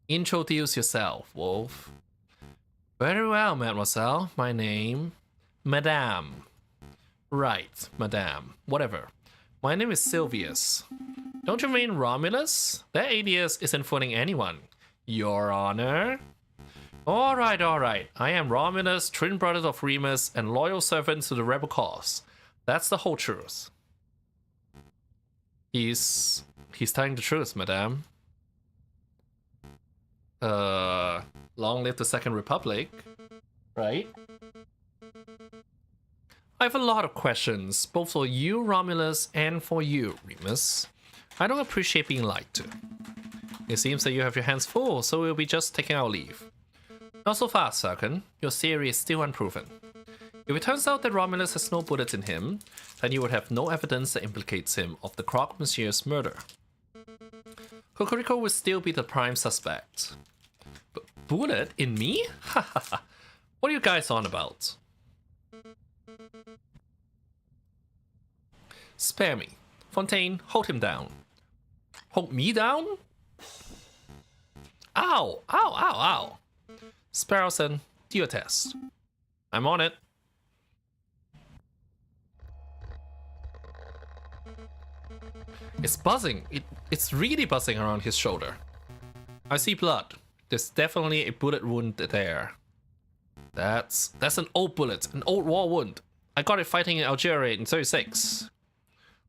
Introduce yourself, Wolf. Very well, mademoiselle. My name... Madame. Right, madame. Whatever. My name is Silvius. Don't you mean Romulus? That alias isn't fooling anyone. Your Honor? Alright. I am Romulus, twin brother of Remus, and loyal servant to the rebel cause. That's the whole truth. He's telling the truth, madame. Long live the Second Republic. Right? I have a lot of questions, both for you, Romulus, and for you, Remus. I don't appreciate being lied to. It seems that you have your hands full, so we'll be just taking our leave. Not so fast, Falcon. Your theory is still unproven. If it turns out that Romulus has no bullets in him, then you would have no evidence that implicates him of the Croque Monsieur's murder. Cocorico would still be the prime suspect. But bullet in me? Hahaha. What are you guys on about? Spare me. Fontaine, hold him down. Hold me down? Ow! Ow, ow, ow! Sparrowson, do your test. I'm on it. It's buzzing. It's really buzzing around his shoulder. I see blood. There's definitely a bullet wound there. That's an old bullet, an old war wound. I got it fighting in Algeria in 36.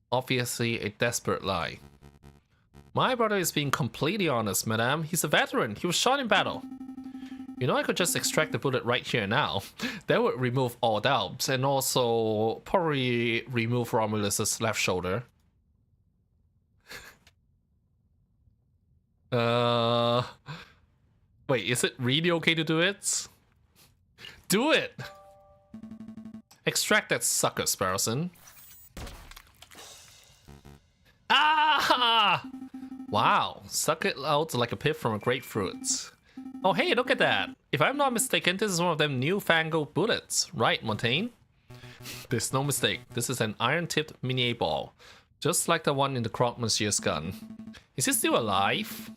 Obviously a desperate lie. My brother is being completely honest, madame. He's a veteran. He was shot in battle. You know, I could just extract the bullet right here now. That would remove all doubts and also probably remove Romulus's left shoulder. Wait, is it really okay to do it? Do it! Extract that sucker, Sparrowson. Ah! Wow, suck it out like a pip from a grapefruit. Oh hey, look at that. If I'm not mistaken, this is one of them newfangled bullets. Right, Montaigne? There's no mistake. This is an iron-tipped mini ball. Just like the one in the Croque Monsieur's gun. Is he still alive?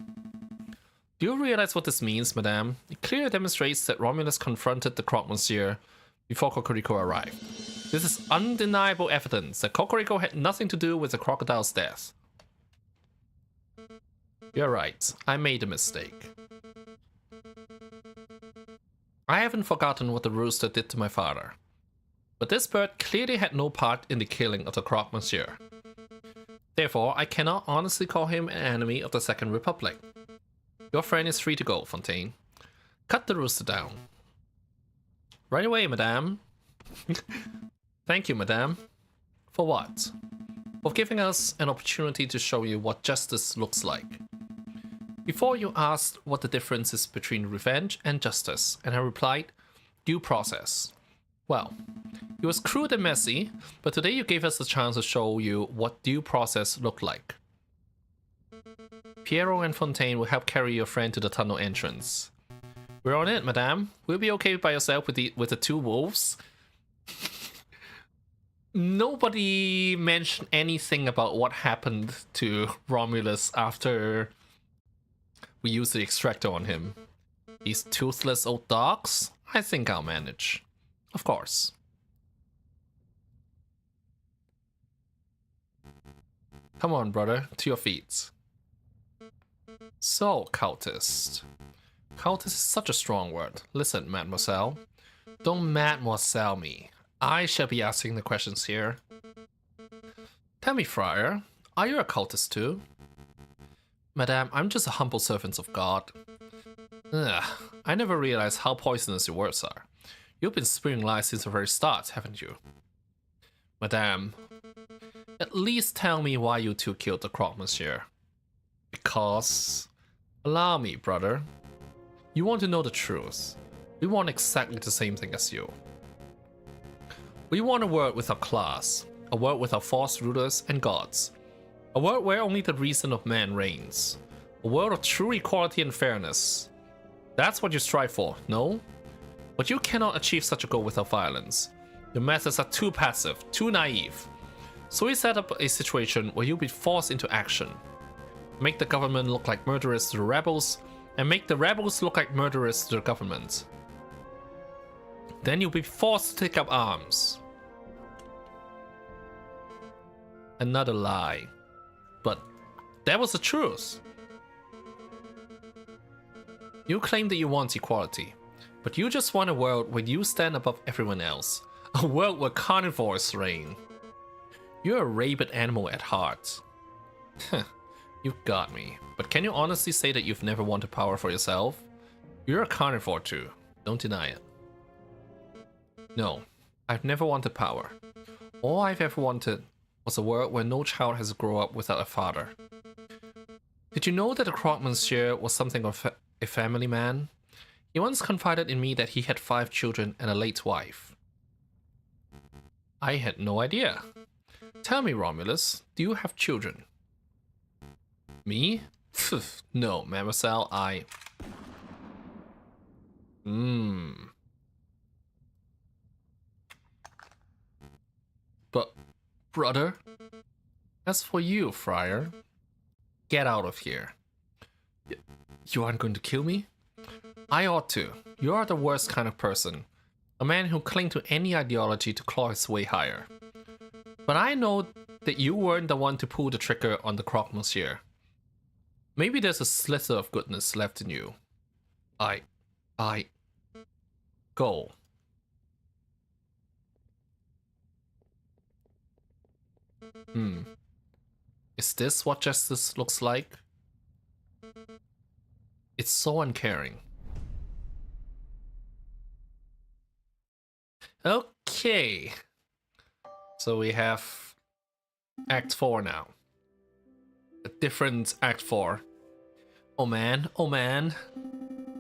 Do you realize what this means, madame? It clearly demonstrates that Romulus confronted the Croque Monsieur before Cocorico arrived. This is undeniable evidence that Cocorico had nothing to do with the crocodile's death. You're right, I made a mistake. I haven't forgotten what the rooster did to my father. But this bird clearly had no part in the killing of the Croque Monsieur. Therefore, I cannot honestly call him an enemy of the Second Republic. Your friend is free to go, Fontaine. Cut the rooster down. Right away, madame. Thank you, madame. For what? For giving us an opportunity to show you what justice looks like. Before you asked what the difference is between revenge and justice, and I replied, due process. Well, it was crude and messy, but today you gave us a chance to show you what due process looked like. Piero and Fontaine will help carry your friend to the tunnel entrance. We're on it, madame. Will you be okay by yourself with the two wolves? Nobody mentioned anything about what happened to Romulus after we used the extractor on him. These toothless old dogs? I think I'll manage. Of course. Come on, brother, to your feet. So, cultist. Cultist is such a strong word. Listen, mademoiselle. Don't mademoiselle me. I shall be asking the questions here. Tell me, friar, are you a cultist too? Madame, I'm just a humble servant of God. Ugh, I never realized how poisonous your words are. You've been spewing lies since the very start, haven't you? Madame, at least tell me why you two killed the Croque Monsieur. Because... Allow me, brother. You want to know the truth. We want exactly the same thing as you. We want a world without class, a world without false rulers and gods, a world where only the reason of man reigns, a world of true equality and fairness. That's what you strive for, no? But you cannot achieve such a goal without violence. Your methods are too passive, too naive. So we set up a situation where you'll be forced into action. Make the government look like murderers to the rebels, and make the rebels look like murderers to the government. Then you'll be forced to take up arms. Another lie. But that was the truth. You claim that you want equality, but you just want a world where you stand above everyone else. A world where carnivores reign. You're a rabid animal at heart. You've got me. But can you honestly say that you've never wanted power for yourself? You're a carnivore too. Don't deny it. No, I've never wanted power. All I've ever wanted was a world where no child has to grow up without a father. Did you know that the Croque Monsieur was something of a family man? He once confided in me that he had 5 children and a late wife. I had no idea. Tell me, Romulus, do you have children? Me? No, mademoiselle, I... But, brother? As for you, friar, get out of here. You aren't going to kill me? I ought to. You are the worst kind of person. A man who clings to any ideology to claw his way higher. But I know that you weren't the one to pull the trigger on the croque monsieur. Maybe there's a slither of goodness left in you. Go. Is this what justice looks like? It's so uncaring. Okay. So we have Act 4 now. A different Act 4. Oh man.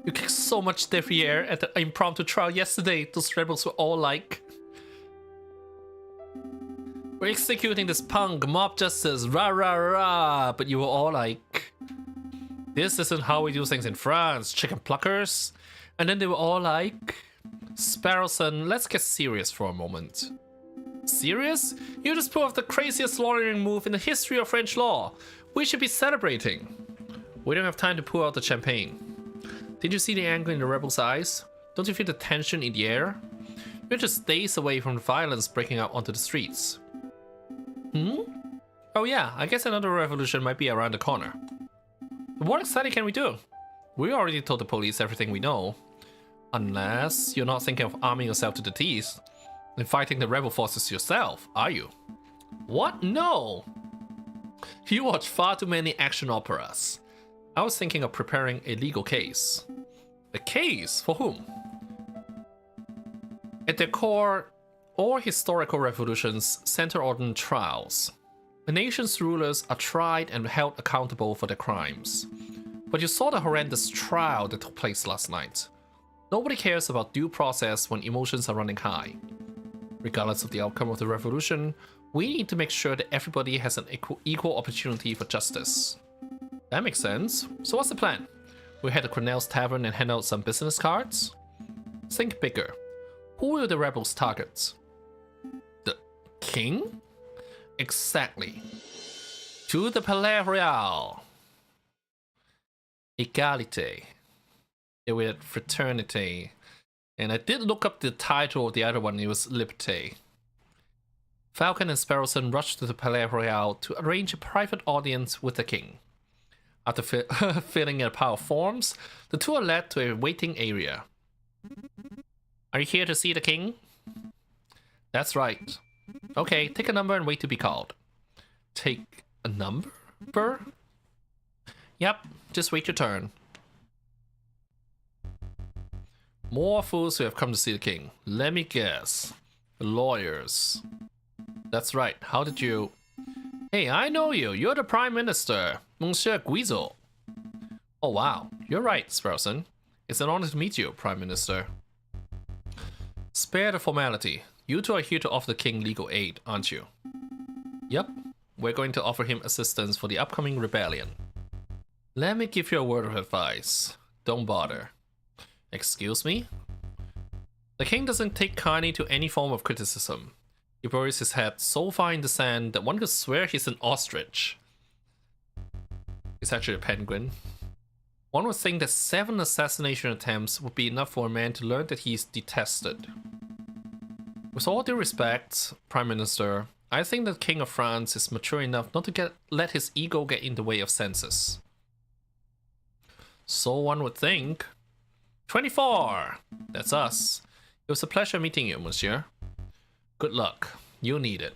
You kicked so much derriere at the impromptu trial yesterday. Those rebels were all like... We're executing this punk, mob justice, rah rah rah. But you were all like... This isn't how we do things in France, chicken pluckers. And then they were all like... Sparrowson, let's get serious for a moment. Serious? You just pulled off the craziest lawyering move in the history of French law. We should be celebrating. We don't have time to pour out the champagne. Did you see the anger in the rebels' eyes? Don't you feel the tension in the air? You're just days away from the violence breaking out onto the streets. Oh yeah, I guess another revolution might be around the corner. But what exactly can we do? We already told the police everything we know. Unless you're not thinking of arming yourself to the teeth and fighting the rebel forces yourself, are you? What? No! You watch far too many action operas. I was thinking of preparing a legal case. A case? For whom? At their core, all historical revolutions center on trials. A nation's rulers are tried and held accountable for their crimes. But you saw the horrendous trial that took place last night. Nobody cares about due process when emotions are running high. Regardless of the outcome of the revolution, we need to make sure that everybody has an equal opportunity for justice. That makes sense. So what's the plan? We head to Cornell's Tavern and hand out some business cards? Think bigger. Who will the rebels target? The king? Exactly. To the Palais Royal. Égalité. With fraternity. And I did look up the title of the other one, it was Liberté. Falcon and Sparrowson rushed to the Palais Royal to arrange a private audience with the king. After filling in a pile of forms, the two are led to a waiting area. Are you here to see the king? That's right. Okay, take a number and wait to be called. Take a number? Yep, just wait your turn. More fools who have come to see the king. Let me guess. The lawyers. That's right. How did you... Hey, I know you. You're the Prime Minister, Monsieur Guizot. Oh wow, you're right, Sparrowson. It's an honor to meet you, Prime Minister. Spare the formality. You two are here to offer the king legal aid, aren't you? Yep. We're going to offer him assistance for the upcoming rebellion. Let me give you a word of advice. Don't bother. Excuse me? The king doesn't take kindly to any form of criticism. He buries his head so far in the sand that one could swear he's an ostrich. He's actually a penguin. One would think that 7 assassination attempts would be enough for a man to learn that he is detested. With all due respect, Prime Minister, I think that King of France is mature enough not to let his ego get in the way of senses. So one would think. 24! That's us. It was a pleasure meeting you, monsieur. Good luck. You'll need it.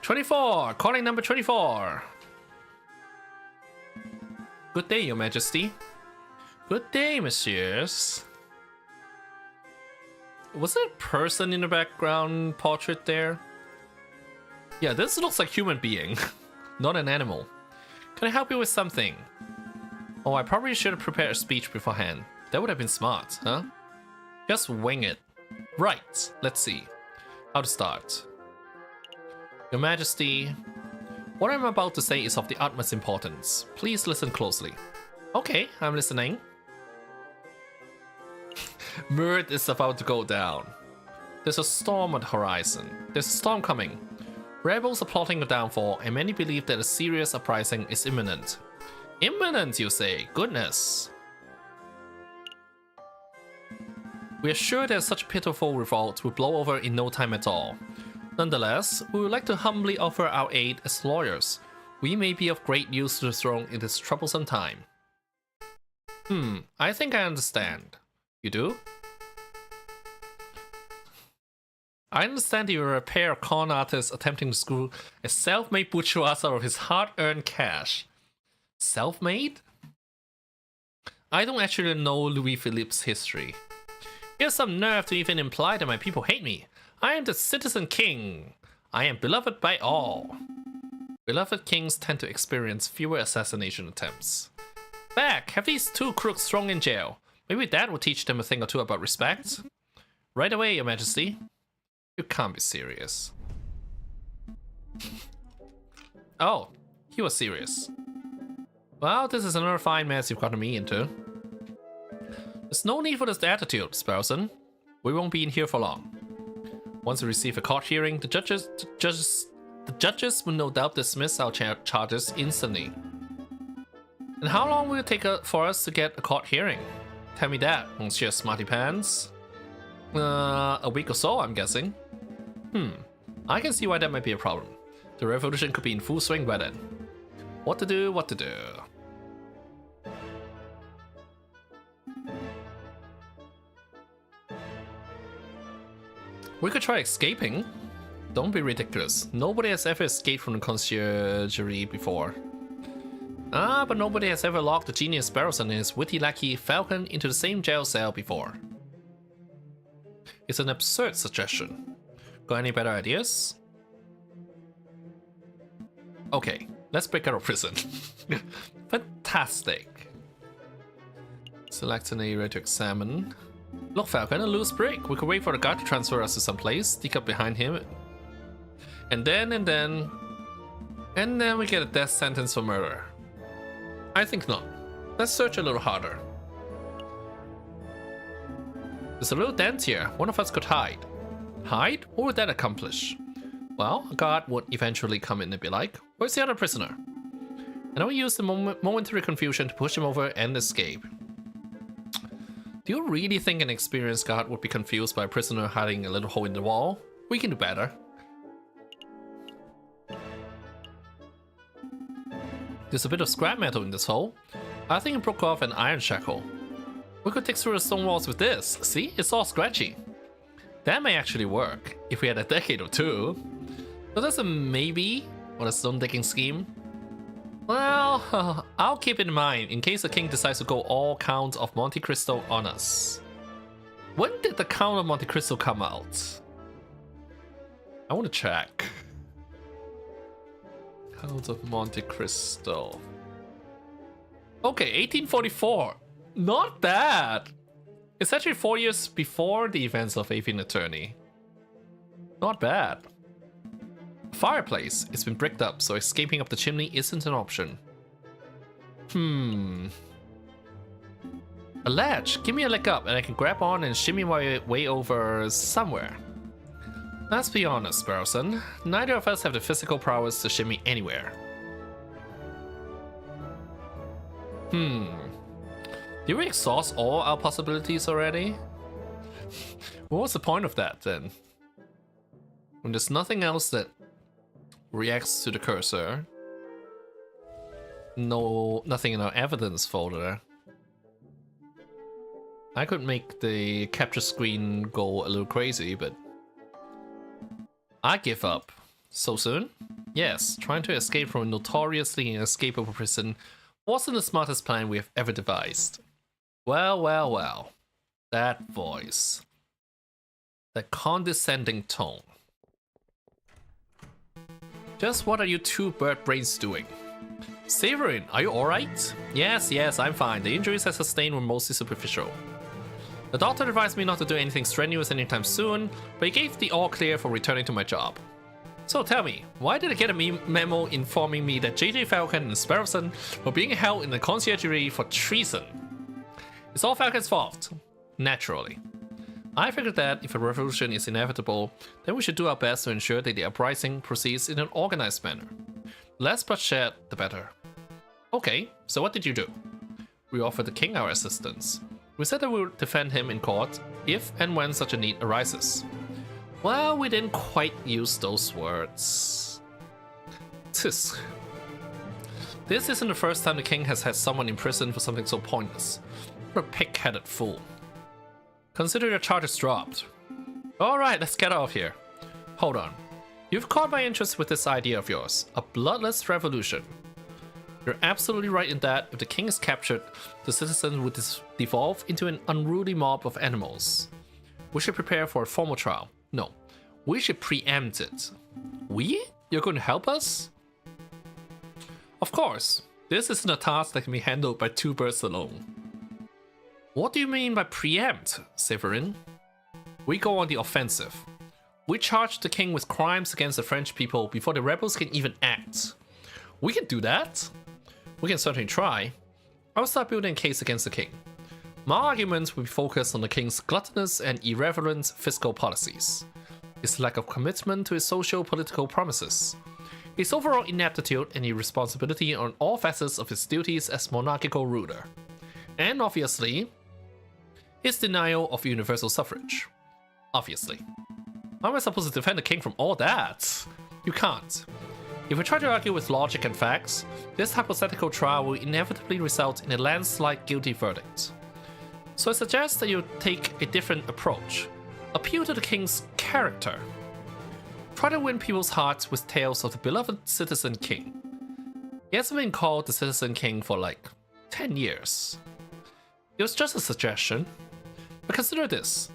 24! Calling number 24! Good day, your majesty. Good day, messieurs. Was there a person in the background portrait there? Yeah, this looks like a human being, not an animal. Can I help you with something? Oh, I probably should have prepared a speech beforehand. That would have been smart, huh? Just wing it. Right, let's see. How to start. Your Majesty, what I'm about to say is of the utmost importance. Please listen closely. Okay, I'm listening. Mirth is about to go down. There's a storm on the horizon. There's a storm coming. Rebels are plotting a downfall, and many believe that a serious uprising is imminent. Imminent, you say? Goodness. We are sure that such pitiful revolt will blow over in no time at all. Nonetheless, we would like to humbly offer our aid as lawyers. We may be of great use to the throne in this troublesome time. I think I understand. You do? I understand that you're a pair of con artists attempting to screw a self-made bourgeois out of his hard-earned cash. Self-made? I don't actually know Louis Philippe's history. He has some nerve to even imply that my people hate me. I am the citizen king. I am beloved by all. Beloved kings tend to experience fewer assassination attempts. Back, have these two crooks thrown in jail. Maybe that will teach them a thing or two about respect. Right away, Your Majesty. You can't be serious. Oh, he was serious. Well, this is another fine mess you've gotten me into. There's no need for this attitude, Sparrowson. We won't be in here for long. Once we receive a court hearing, the judges will no doubt dismiss our charges instantly. And how long will it take for us to get a court hearing? Tell me that, Monsieur Smarty Pants. A week or so, I'm guessing. I can see why that might be a problem. The revolution could be in full swing by then. What to do, what to do. We could try escaping. Don't be ridiculous. Nobody has ever escaped from the conciergerie before. But nobody has ever locked the genius Sparrowson and his witty lackey Falcon into the same jail cell before. It's an absurd suggestion. Got any better ideas? Okay, let's break out of prison. Fantastic. Select an area to examine. Look, Falcon, a loose brick. We could wait for the guard to transfer us to some place, sneak up behind him. And then we get a death sentence for murder. I think not. Let's search a little harder. There's a little dent here. One of us could hide. Hide? What would that accomplish? Well, a guard would eventually come in and be like, where's the other prisoner? And I will use the momentary confusion to push him over and escape. Do you really think an experienced guard would be confused by a prisoner hiding a little hole in the wall? We can do better. There's a bit of scrap metal in this hole. I think it broke off an iron shackle. We could dig through the stone walls with this. See? It's all scratchy. That may actually work, if we had a decade or two. So that's a maybe on a stone digging scheme. Well, I'll keep it in mind in case the king decides to go all Count of Monte Cristo on us. When did the Count of Monte Cristo come out? I want to check. Count of Monte Cristo. Okay, 1844. Not bad. It's actually 4 years before the events of Aviary Attorney. Not bad. Fireplace. It's been bricked up, so escaping up the chimney isn't an option. A ledge. Give me a leg up and I can grab on and shimmy my way over somewhere. Let's be honest, Sparrowson. Neither of us have the physical prowess to shimmy anywhere. Did we exhaust all our possibilities already? What was the point of that then? When there's nothing else that reacts to the cursor. Nothing in our evidence folder. I could make the capture screen go a little crazy, but I give up. So soon? Yes, trying to escape from a notoriously inescapable prison wasn't the smartest plan we have ever devised. Well, well, well. That voice. That condescending tone. Just what are you two bird brains doing? Severin, are you alright? Yes, I'm fine. The injuries I sustained were mostly superficial. The doctor advised me not to do anything strenuous anytime soon, but he gave the all clear for returning to my job. So tell me, why did I get a memo informing me that JJ Falcon and Sparrowson were being held in the conciergerie for treason? It's all Falcon's fault. Naturally. I figured that if a revolution is inevitable, then we should do our best to ensure that the uprising proceeds in an organized manner. The less bloodshed, the better. Okay, so what did you do? We offered the king our assistance. We said that we would defend him in court if and when such a need arises. Well, we didn't quite use those words. Tisk. This isn't the first time the king has had someone in prison for something so pointless. What a pig-headed fool. Consider your charges dropped. Alright, let's get out of here. Hold on. You've caught my interest with this idea of yours, a bloodless revolution. You're absolutely right in that if the king is captured, the citizens would devolve into an unruly mob of animals. We should prepare for a formal trial. No, we should preempt it. We? You're going to help us? Of course. This isn't a task that can be handled by two birds alone. What do you mean by preempt, Severin? We go on the offensive. We charge the king with crimes against the French people before the rebels can even act. We can do that. We can certainly try. I'll start building a case against the king. My arguments will be focused on the king's gluttonous and irreverent fiscal policies, his lack of commitment to his socio-political promises, his overall ineptitude and irresponsibility on all facets of his duties as monarchical ruler, and obviously, his denial of universal suffrage. Obviously. How am I supposed to defend the king from all that? You can't. If we try to argue with logic and facts, this hypothetical trial will inevitably result in a landslide guilty verdict. So I suggest that you take a different approach. Appeal to the king's character. Try to win people's hearts with tales of the beloved citizen king. He hasn't been called the citizen king for like 10 years. It was just a suggestion. But consider this.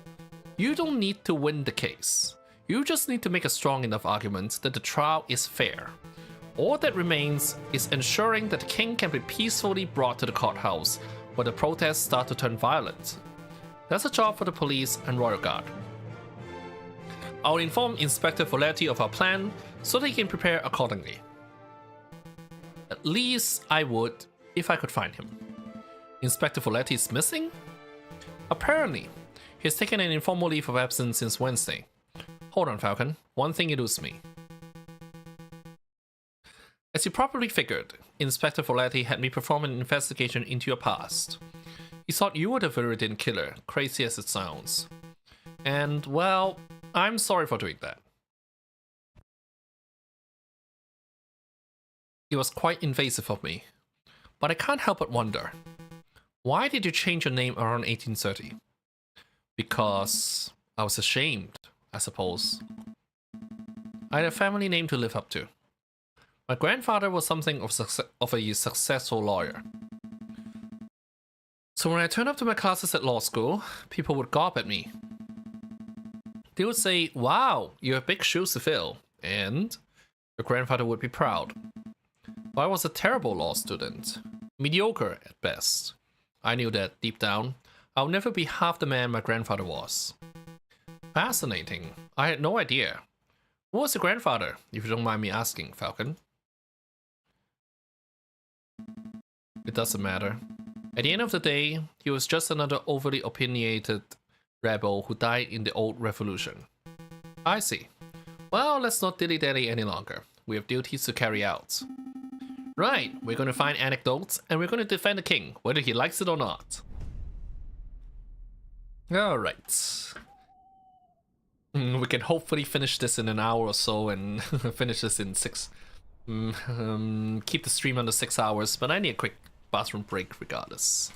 You don't need to win the case. You just need to make a strong enough argument that the trial is fair. All that remains is ensuring that the king can be peacefully brought to the courthouse where the protests start to turn violent. That's a job for the police and royal guard. I'll inform Inspector Voletti of our plan so that he can prepare accordingly. At least I would if I could find him. Inspector Voletti is missing? Apparently, he's taken an informal leave of absence since Wednesday. Hold on, Falcon. One thing eludes me. As you probably figured, Inspector Voletti had me perform an investigation into your past. He thought you were the Valerian killer, crazy as it sounds. And, well, I'm sorry for doing that. It was quite invasive of me. But I can't help but wonder. Why did you change your name around 1830? Because I was ashamed, I suppose. I had a family name to live up to. My grandfather was something of a successful lawyer. So when I turned up to my classes at law school, people would gawp at me. They would say, wow, you have big shoes to fill, and your grandfather would be proud. But I was a terrible law student, mediocre at best. I knew that, deep down, I'll never be half the man my grandfather was. Fascinating. I had no idea. Who was your grandfather, if you don't mind me asking, Falcon? It doesn't matter. At the end of the day, he was just another overly opinionated rebel who died in the old revolution. I see. Well, let's not dilly-dally any longer. We have duties to carry out. Right, we're going to find anecdotes and we're going to defend the king, whether he likes it or not. Alright. We can hopefully finish this in an hour or so and finish this in 6. Keep the stream under 6 hours, but I need a quick bathroom break regardless.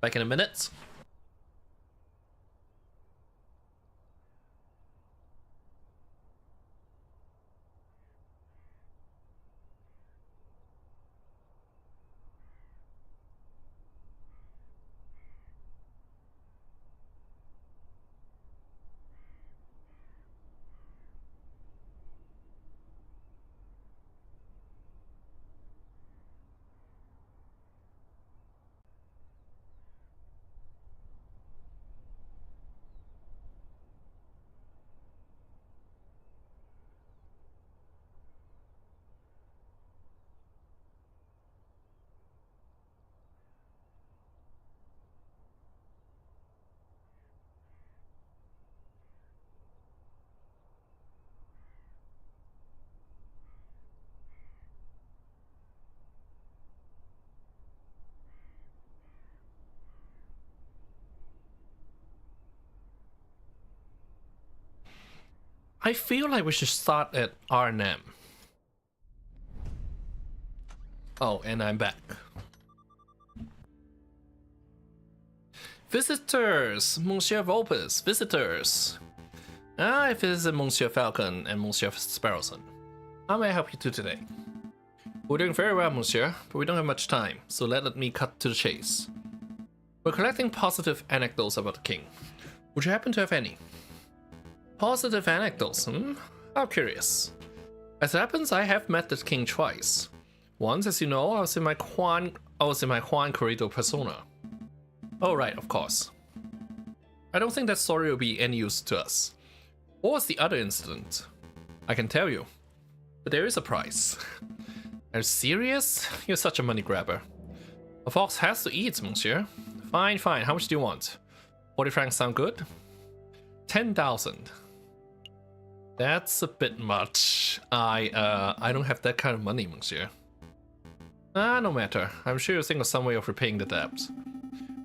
Back in a minute. I feel like we should start at Arnhem. Oh, and I'm back. Visitors! Monsieur Volpes, visitors! I visit Monsieur Falcon and Monsieur Sparrowson. How may I help you today? We're doing very well, Monsieur, but we don't have much time, so let me cut to the chase. We're collecting positive anecdotes about the king. Would you happen to have any? Positive anecdotes, How curious. As it happens, I have met the king twice. Once, as you know, I was in my Juan Corrido persona. Oh right, of course. I don't think that story will be any use to us. What was the other incident? I can tell you, but there is a price. Are you serious? You're such a money grabber. A fox has to eat, monsieur. Fine, fine. How much do you want? 40 francs sound good? 10,000. That's a bit much. I don't have that kind of money, monsieur. No matter. I'm sure you'll think of some way of repaying the debt.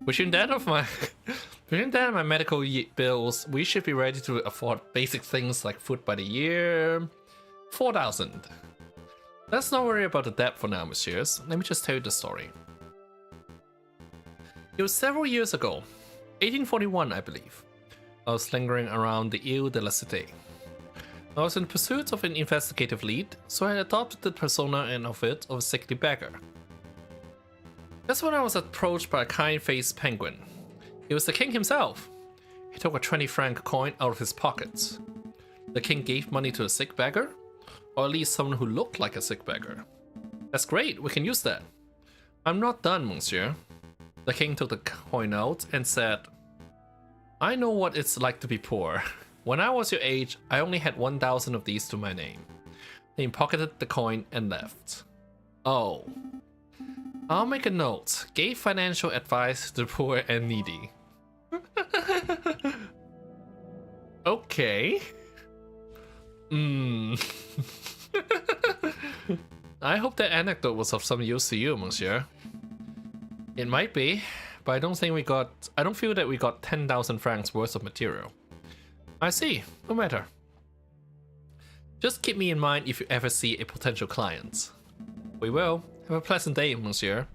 Between that and my medical bills, we should be ready to afford basic things like food by the year. 4,000. Let's not worry about the debt for now, messieurs. Let me just tell you the story. It was several years ago, 1841, I believe. I was lingering around the Ile de la Cité. I was in pursuit of an investigative lead, so I adopted the persona and outfit of a sickly beggar. That's when I was approached by a kind-faced penguin. It was the king himself. He took a 20-franc coin out of his pocket. The king gave money to a sick beggar, or at least someone who looked like a sick beggar. That's great, we can use that. I'm not done, monsieur. The king took the coin out and said, I know what it's like to be poor. When I was your age, I only had 1,000 of these to my name. He pocketed the coin and left. Oh. I'll make a note. Gave financial advice to the poor and needy. Okay. I hope that anecdote was of some use to you, monsieur. It might be, but I don't feel that we got 10,000 francs worth of material. I see, no matter. Just keep me in mind if you ever see a potential client. We will. Have a pleasant day, monsieur.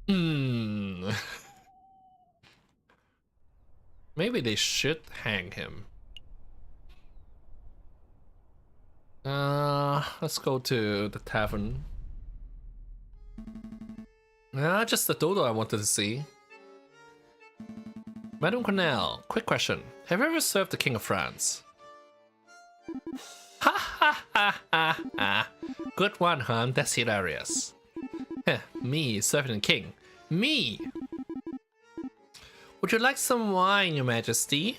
Maybe they should hang him. Let's go to the tavern. Just the dodo I wanted to see. Madame Cornell, quick question. Have you ever served the King of France? Ha ha ha ha ha. Good one, hon. That's hilarious. Me, serving the king. Me! Would you like some wine, your majesty?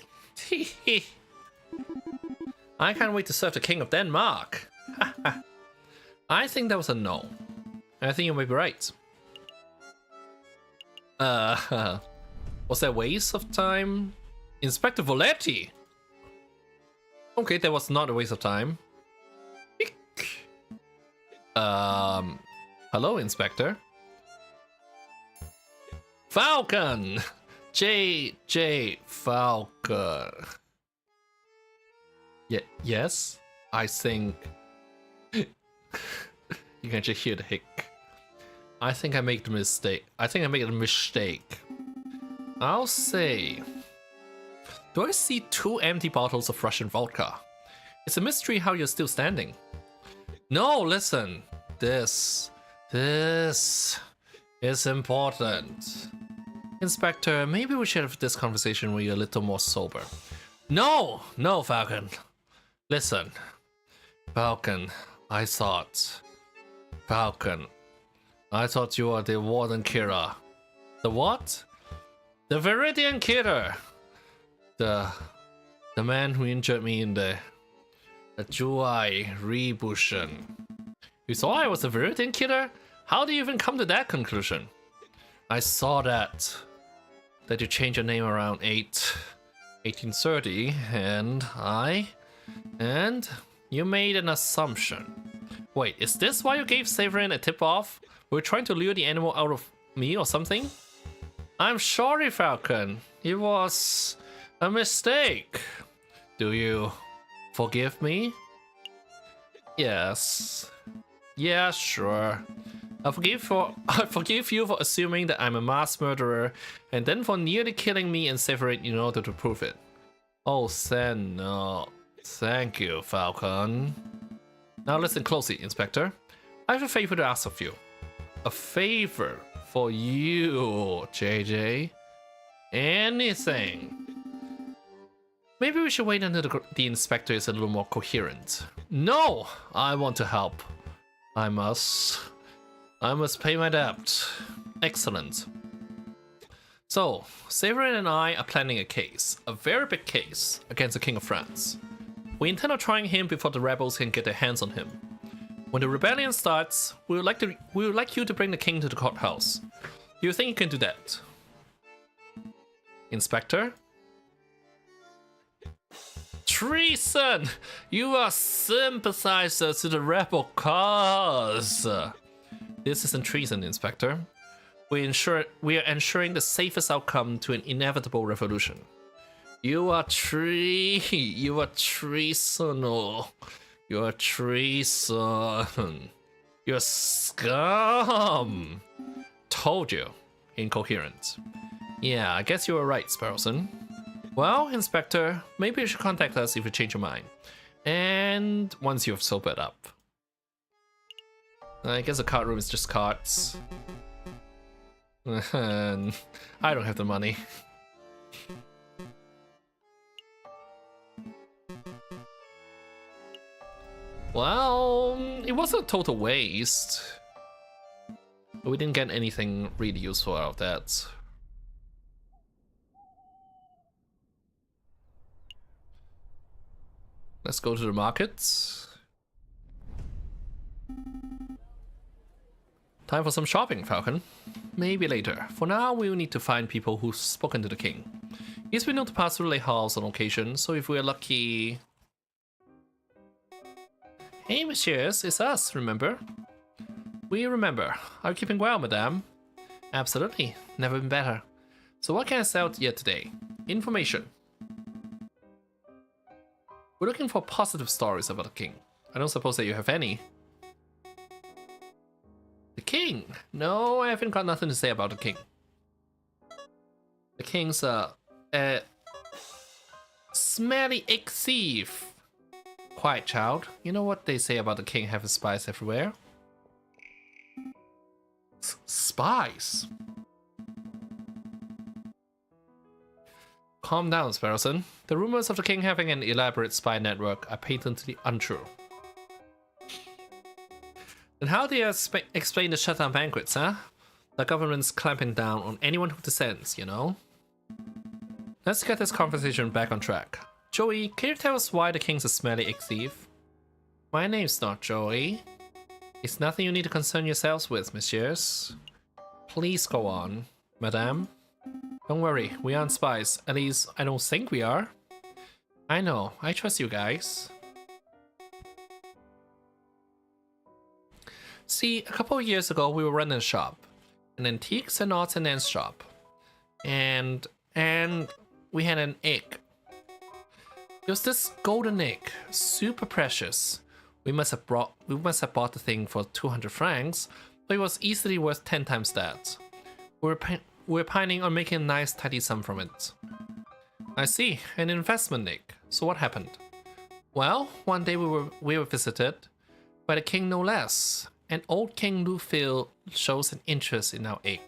I can't wait to serve the King of Denmark. I think that was a no. I think you may be right. Was that a waste of time? Inspector Voletti! Okay, that was not a waste of time. Hello, Inspector. Falcon! J. Falcon. Yes? I think... You can just hear the hic. I think I made a mistake. I'll say... Do I see 2 empty bottles of Russian vodka? It's a mystery how you're still standing. No, listen. This is important. Inspector, maybe we should have this conversation where you're a little more sober. No, Falcon. Listen. Falcon, I thought you were the Warden Killer. The what? The Viridian Killer. The man who injured me in the July Rebution. You saw I was a Viridian Killer? How do you even come to that conclusion? I saw that you changed your name around 1830, and you made an assumption. Wait, is this why you gave Severin a tip-off? Were you trying to lure the animal out of me or something? I'm sorry, Falcon. It was a mistake. Do you forgive me? Yes. Yeah, sure. I forgive you for assuming that I'm a mass murderer, and then for nearly killing me and Severate in order to prove it. Oh, no. Thank you, Falcon. Now listen closely, Inspector. I have a favor to ask of you. A favor for you, JJ. Anything. Maybe we should wait until the inspector is a little more coherent. No! I want to help. I must pay my debt. Excellent. So, Severin and I are planning a case, a very big case, against the King of France. We intend on trying him before the rebels can get their hands on him. When the rebellion starts, we would like you to bring the king to the courthouse. Do you think you can do that? Inspector? Treason! You are sympathizers to the rebel cause. This isn't treason, Inspector. We are ensuring the safest outcome to an inevitable revolution. You are treasonal. You are treason. You're scum. Told you. Incoherent. Yeah, I guess you were right, Sparrowson. Well, Inspector, maybe you should contact us if you change your mind. And once you've sobered up. I guess the card room is just cards. And I don't have the money. Well, it wasn't a total waste. We didn't get anything really useful out of that. Let's go to the markets. Time for some shopping, Falcon. Maybe later. For now, we will need to find people who've spoken to the king. He's been known to pass through Lake Halls on occasion, so if we're lucky... Hey, messieurs, it's us, remember? We remember. Are you keeping well, madame? Absolutely. Never been better. So what can I sell to you today? Information. We're looking for positive stories about the king. I don't suppose that you have any. The king? No, I haven't got nothing to say about the king. The king's smelly egg thief. Quiet, child. You know what they say about the king having spies everywhere? Spies? Calm down, Sparrowson. The rumors of the king having an elaborate spy network are patently untrue. Then how do you explain the shutdown banquets, huh? The government's clamping down on anyone who dissents, you know? Let's get this conversation back on track. Joey, can you tell us why the king's a smelly egg thief? My name's not Joey. It's nothing you need to concern yourselves with, messieurs. Please go on, madame. Don't worry, we aren't spies. At least, I don't think we are. I know, I trust you guys. See, a couple of years ago, we were running a shop. An antiques and odds and ends shop. And we had an egg. It was this golden egg, super precious. We must have bought the thing for 200 francs, but it was easily worth 10 times that. We were planning on making a nice tidy sum from it. I see, an investment egg. So what happened? Well, one day we were visited by the king no less. And old King Lufil shows an interest in our egg.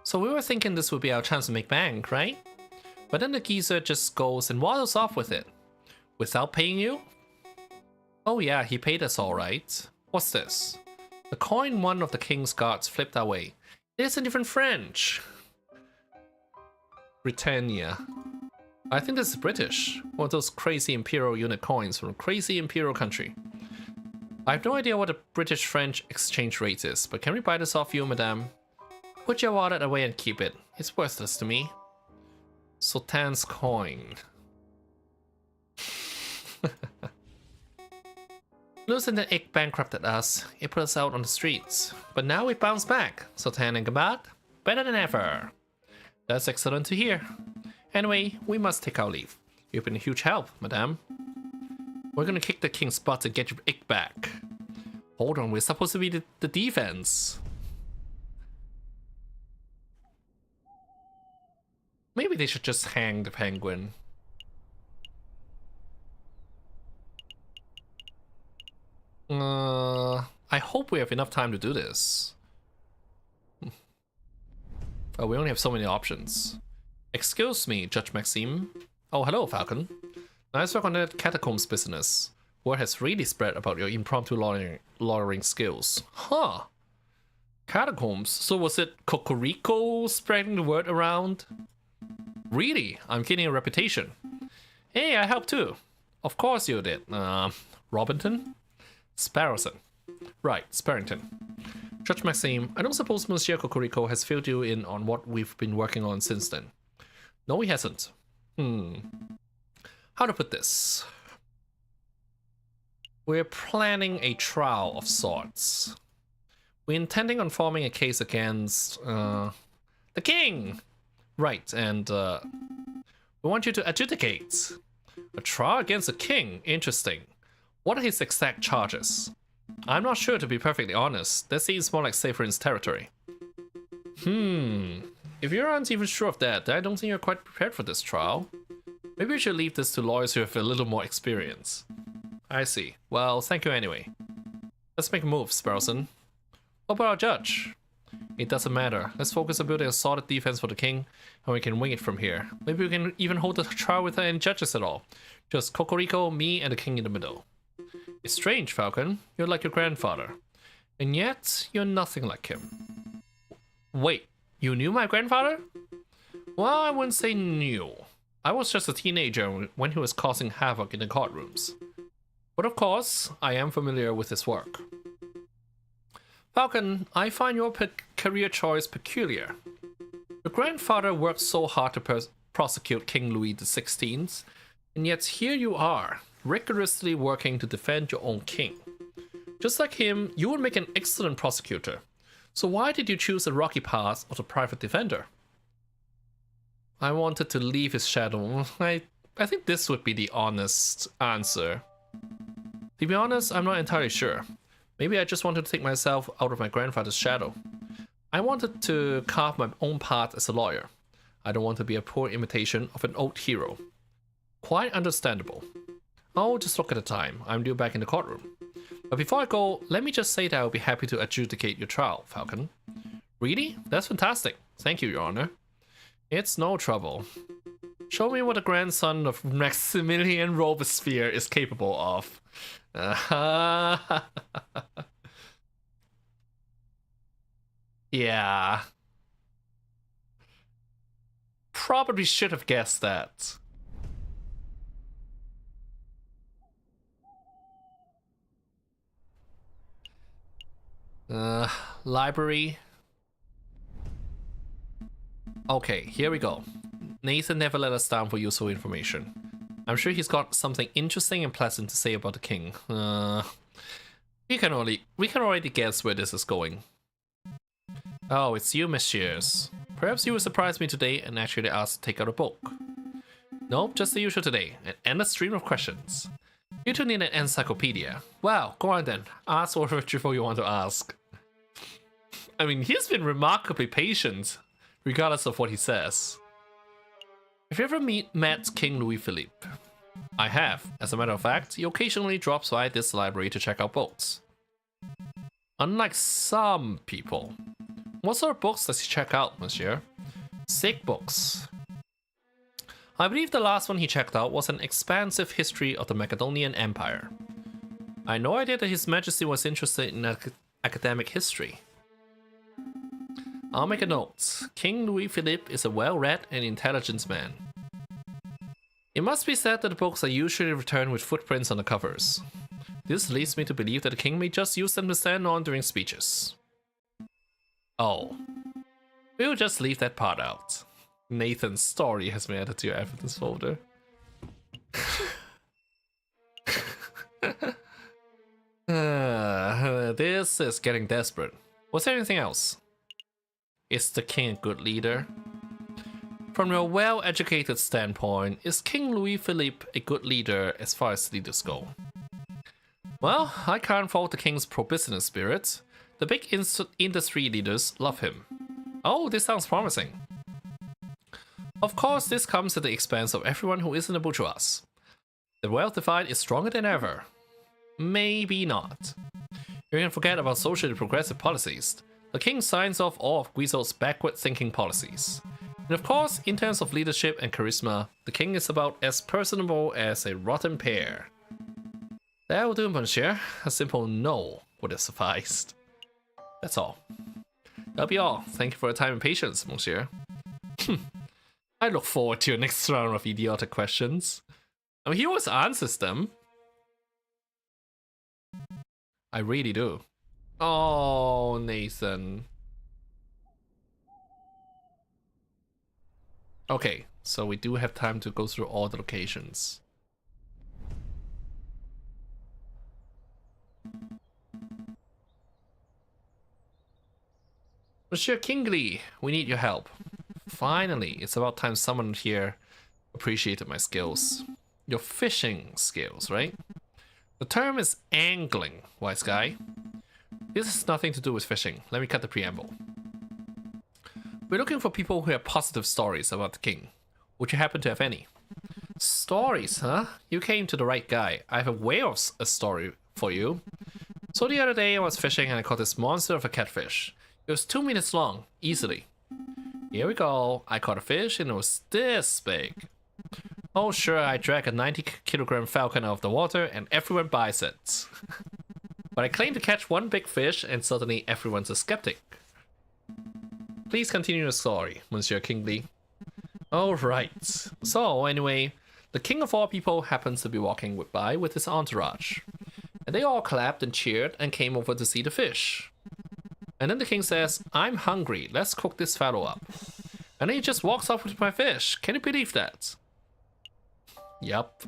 So we were thinking this would be our chance to make bank, right? But then the geezer just goes and waddles off with it. Without paying you? Oh yeah, he paid us all right. What's this? The coin one of the king's guards flipped our way. It isn't even French. Britannia. I think this is British. One of those crazy imperial unit coins from a crazy imperial country. I have no idea what the British-French exchange rate is, but can we buy this off you, madame? Put your wallet away and keep it. It's worthless to me. Sultan's coin. Losing the egg bankrupted us. It put us out on the streets. But now we bounce back. Sultan and Gabat, better than ever. That's excellent to hear. Anyway, we must take our leave. You've been a huge help, madame. We're gonna kick the king's butt to get your ick back. Hold on, we're supposed to be the defense. Maybe they should just hang the penguin. I hope we have enough time to do this. Oh, we only have so many options. Excuse me, Judge Maxime. Oh, hello, Falcon. Nice work on that catacombs business. Word has really spread about your impromptu lawyering skills. Huh. Catacombs? So was it Cocorico spreading the word around? Really? I'm getting a reputation. Hey, I helped too. Of course you did. Robinson? Sparrowson. Right, Sparrington. Judge Maxime, I don't suppose Monsieur Cocorico has filled you in on what we've been working on since then. No, he hasn't. How to put this? We're planning a trial of sorts. We're intending on forming a case against, the king! Right, and, we want you to adjudicate. A trial against the king? Interesting. What are his exact charges? I'm not sure, to be perfectly honest. That seems more like Saffron's territory. If you aren't even sure of that, I don't think you're quite prepared for this trial. Maybe we should leave this to lawyers who have a little more experience. I see. Well, thank you anyway. Let's make a move, Sparrowson. What about our judge? It doesn't matter. Let's focus on building a solid defense for the king, and we can wing it from here. Maybe we can even hold a trial without any judges at all. Just Cocorico, me, and the king in the middle. It's strange, Falcon. You're like your grandfather. And yet, you're nothing like him. Wait, you knew my grandfather? Well, I wouldn't say knew. I was just a teenager when he was causing havoc in the courtrooms. But of course, I am familiar with his work. Falcon, I find your career choice peculiar. Your grandfather worked so hard to prosecute King Louis XVI, and yet here you are, rigorously working to defend your own king. Just like him, you would make an excellent prosecutor. So why did you choose the rocky path of the private defender? I wanted to leave his shadow. I think this would be the honest answer. To be honest, I'm not entirely sure. Maybe I just wanted to take myself out of my grandfather's shadow. I wanted to carve my own path as a lawyer. I don't want to be a poor imitation of an old hero. Quite understandable. Oh, just look at the time. I'm due back in the courtroom. But before I go, let me just say that I'll be happy to adjudicate your trial, Falcon. Really? That's fantastic. Thank you, Your Honor. It's no trouble. Show me what the grandson of Maximilian Robespierre is capable of. Yeah. Probably should have guessed that. Library. Okay, here we go. Nathan never let us down for useful information. I'm sure he's got something interesting and pleasant to say about the king. We can already guess where this is going. Oh, it's you, messieurs. Perhaps you will surprise me today and actually ask to take out a book. Nope, just the usual today. An endless stream of questions. You two need an encyclopedia. Wow, go on then. Ask whatever you want to ask. I mean, he's been remarkably patient, regardless of what he says. Have you ever met King Louis Philippe? I have. As a matter of fact, he occasionally drops by this library to check out books. Unlike some people. What sort of books does he check out, monsieur? Sick books. I believe the last one he checked out was an expansive history of the Macedonian Empire. I had no idea that His Majesty was interested in academic history. I'll make a note. King Louis Philippe is a well-read and intelligent man. It must be said that the books are usually returned with footprints on the covers. This leads me to believe that the king may just use them to stand on during speeches. Oh. We'll just leave that part out. Nathan's story has been added to your evidence folder. This is getting desperate. Was there anything else? Is the king a good leader? From a well-educated standpoint, is King Louis Philippe a good leader as far as leaders go? Well, I can't fault the king's pro-business spirit. The big industry leaders love him. Oh, this sounds promising. Of course, this comes at the expense of everyone who isn't a bourgeois. The wealth divide is stronger than ever. Maybe not. You can forget about socially progressive policies. The king signs off all of Guizhou's backward-thinking policies. And of course, in terms of leadership and charisma, the king is about as personable as a rotten pear. That will do, monsieur. A simple no would have sufficed. That's all. That'll be all. Thank you for your time and patience, monsieur. I look forward to your next round of idiotic questions. I mean, he always answers them. I really do. Oh, Nathan. Okay, so we do have time to go through all the locations. Monsieur Kingsley, we need your help. Finally, it's about time someone here appreciated my skills. Your fishing skills, right? The term is angling, wise guy. This has nothing to do with fishing. Let me cut the preamble. We're looking for people who have positive stories about the king. Would you happen to have any? Stories, huh? You came to the right guy. I have a whale a story for you. So the other day I was fishing and I caught this monster of a catfish. It was 2 minutes long, easily. Here we go. I caught a fish and it was this big. Oh sure, I drag a 90-kilogram falcon out of the water and everyone buys it. But I claim to catch one big fish and suddenly everyone's a skeptic. Please continue your story, Monsieur Kingsley. Alright. So anyway, the king of all people happens to be walking by with his entourage. And they all clapped and cheered and came over to see the fish. And then the king says, I'm hungry, let's cook this fellow up. And then he just walks off with my fish. Can you believe that? Yep.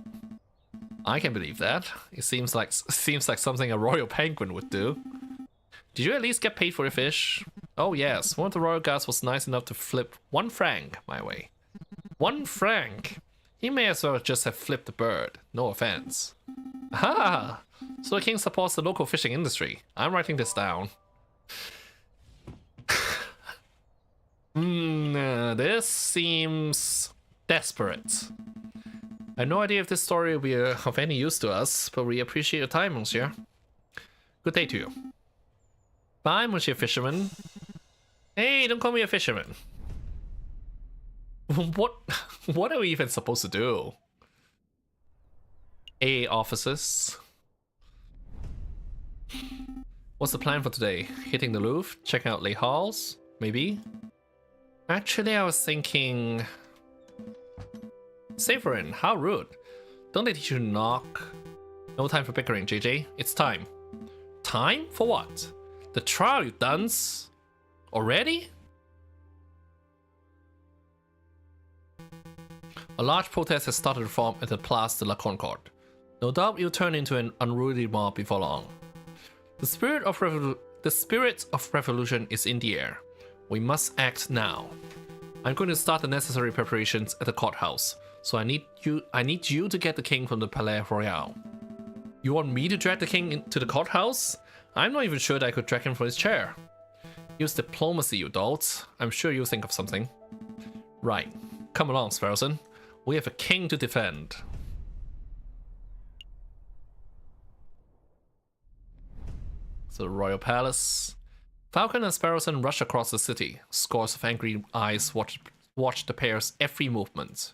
I can believe that. It seems like something a royal penguin would do. Did you at least get paid for your fish? Oh yes, one of the royal guards was nice enough to flip 1 franc my way. 1 franc? He may as well just have flipped the bird, no offense. Ah, so the king supports the local fishing industry. I'm writing this down. This seems desperate. I have no idea if this story will be of any use to us, but we appreciate your time, monsieur. Good day to you. Bye, monsieur fisherman. Hey, don't call me a fisherman. What are we even supposed to do? AA officers. What's the plan for today? Hitting the Louvre? Checking out Les Halles? Maybe? Actually, I was thinking... Severin, how rude. Don't they teach you to knock? No time for bickering, JJ. It's time. Time? For what? The trial, you dunce. Already? A large protest has started to form at the Place de la Concorde. No doubt it'll turn into an unruly mob before long. The spirit of revolution is in the air. We must act now. I'm going to start the necessary preparations at the courthouse, so I need you to get the king from the Palais Royal. You want me to drag the king into the courthouse? I'm not even sure that I could drag him from his chair. Use diplomacy, you dolts. I'm sure you'll think of something. Right. Come along, Sparrowson. We have a king to defend. So the royal palace. Falcon and Sparrowson rush across the city. Scores of angry eyes watch the pair's every movement.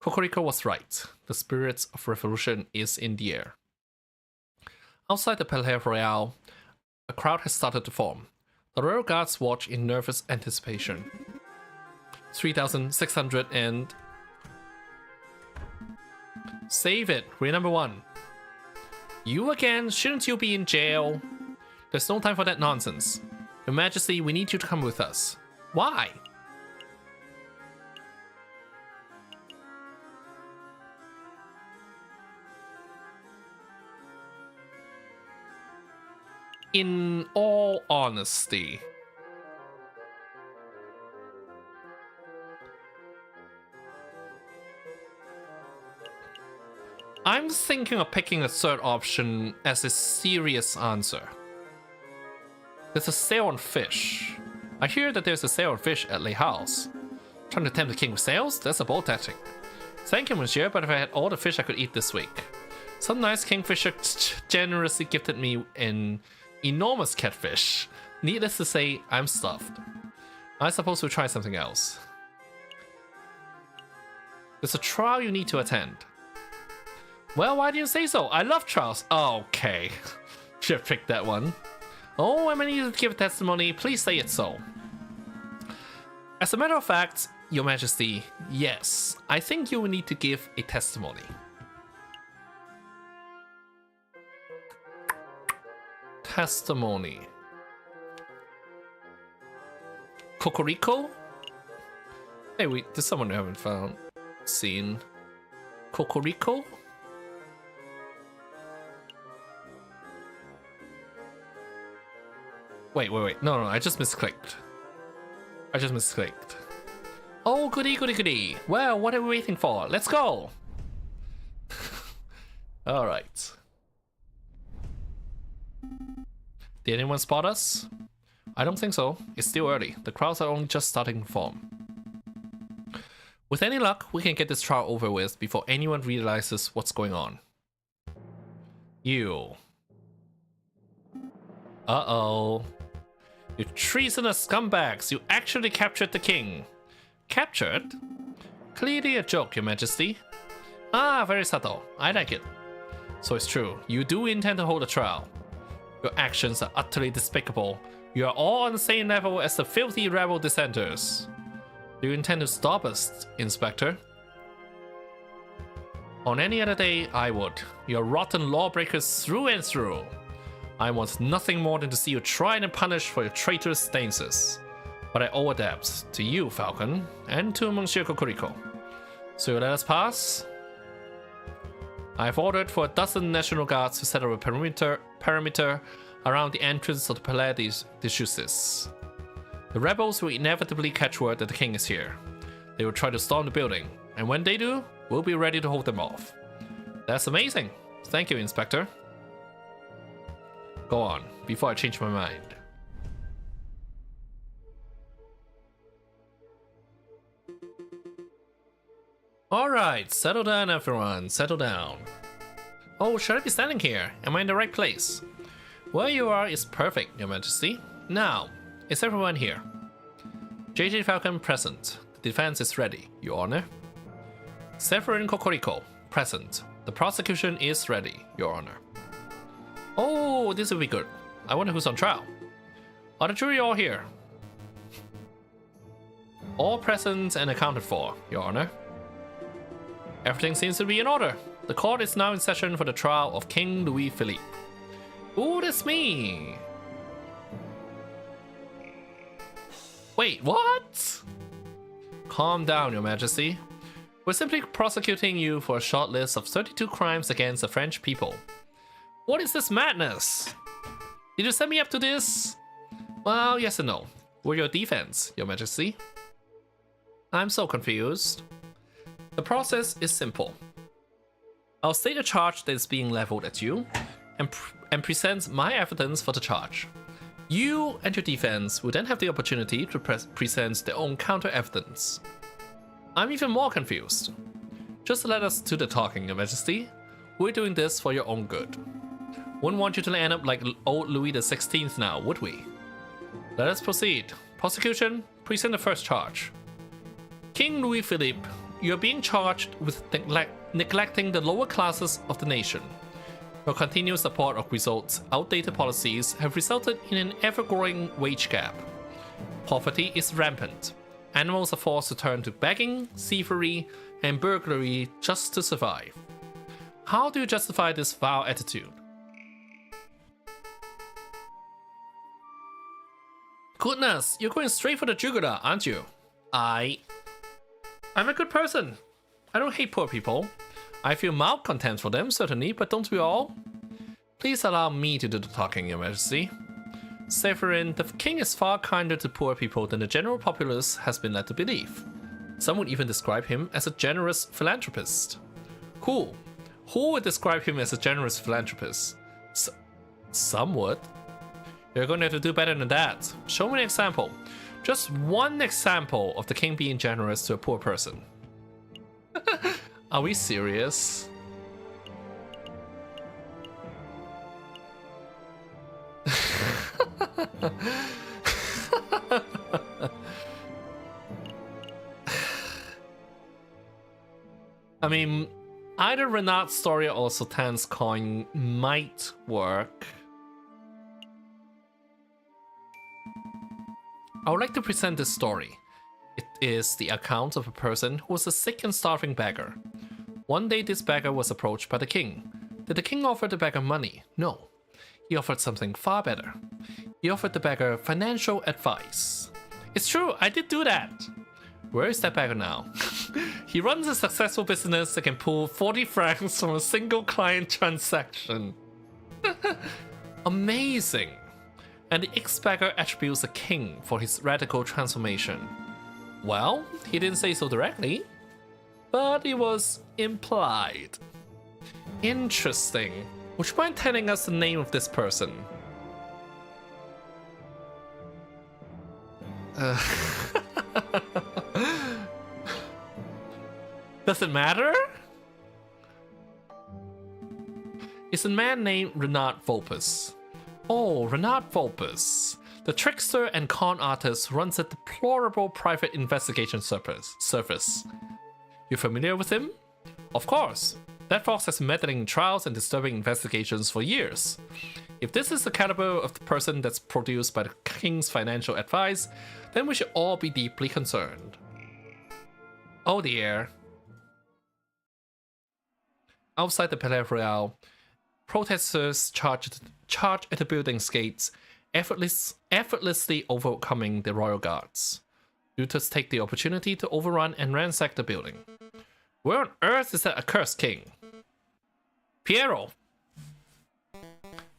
Cocorico was right. The spirit of revolution is in the air. Outside the Palais Royal, a crowd has started to form. The royal guards watch in nervous anticipation. 3,600 and... Save it, rule number 1. You again? Shouldn't you be in jail? There's no time for that nonsense. Your Majesty, we need you to come with us. Why? In all honesty, I'm thinking of picking a third option as a serious answer. There's a sale on fish. I hear that there's a sale on fish at Lake House. Trying to tempt the king with sales? That's a bold tactic. Thank you, monsieur, but if I had all the fish I could eat this week. Some nice kingfisher generously gifted me an enormous catfish. Needless to say, I'm stuffed. I suppose we'll try something else. There's a trial you need to attend. Well, why didn't you say so? I love trials. Okay. Should have picked that one. Oh, I'm gonna need to give testimony. Please say it so. As a matter of fact, Your Majesty, yes, I think you will need to give a testimony. Testimony. Cocorico? Hey, wait, there's someone we haven't seen. Cocorico? Wait. No, I just misclicked. Oh, goody. Well, what are we waiting for? Let's go! Alright. Did anyone spot us? I don't think so. It's still early. The crowds are only just starting to form. With any luck, we can get this trial over with before anyone realizes what's going on. You. Uh-oh. You treasonous scumbags! You actually captured the king! Captured? Clearly a joke, Your Majesty. Ah, very subtle. I like it. So it's true. You do intend to hold a trial. Your actions are utterly despicable. You are all on the same level as the filthy rebel dissenters. Do you intend to stop us, Inspector? On any other day, I would. You're rotten lawbreakers through and through. I want nothing more than to see you tried and punished for your traitorous stances. But I owe a debt to you, Falcon, and to Monsieur Cocorico. So you let us pass? I've ordered for 12 National Guards to set up a perimeter around the entrance of the Palais de Justice. The rebels will inevitably catch word that the king is here. They will try to storm the building, and when they do, we'll be ready to hold them off. That's amazing. Thank you, Inspector. Go on, before I change my mind. Alright, settle down everyone, settle down. Oh, should I be standing here? Am I in the right place? Where you are is perfect, Your Majesty. Now, is everyone here? JJ Falcon present. The defense is ready, Your Honor. Severin Cocorico present. The prosecution is ready, Your Honor. Oh, this will be good. I wonder who's on trial. Are the jury all here? All present and accounted for, Your Honor. Everything seems to be in order. The court is now in session for the trial of King Louis Philippe. Ooh, that's me. Wait, what? Calm down, Your Majesty. We're simply prosecuting you for a short list of 32 crimes against the French people. What is this madness? Did you set me up to this? Well, yes and no. We're your defense, Your Majesty. I'm so confused. The process is simple. I'll state a charge that is being leveled at you and present my evidence for the charge. You and your defense will then have the opportunity to present their own counter evidence. I'm even more confused. Just let us do the talking, Your Majesty. We're doing this for your own good. Wouldn't want you to end up like old Louis XVI now, would we? Let us proceed. Prosecution, present the first charge. King Louis Philippe, you're being charged with neglecting the lower classes of the nation. Your continued support of Grisot's outdated policies have resulted in an ever-growing wage gap. Poverty is rampant. Animals are forced to turn to begging, thievery, and burglary just to survive. How do you justify this vile attitude? Goodness, you're going straight for the jugular, aren't you? I'm a good person. I don't hate poor people. I feel mild contempt for them, certainly, but don't we all? Please allow me to do the talking, Your Majesty. Severin, the king is far kinder to poor people than the general populace has been led to believe. Some would even describe him as a generous philanthropist. Cool. Who would describe him as a generous philanthropist? Some would. You're going to have to do better than that. Show me an example. Just one example of the king being generous to a poor person. Are we serious? I mean, either Renard's story or Sultan's coin might work. I would like to present this story. It is the account of a person who was a sick and starving beggar. One day this beggar was approached by the king. Did the king offer the beggar money? No. He offered something far better. He offered the beggar financial advice. It's true, I did do that. Where is that beggar now? He runs a successful business that can pull 40 francs from a single client transaction. Amazing. And the ex-beggar attributes the king for his radical transformation. Well, he didn't say so directly, but it was implied. Interesting. Would you mind telling us the name of this person? Does it matter? It's a man named Renard Vulpes. Oh, Renard Vulpes. The trickster and con artist runs a deplorable private investigation service. You familiar with him? Of course. That fox has been meddling in trials and disturbing investigations for years. If this is the caliber of the person that's produced by the king's financial advice, then we should all be deeply concerned. Oh dear. Outside the Palais Royal, protesters charge at the building's gates, effortlessly overcoming the royal guards. Looters take the opportunity to overrun and ransack the building. Where on earth is that accursed king? Piero!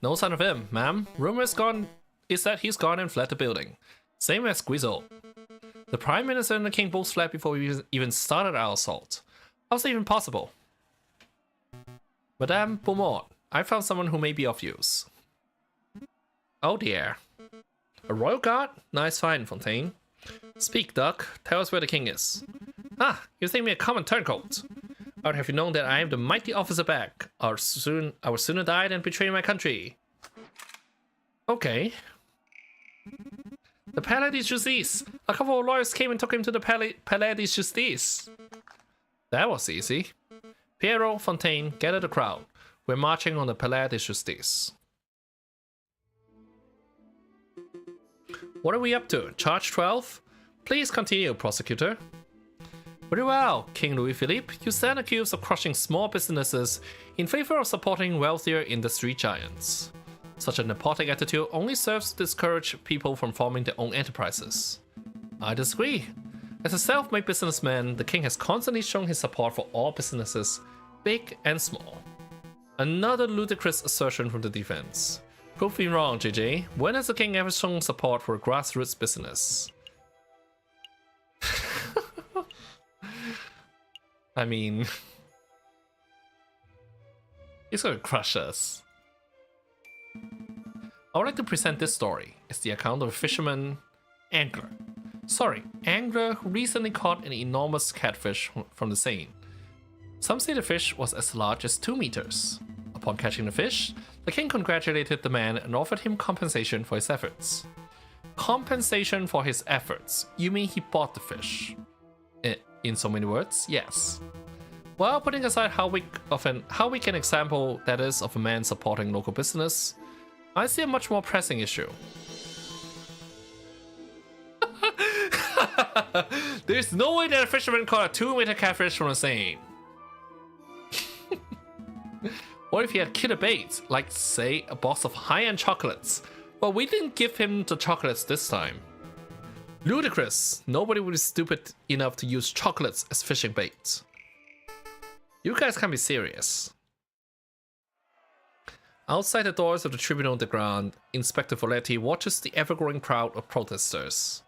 No sign of him, ma'am. Rumor is that he's gone and fled the building. Same as Guizot. The Prime Minister and the King both fled before we even started our assault. How's that even possible? Madame Beaumont, I found someone who may be of use. Oh dear. A royal guard? Nice find, Fontaine. Speak, Duck. Tell us where the king is. Ah, you think me a common turncoat. I would have you known that I am the mighty officer back. I would sooner die than betray my country. Okay. The Palais de Justice. A couple of lawyers came and took him to the Palais de Justice. That was easy. Piero, Fontaine, gather the crowd. We're marching on the Palais de Justice. What are we up to? Charge 12? Please continue, prosecutor. Very well, King Louis-Philippe. You stand accused of crushing small businesses in favor of supporting wealthier industry giants. Such a nepotic attitude only serves to discourage people from forming their own enterprises. I disagree. As a self-made businessman, the king has constantly shown his support for all businesses, big and small. Another ludicrous assertion from the defense. Prove me wrong, JJ. When has the king ever shown support for a grassroots business? I mean, he's gonna crush us. I would like to present this story. It's the account of a fisherman, angler, who recently caught an enormous catfish from the Seine. Some say the fish was as large as 2 meters. Upon catching the fish, the king congratulated the man and offered him compensation for his efforts. Compensation for his efforts? You mean he bought the fish? In so many words, yes. Well, putting aside how weak an example that is of a man supporting local business, I see a much more pressing issue. There's no way that a fisherman caught a 2-meter catfish from the Seine. What if he had killer bait, like say a box of high-end chocolates? But we didn't give him the chocolates this time. Ludicrous. Nobody would be stupid enough to use chocolates as fishing bait. You guys can't be serious. Outside the doors of the Tribunal de Grande, Inspector Folletti watches the ever-growing crowd of protesters.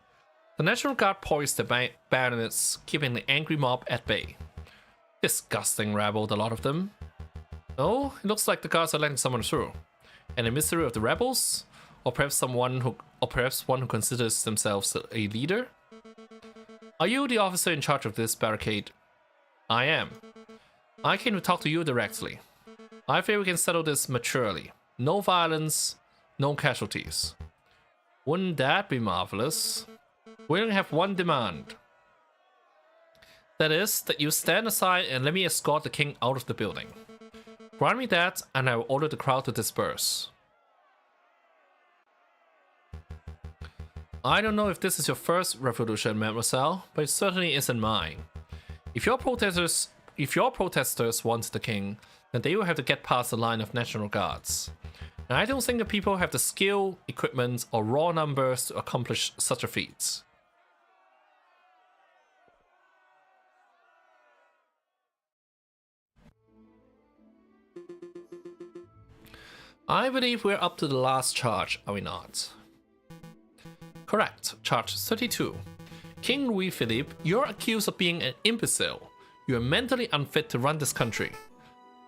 The National Guard poise their bayonets, keeping the angry mob at bay. Disgusting rabble, the lot of them. Oh, it looks like the guards are letting someone through. And a mystery of the rebels? Or perhaps one who considers themselves a leader? Are you the officer in charge of this barricade? I am. I came to talk to you directly. I feel we can settle this maturely. No violence, no casualties. Wouldn't that be marvelous? We only have one demand. That is, that you stand aside and let me escort the king out of the building. Grant me that, and I will order the crowd to disperse. I don't know if this is your first revolution, mademoiselle, but it certainly isn't mine. If your protesters want the king, then they will have to get past the line of National Guards. And I don't think the people have the skill, equipment, or raw numbers to accomplish such a feat. I believe we're up to the last charge, are we not? Correct. Charge 32. King Louis Philippe, you're accused of being an imbecile. You're mentally unfit to run this country.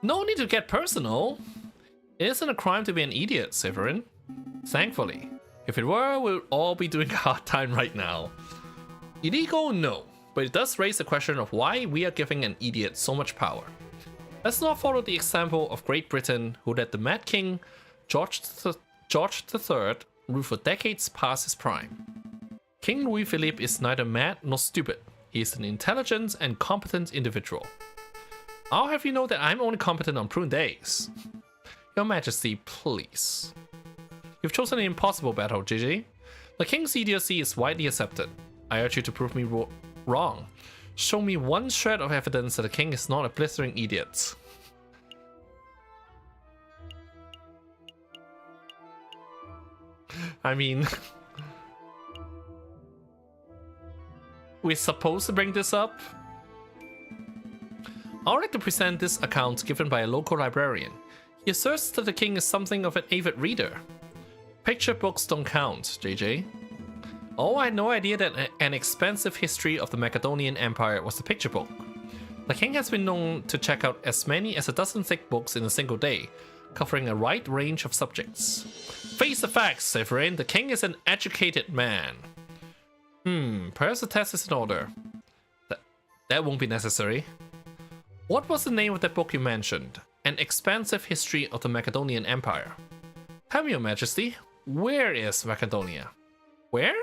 No need to get personal. It isn't a crime to be an idiot, Severin. Thankfully. If it were, we'd all be doing a hard time right now. Illegal? No. But it does raise the question of why we are giving an idiot so much power. Let's not follow the example of Great Britain, who let the Mad King, George III, rule for decades past his prime. King Louis Philippe is neither mad nor stupid. He is an intelligent and competent individual. I'll have you know that I'm only competent on prune days. Your Majesty, please. You've chosen an impossible battle, Gigi. The King's idiocy is widely accepted. I urge you to prove me wrong. Show me one shred of evidence that the king is not a blithering idiot. I mean, we're supposed to bring this up? I would like to present this account given by a local librarian. He asserts that the king is something of an avid reader. Picture books don't count, JJ. Oh, I had no idea that an expansive history of the Macedonian Empire was a picture book. The king has been known to check out as many as a dozen thick books in a single day, covering a wide range of subjects. Face the facts, Severin. The king is an educated man. Perhaps the test is in order. That won't be necessary. What was the name of that book you mentioned? An expansive history of the Macedonian Empire. Tell me, Your Majesty, where is Macedonia? Where?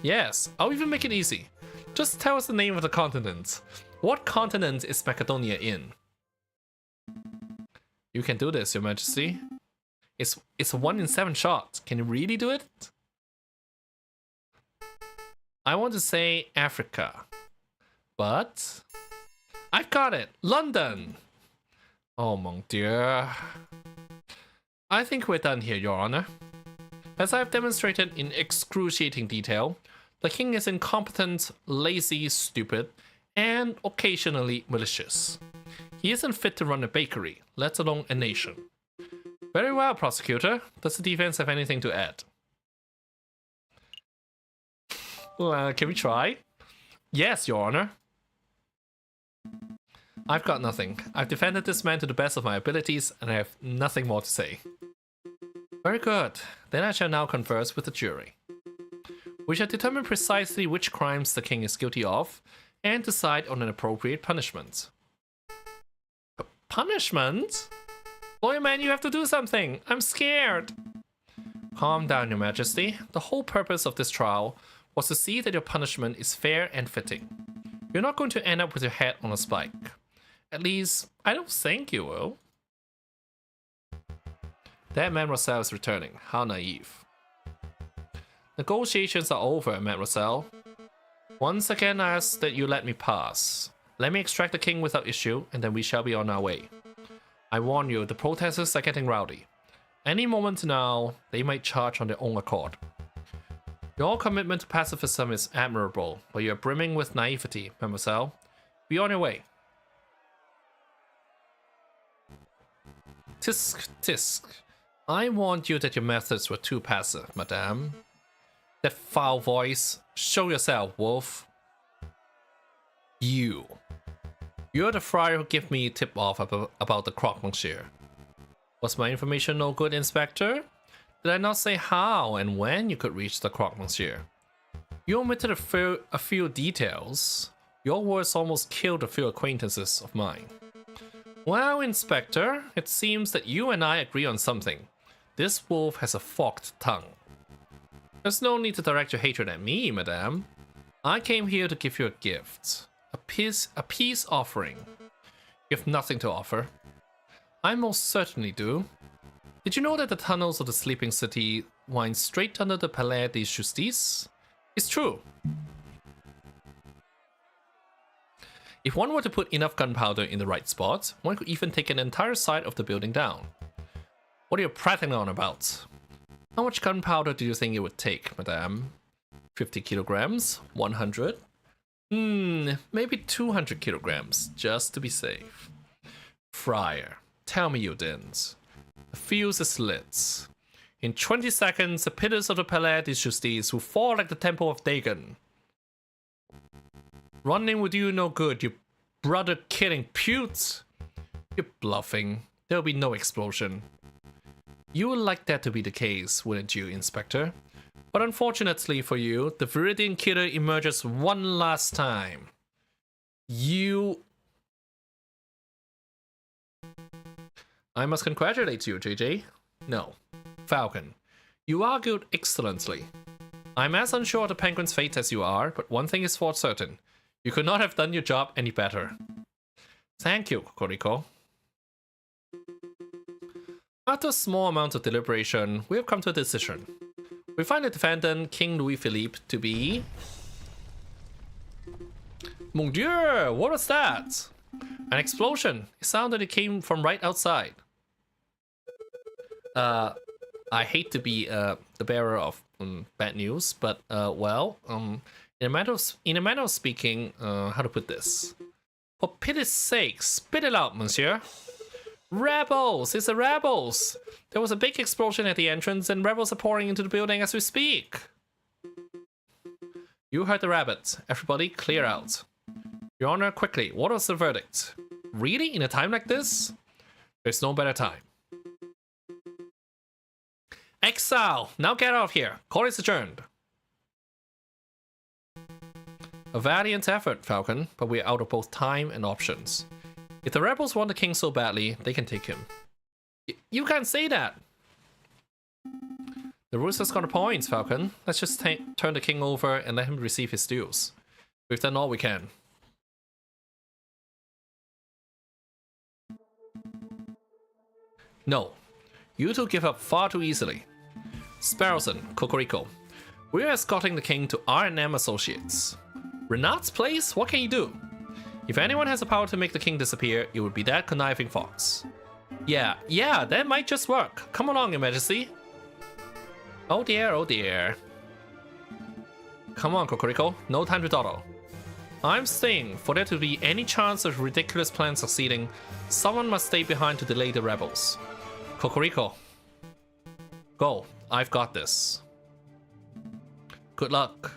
Yes, I'll even make it easy. Just tell us the name of the continent. What continent is Macedonia in? You can do this, Your Majesty. It's a 1 in 7 shot. Can you really do it? I want to say Africa. But I've got it. London. Oh mon dieu. I think we're done here, Your Honor. As I have demonstrated in excruciating detail, the king is incompetent, lazy, stupid, and occasionally malicious. He isn't fit to run a bakery, let alone a nation. Very well, prosecutor. Does the defense have anything to add? Can we try? Yes, Your Honor. I've got nothing. I've defended this man to the best of my abilities, and I have nothing more to say. Very good. Then I shall now converse with the jury. We shall determine precisely which crimes the king is guilty of, and decide on an appropriate punishment. Punishment? Lawyer man, you have to do something. I'm scared. Calm down, Your Majesty. The whole purpose of this trial was to see that your punishment is fair and fitting. You're not going to end up with your head on a spike. At least, I don't think you will. That mademoiselle is returning. How naive. Negotiations are over, mademoiselle. Once again, I ask that you let me pass. Let me extract the king without issue, and then we shall be on our way. I warn you, the protesters are getting rowdy. Any moment now, they might charge on their own accord. Your commitment to pacifism is admirable, but you're brimming with naivety, mademoiselle. Be on your way. Tisk, tisk. I warned you that your methods were too passive, madame. That foul voice. Show yourself, wolf. You. You're the friar who gave me a tip-off about the croque monsieur. Was my information no good, Inspector? Did I not say how and when you could reach the croque monsieur? You omitted a few details. Your words almost killed a few acquaintances of mine. Well, Inspector, it seems that you and I agree on something. This wolf has a forked tongue. There's no need to direct your hatred at me, madame. I came here to give you a gift. A peace offering. You have nothing to offer. I most certainly do. Did you know that the tunnels of the sleeping city wind straight under the Palais de Justice? It's true. If one were to put enough gunpowder in the right spot, one could even take an entire side of the building down. What are you prattling on about? How much gunpowder do you think it would take, madame? 50 kilograms? 100? Maybe 200 kilograms, just to be safe. Friar, tell me you didn't. The fuse is lit. In 20 seconds, the pillars of the Palais de Justice will fall like the Temple of Dagon. Running would do you no good, you brother-killing pute. You're bluffing. There'll be no explosion. You would like that to be the case, wouldn't you, Inspector? But unfortunately for you, the Viridian Killer emerges one last time. I must congratulate you, JJ. No. Falcon. You argued excellently. I'm as unsure of the Penguin's fate as you are, but one thing is for certain. You could not have done your job any better. Thank you, Kokoriko. After a small amount of deliberation, we have come to a decision. We find the defendant, King Louis Philippe, to be... Mon Dieu, what was that? An explosion. It sounded like it came from right outside. I hate to be the bearer of bad news, but well, in a matter of speaking, how to put this? For pity's sake, spit it out, monsieur. Rebels! It's the rebels! There was a big explosion at the entrance and rebels are pouring into the building as we speak. You heard the rabbit. Everybody clear out. Your Honor, quickly, what was the verdict? Really? In a time like this? There's no better time. Exile! Now get out of here. Court is adjourned. A valiant effort, Falcon, but we're out of both time and options. If the rebels want the king so badly, they can take him. You can't say that! The rooster's got a point, Falcon. Let's just turn the king over and let him receive his dues. We've done all we can. No. You two give up far too easily. Sparrowson, Kokoriko. We're escorting the king to R&M Associates. Renat's place? What can you do? If anyone has the power to make the king disappear, it would be that conniving fox. Yeah, that might just work. Come along, Your Majesty. Oh dear, oh dear. Come on, Kokoriko. No time to dawdle. I'm saying, for there to be any chance of ridiculous plan succeeding, someone must stay behind to delay the rebels. Kokoriko. Go. I've got this. Good luck.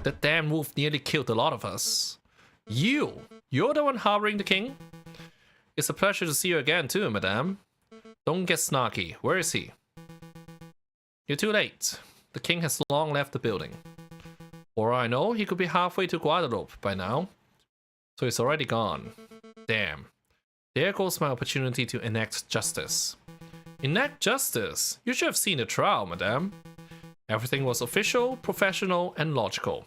That damn wolf nearly killed a lot of us. You're the one harboring the king? It's a pleasure to see you again too, madame. Don't get snarky. Where is he? You're too late. The king has long left the building. For all I know, he could be halfway to Guadeloupe by now. So he's already gone. Damn. There goes my opportunity to enact justice. Enact justice? You should have seen the trial, madame. Everything was official, professional, and logical.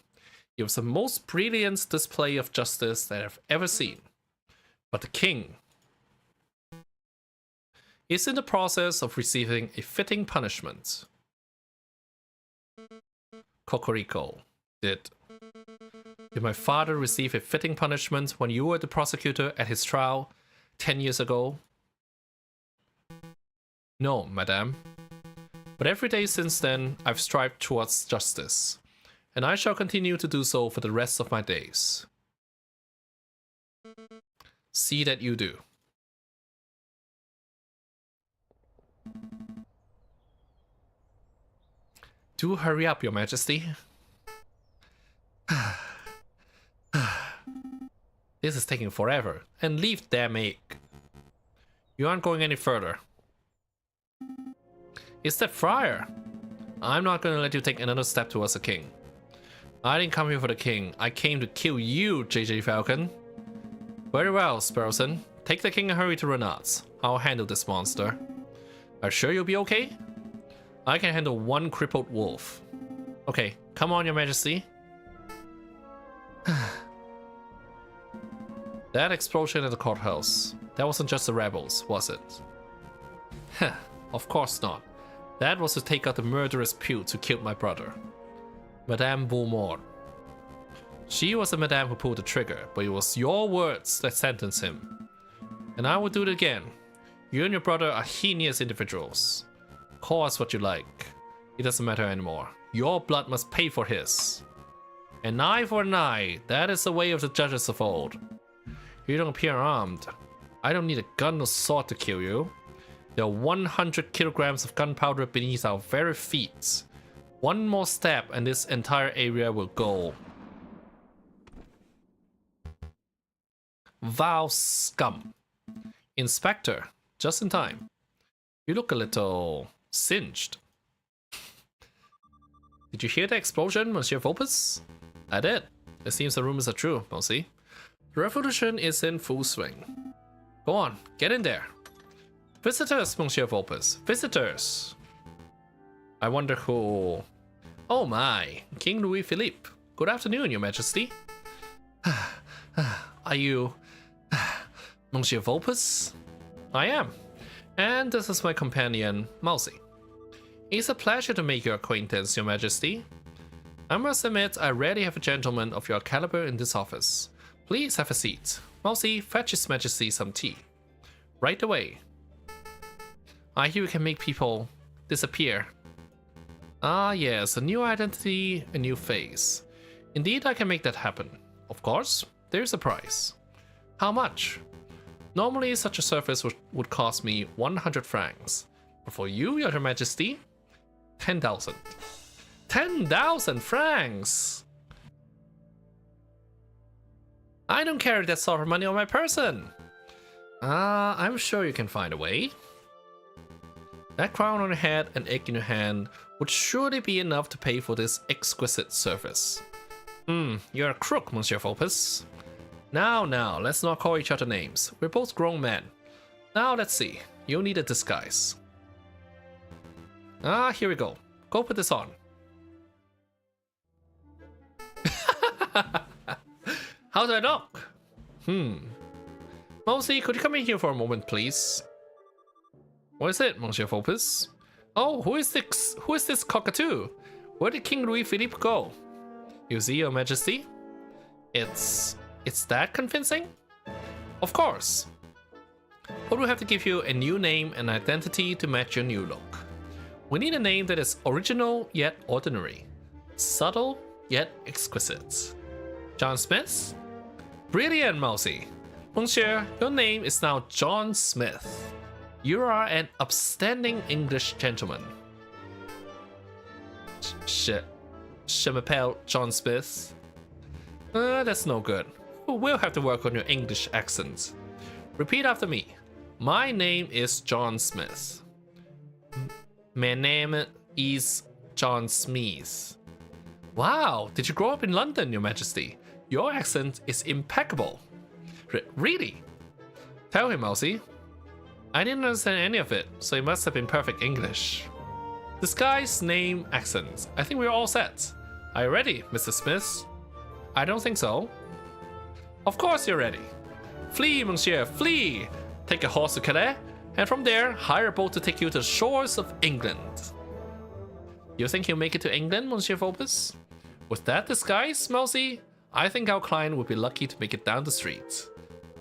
It was the most brilliant display of justice that I've ever seen. But the king is in the process of receiving a fitting punishment. Kokoriko, did my father receive a fitting punishment when you were the prosecutor at his trial 10 years ago? No, madame. But every day since then, I've strived towards justice, and I shall continue to do so for the rest of my days. See that you do. Do hurry up, Your Majesty. This is taking forever. And leave damn egg. You aren't going any further. It's that friar. I'm not gonna let you take another step towards the king. I didn't come here for the king. I came to kill you, JJ Falcon. Very well, Sparrowson. Take the king and hurry to Renard's. I'll handle this monster. Are you sure you'll be okay? I can handle one crippled wolf. Okay, come on, your majesty. That explosion at the courthouse. That wasn't just the rebels, was it? Heh, of course not. That was to take out the murderous pute who killed my brother. Madame Beaumont. She was the madame who pulled the trigger, but it was your words that sentenced him. And I will do it again. You and your brother are heinous individuals. Call us what you like. It doesn't matter anymore. Your blood must pay for his. An eye for an eye. That is the way of the judges of old. You don't appear armed. I don't need a gun or sword to kill you. There are 100 kilograms of gunpowder beneath our very feet. One more step and this entire area will go. Vile scum. Inspector, just in time. You look a little singed. Did you hear the explosion, Monsieur Vopus? I did. It seems the rumors are true, Mousy. The revolution is in full swing. Go on, get in there. Visitors, Monsieur Vopus. Visitors. I wonder who... Oh my, King Louis Philippe. Good afternoon, Your Majesty. Are you... Monsieur Vopus? I am. And this is my companion, Mousy. It's a pleasure to make your acquaintance, Your Majesty. I must admit, I rarely have a gentleman of your caliber in this office. Please have a seat. Mousy, fetch His Majesty some tea. Right away. I hear you can make people disappear. Ah yes, a new identity, a new face. Indeed, I can make that happen. Of course, there's a price. How much? Normally, such a service would cost me 100 francs. But for you, Your Majesty, 10,000. 10,000 francs! I don't carry that sort of money on my person. I'm sure you can find a way. That crown on your head and egg in your hand would surely be enough to pay for this exquisite service. You're a crook, Monsieur Vopus. Now, let's not call each other names. We're both grown men. Now, let's see. You'll need a disguise. Here we go. Go put this on. How do I look? Mousy, could you come in here for a moment, please? What is it, Monsieur Vopus? Oh, who is this? Who is this cockatoo? Where did King Louis Philippe go? You see, Your Majesty? It's that convincing? Of course. But we have to give you a new name and identity to match your new look. We need a name that is original yet ordinary, subtle yet exquisite. John Smith? Brilliant, Mousy. Monsieur, your name is now John Smith. You are an upstanding English gentleman. Shit. Je m'appelle John Smith. That's no good. We'll have to work on your English accent. Repeat after me. My name is John Smith. My name is John Smith. Wow, did you grow up in London, Your Majesty? Your accent is impeccable. Really? Tell him, Mousy. I didn't understand any of it, so it must have been perfect English. Disguise, name, accent. I think we're all set. Are you ready, Mr. Smith? I don't think so. Of course you're ready. Flee, monsieur, flee! Take a horse to Calais, and from there, hire a boat to take you to the shores of England. You think you'll make it to England, Monsieur Vopus? With that disguise, Mousy, I think our client would be lucky to make it down the street.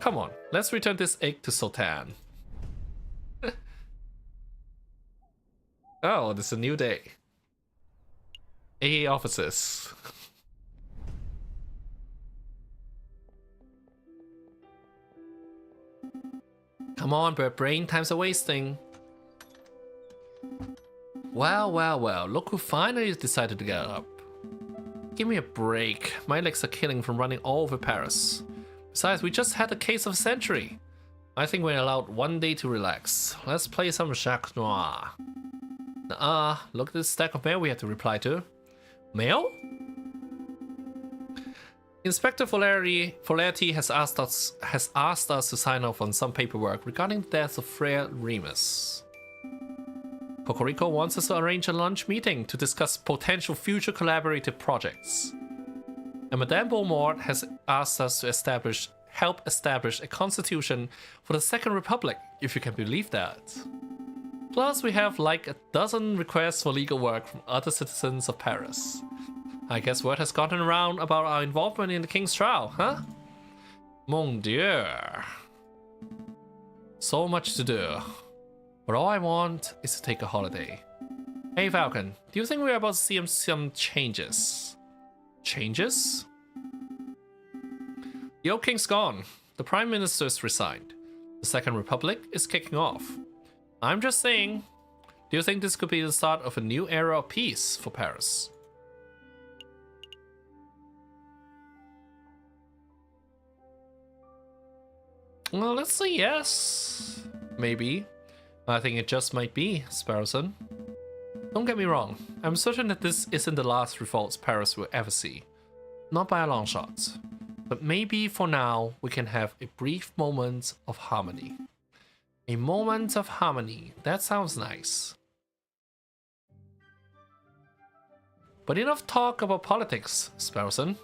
Come on, let's return this egg to Sultan. Oh, this is a new day. AA offices. Come on, bird brain, time's a wasting. Well, look who finally decided to get up. Give me a break. My legs are killing from running all over Paris. Besides, we just had a case of a century. I think we're allowed 1 day to relax. Let's play some Jacques Noir. Look at this stack of mail we have to reply to. Mail? Inspector Volerti has asked us to sign off on some paperwork regarding the death of Freya Remus. Cocorico wants us to arrange a lunch meeting to discuss potential future collaborative projects. And Madame Beaumont has asked us to help establish a constitution for the Second Republic, if you can believe that. Plus, we have like a dozen requests for legal work from other citizens of Paris. I guess word has gotten around about our involvement in the King's trial, huh? Mon Dieu. So much to do. But all I want is to take a holiday. Hey Falcon, do you think we're about to see some changes? Changes? The old king's gone. The Prime Minister's resigned. The Second Republic is kicking off. I'm just saying, do you think this could be the start of a new era of peace for Paris? Well, let's say yes. Maybe. I think it just might be, Sparrowson. Don't get me wrong, I'm certain that this isn't the last revolts Paris will ever see. Not by a long shot. But maybe for now, we can have a brief moment of harmony. A moment of harmony, that sounds nice. But enough talk about politics, Sparrowson.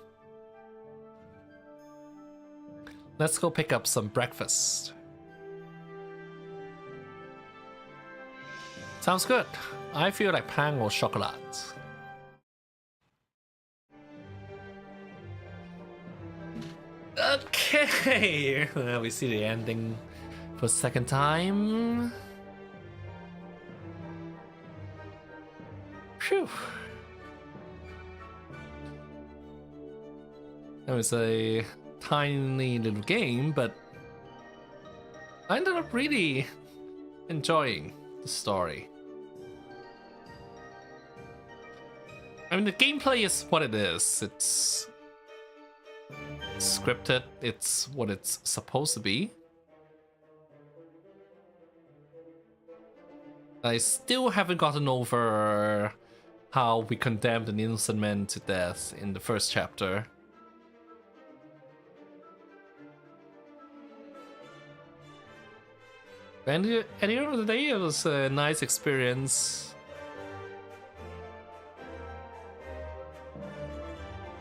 Let's go pick up some breakfast. Sounds good. I feel like pain au chocolat. Okay, we see the ending for a second time. Phew. That was a tiny little game, but I ended up really enjoying the story. I mean, the gameplay is what it is. It's scripted, it's what it's supposed to be. I still haven't gotten over how we condemned an innocent man to death in the first chapter. And at the end of the day, it was a nice experience.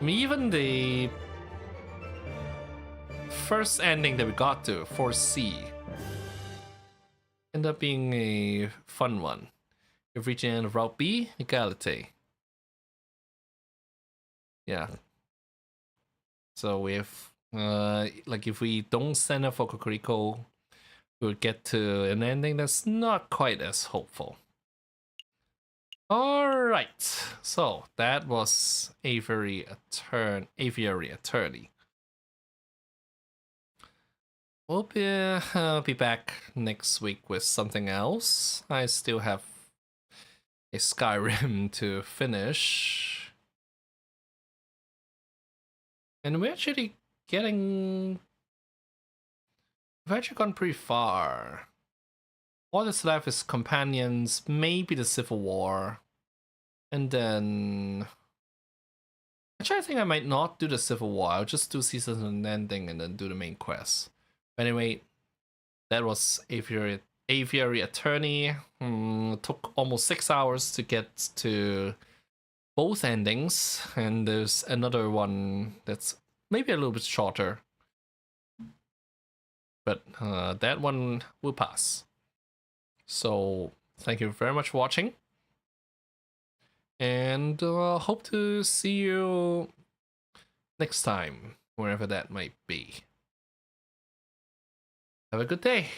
I mean, even the first ending that we got to, 4C, ended up being a fun one. We've reached the end of Route B, Egalite. Yeah. So we have, like, if we don't send up for Cocorico, we'll get to an ending that's not quite as hopeful. Alright, so that was Aviary Attorney. We'll be back next week with something else. I still have a Skyrim to finish. And we're actually getting... We've actually gone pretty far. All that's left is Companions, maybe the Civil War. And then... Actually, I think I might not do the Civil War. I'll just do season and ending and then do the main quest. Anyway, that was Aviary Attorney. Took almost 6 hours to get to both endings. And there's another one that's maybe a little bit shorter. But that one will pass. So, thank you very much for watching. And hope to see you next time, wherever that might be. Have a good day.